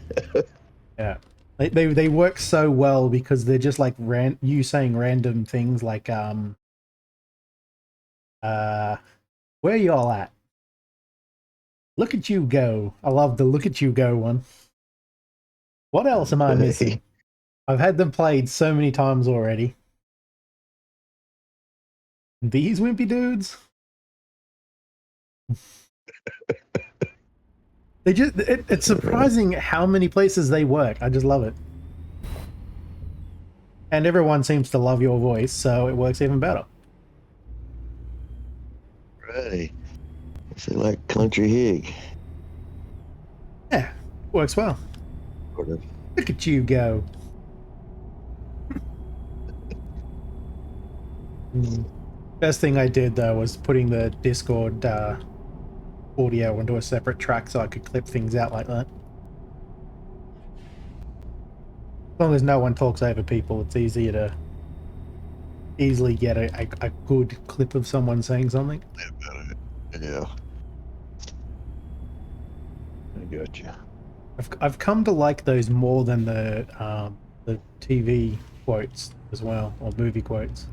Speaker 1: Yeah, they work so well because they're just like you saying random things like where y'all at? Look at you go. I love the look at you go one. What else am I missing? I've had them played so many times already. These wimpy dudes. It's surprising how many places they work. I just love it. And everyone seems to love your voice, so it works even better.
Speaker 8: Righty. They like country hig.
Speaker 1: Yeah, works well.
Speaker 8: Sort of.
Speaker 1: Look at you go. Best thing I did though was putting the Discord audio into a separate track so I could clip things out like that. As long as no one talks over people, it's easier to easily get a good clip of someone saying something.
Speaker 8: Yeah. I got you.
Speaker 1: I've come to like those more than the TV quotes as well, or movie quotes.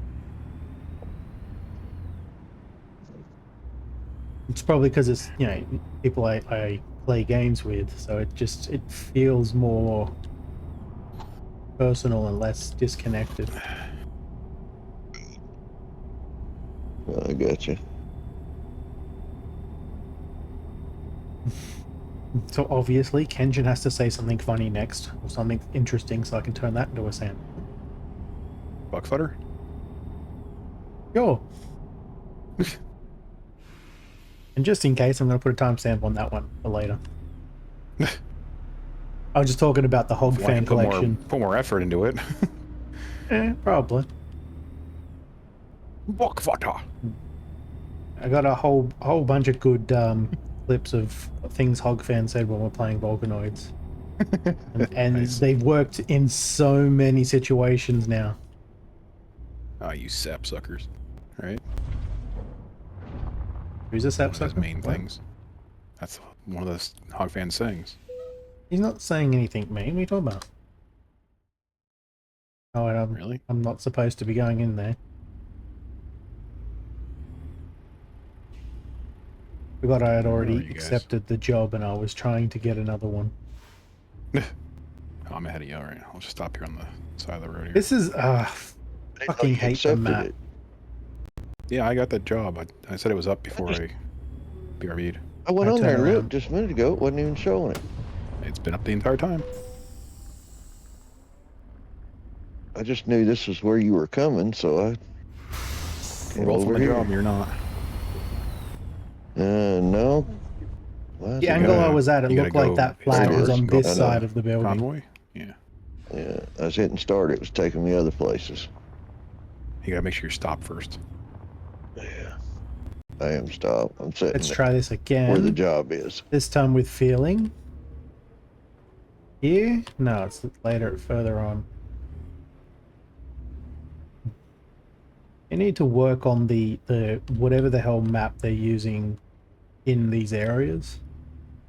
Speaker 1: It's probably because it's, you know, people I play games with, so it feels more personal and less disconnected.
Speaker 8: I got you.
Speaker 1: So obviously, Kenjin has to say something funny next, or something interesting, so I can turn that into a sound.
Speaker 5: Buckfutter?
Speaker 1: Sure. And just in case, I'm going to put a timestamp on that one for later. I was just talking about the Hog fan collection.
Speaker 5: Put more effort into it.
Speaker 1: Probably.
Speaker 5: Buckfutter.
Speaker 1: I got a whole bunch of good clips of things Hog fan said when we're playing Volcanoids. And
Speaker 5: Nice.
Speaker 1: they've worked in so many situations now.
Speaker 5: Ah, you sapsuckers. Right?
Speaker 1: Who's a
Speaker 5: One of
Speaker 1: sapsucker?
Speaker 5: his main
Speaker 1: What?
Speaker 5: things. That's one of those Hog fan sayings.
Speaker 1: He's not saying anything mean. What are you talking about? Oh, and
Speaker 5: Really?
Speaker 1: I'm not supposed to be going in there. Forgot I had already
Speaker 5: you guys?
Speaker 1: accepted the job and I was trying to get another one.
Speaker 5: Oh, I'm ahead of you. All right. I'll just stop here on the side of the road here.
Speaker 1: This is
Speaker 8: I didn't know
Speaker 1: Fucking
Speaker 8: you
Speaker 1: hate the
Speaker 8: accepted
Speaker 1: map.
Speaker 8: it.
Speaker 5: Yeah, I got that job. I said it was up before I BRB'd.
Speaker 8: I went
Speaker 1: I
Speaker 8: on there
Speaker 1: turn
Speaker 8: and
Speaker 1: around.
Speaker 8: looked just a minute ago. It wasn't even showing it.
Speaker 5: It's been up the entire time.
Speaker 8: I just knew this was where you were coming, so I
Speaker 5: We're
Speaker 8: came
Speaker 5: both on
Speaker 8: over
Speaker 5: the
Speaker 8: here.
Speaker 5: job and you're not.
Speaker 8: No. Why is
Speaker 1: The
Speaker 8: it
Speaker 1: angle
Speaker 8: not?
Speaker 1: I was at, it
Speaker 5: You gotta
Speaker 1: looked like
Speaker 5: go
Speaker 1: that
Speaker 8: There
Speaker 1: flag
Speaker 8: it
Speaker 1: was
Speaker 8: is.
Speaker 1: on
Speaker 5: go
Speaker 1: this
Speaker 8: I know.
Speaker 1: side of the building.
Speaker 5: Convoy? Yeah.
Speaker 8: Yeah, I was hitting start. It was taking me other places.
Speaker 5: You gotta make sure you stop first.
Speaker 8: Yeah. I am stopped. I'm sitting
Speaker 1: Let's try this
Speaker 8: where the
Speaker 1: again.
Speaker 8: job is.
Speaker 1: This time with feeling. Here? No, it's later, further on. You need to work on the whatever the hell map they're using in these areas.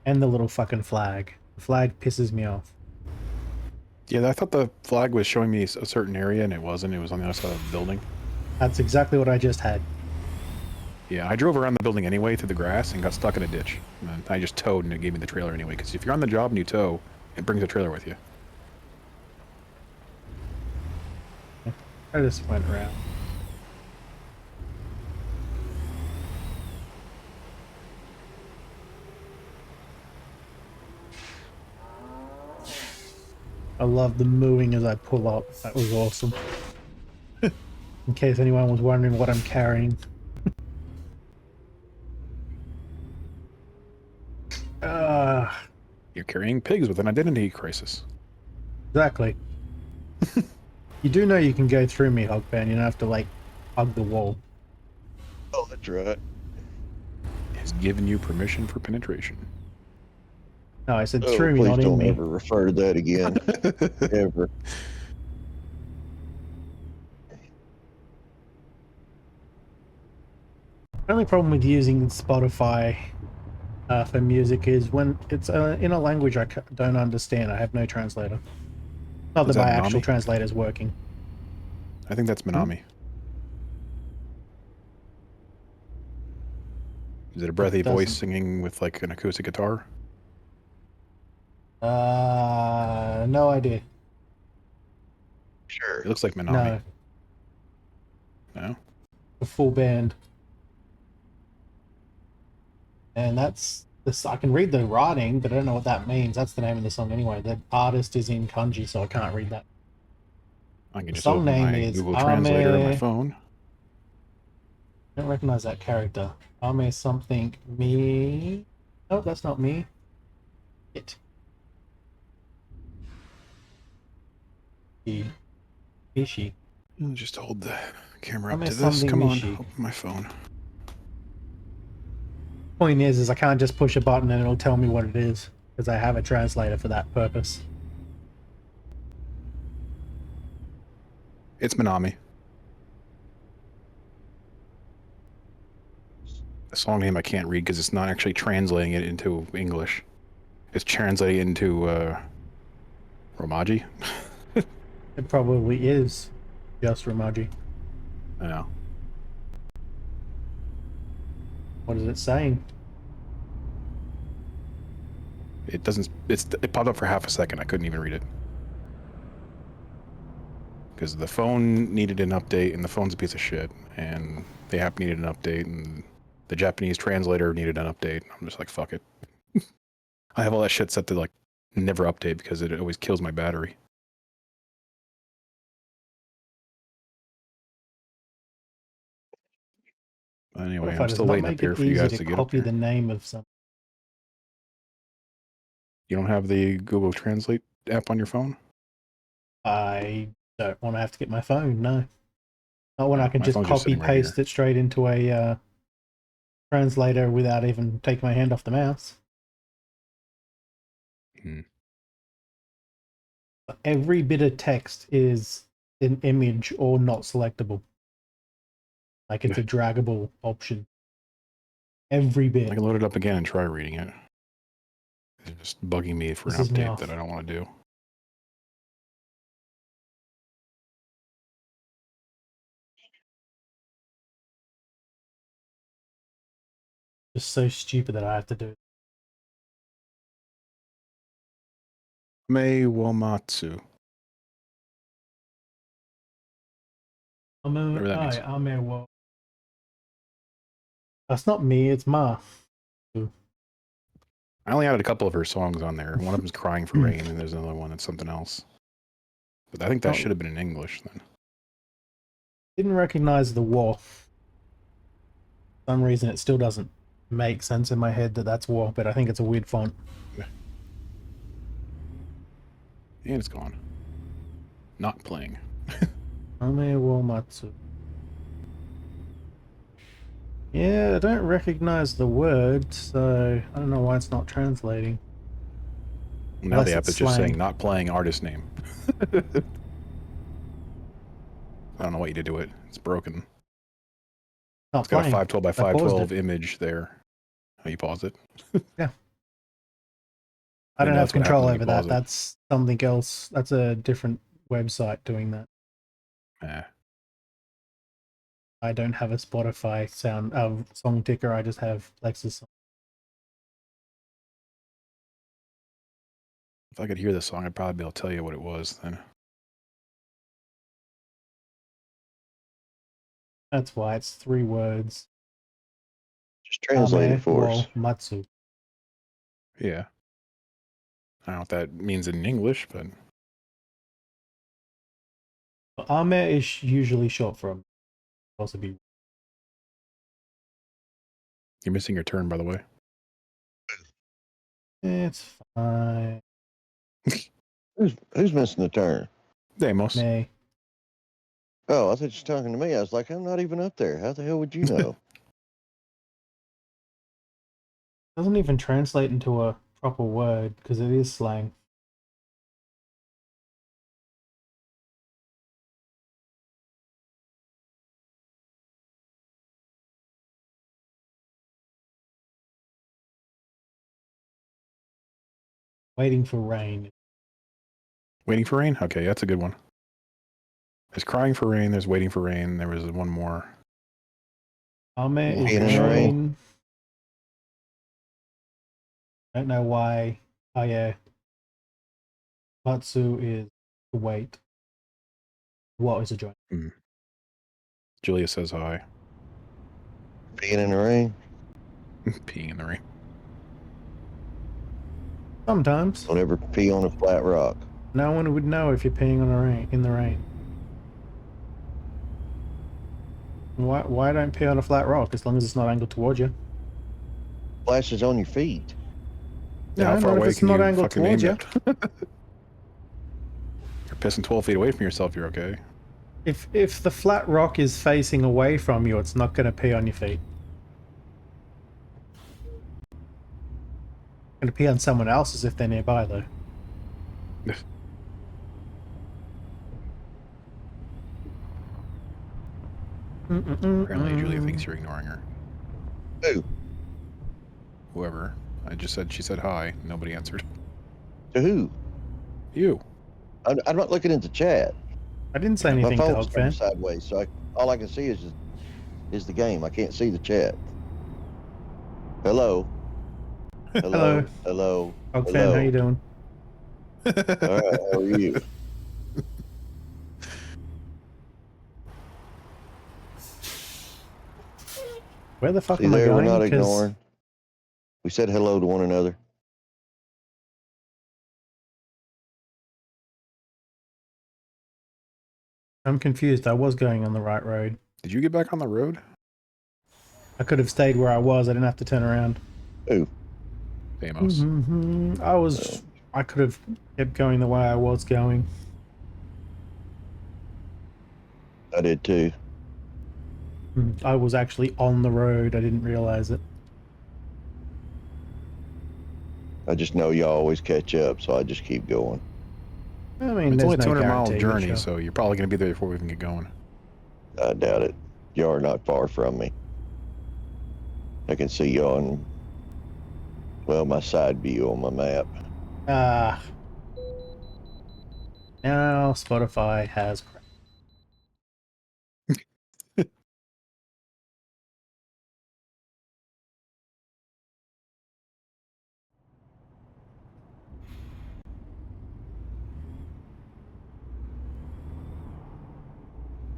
Speaker 1: And the little fucking flag. The flag pisses me off.
Speaker 5: Yeah, I thought the flag was showing me a certain area and it wasn't. It was on the other side of the building.
Speaker 1: That's exactly what I just had.
Speaker 5: Yeah, I drove around the building anyway through the grass and got stuck in a ditch. And I just towed and it gave me the trailer anyway. Because if you're on the job and you tow, it brings a trailer with you.
Speaker 1: I just went around. I love the mooing as I pull up. That was awesome. In case anyone was wondering what I'm carrying.
Speaker 5: You're carrying pigs with an identity crisis.
Speaker 1: Exactly. You do know you can go through me, Hogban. You don't have to, like, hug the wall.
Speaker 8: Oh, that's right.
Speaker 5: It's giving you permission for penetration.
Speaker 1: No, I said
Speaker 8: Oh,
Speaker 1: through me,
Speaker 8: please
Speaker 1: not in
Speaker 8: don't
Speaker 1: me.
Speaker 8: ever refer to that again. Ever.
Speaker 1: The only problem with using Spotify for music is when it's in a language I don't understand. I have no translator. Not
Speaker 5: Is
Speaker 1: that my
Speaker 5: that
Speaker 1: actual
Speaker 5: Minami?
Speaker 1: translator is working.
Speaker 5: I think that's Minami. Is it a breathy voice
Speaker 1: doesn't.
Speaker 5: singing with like an acoustic guitar?
Speaker 1: No idea.
Speaker 8: Sure.
Speaker 5: It looks like Minami.
Speaker 1: No,
Speaker 5: No?
Speaker 1: a full band. And that's this. I can read the writing, but I don't know what that means. That's the name of the song anyway. The artist is in kanji, so I can't read that.
Speaker 5: I can
Speaker 1: The
Speaker 5: just
Speaker 1: song
Speaker 5: open
Speaker 1: name
Speaker 5: my
Speaker 1: is
Speaker 5: Google Translator on my
Speaker 1: Ame.
Speaker 5: phone.
Speaker 1: I don't recognize that character. Ame something me. No, that's not me. It. Mishi.
Speaker 5: I'll just hold the camera up
Speaker 1: Ame
Speaker 5: to this.
Speaker 1: something
Speaker 5: Come on,
Speaker 1: Mishi.
Speaker 5: open my phone.
Speaker 1: Point is I can't just push a button and it'll tell me what it is because I have a translator for that purpose.
Speaker 5: It's Minami. The song name I can't read because it's not actually translating it into English. It's translating it into Romaji.
Speaker 1: It probably is just Ramaji.
Speaker 5: I know.
Speaker 1: What is it saying?
Speaker 5: It doesn't. It popped up for half a second. I couldn't even read it because the phone needed an update, and the phone's a piece of shit. And the app needed an update, and the Japanese translator needed an update. I'm just like, fuck it. I have all that shit set to like never update because it always kills my battery. Anyway, I'm
Speaker 1: Spotify does
Speaker 5: still
Speaker 1: not
Speaker 5: waiting up
Speaker 1: make
Speaker 5: here
Speaker 1: it
Speaker 5: for you
Speaker 1: easy
Speaker 5: guys
Speaker 1: to
Speaker 5: to get up
Speaker 1: copy
Speaker 5: there.
Speaker 1: the name of something.
Speaker 5: You don't have the Google Translate app on your phone?
Speaker 1: I don't want to have to get my phone, no. Not when I can
Speaker 5: My
Speaker 1: just
Speaker 5: phone's just
Speaker 1: copy
Speaker 5: sitting right
Speaker 1: paste
Speaker 5: here.
Speaker 1: it straight into a translator without even taking my hand off the mouse.
Speaker 5: Hmm.
Speaker 1: Every bit of text is an image or not selectable. Like it's a draggable option. Every
Speaker 5: I
Speaker 1: bit.
Speaker 5: can load it up again and try reading it. It's just bugging me for an
Speaker 1: Pisses me
Speaker 5: update
Speaker 1: off.
Speaker 5: that I don't want to do.
Speaker 1: Just so stupid that I have to do it.
Speaker 5: Mei Womatsu. Whatever that means.
Speaker 1: Well, that's not me. It's Ma.
Speaker 5: I only added a couple of her songs on there. One of them's "Crying for Rain," and there's another one that's something else. But I think that
Speaker 1: Oh.
Speaker 5: should have been in English then.
Speaker 1: Didn't recognize the war. For some reason, it still doesn't make sense in my head that that's war, but I think it's a weird font.
Speaker 5: And it's gone. Not playing.
Speaker 1: Ame wo matsu. Yeah, I don't recognize the word, so I don't know why it's not translating.
Speaker 5: Now
Speaker 1: Unless
Speaker 5: the app
Speaker 1: it's
Speaker 5: is just
Speaker 1: slang.
Speaker 5: saying not playing artist name. I don't know what you did to it. It's broken.
Speaker 1: Not
Speaker 5: It's got a
Speaker 1: playing.
Speaker 5: 512 by
Speaker 1: I paused
Speaker 5: 512
Speaker 1: it.
Speaker 5: image there. Oh, you paused it?
Speaker 1: Yeah. I
Speaker 5: Didn't
Speaker 1: don't
Speaker 5: know
Speaker 1: have
Speaker 5: that's what
Speaker 1: control
Speaker 5: happens when
Speaker 1: over
Speaker 5: you
Speaker 1: that.
Speaker 5: pause it.
Speaker 1: That's something else. That's a different website doing that. I don't have a Spotify song ticker. I just have Lexus.
Speaker 5: If I could hear the song, I'd probably be able to tell you what it was then.
Speaker 1: That's why it's 3 words.
Speaker 8: Just translate it for us.
Speaker 1: Wo matsu.
Speaker 5: Yeah. I don't know what that means in English, but
Speaker 1: Ame is usually short for also be.
Speaker 5: you're missing your turn, by the way.
Speaker 1: It's fine.
Speaker 8: Who's missing the turn?
Speaker 5: Damos.
Speaker 1: May.
Speaker 8: Oh, I thought you were talking to me. I was like, I'm not even up there. How the hell would you know?
Speaker 1: Doesn't even translate into a proper word because it is slang. Waiting for rain.
Speaker 5: Waiting for rain? Okay, that's a good one. There's crying for rain, there's waiting for rain, there was one more.
Speaker 1: Ame is
Speaker 8: Being in the rain.
Speaker 1: rain. Don't know why. Oh yeah. Matsu is to wait. What is a joint?
Speaker 5: Julia says hi.
Speaker 8: Being in the rain.
Speaker 5: Peeing in the rain.
Speaker 1: Sometimes.
Speaker 8: Don't ever pee on a flat rock.
Speaker 1: No one would know if you're peeing in the rain. Why don't pee on a flat rock as long as it's not angled towards you?
Speaker 8: Splashes on your feet.
Speaker 5: Yeah,
Speaker 1: No,
Speaker 5: how far
Speaker 1: not if
Speaker 5: away
Speaker 1: it's
Speaker 5: can
Speaker 1: not
Speaker 5: you
Speaker 1: angled
Speaker 5: fucking
Speaker 1: towards
Speaker 5: aim
Speaker 1: you.
Speaker 5: it? You're pissing 12 feet away from yourself, you're okay.
Speaker 1: If the flat rock is facing away from you, it's not going to pee on your feet. Going to pee on someone else's if they're nearby, though.
Speaker 5: Apparently Julia thinks you're ignoring her.
Speaker 8: Who?
Speaker 5: Whoever. I just said, she said hi. Nobody answered.
Speaker 8: To who?
Speaker 5: You.
Speaker 8: I'm not looking at the chat.
Speaker 1: I didn't say
Speaker 8: My
Speaker 1: anything to
Speaker 8: phone's
Speaker 1: Hog
Speaker 8: turned
Speaker 1: Fan.
Speaker 8: sideways, so all I can see is the game. I can't see the chat. Hello.
Speaker 1: Hello.
Speaker 8: Hello.
Speaker 1: Hog Fan,
Speaker 8: Hello.
Speaker 1: how you doing?
Speaker 8: All right. How are you?
Speaker 1: Where the fuck
Speaker 8: See
Speaker 1: am I
Speaker 8: there, we're
Speaker 1: going?
Speaker 8: not
Speaker 1: 'Cause
Speaker 8: ignoring. We said hello to one another.
Speaker 1: I'm confused. I was going on the right road.
Speaker 5: Did you get back on the road?
Speaker 1: I could have stayed where I was. I didn't have to turn around.
Speaker 8: Who?
Speaker 5: Damos.
Speaker 1: I could have kept going the way I was going.
Speaker 8: I did too.
Speaker 1: I was actually on the road. I didn't realize it.
Speaker 8: I just know y'all always catch up, so I just keep going.
Speaker 1: I mean,
Speaker 5: It's
Speaker 1: there's
Speaker 5: only a
Speaker 1: no
Speaker 5: 200-mile
Speaker 1: guarantee,
Speaker 5: journey,
Speaker 1: sure.
Speaker 5: so you're probably going to be there before we can get going.
Speaker 8: I doubt it. Y'all are not far from me. I can see you on, well, my side view on my map.
Speaker 1: Now Spotify has crashed.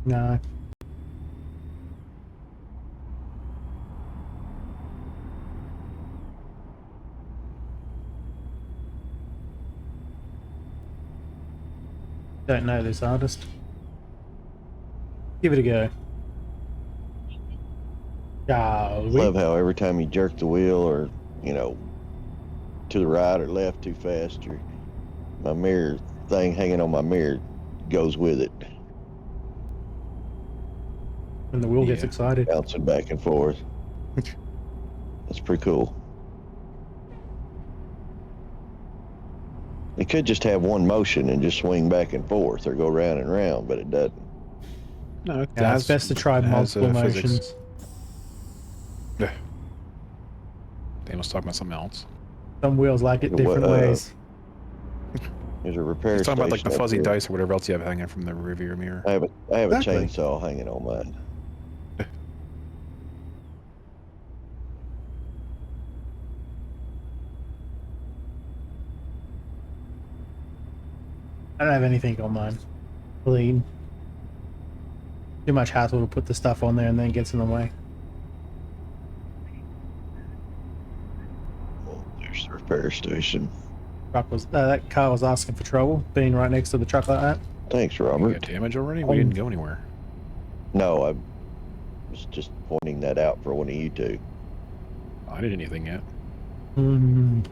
Speaker 1: No. Don't know this artist. Give it a go. Shall we?
Speaker 8: Love how every time you jerk the wheel or, to the right or left too fast, my mirror thing hanging on my mirror goes with it,
Speaker 1: When the wheel gets
Speaker 5: Yeah.
Speaker 1: excited.
Speaker 8: bouncing back and forth. That's pretty cool. It could just have one motion and just swing back and forth or go round and round, but it doesn't.
Speaker 5: No,
Speaker 1: Yeah, it's best to try multiple
Speaker 5: physics.
Speaker 1: motions.
Speaker 5: They must talk about something else.
Speaker 1: Some wheels like it different ways.
Speaker 8: There's a repair
Speaker 5: He's talking about like
Speaker 8: station
Speaker 5: the
Speaker 8: up
Speaker 5: fuzzy
Speaker 8: here.
Speaker 5: dice or whatever else you have hanging from the rearview mirror.
Speaker 8: I have
Speaker 1: Exactly.
Speaker 8: a chainsaw hanging on mine.
Speaker 1: I don't have anything on mine. Clean. Too much hassle to put the stuff on there and then it gets in the way.
Speaker 8: Oh, there's the repair station.
Speaker 1: That car was asking for trouble, being right next to the truck like that.
Speaker 8: Thanks,
Speaker 5: You
Speaker 8: Robert.
Speaker 5: got damage already? We didn't go anywhere.
Speaker 8: No, I was just pointing that out for one of you two.
Speaker 5: I didn't do anything yet.
Speaker 1: Mm.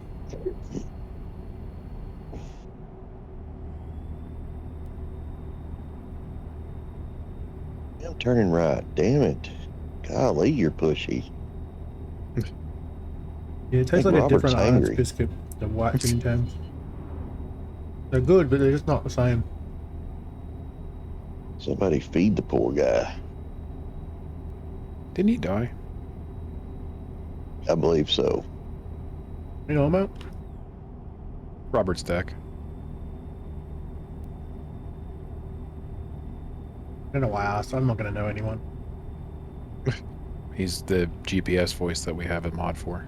Speaker 8: I'm turning right. Damn it. Golly, you're pushy.
Speaker 1: Yeah, it tastes
Speaker 8: think
Speaker 1: like a
Speaker 8: Robert's
Speaker 1: different Ice
Speaker 8: angry.
Speaker 1: biscuit, the white Tim Tams. They're good, but they're just not the same.
Speaker 8: Somebody feed the poor guy.
Speaker 5: Didn't he die?
Speaker 8: I believe so.
Speaker 1: You know what I'm about?
Speaker 5: Robert's deck.
Speaker 1: I don't know why I asked. I'm not going to know anyone.
Speaker 5: He's the GPS voice that we have a mod for.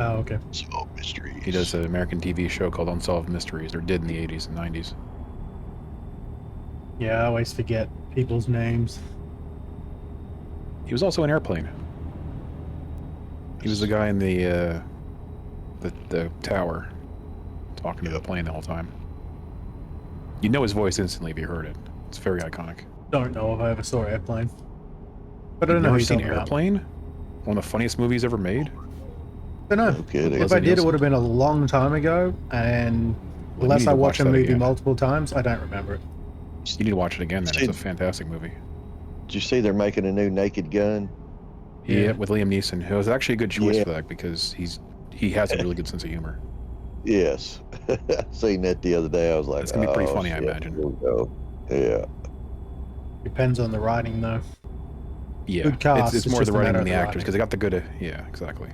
Speaker 1: Oh, okay.
Speaker 8: Solve mysteries.
Speaker 5: He does an American TV show called Unsolved Mysteries, or did in the 80s and 90s.
Speaker 1: Yeah, I always forget people's names.
Speaker 5: He was also in Airplane. He was the guy in the tower, talking to the plane the whole time. You know his voice instantly if you heard it. It's very iconic.
Speaker 1: Don't know if I ever saw Airplane. But I don't
Speaker 5: You've
Speaker 1: know who
Speaker 5: never
Speaker 1: you're
Speaker 5: seen
Speaker 1: talking about.
Speaker 5: Airplane? One of the funniest movies ever made?
Speaker 1: I don't know.
Speaker 8: No kidding.
Speaker 1: If I did, it
Speaker 5: Nielsen.
Speaker 1: would have been a long time ago, and
Speaker 5: Well, you
Speaker 1: unless
Speaker 5: need
Speaker 1: I
Speaker 5: to
Speaker 1: watch
Speaker 5: watch
Speaker 1: a
Speaker 5: that
Speaker 1: movie
Speaker 5: again.
Speaker 1: multiple times, I don't remember it.
Speaker 5: You need to watch it again then. It's a fantastic movie.
Speaker 8: Did you see they're making a new Naked Gun?
Speaker 5: Yeah, with Liam Neeson. It was actually a good choice
Speaker 8: Yeah.
Speaker 5: for that because he has a really good sense of humor.
Speaker 8: Yes. I seen that the other day. I was like,
Speaker 5: It's gonna be pretty
Speaker 8: oh,
Speaker 5: funny, I
Speaker 8: shit,
Speaker 5: imagine.
Speaker 8: here we go. Yeah.
Speaker 1: Depends on the writing, though.
Speaker 5: Yeah,
Speaker 1: Good cast,
Speaker 5: it's
Speaker 1: it's
Speaker 5: more
Speaker 1: just
Speaker 5: the
Speaker 1: a
Speaker 5: writing
Speaker 1: matter
Speaker 5: than
Speaker 1: of
Speaker 5: the
Speaker 1: the
Speaker 5: actors
Speaker 1: writing.
Speaker 5: because they got the good. Yeah, exactly.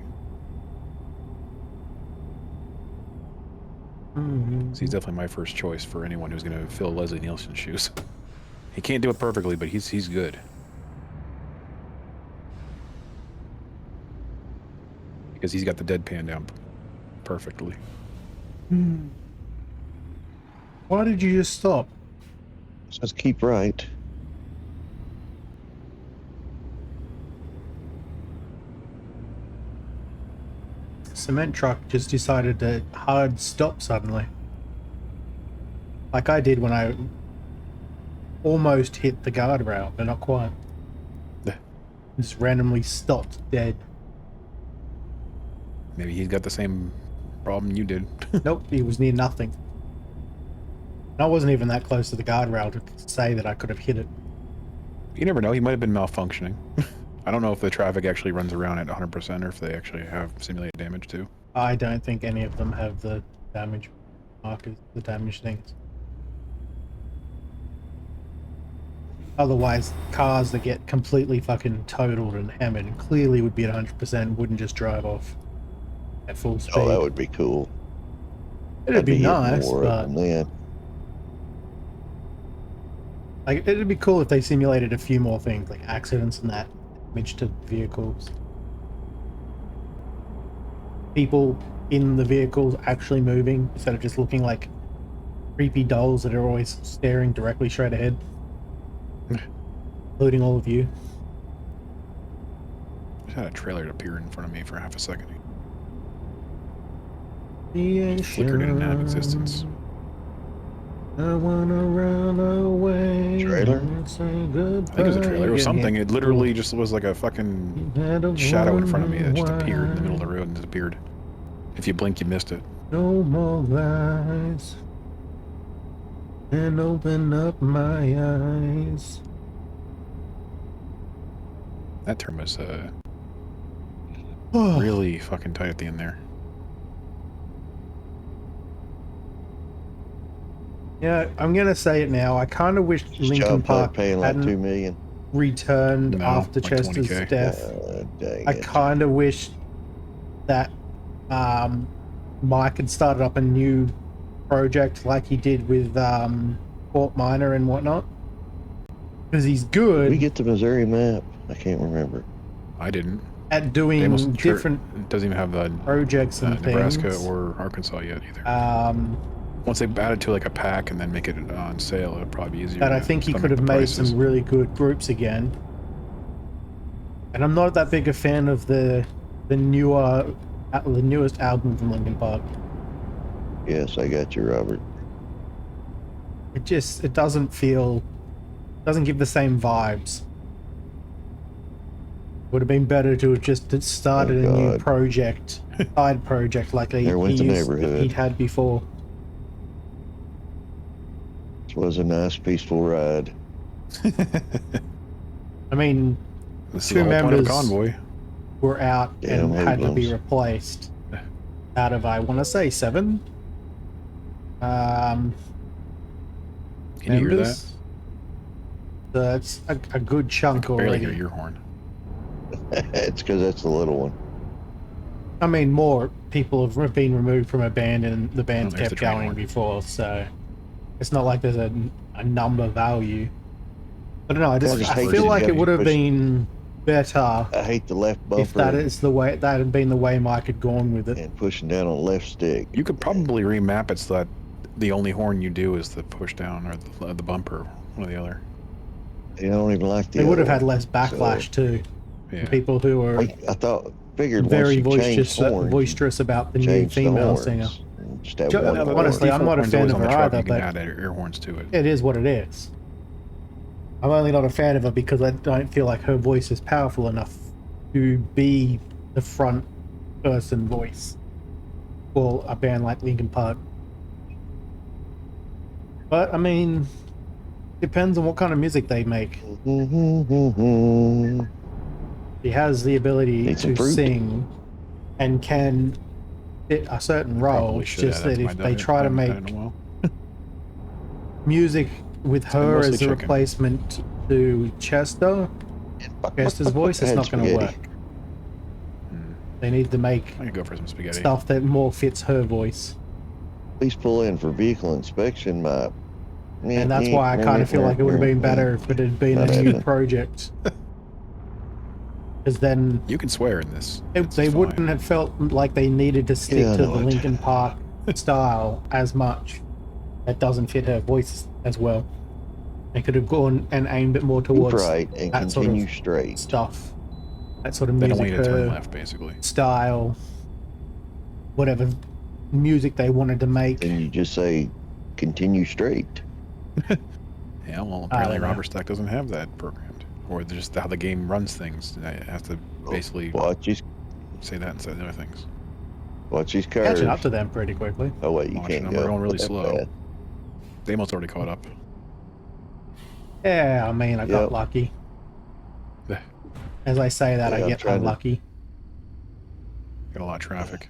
Speaker 1: Mm-hmm.
Speaker 5: So he's definitely my first choice for anyone who's going to fill Leslie Nielsen's shoes. He can't do it perfectly, but he's good. Because he's got the deadpan down perfectly.
Speaker 1: Why did you just stop?
Speaker 8: Let's keep right.
Speaker 1: Cement truck just decided to hard stop suddenly. Like I did when I almost hit the guardrail, but not quite.
Speaker 5: Yeah.
Speaker 1: Just randomly stopped dead.
Speaker 5: Maybe he's got the same problem you did.
Speaker 1: Nope, he was near nothing. And I wasn't even that close to the guardrail to say that I could have hit it.
Speaker 5: You never know. He might have been malfunctioning. I don't know if the traffic actually runs around at 100% or if they actually have simulated damage too.
Speaker 1: I don't think any of them have the damage markers, the damage things. Otherwise, cars that get completely fucking totaled and hammered clearly would be at 100%, wouldn't just drive off at full speed.
Speaker 8: Oh, that would be cool.
Speaker 1: It'd be
Speaker 8: hitting
Speaker 1: nice,
Speaker 8: more of
Speaker 1: but
Speaker 8: them then.
Speaker 1: like it'd be cool if they simulated a few more things, like accidents and that, damage to vehicles. People in the vehicles actually moving instead of just looking like creepy dolls that are always staring directly straight ahead. Including all of you.
Speaker 5: I just had a trailer appear in front of me for half a second.
Speaker 1: The
Speaker 5: Flickered in and out of existence.
Speaker 1: I wanna run away.
Speaker 8: Trailer?
Speaker 1: And say goodbye.
Speaker 5: I think it was a trailer. It was
Speaker 1: Yeah,
Speaker 5: something.
Speaker 1: yeah.
Speaker 5: It literally just was like a fucking
Speaker 1: Had a
Speaker 5: shadow in front of me that just
Speaker 1: wonder
Speaker 5: appeared in the middle of the
Speaker 1: why.
Speaker 5: road and disappeared. If you blink, you missed it.
Speaker 1: No more lies. And open up my eyes.
Speaker 5: That turn was
Speaker 1: Oh,
Speaker 5: really fucking tight at the end there.
Speaker 1: yeah, I'm gonna say it now. I kind of wish Linkin
Speaker 8: John
Speaker 1: Park
Speaker 8: paying like
Speaker 1: hadn't
Speaker 8: $2 million.
Speaker 1: returned
Speaker 5: No,
Speaker 1: after
Speaker 5: like
Speaker 1: Chester's
Speaker 5: 20K.
Speaker 1: death.
Speaker 8: Dang
Speaker 1: I
Speaker 8: it.
Speaker 1: kind of wish that Mike had started up a new project like he did with Fort Minor and whatnot. Because he's
Speaker 8: Did
Speaker 1: good
Speaker 8: we get the Missouri map? I can't remember.
Speaker 5: I didn't.
Speaker 1: at
Speaker 5: They
Speaker 1: doing
Speaker 5: almost
Speaker 1: different
Speaker 5: It doesn't even have
Speaker 1: projects and
Speaker 5: Nebraska
Speaker 1: things.
Speaker 5: or Arkansas yet either. Once they add it to like a pack and then make it on sale, it'd probably be easier.
Speaker 1: That I
Speaker 5: to
Speaker 1: think he
Speaker 5: stomach
Speaker 1: could have
Speaker 5: the
Speaker 1: made
Speaker 5: prices.
Speaker 1: some really good groups again. And I'm not that big a fan of the newest album from Linkin Park.
Speaker 8: Yes, I got you, Robert.
Speaker 1: It doesn't give the same vibes. Would have been better to have just started
Speaker 8: Oh,
Speaker 1: a new
Speaker 8: God.
Speaker 1: project, side project like
Speaker 8: There went the neighborhood.
Speaker 1: he'd had before.
Speaker 8: This was a nice, peaceful ride.
Speaker 1: I mean,
Speaker 5: This is
Speaker 1: two
Speaker 5: the whole point of
Speaker 1: members
Speaker 5: a convoy.
Speaker 1: were out
Speaker 8: Damn
Speaker 1: and had to be
Speaker 8: hoodlums.
Speaker 1: replaced. Out of, I want to say, 7
Speaker 5: Can you hear that?
Speaker 1: members. So that's a good
Speaker 5: I
Speaker 1: chunk
Speaker 5: can barely
Speaker 1: already.
Speaker 5: hear your horn.
Speaker 8: It's because that's the little one.
Speaker 1: I mean, more people have been removed from a band and the band's
Speaker 5: there's
Speaker 1: kept
Speaker 5: the train
Speaker 1: going
Speaker 5: horn.
Speaker 1: before, so it's not like there's a number value. I don't know. I
Speaker 8: just hate
Speaker 1: feel
Speaker 8: that
Speaker 1: like
Speaker 8: you
Speaker 1: it would have
Speaker 8: push-
Speaker 1: been better
Speaker 8: I hate the left bumper
Speaker 1: if that had been the way Mike had gone with it.
Speaker 8: and pushing down on the left stick.
Speaker 5: You could probably remap it so that the only horn you do is the push down or the bumper, one or the other.
Speaker 8: I don't even like the
Speaker 1: They would
Speaker 8: other
Speaker 1: have had
Speaker 8: one.
Speaker 1: less backlash too.
Speaker 5: Yeah.
Speaker 1: People who are
Speaker 8: I figured
Speaker 1: very
Speaker 8: once you change horns,
Speaker 1: boisterous about the new
Speaker 8: change the
Speaker 1: female
Speaker 8: horns,
Speaker 1: singer.
Speaker 8: and just have
Speaker 1: Jo-
Speaker 8: one
Speaker 1: Yeah,
Speaker 8: horn.
Speaker 1: honestly, I'm not a
Speaker 5: Default horn's
Speaker 1: fan
Speaker 5: always
Speaker 1: of
Speaker 5: on the
Speaker 1: her
Speaker 5: truck,
Speaker 1: either,
Speaker 5: you can
Speaker 1: but
Speaker 5: add air horns to it.
Speaker 1: it is what it is. I'm only not a fan of her because I don't feel like her voice is powerful enough to be the front person voice for a band like Linkin Park. But I mean, depends on what kind of music they make. He has the ability
Speaker 8: Need some
Speaker 1: to
Speaker 8: fruit.
Speaker 1: sing and can fit a certain role.
Speaker 5: Probably
Speaker 1: It's
Speaker 5: should
Speaker 1: just
Speaker 5: add
Speaker 1: that
Speaker 5: to my
Speaker 1: if they
Speaker 5: diet.
Speaker 1: try
Speaker 5: I
Speaker 1: to
Speaker 5: haven't had
Speaker 1: make
Speaker 5: it in a while.
Speaker 1: music with
Speaker 5: been
Speaker 1: her
Speaker 5: mostly
Speaker 1: as a
Speaker 5: chicken.
Speaker 1: replacement to Chester's voice is
Speaker 8: Add
Speaker 1: not going to
Speaker 8: spaghetti.
Speaker 1: work. They need to make
Speaker 5: I could go for some spaghetti.
Speaker 1: stuff that more fits her voice.
Speaker 8: Please pull in for vehicle inspection map.
Speaker 1: And that's why I kind of feel like it would have been better if it had been a
Speaker 8: Not
Speaker 1: new
Speaker 8: happening.
Speaker 1: project. Because then
Speaker 5: You can swear in this.
Speaker 1: they
Speaker 5: It's fine.
Speaker 1: wouldn't have felt like they needed to stick
Speaker 8: Yeah, I
Speaker 1: to
Speaker 8: know
Speaker 1: the
Speaker 8: it.
Speaker 1: Linkin Park style as much. That doesn't fit her voice as well. They could have gone and aimed it more
Speaker 8: Keep
Speaker 1: towards
Speaker 8: right and
Speaker 1: that sort
Speaker 8: continue
Speaker 1: of
Speaker 8: straight.
Speaker 1: stuff. That sort of
Speaker 5: They don't want
Speaker 1: music,
Speaker 5: you to turn
Speaker 1: her
Speaker 5: left, basically.
Speaker 1: style, whatever music they wanted to make.
Speaker 8: Then you just say, continue straight.
Speaker 5: Yeah, well,
Speaker 1: I
Speaker 5: apparently
Speaker 1: don't know.
Speaker 5: Robert Stack doesn't have that programmed. Or just how the game runs things. I have to basically
Speaker 8: Watch these,
Speaker 5: say that instead of other things.
Speaker 8: watch these curves.
Speaker 1: Catching up to them pretty quickly.
Speaker 8: Oh wait, you
Speaker 5: Watching
Speaker 8: can't
Speaker 5: them,
Speaker 8: go.
Speaker 5: we're going really
Speaker 8: that
Speaker 5: slow.
Speaker 8: fast.
Speaker 5: They must already caught up.
Speaker 1: Yeah, I mean, I got
Speaker 8: Yep.
Speaker 1: lucky.
Speaker 5: Yeah.
Speaker 1: As I say that,
Speaker 8: Yeah,
Speaker 1: I
Speaker 8: I'm
Speaker 1: get
Speaker 8: trying to-
Speaker 1: unlucky.
Speaker 5: Got a lot of traffic.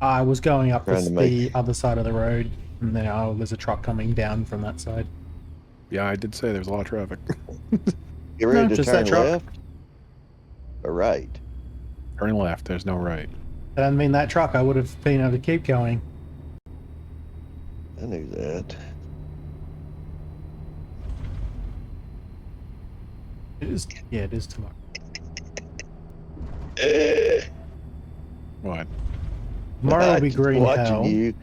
Speaker 1: I was going up
Speaker 8: Trying to
Speaker 1: the other side of the road, and then there's a truck coming down from that side.
Speaker 5: Yeah, I did say there's a lot of traffic.
Speaker 8: You ready
Speaker 1: No,
Speaker 8: to
Speaker 1: just
Speaker 8: turn
Speaker 1: that truck.
Speaker 8: left or right?
Speaker 5: Turn left, there's no right.
Speaker 1: And I mean, that truck, I would have been able to keep going.
Speaker 8: I knew that.
Speaker 1: It is tomorrow.
Speaker 5: What?
Speaker 1: Tomorrow will be
Speaker 8: Just
Speaker 1: green
Speaker 8: watching
Speaker 1: hell.
Speaker 8: You.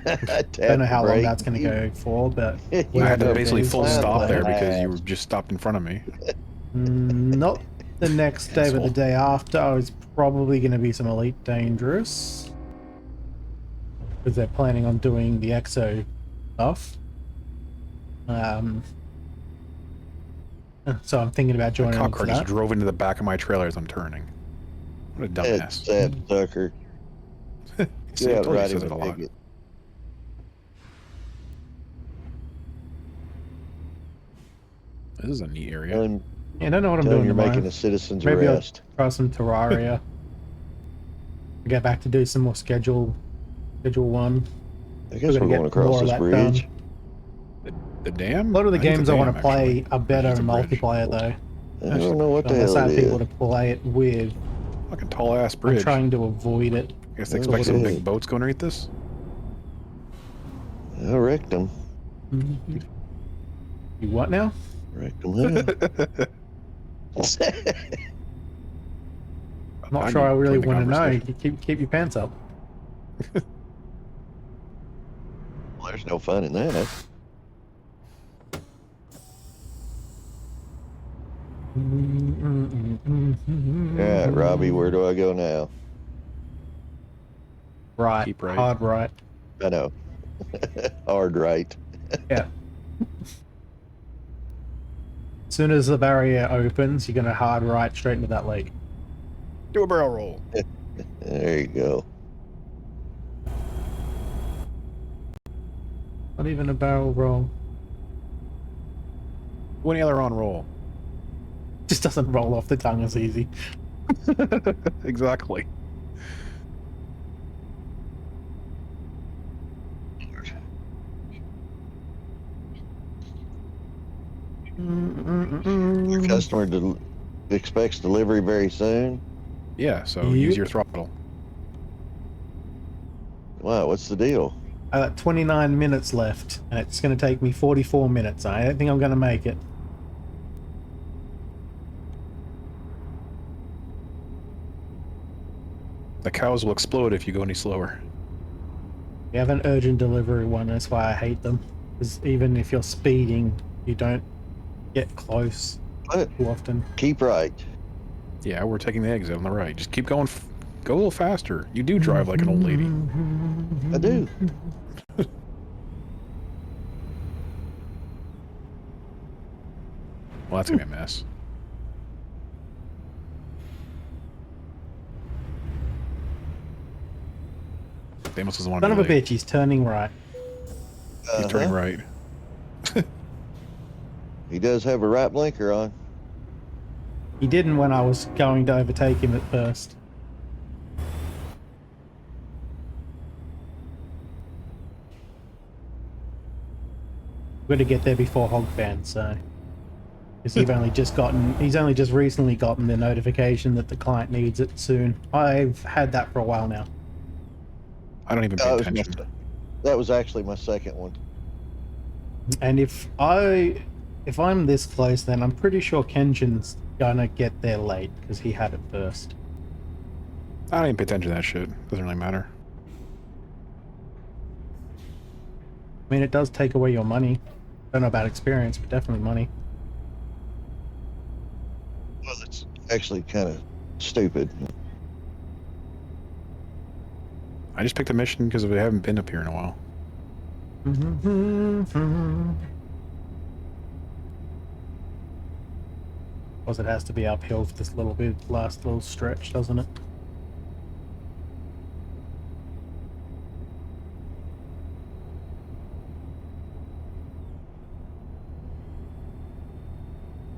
Speaker 1: I don't know how long that's going to go for, but
Speaker 5: I had to
Speaker 1: Whatever
Speaker 5: basically
Speaker 1: it is.
Speaker 5: full stop there because you
Speaker 8: Wow.
Speaker 5: were just stopped in front of me.
Speaker 1: not the next day, but
Speaker 5: Asshole.
Speaker 1: the day after. I was probably going to be some Elite Dangerous. Because they're planning on doing the EXO stuff. So I'm thinking about
Speaker 5: The
Speaker 1: joining
Speaker 5: cop
Speaker 1: them
Speaker 5: car
Speaker 1: for
Speaker 5: just
Speaker 1: that.
Speaker 5: drove into the back of my trailer as I'm turning. What a
Speaker 8: That
Speaker 5: dumbass.
Speaker 8: sap sucker.
Speaker 5: See,
Speaker 8: Get
Speaker 5: I
Speaker 8: out
Speaker 5: told you
Speaker 8: right
Speaker 5: he
Speaker 8: in
Speaker 5: says
Speaker 8: the
Speaker 5: it a lot.
Speaker 8: ticket.
Speaker 5: This is a neat area.
Speaker 8: Tell him,
Speaker 1: Yeah, I don't know what I'm
Speaker 8: tell him
Speaker 1: doing
Speaker 8: you're
Speaker 1: tomorrow.
Speaker 8: making a citizen's
Speaker 1: Maybe
Speaker 8: arrest.
Speaker 1: I'll try some Terraria. Get back to do some more schedule one.
Speaker 8: I guess we're
Speaker 1: Gonna
Speaker 8: going
Speaker 1: get
Speaker 8: across
Speaker 1: more of
Speaker 8: this
Speaker 1: that
Speaker 8: bridge.
Speaker 5: The dam?
Speaker 1: A lot of the
Speaker 5: I think
Speaker 1: games
Speaker 5: the
Speaker 1: I want
Speaker 5: dam,
Speaker 1: to play
Speaker 5: actually.
Speaker 1: are better
Speaker 5: Just a
Speaker 1: in
Speaker 5: bridge.
Speaker 1: multiplayer though.
Speaker 8: I don't know what the
Speaker 1: Unless
Speaker 8: hell
Speaker 1: I
Speaker 8: it
Speaker 1: have people
Speaker 8: is.
Speaker 1: to play it with,
Speaker 5: Fucking tall ass
Speaker 1: I'm
Speaker 5: bridge.
Speaker 1: trying to avoid it.
Speaker 5: I guess they
Speaker 8: Oh,
Speaker 5: expect some big
Speaker 8: shit.
Speaker 5: boats going underneath this?
Speaker 8: I wrecked him.
Speaker 1: You what now?
Speaker 8: Wrecked him.
Speaker 1: I'm not
Speaker 5: I
Speaker 1: sure I
Speaker 5: need to
Speaker 1: really
Speaker 5: join the
Speaker 1: want to know.
Speaker 5: conversation.
Speaker 1: You keep your pants up.
Speaker 8: Well, there's no fun in that. All right, Robbie, where do I go now?
Speaker 1: Right.
Speaker 5: Keep right.
Speaker 1: Hard right.
Speaker 8: I know. Hard right.
Speaker 1: Yeah. As soon as the barrier opens, you're gonna hard right straight into that lake.
Speaker 5: Do a barrel roll.
Speaker 8: There you go.
Speaker 1: Not even a barrel roll.
Speaker 5: Do any other on roll.
Speaker 1: Just doesn't roll off the tongue as easy.
Speaker 5: Exactly.
Speaker 8: Your customer expects delivery very soon.
Speaker 5: Yeah, so
Speaker 1: Yep.
Speaker 5: use your throttle.
Speaker 8: Wow, what's the deal?
Speaker 1: I got 29 minutes left, and it's going to take me 44 minutes. I don't think I'm going to make it.
Speaker 5: The cows will explode if you go any slower.
Speaker 1: We have an urgent delivery one, that's why I hate them. Because even if you're speeding, you don't get close
Speaker 8: What?
Speaker 1: too often.
Speaker 8: Keep right.
Speaker 5: Yeah, we're taking the exit on the right. Just keep going. Go a little faster. You do drive like an old lady.
Speaker 8: I do.
Speaker 5: Well, that's gonna be a mess. Amos doesn't want to
Speaker 1: Son
Speaker 5: be
Speaker 1: of a
Speaker 5: late.
Speaker 1: bitch, he's turning right.
Speaker 5: He's turning right.
Speaker 8: He does have a right blinker on.
Speaker 1: He didn't when I was going to overtake him at first. We're gonna get there before Hogfan, so because he's only just recently gotten the notification that the client needs it soon. I've had that for a while now.
Speaker 5: I don't even pay attention.
Speaker 8: That was actually my second one.
Speaker 1: And if I'm this close, then I'm pretty sure Kenshin's gonna get there late because he had it first.
Speaker 5: I don't even pay attention to that shit. Doesn't really matter.
Speaker 1: I mean, it does take away your money. Don't know about experience, but definitely money.
Speaker 8: Well, it's actually kind of stupid.
Speaker 5: I just picked a mission because we haven't been up here in a while.
Speaker 1: Because it has to be uphill for this little bit, last little stretch, doesn't it?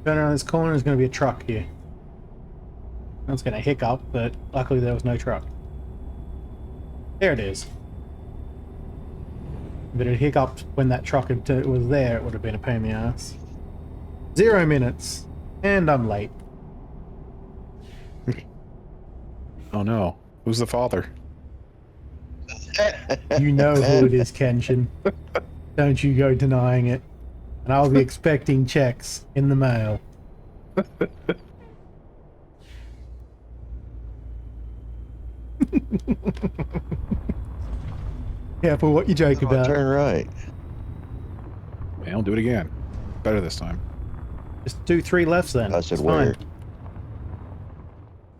Speaker 1: Turn around this corner, there's going to be a truck here. That's going to hiccup, but luckily there was no truck. There it is. If it had hiccuped when that truck was there, it would have been a pain in the ass. 0 minutes, and I'm late.
Speaker 5: Oh no. Who's the father?
Speaker 1: You know who it is, Kenshin. Don't you go denying it. And I'll be expecting checks in the mail. Careful what you joke
Speaker 8: Oh,
Speaker 1: about.
Speaker 8: turn right.
Speaker 5: Man, I'll do it again. Better this time.
Speaker 1: Just do 3 lefts then.
Speaker 8: I said
Speaker 1: It's
Speaker 8: where?
Speaker 1: fine.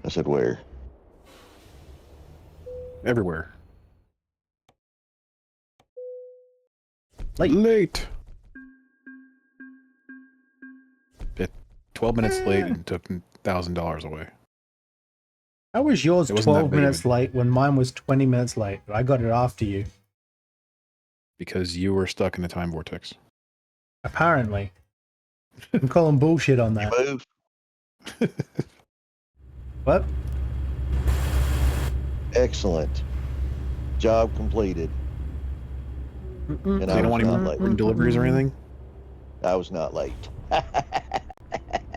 Speaker 8: I said where?
Speaker 5: Everywhere.
Speaker 1: Late.
Speaker 5: Late. 12 minutes late and took $1,000 away.
Speaker 1: How was yours
Speaker 5: It wasn't that
Speaker 1: 12
Speaker 5: big of
Speaker 1: minutes
Speaker 5: a-
Speaker 1: late when mine was 20 minutes late? I got it after you.
Speaker 5: Because you were stuck in a time vortex.
Speaker 1: Apparently. I'm calling bullshit on that.
Speaker 8: Move.
Speaker 1: What?
Speaker 8: Excellent. Job completed. And
Speaker 5: So
Speaker 8: I
Speaker 5: you don't
Speaker 8: was
Speaker 5: want
Speaker 8: not
Speaker 5: any
Speaker 8: late.
Speaker 5: more deliveries or anything?
Speaker 8: I was not late.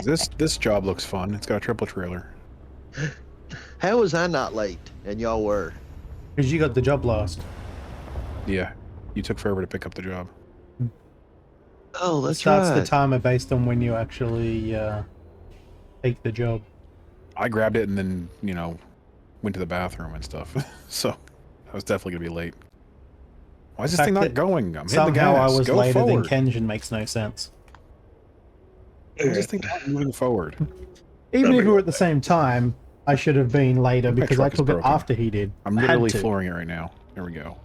Speaker 5: This job looks fun. It's got a triple trailer.
Speaker 8: How was I not late and y'all were?
Speaker 1: Because you got the job last.
Speaker 5: Yeah. You took forever to pick up the job.
Speaker 8: Oh,
Speaker 1: It
Speaker 8: that's
Speaker 1: starts
Speaker 8: right.
Speaker 1: the timer based on when you actually take the job.
Speaker 5: I grabbed it and then, you know, went to the bathroom and stuff. So I was definitely going to be late. Why is this
Speaker 1: fact
Speaker 5: thing not
Speaker 1: that
Speaker 5: going? I'm hitting the
Speaker 1: Somehow I
Speaker 5: gas.
Speaker 1: was
Speaker 5: Go
Speaker 1: later
Speaker 5: forward.
Speaker 1: than Kenjin makes no sense.
Speaker 5: Why is this thing not moving forward?
Speaker 1: Even if we were at the same time, I should have been later
Speaker 5: My
Speaker 1: because I
Speaker 5: truck is
Speaker 1: took it
Speaker 5: broken.
Speaker 1: after he did.
Speaker 5: I'm
Speaker 1: I had
Speaker 5: literally
Speaker 1: to.
Speaker 5: flooring it right now. There we go.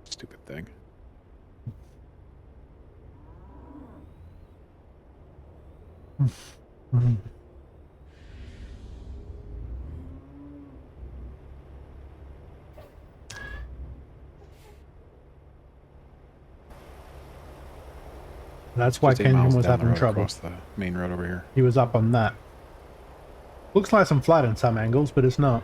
Speaker 5: Stupid thing.
Speaker 1: Mhm. That's why
Speaker 5: Just 8 miles
Speaker 1: Kenjin was
Speaker 5: down the
Speaker 1: having
Speaker 5: road
Speaker 1: trouble.
Speaker 5: across the main road over here.
Speaker 1: He was up on that. Looks nice and flat in some angles, but it's not.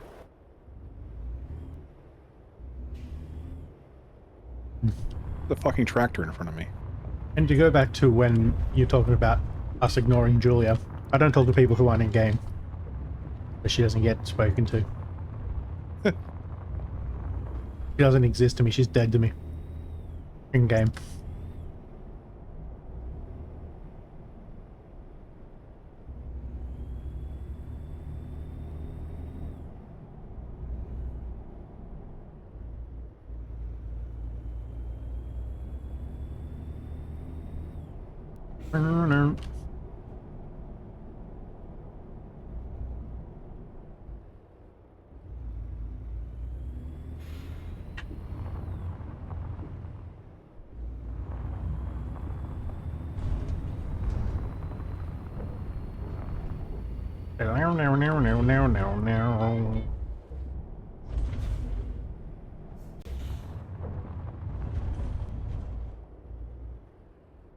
Speaker 5: The fucking tractor in front of me.
Speaker 1: And to go back to when you're talking about us ignoring Julia, I don't talk to people who aren't in game. But she doesn't get spoken to. She doesn't exist to me, she's dead to me. In game.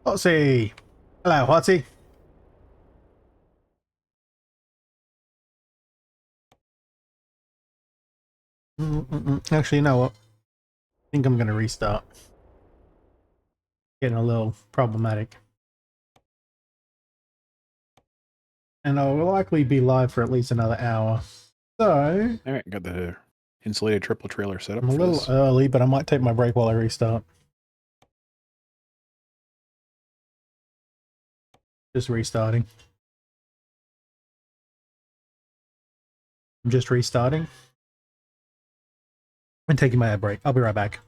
Speaker 1: Hotsy! Hello, Hotsy. Actually, you know what? I think I'm going to restart. Getting a little problematic. And I will likely be live for at least another hour. So,
Speaker 5: Alright, got the insulated triple trailer set up
Speaker 1: I'm a
Speaker 5: for
Speaker 1: little
Speaker 5: this.
Speaker 1: early, but I might take my break while I restart. Just restarting. I'm just restarting. I'm taking my ad break. I'll be right back.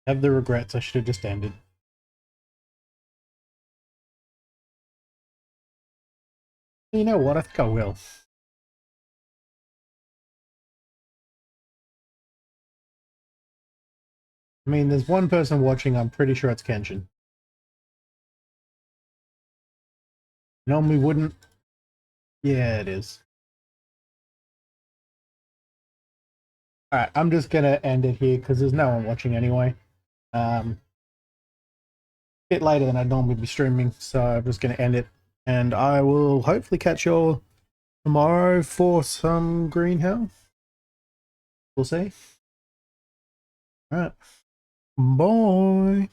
Speaker 1: Have the regrets. I should have just ended. You know what? I think I will. I mean, there's one person watching. I'm pretty sure it's Kenshin. Normally wouldn't. Yeah, it is. Alright, I'm just gonna end it here because there's no one watching anyway. bit later than I'd normally be streaming, so I'm just going to end it. And I will hopefully catch you all tomorrow for some greenhouse. We'll see. All right. Bye.